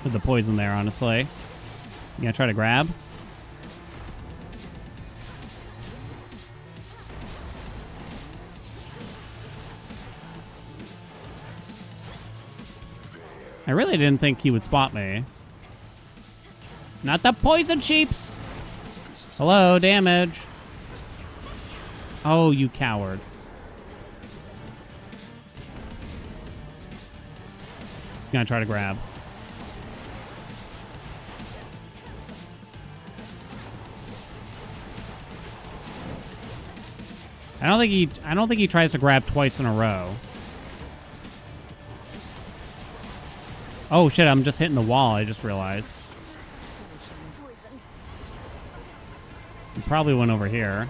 With the poison there, honestly. You gonna try to grab? I really didn't think he would spot me. Not the poison sheeps! Hello, damage. Oh, you coward. Gonna try to grab. I don't think he tries to grab twice in a row. Oh shit, I'm just hitting the wall, I just realized. He probably went over here.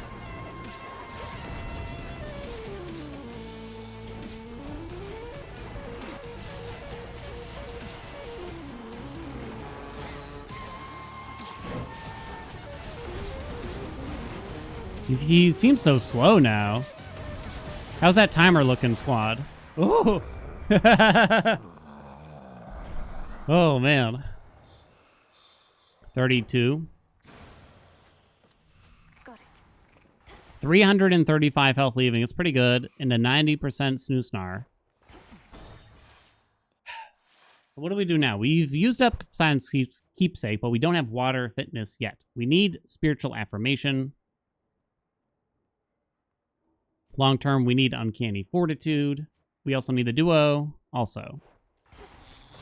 He seems so slow now. How's that timer looking, squad? Ooh. Oh, man. 32. Got it. 335 health leaving. It's pretty good. And a 90% Snoosnar. So what do we do now? We've used up Science Keepsake, but we don't have Water Fitness yet. We need Spiritual Affirmation. Long term, we need Uncanny Fortitude. We also need the Duo, also.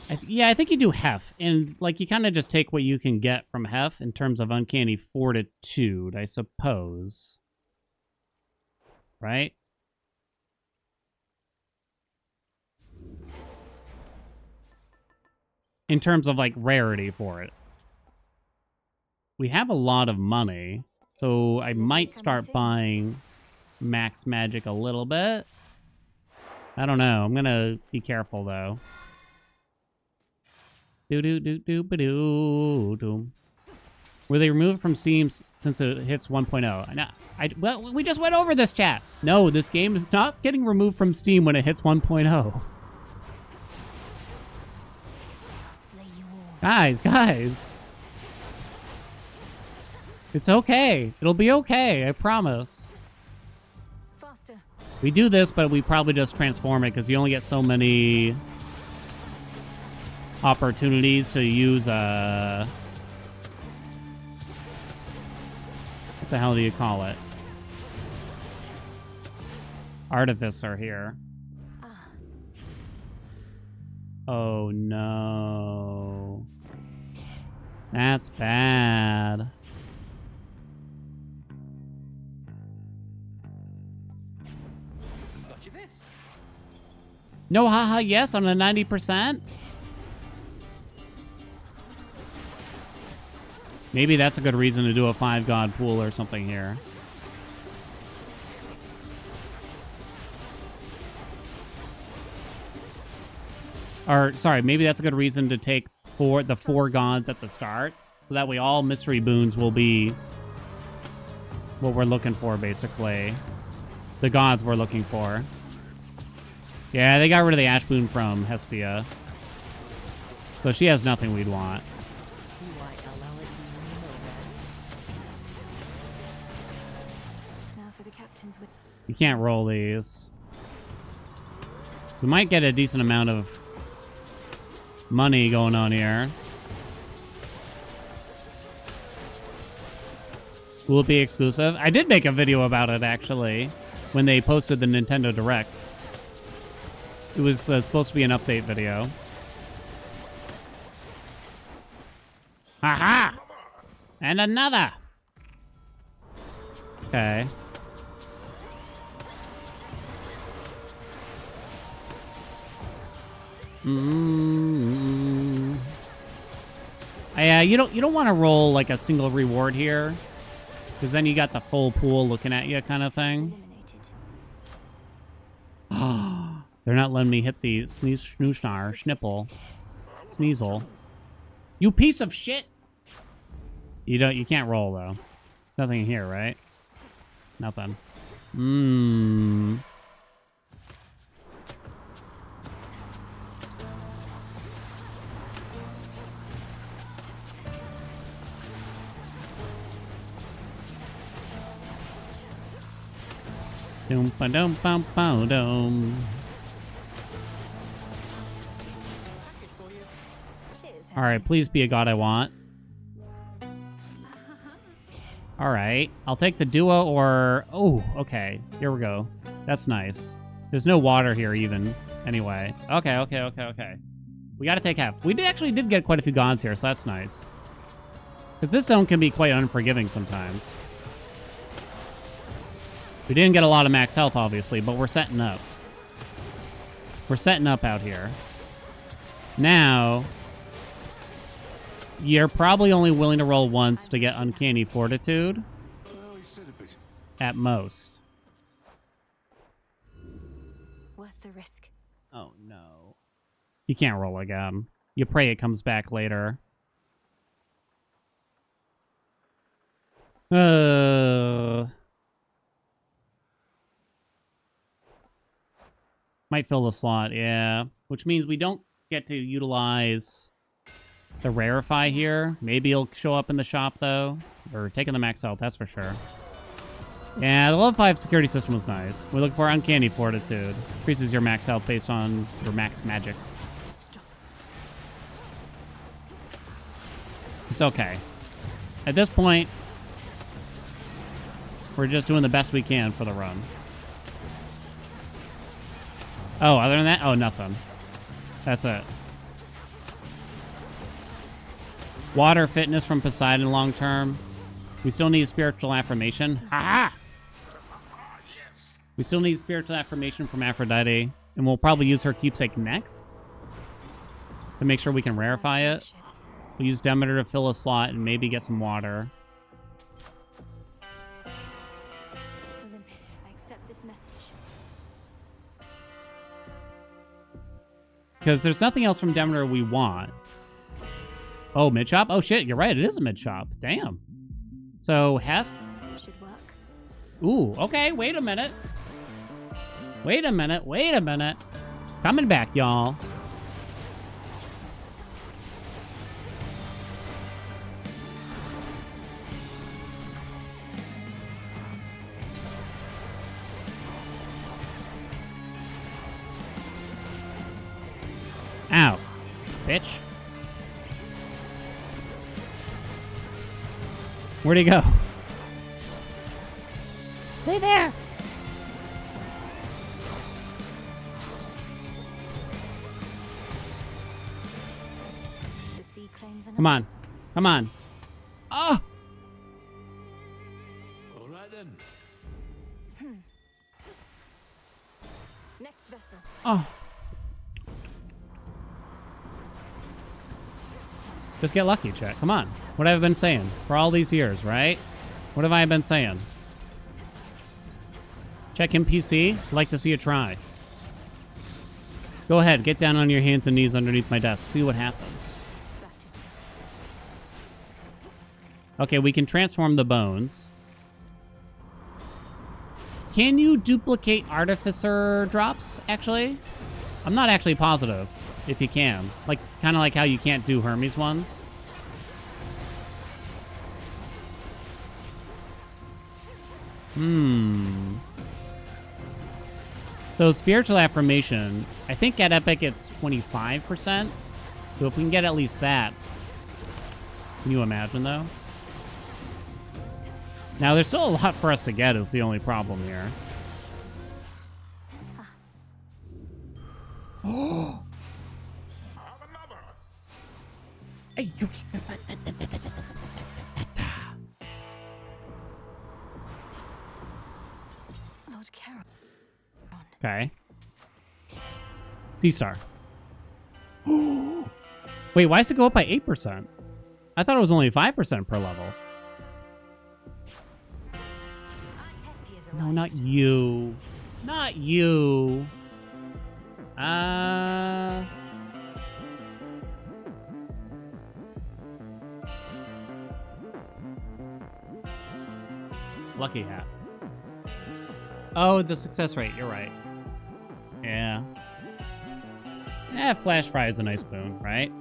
I think you do Hef. And, like, you kind of just take what you can get from Hef in terms of Uncanny Fortitude, I suppose. Right? In terms of, like, rarity for it. We have a lot of money, so I might start buying Max Magic a little bit. I don't know. I'm gonna be careful, though. Were they removed from Steam since it hits 1.0? Well, we just went over this, chat. No, this game is not getting removed from Steam when it hits 1.0. Guys. It's okay. It'll be okay, I promise. Faster. We do this, but we probably just transform it because you only get so many opportunities to use what the hell do you call it? Artificer here. Oh no. That's bad. Got you this. No haha yes on a 90%? Maybe that's a good reason to do a 5-god pool or something here. Or, sorry, maybe that's a good reason to take the 4 gods at the start. So that way all mystery boons will be what we're looking for, basically. The gods we're looking for. Yeah, they got rid of the Ash boon from Hestia. So she has nothing we'd want. Now for the captain's with. You can't roll these. So we might get a decent amount of money going on here. Will it be exclusive? I did make a video about it, actually, when they posted the Nintendo Direct. It was supposed to be an update video. Aha! And another! Okay. You don't want to roll like a single reward here, because then you got the full pool looking at you, kind of thing. They're not letting me hit the Schnipple. Sneasel. You piece of shit! You can't roll though. Nothing here, right? Nothing. Dum ba dum bum ba dum. All right, please be a god I want. All right, I'll take the duo or... Oh, okay. Here we go. That's nice. There's no water here even. Anyway. Okay. We got to take half. We actually did get quite a few gods here, so that's nice. Because this zone can be quite unforgiving sometimes. We didn't get a lot of max health, obviously, but we're setting up. We're setting up out here. Now... You're probably only willing to roll once to get Uncanny Fortitude. At most. Worth the risk. Oh, no. You can't roll again. You pray it comes back later. Might fill the slot, yeah. Which means we don't get to utilize... the rarefy here. Maybe it'll show up in the shop, though. Or taking the max health, that's for sure. Yeah, the level 5 security system was nice. We look for Uncanny Fortitude. Increases your max health based on your max magic. It's okay. At this point, we're just doing the best we can for the run. Oh, other than that? Oh, nothing. That's it. Water fitness from Poseidon long term. We still need spiritual affirmation. Ha! We still need spiritual affirmation from Aphrodite. And we'll probably use her keepsake next. To make sure we can rarefy it. We'll use Demeter to fill a slot and maybe get some water. Olympus, I accept this message. Because there's nothing else from Demeter we want. Oh, mid-shop? Oh, shit, you're right. It is a mid-shop. Damn. So, Hef? Should work. Ooh, okay. Wait a minute. Wait a minute. Coming back, y'all. Ow. Bitch. Where'd he go? Stay there! The sea claims Come on. Come on. Oh! All right then. Next vessel. Oh. Just get lucky, chat. Come on. What have I been saying for all these years, right? What have I been saying? Check in PC. Like to see you try. Go ahead. Get down on your hands and knees underneath my desk. See what happens. Okay, we can transform the bones. Can you duplicate Artificer drops, actually? I'm not actually positive if you can. Like, kind of like how you can't do Hermes ones. So spiritual affirmation, I think at Epic it's 25%. So if we can get at least that. Can you imagine though? Now there's still a lot for us to get is the only problem here. Oh. Hey, you. Lord Charon. Okay. C-Star. Wait, why does it go up by 8%? I thought it was only 5% per level. No, not you. Not you. Lucky hat. Oh, the success rate. You're right. Yeah. Flash fry is a nice boon, right?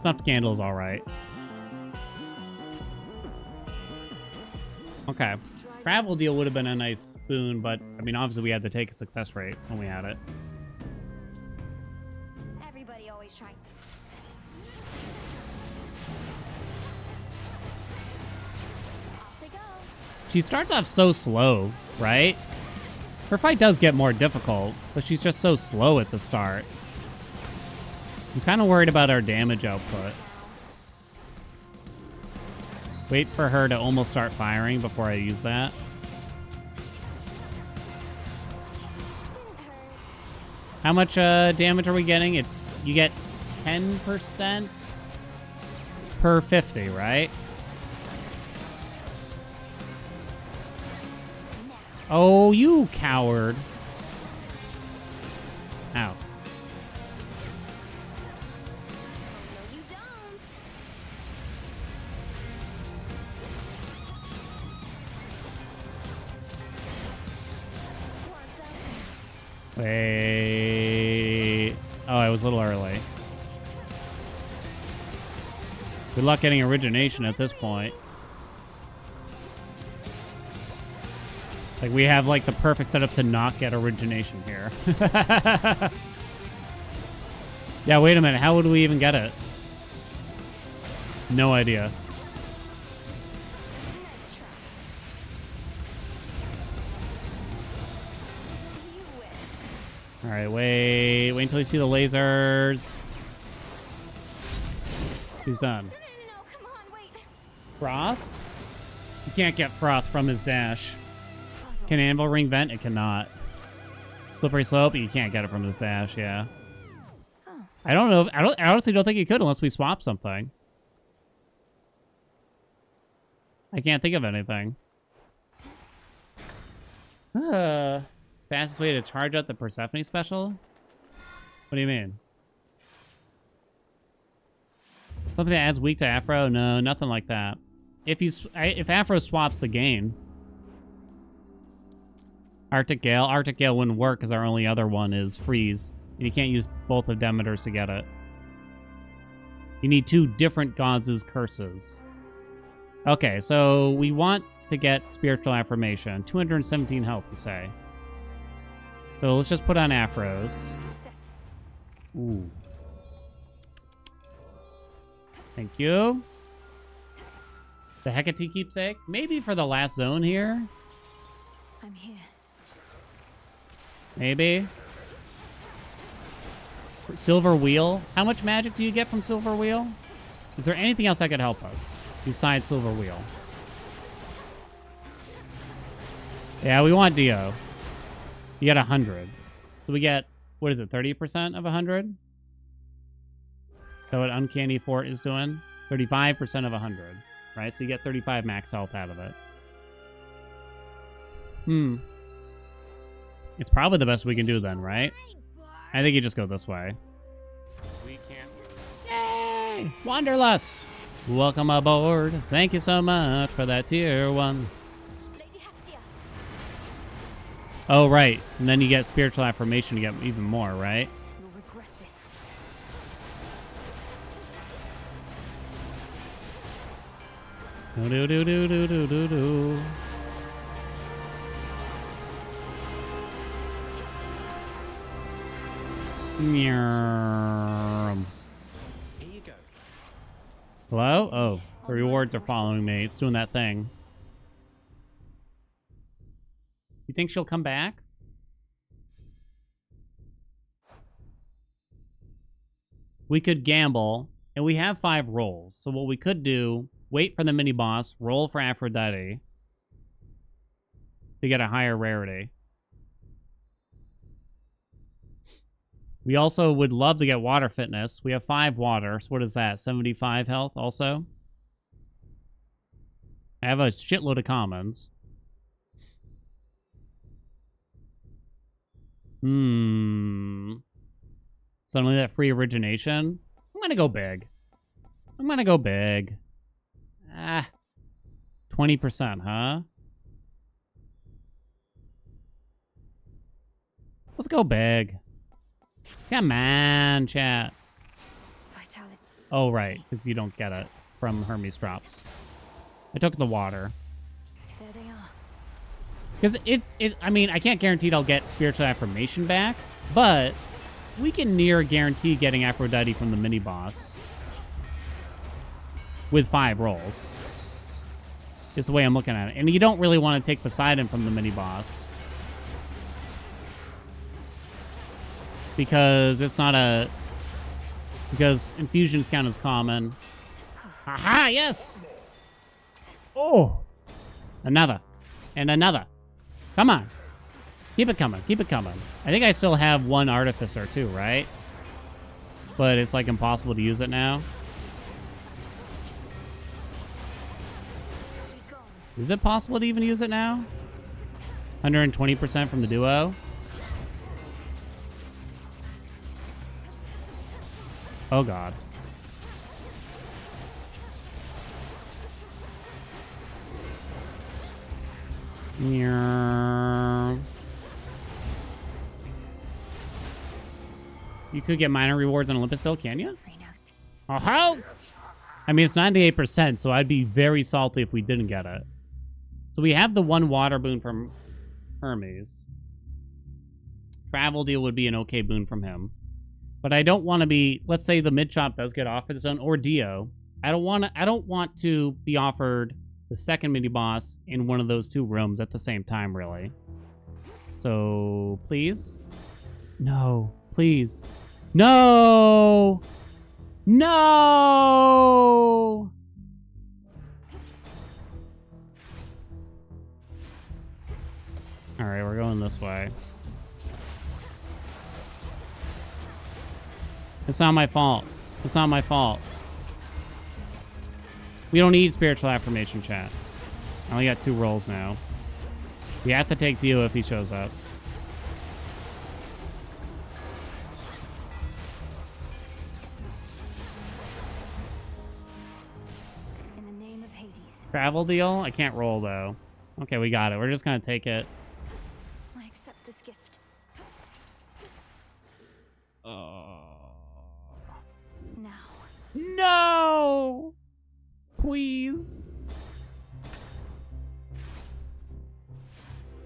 Snuffed candle is all right. Okay. Travel deal would have been a nice boon, but I mean, obviously we had to take a success rate when we had it. Everybody always trying. Off they go. She starts off so slow, right? Her fight does get more difficult, but she's just so slow at the start. I'm kind of worried about our damage output. Wait for her to almost start firing before I use that. How much damage are we getting? You get 10% per 50, right? Oh, you coward. Ow. Wait. Oh, I was a little early. Good luck getting origination at this point. Like, we have, like, the perfect setup to not get origination here. Yeah, wait a minute. How would we even get it? No idea. All right, wait until you see the lasers. He's done. No, come on, wait. Froth? You can't get Froth from his dash. Can Anvil Ring vent? It cannot. Slippery Slope? You can't get it from his dash, yeah. I don't know. I honestly don't think you could unless we swap something. I can't think of anything. Fastest way to charge up the Persephone special? What do you mean? Something that adds weak to Afro? No, nothing like that. If Afro swaps the gain. Arctic Gale wouldn't work because our only other one is Freeze. And you can't use both of Demeter's to get it. You need two different gods' curses. Okay, so we want to get Spiritual Affirmation. 217 health, you say. So let's just put on Afros. Ooh. Thank you. The Hecate keepsake? Maybe for the last zone here? I'm here. Maybe. Silver Wheel. How much magic do you get from Silver Wheel? Is there anything else that could help us besides Silver Wheel? Yeah, we want Dio. You get 100. So we get, what is it, 30% of 100? So what Uncanny Fort is doing? 35% of 100, right? So you get 35 max health out of it. It's probably the best we can do then, right? I think you just go this way. We can't. Yay! Wanderlust! Welcome aboard. Thank you so much for that tier 1. Oh, right. And then you get Spiritual Affirmation to get even more, right? You'll regret this. Do do do do do do do. Meow. Here you go. Hello? Oh, the rewards are following me. It's doing that thing. You think she'll come back? We could gamble, and we have 5 rolls. So what we could do, wait for the mini-boss, roll for Aphrodite to get a higher rarity. We also would love to get water fitness. We have 5 water, so what is that? 75 health also? I have a shitload of commons. Suddenly that free origination. I'm gonna go big. 20%, huh? Let's go big. Come on, chat. Vitality. Oh, right, because you don't get it from Hermes drops. I took the water. There they are. Because I mean, I can't guarantee I'll get spiritual affirmation back, but we can near guarantee getting Aphrodite from the mini-boss with 5 rolls. Is the way I'm looking at it. And you don't really want to take Poseidon from the mini-boss, because it's not a... Because infusions count as common. Aha, yes! Oh! Another. And another. Come on. Keep it coming. Keep it coming. I think I still have 1 Artificer too, right? But it's like impossible to use it now. Is it possible to even use it now? 120% from the duo. Oh god. Yeah. You could get minor rewards on Olympus still, can you? Oh, I mean, it's 98%, so I'd be very salty if we didn't get it. So we have the 1 water boon from Hermes. Travel deal would be an okay boon from him. But I don't want to be, let's say the mid chop does get offered its own, or Dio. I don't want to be offered the second mini boss in one of those 2 rooms at the same time, really. So please. No, please. No! No! Alright, we're going this way. It's not my fault. It's not my fault. We don't need spiritual affirmation, chat. I only got 2 rolls now. We have to take Dio if he shows up. In the name of Hades. Travel deal? I can't roll, though. Okay, we got it. We're just gonna take it. I accept this gift. Now. No! Please.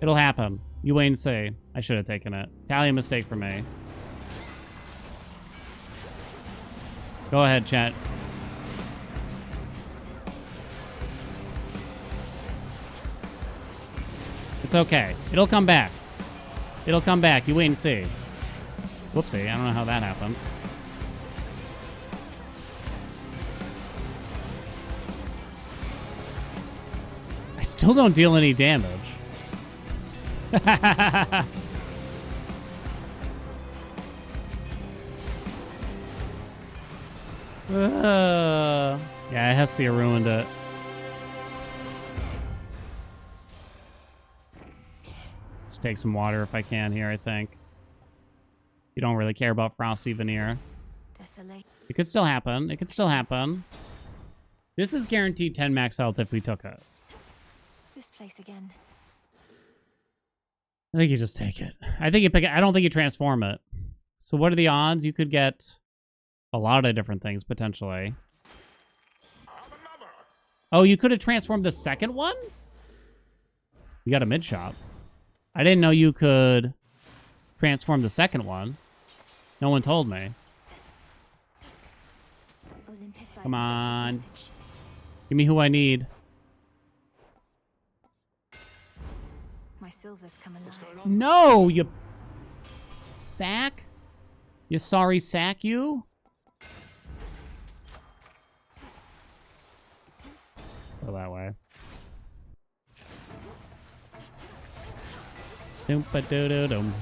It'll happen. You wait and see. I should have taken it. Italian mistake for me. Go ahead, chat. It's okay. It'll come back. It'll come back. You wait and see. Whoopsie. I don't know how that happened. I still don't deal any damage. Yeah, Hestia ruined it. Just take some water if I can here, I think. You don't really care about Frosty Veneer. It could still happen. It could still happen. This is guaranteed 10 max health if we took it. This place again. I think you just take it. I think you pick it. I don't think you transform it. So what are the odds? You could get a lot of different things, potentially. Oh, you could have transformed the second one? You got a mid shop. I didn't know you could transform the second one. No one told me. Olympus Come on. message. Give me who I need. My silver's come alive. No, you sack. You sorry sack, you. Go that way. Doom-ba-doo-doo-dum.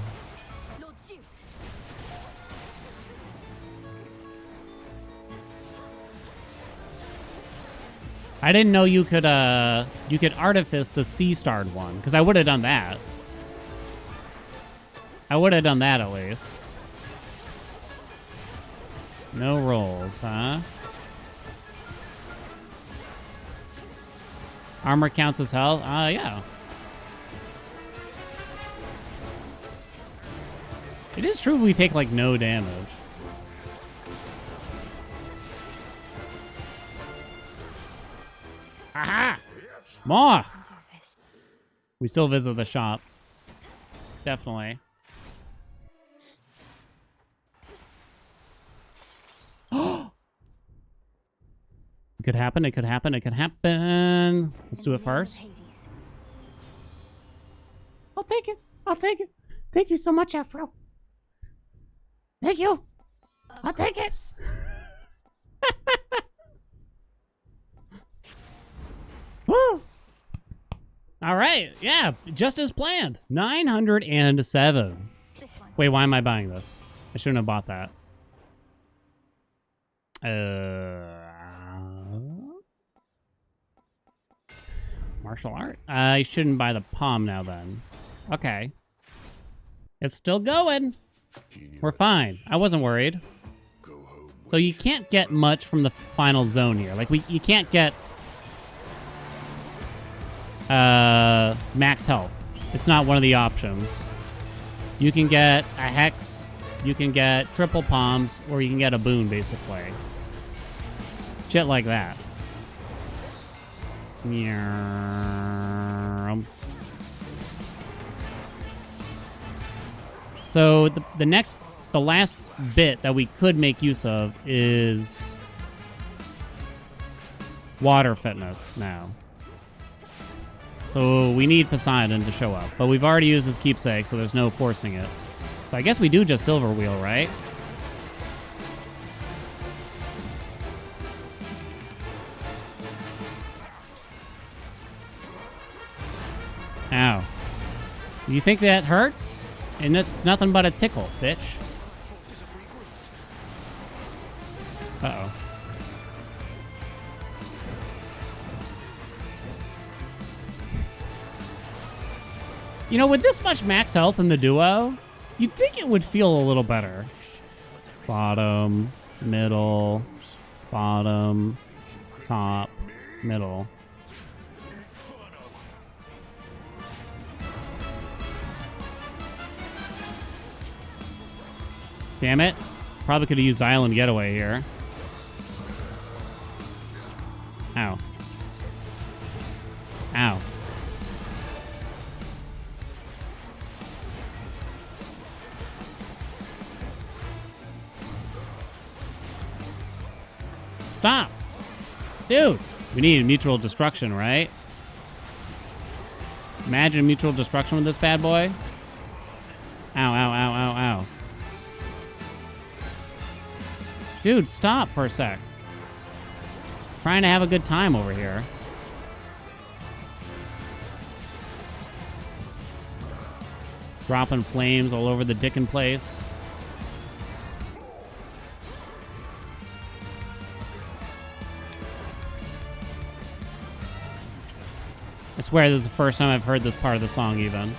Lord Zeus. I didn't know you could artifice the sea-starred one, because I would have done that. I would have done that at least. No rolls, huh? Armor counts as health? Yeah. It is true we take, like, no damage. Aha! More! We still visit the shop. Definitely. It could happen, it could happen, it could happen. Let's do it first. I'll take it. I'll take it. Thank you so much, Afro. Thank you. I'll take it. Woo! All right. Yeah, just as planned. 907. Wait, why am I buying this? I shouldn't have bought that. Martial art? I shouldn't buy the palm now then. Okay. It's still going. We're fine. I wasn't worried. So you can't get much from the final zone here. Like, you can't get max health. It's not one of the options. You can get a hex, you can get triple palms, or you can get a boon, basically. Shit like that. So the last bit that we could make use of is water fitness now. So we need Poseidon to show up, but we've already used his keepsake, so there's no forcing it. So I guess we do just Silver Wheel, right? Ow. You think that hurts? And it's nothing but a tickle, bitch. Uh-oh. You know, with this much max health in the duo, you'd think it would feel a little better. Bottom, middle, bottom, top, middle. Damn it. Probably could have used Island Getaway here. Ow. Ow. Stop! Dude! We need mutual destruction, right? Imagine mutual destruction with this bad boy. Ow, ow, ow, ow, ow. Dude, stop for a sec. Trying to have a good time over here. Dropping flames all over the dickin' place. I swear this is the first time I've heard this part of the song even.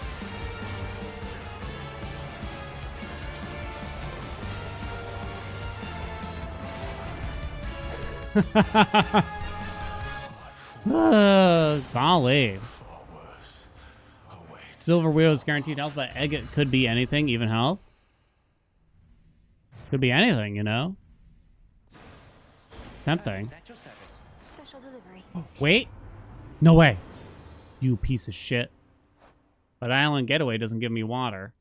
Golly. Silver Wheel is guaranteed health, but Agate could be anything, even health. Could be anything, you know? It's tempting. Special delivery. Wait. No way. You piece of shit. But Island Getaway doesn't give me water.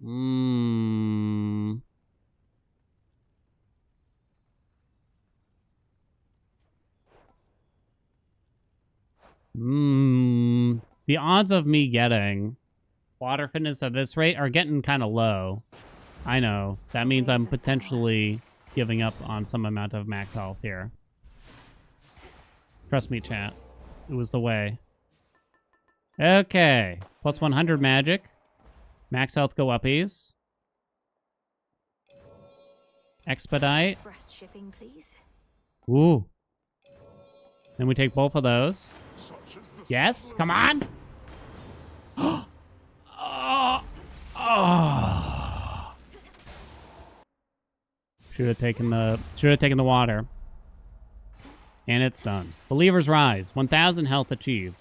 Mmm. Mmm. The odds of me getting water fitness at this rate are getting kind of low. I know. That means I'm potentially giving up on some amount of max health here. Trust me, chat. It was the way. Okay. Plus 100 magic. Max health go uppies. Expedite. Express shipping, please. Ooh. Then we take both of those. Yes, come on. Oh. Oh. Should have taken the water. And it's done. Believer's Rise. 1,000 health achieved.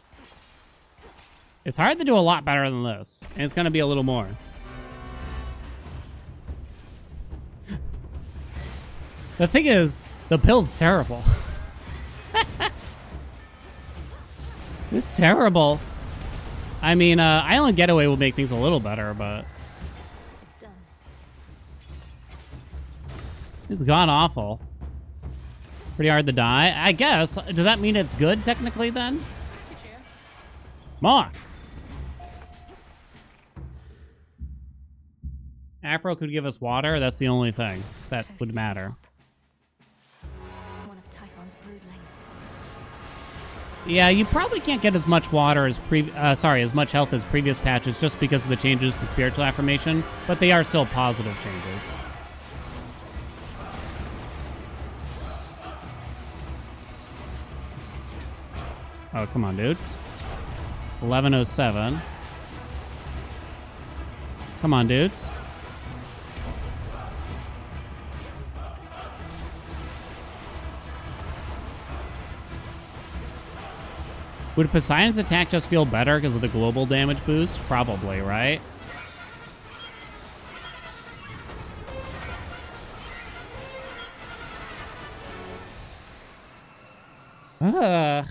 It's hard to do a lot better than this. And it's going to be a little more. The thing is, the build's terrible. It's terrible. I mean, Island Getaway will make things a little better, but... It's done. It's god-awful. Pretty hard to die. I guess. Does that mean it's good, technically, then? More! Afro could give us water. That's the only thing that would matter. One of Typhon's broodlings. Yeah, you probably can't get as much water as as much health as previous patches just because of the changes to spiritual affirmation, but they are still positive changes. Oh, come on, dudes. 1107. Come on, dudes. Would Poseidon's attack just feel better because of the global damage boost? Probably, right? Can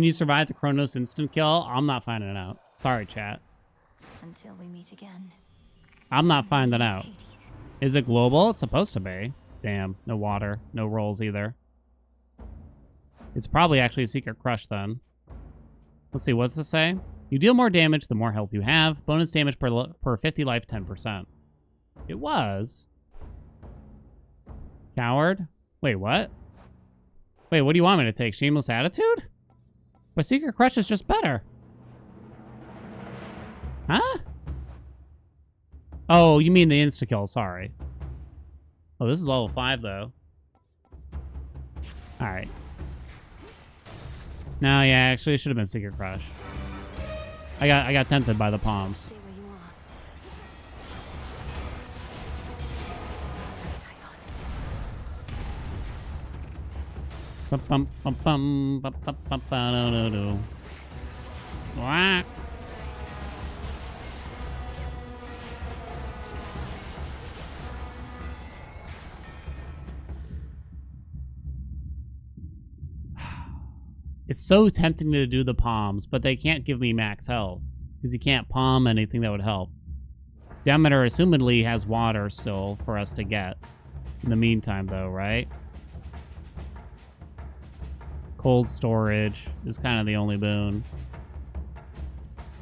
you survive the Kronos instant kill? I'm not finding out. Sorry, chat. Until we meet again. I'm not finding out. Is it global? It's supposed to be. Damn, no water. No rolls either. It's probably actually a secret crush then. Let's see, what's this say? You deal more damage the more health you have. Bonus damage per 50 life, 10%. It was. Coward? Wait, what? Wait, what do you want me to take? Shameless Attitude? My secret crush is just better. Huh? Oh, you mean the insta-kill, sorry. Oh, this is level 5, though. Alright. No, yeah, actually, it should have been Secret Crush. I got tempted by the palms. Stay where you are. Bum bum bum bum bum bum bum no no no. Wah. It's so tempting to do the palms, but they can't give me max health because you can't palm anything that would help. Demeter assumedly has water still for us to get. In the meantime, though, right? Cold storage is kind of the only boon.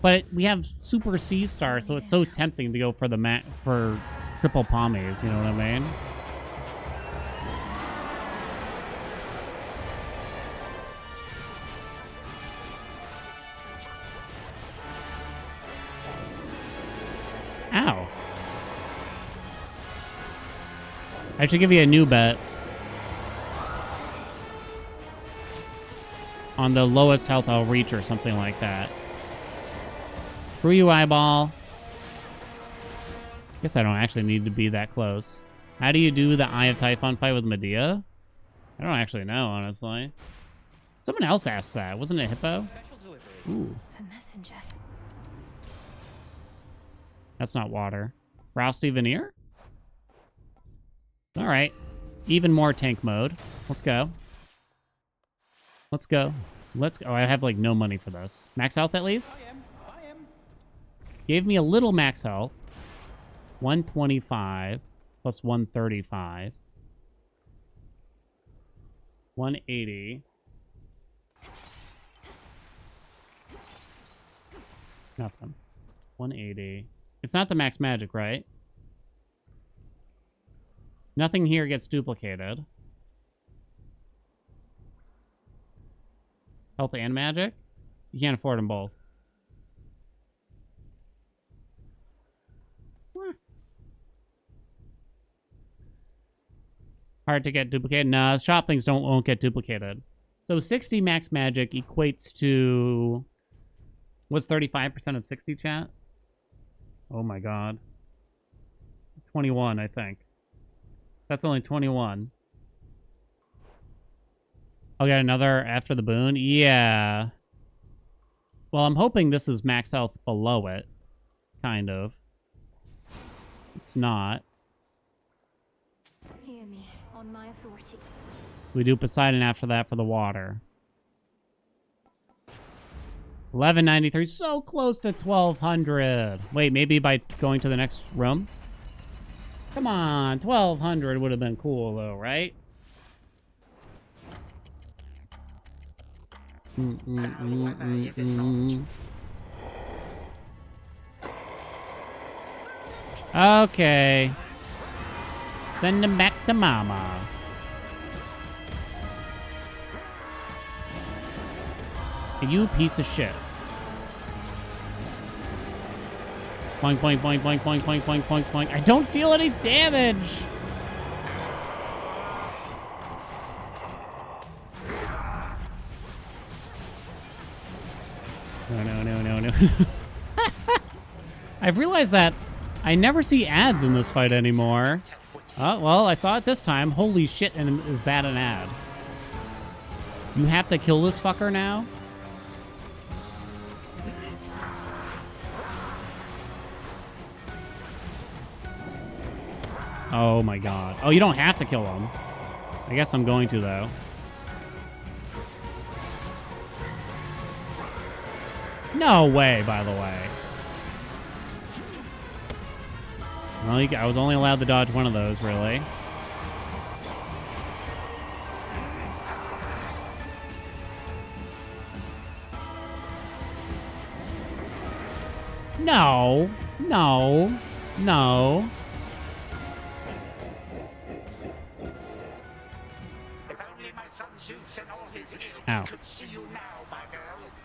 But we have Super Sea Star, so it's so tempting to go for the for triple pommies, you know what I mean? Ow. I should give you a new bet. On the lowest health I'll reach or something like that. Screw you, eyeball. Guess I don't actually need to be that close. How do you do the Eye of Typhon fight with Medea? I don't actually know, honestly. Someone else asked that. Wasn't it Hippo? Ooh. The messenger. That's not water. Frosty Veneer? Alright. Even more tank mode. Let's go. Let's go. Let's go. Oh, I have like no money for this. Max health at least? I am. gave me a little max health. 125 plus 135. 180. Nothing. 180. It's not the max magic, right? Nothing here gets duplicated. Health and magic? You can't afford them both. Hard to get duplicated. Nah, shop things won't get duplicated. So 60 max magic equates to... What's 35% of 60, chat? Oh my god. 21, I think. That's only 21. I'll get another after the boon? Yeah. Well, I'm hoping this is max health below it. Kind of. It's not. Hear me, on my authority. We do Poseidon after that for the water. 1193, so close to 1200. Wait, maybe by going to the next room? Come on, 1200 would have been cool though, right? Okay. Send him back to mama. You piece of shit. Boink, boink, boink, boink, boink, boink, boink, boink, boink. I don't deal any damage. No. I've realized that I never see ads in this fight anymore. Oh, well, I saw it this time. Holy shit, and is that an ad? You have to kill this fucker now? Oh my god. Oh, you don't have to kill him. I guess I'm going to, though. No way, by the way. Well, I was only allowed to dodge one of those, really. No. No. No. Ow.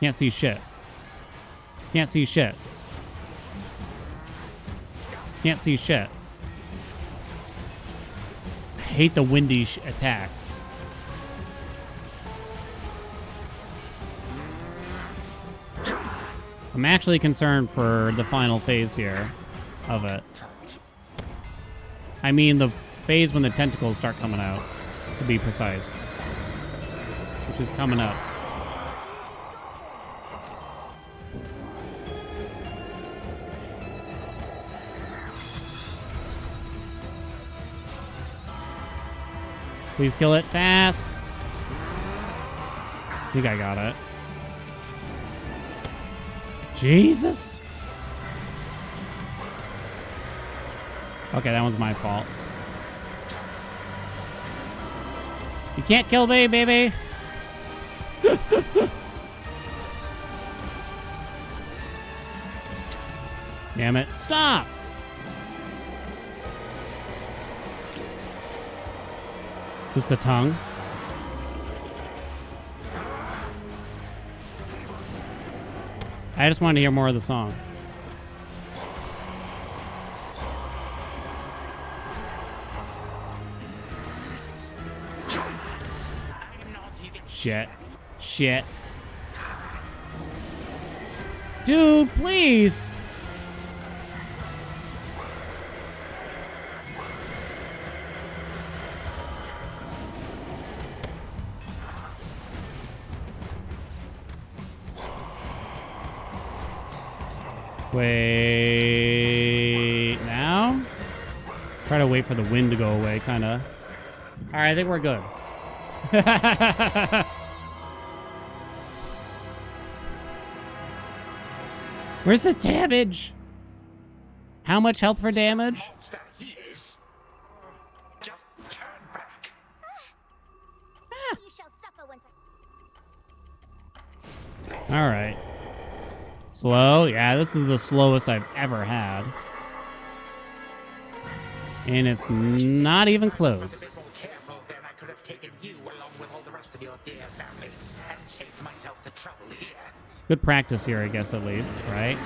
Can't see shit. Can't see shit. Can't see shit. I hate the windy attacks. I'm actually concerned for the final phase here of it. I mean the phase when the tentacles start coming out, to be precise. Which is coming up. Please kill it fast. I think I got it. Jesus. Okay, that one's my fault. You can't kill me, baby. Damn it. Stop. Is this the tongue? I just wanted to hear more of the song. Shit. Shit. Dude, please. Wait. Now? Try to wait for the wind to go away, kind of. All right, I think we're good. Where's the damage? How much health for damage? Monster he is. Just turn back. You shall suffer once All right. Slow? Yeah, this is the slowest I've ever had. And it's not even close. More careful, then I could have taken you along with all the rest of your dear family and saved myself the trouble here. Good practice here, I guess, at least, right?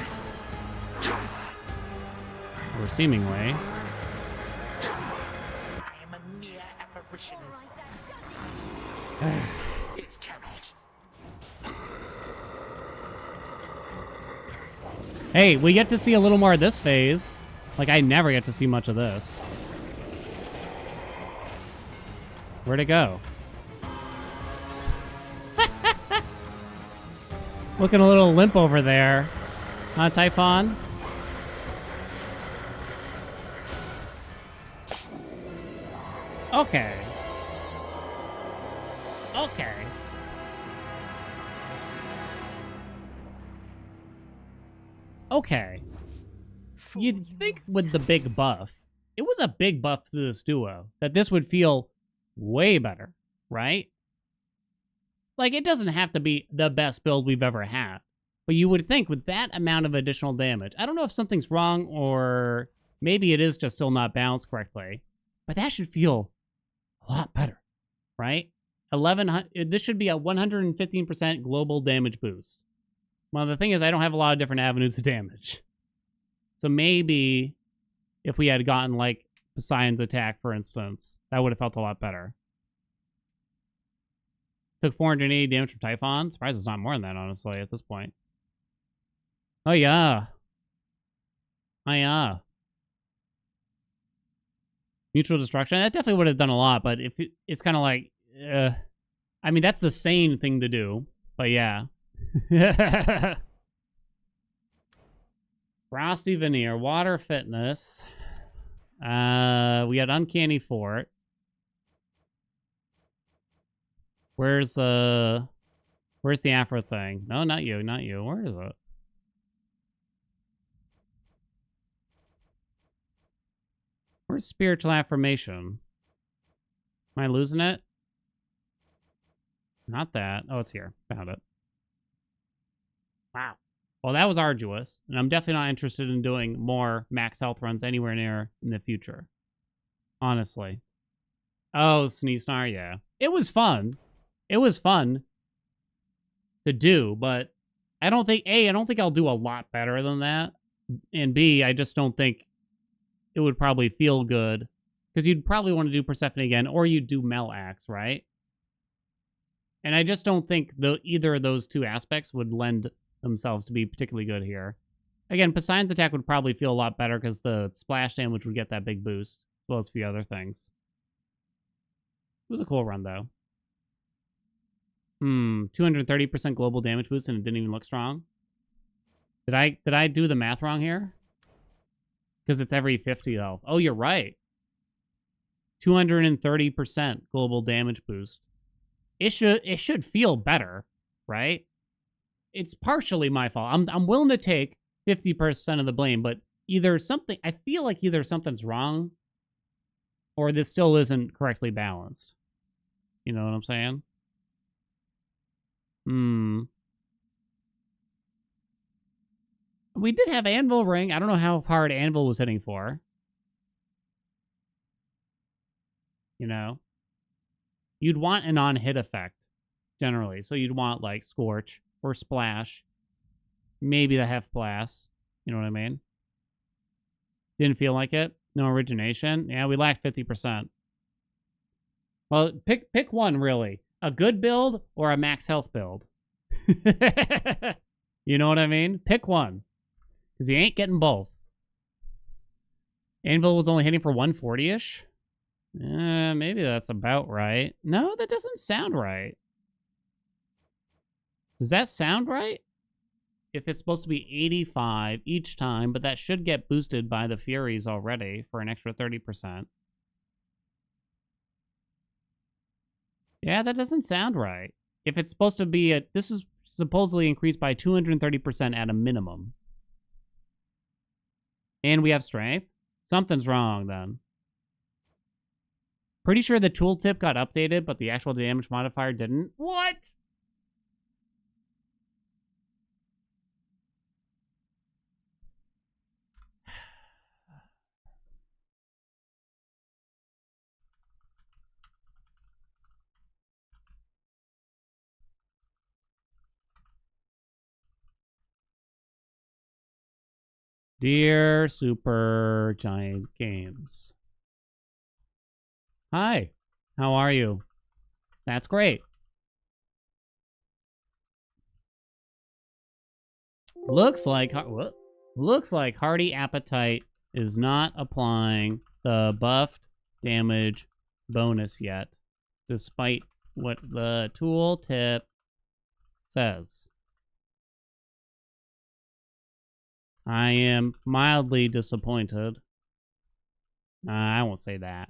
Or seemingly. I am a mere apparition. It cannot. Hey, we get to see a little more of this phase. Like, I never get to see much of this. Where'd it go? Looking a little limp over there. Huh, Typhon? Okay. Okay. Okay. You'd think with the big buff, it was a big buff to this duo, that this would feel way better, right? Like, it doesn't have to be the best build we've ever had. But you would think with that amount of additional damage, I don't know if something's wrong or maybe it is just still not balanced correctly, but that should feel a lot better, right? 1100. This should be a 115% global damage boost. Well, the thing is, I don't have a lot of different avenues of damage. So maybe if we had gotten, like, Poseidon's attack, for instance, that would have felt a lot better. Took 480 damage from Typhon. Surprised it's not more than that, honestly, at this point. Oh, yeah. Oh, yeah. Mutual destruction. That definitely would have done a lot, but if it's kind of like... I mean, that's the sane thing to do, but yeah. Frosty Veneer, Water Fitness. We had Uncanny Fort. Where's the Afro thing? No, not you, not you. Where is it? Where's Spiritual Affirmation? Am I losing it? Not that. Oh, it's here. Found it. Wow. Well, that was arduous, and I'm definitely not interested in doing more max health runs anywhere near in the future. Honestly. Oh, Sneeznar, yeah. It was fun. It was fun to do, but I don't think, A, I don't think I'll do a lot better than that, and B, I just don't think it would probably feel good, because you'd probably want to do Persephone again, or you'd do Melax, right? And I just don't think either of those two aspects would lend themselves to be particularly good here. Again, Poseidon's attack would probably feel a lot better because the splash damage would get that big boost, as well as a few other things. It was a cool run, though. 230% global damage boost, and it didn't even look strong. Did I do the math wrong here? Because it's every 50 health. Oh, you're right. 230% global damage boost. It should feel better, right? It's partially my fault. I'm willing to take 50% of the blame, but I feel like either something's wrong or this still isn't correctly balanced. You know what I'm saying? We did have Anvil Ring. I don't know how hard Anvil was hitting for. You know? You'd want an on-hit effect, generally. So you'd want, like, Scorch or Splash. Maybe the Hef Blast. You know what I mean? Didn't feel like it. No origination. Yeah, we lacked 50%. Well, pick one, really. A good build or a max health build. You know what I mean? Pick one. Because you ain't getting both. Anvil was only hitting for 140-ish? Maybe that's about right. No, that doesn't sound right. Does that sound right? If it's supposed to be 85 each time, but that should get boosted by the Furies already for an extra 30%. Yeah, that doesn't sound right. If it's supposed to be this is supposedly increased by 230% at a minimum. And we have strength. Something's wrong then. Pretty sure the tooltip got updated, but the actual damage modifier didn't. What? Dear Super Giant Games. Hi, how are you? That's great. Looks like Hearty Appetite is not applying the buffed damage bonus yet, despite what the tooltip says. I am mildly disappointed. I won't say that.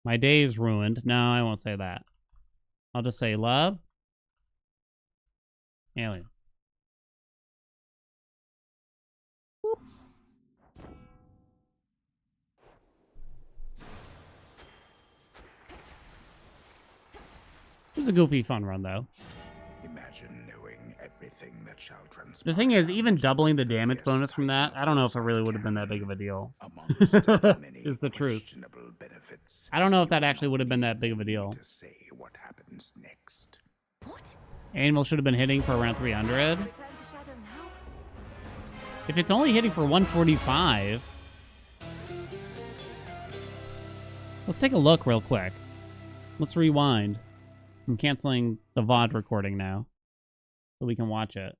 My day is ruined. No, I won't say that. I'll just say love. Alien. It was a goofy, fun run, though. Imagine knowing everything that shall transpire. The thing is, even doubling the damage bonus from that, I don't know if it really would have been that big of a deal. Is the truth. I don't know if that actually would have been that big of a deal. To say what happens next. What? Animal should have been hitting for around 300. Return to Shadow now? If it's only hitting for 145... Let's take a look real quick. Let's rewind. I'm canceling the VOD recording now, so we can watch it.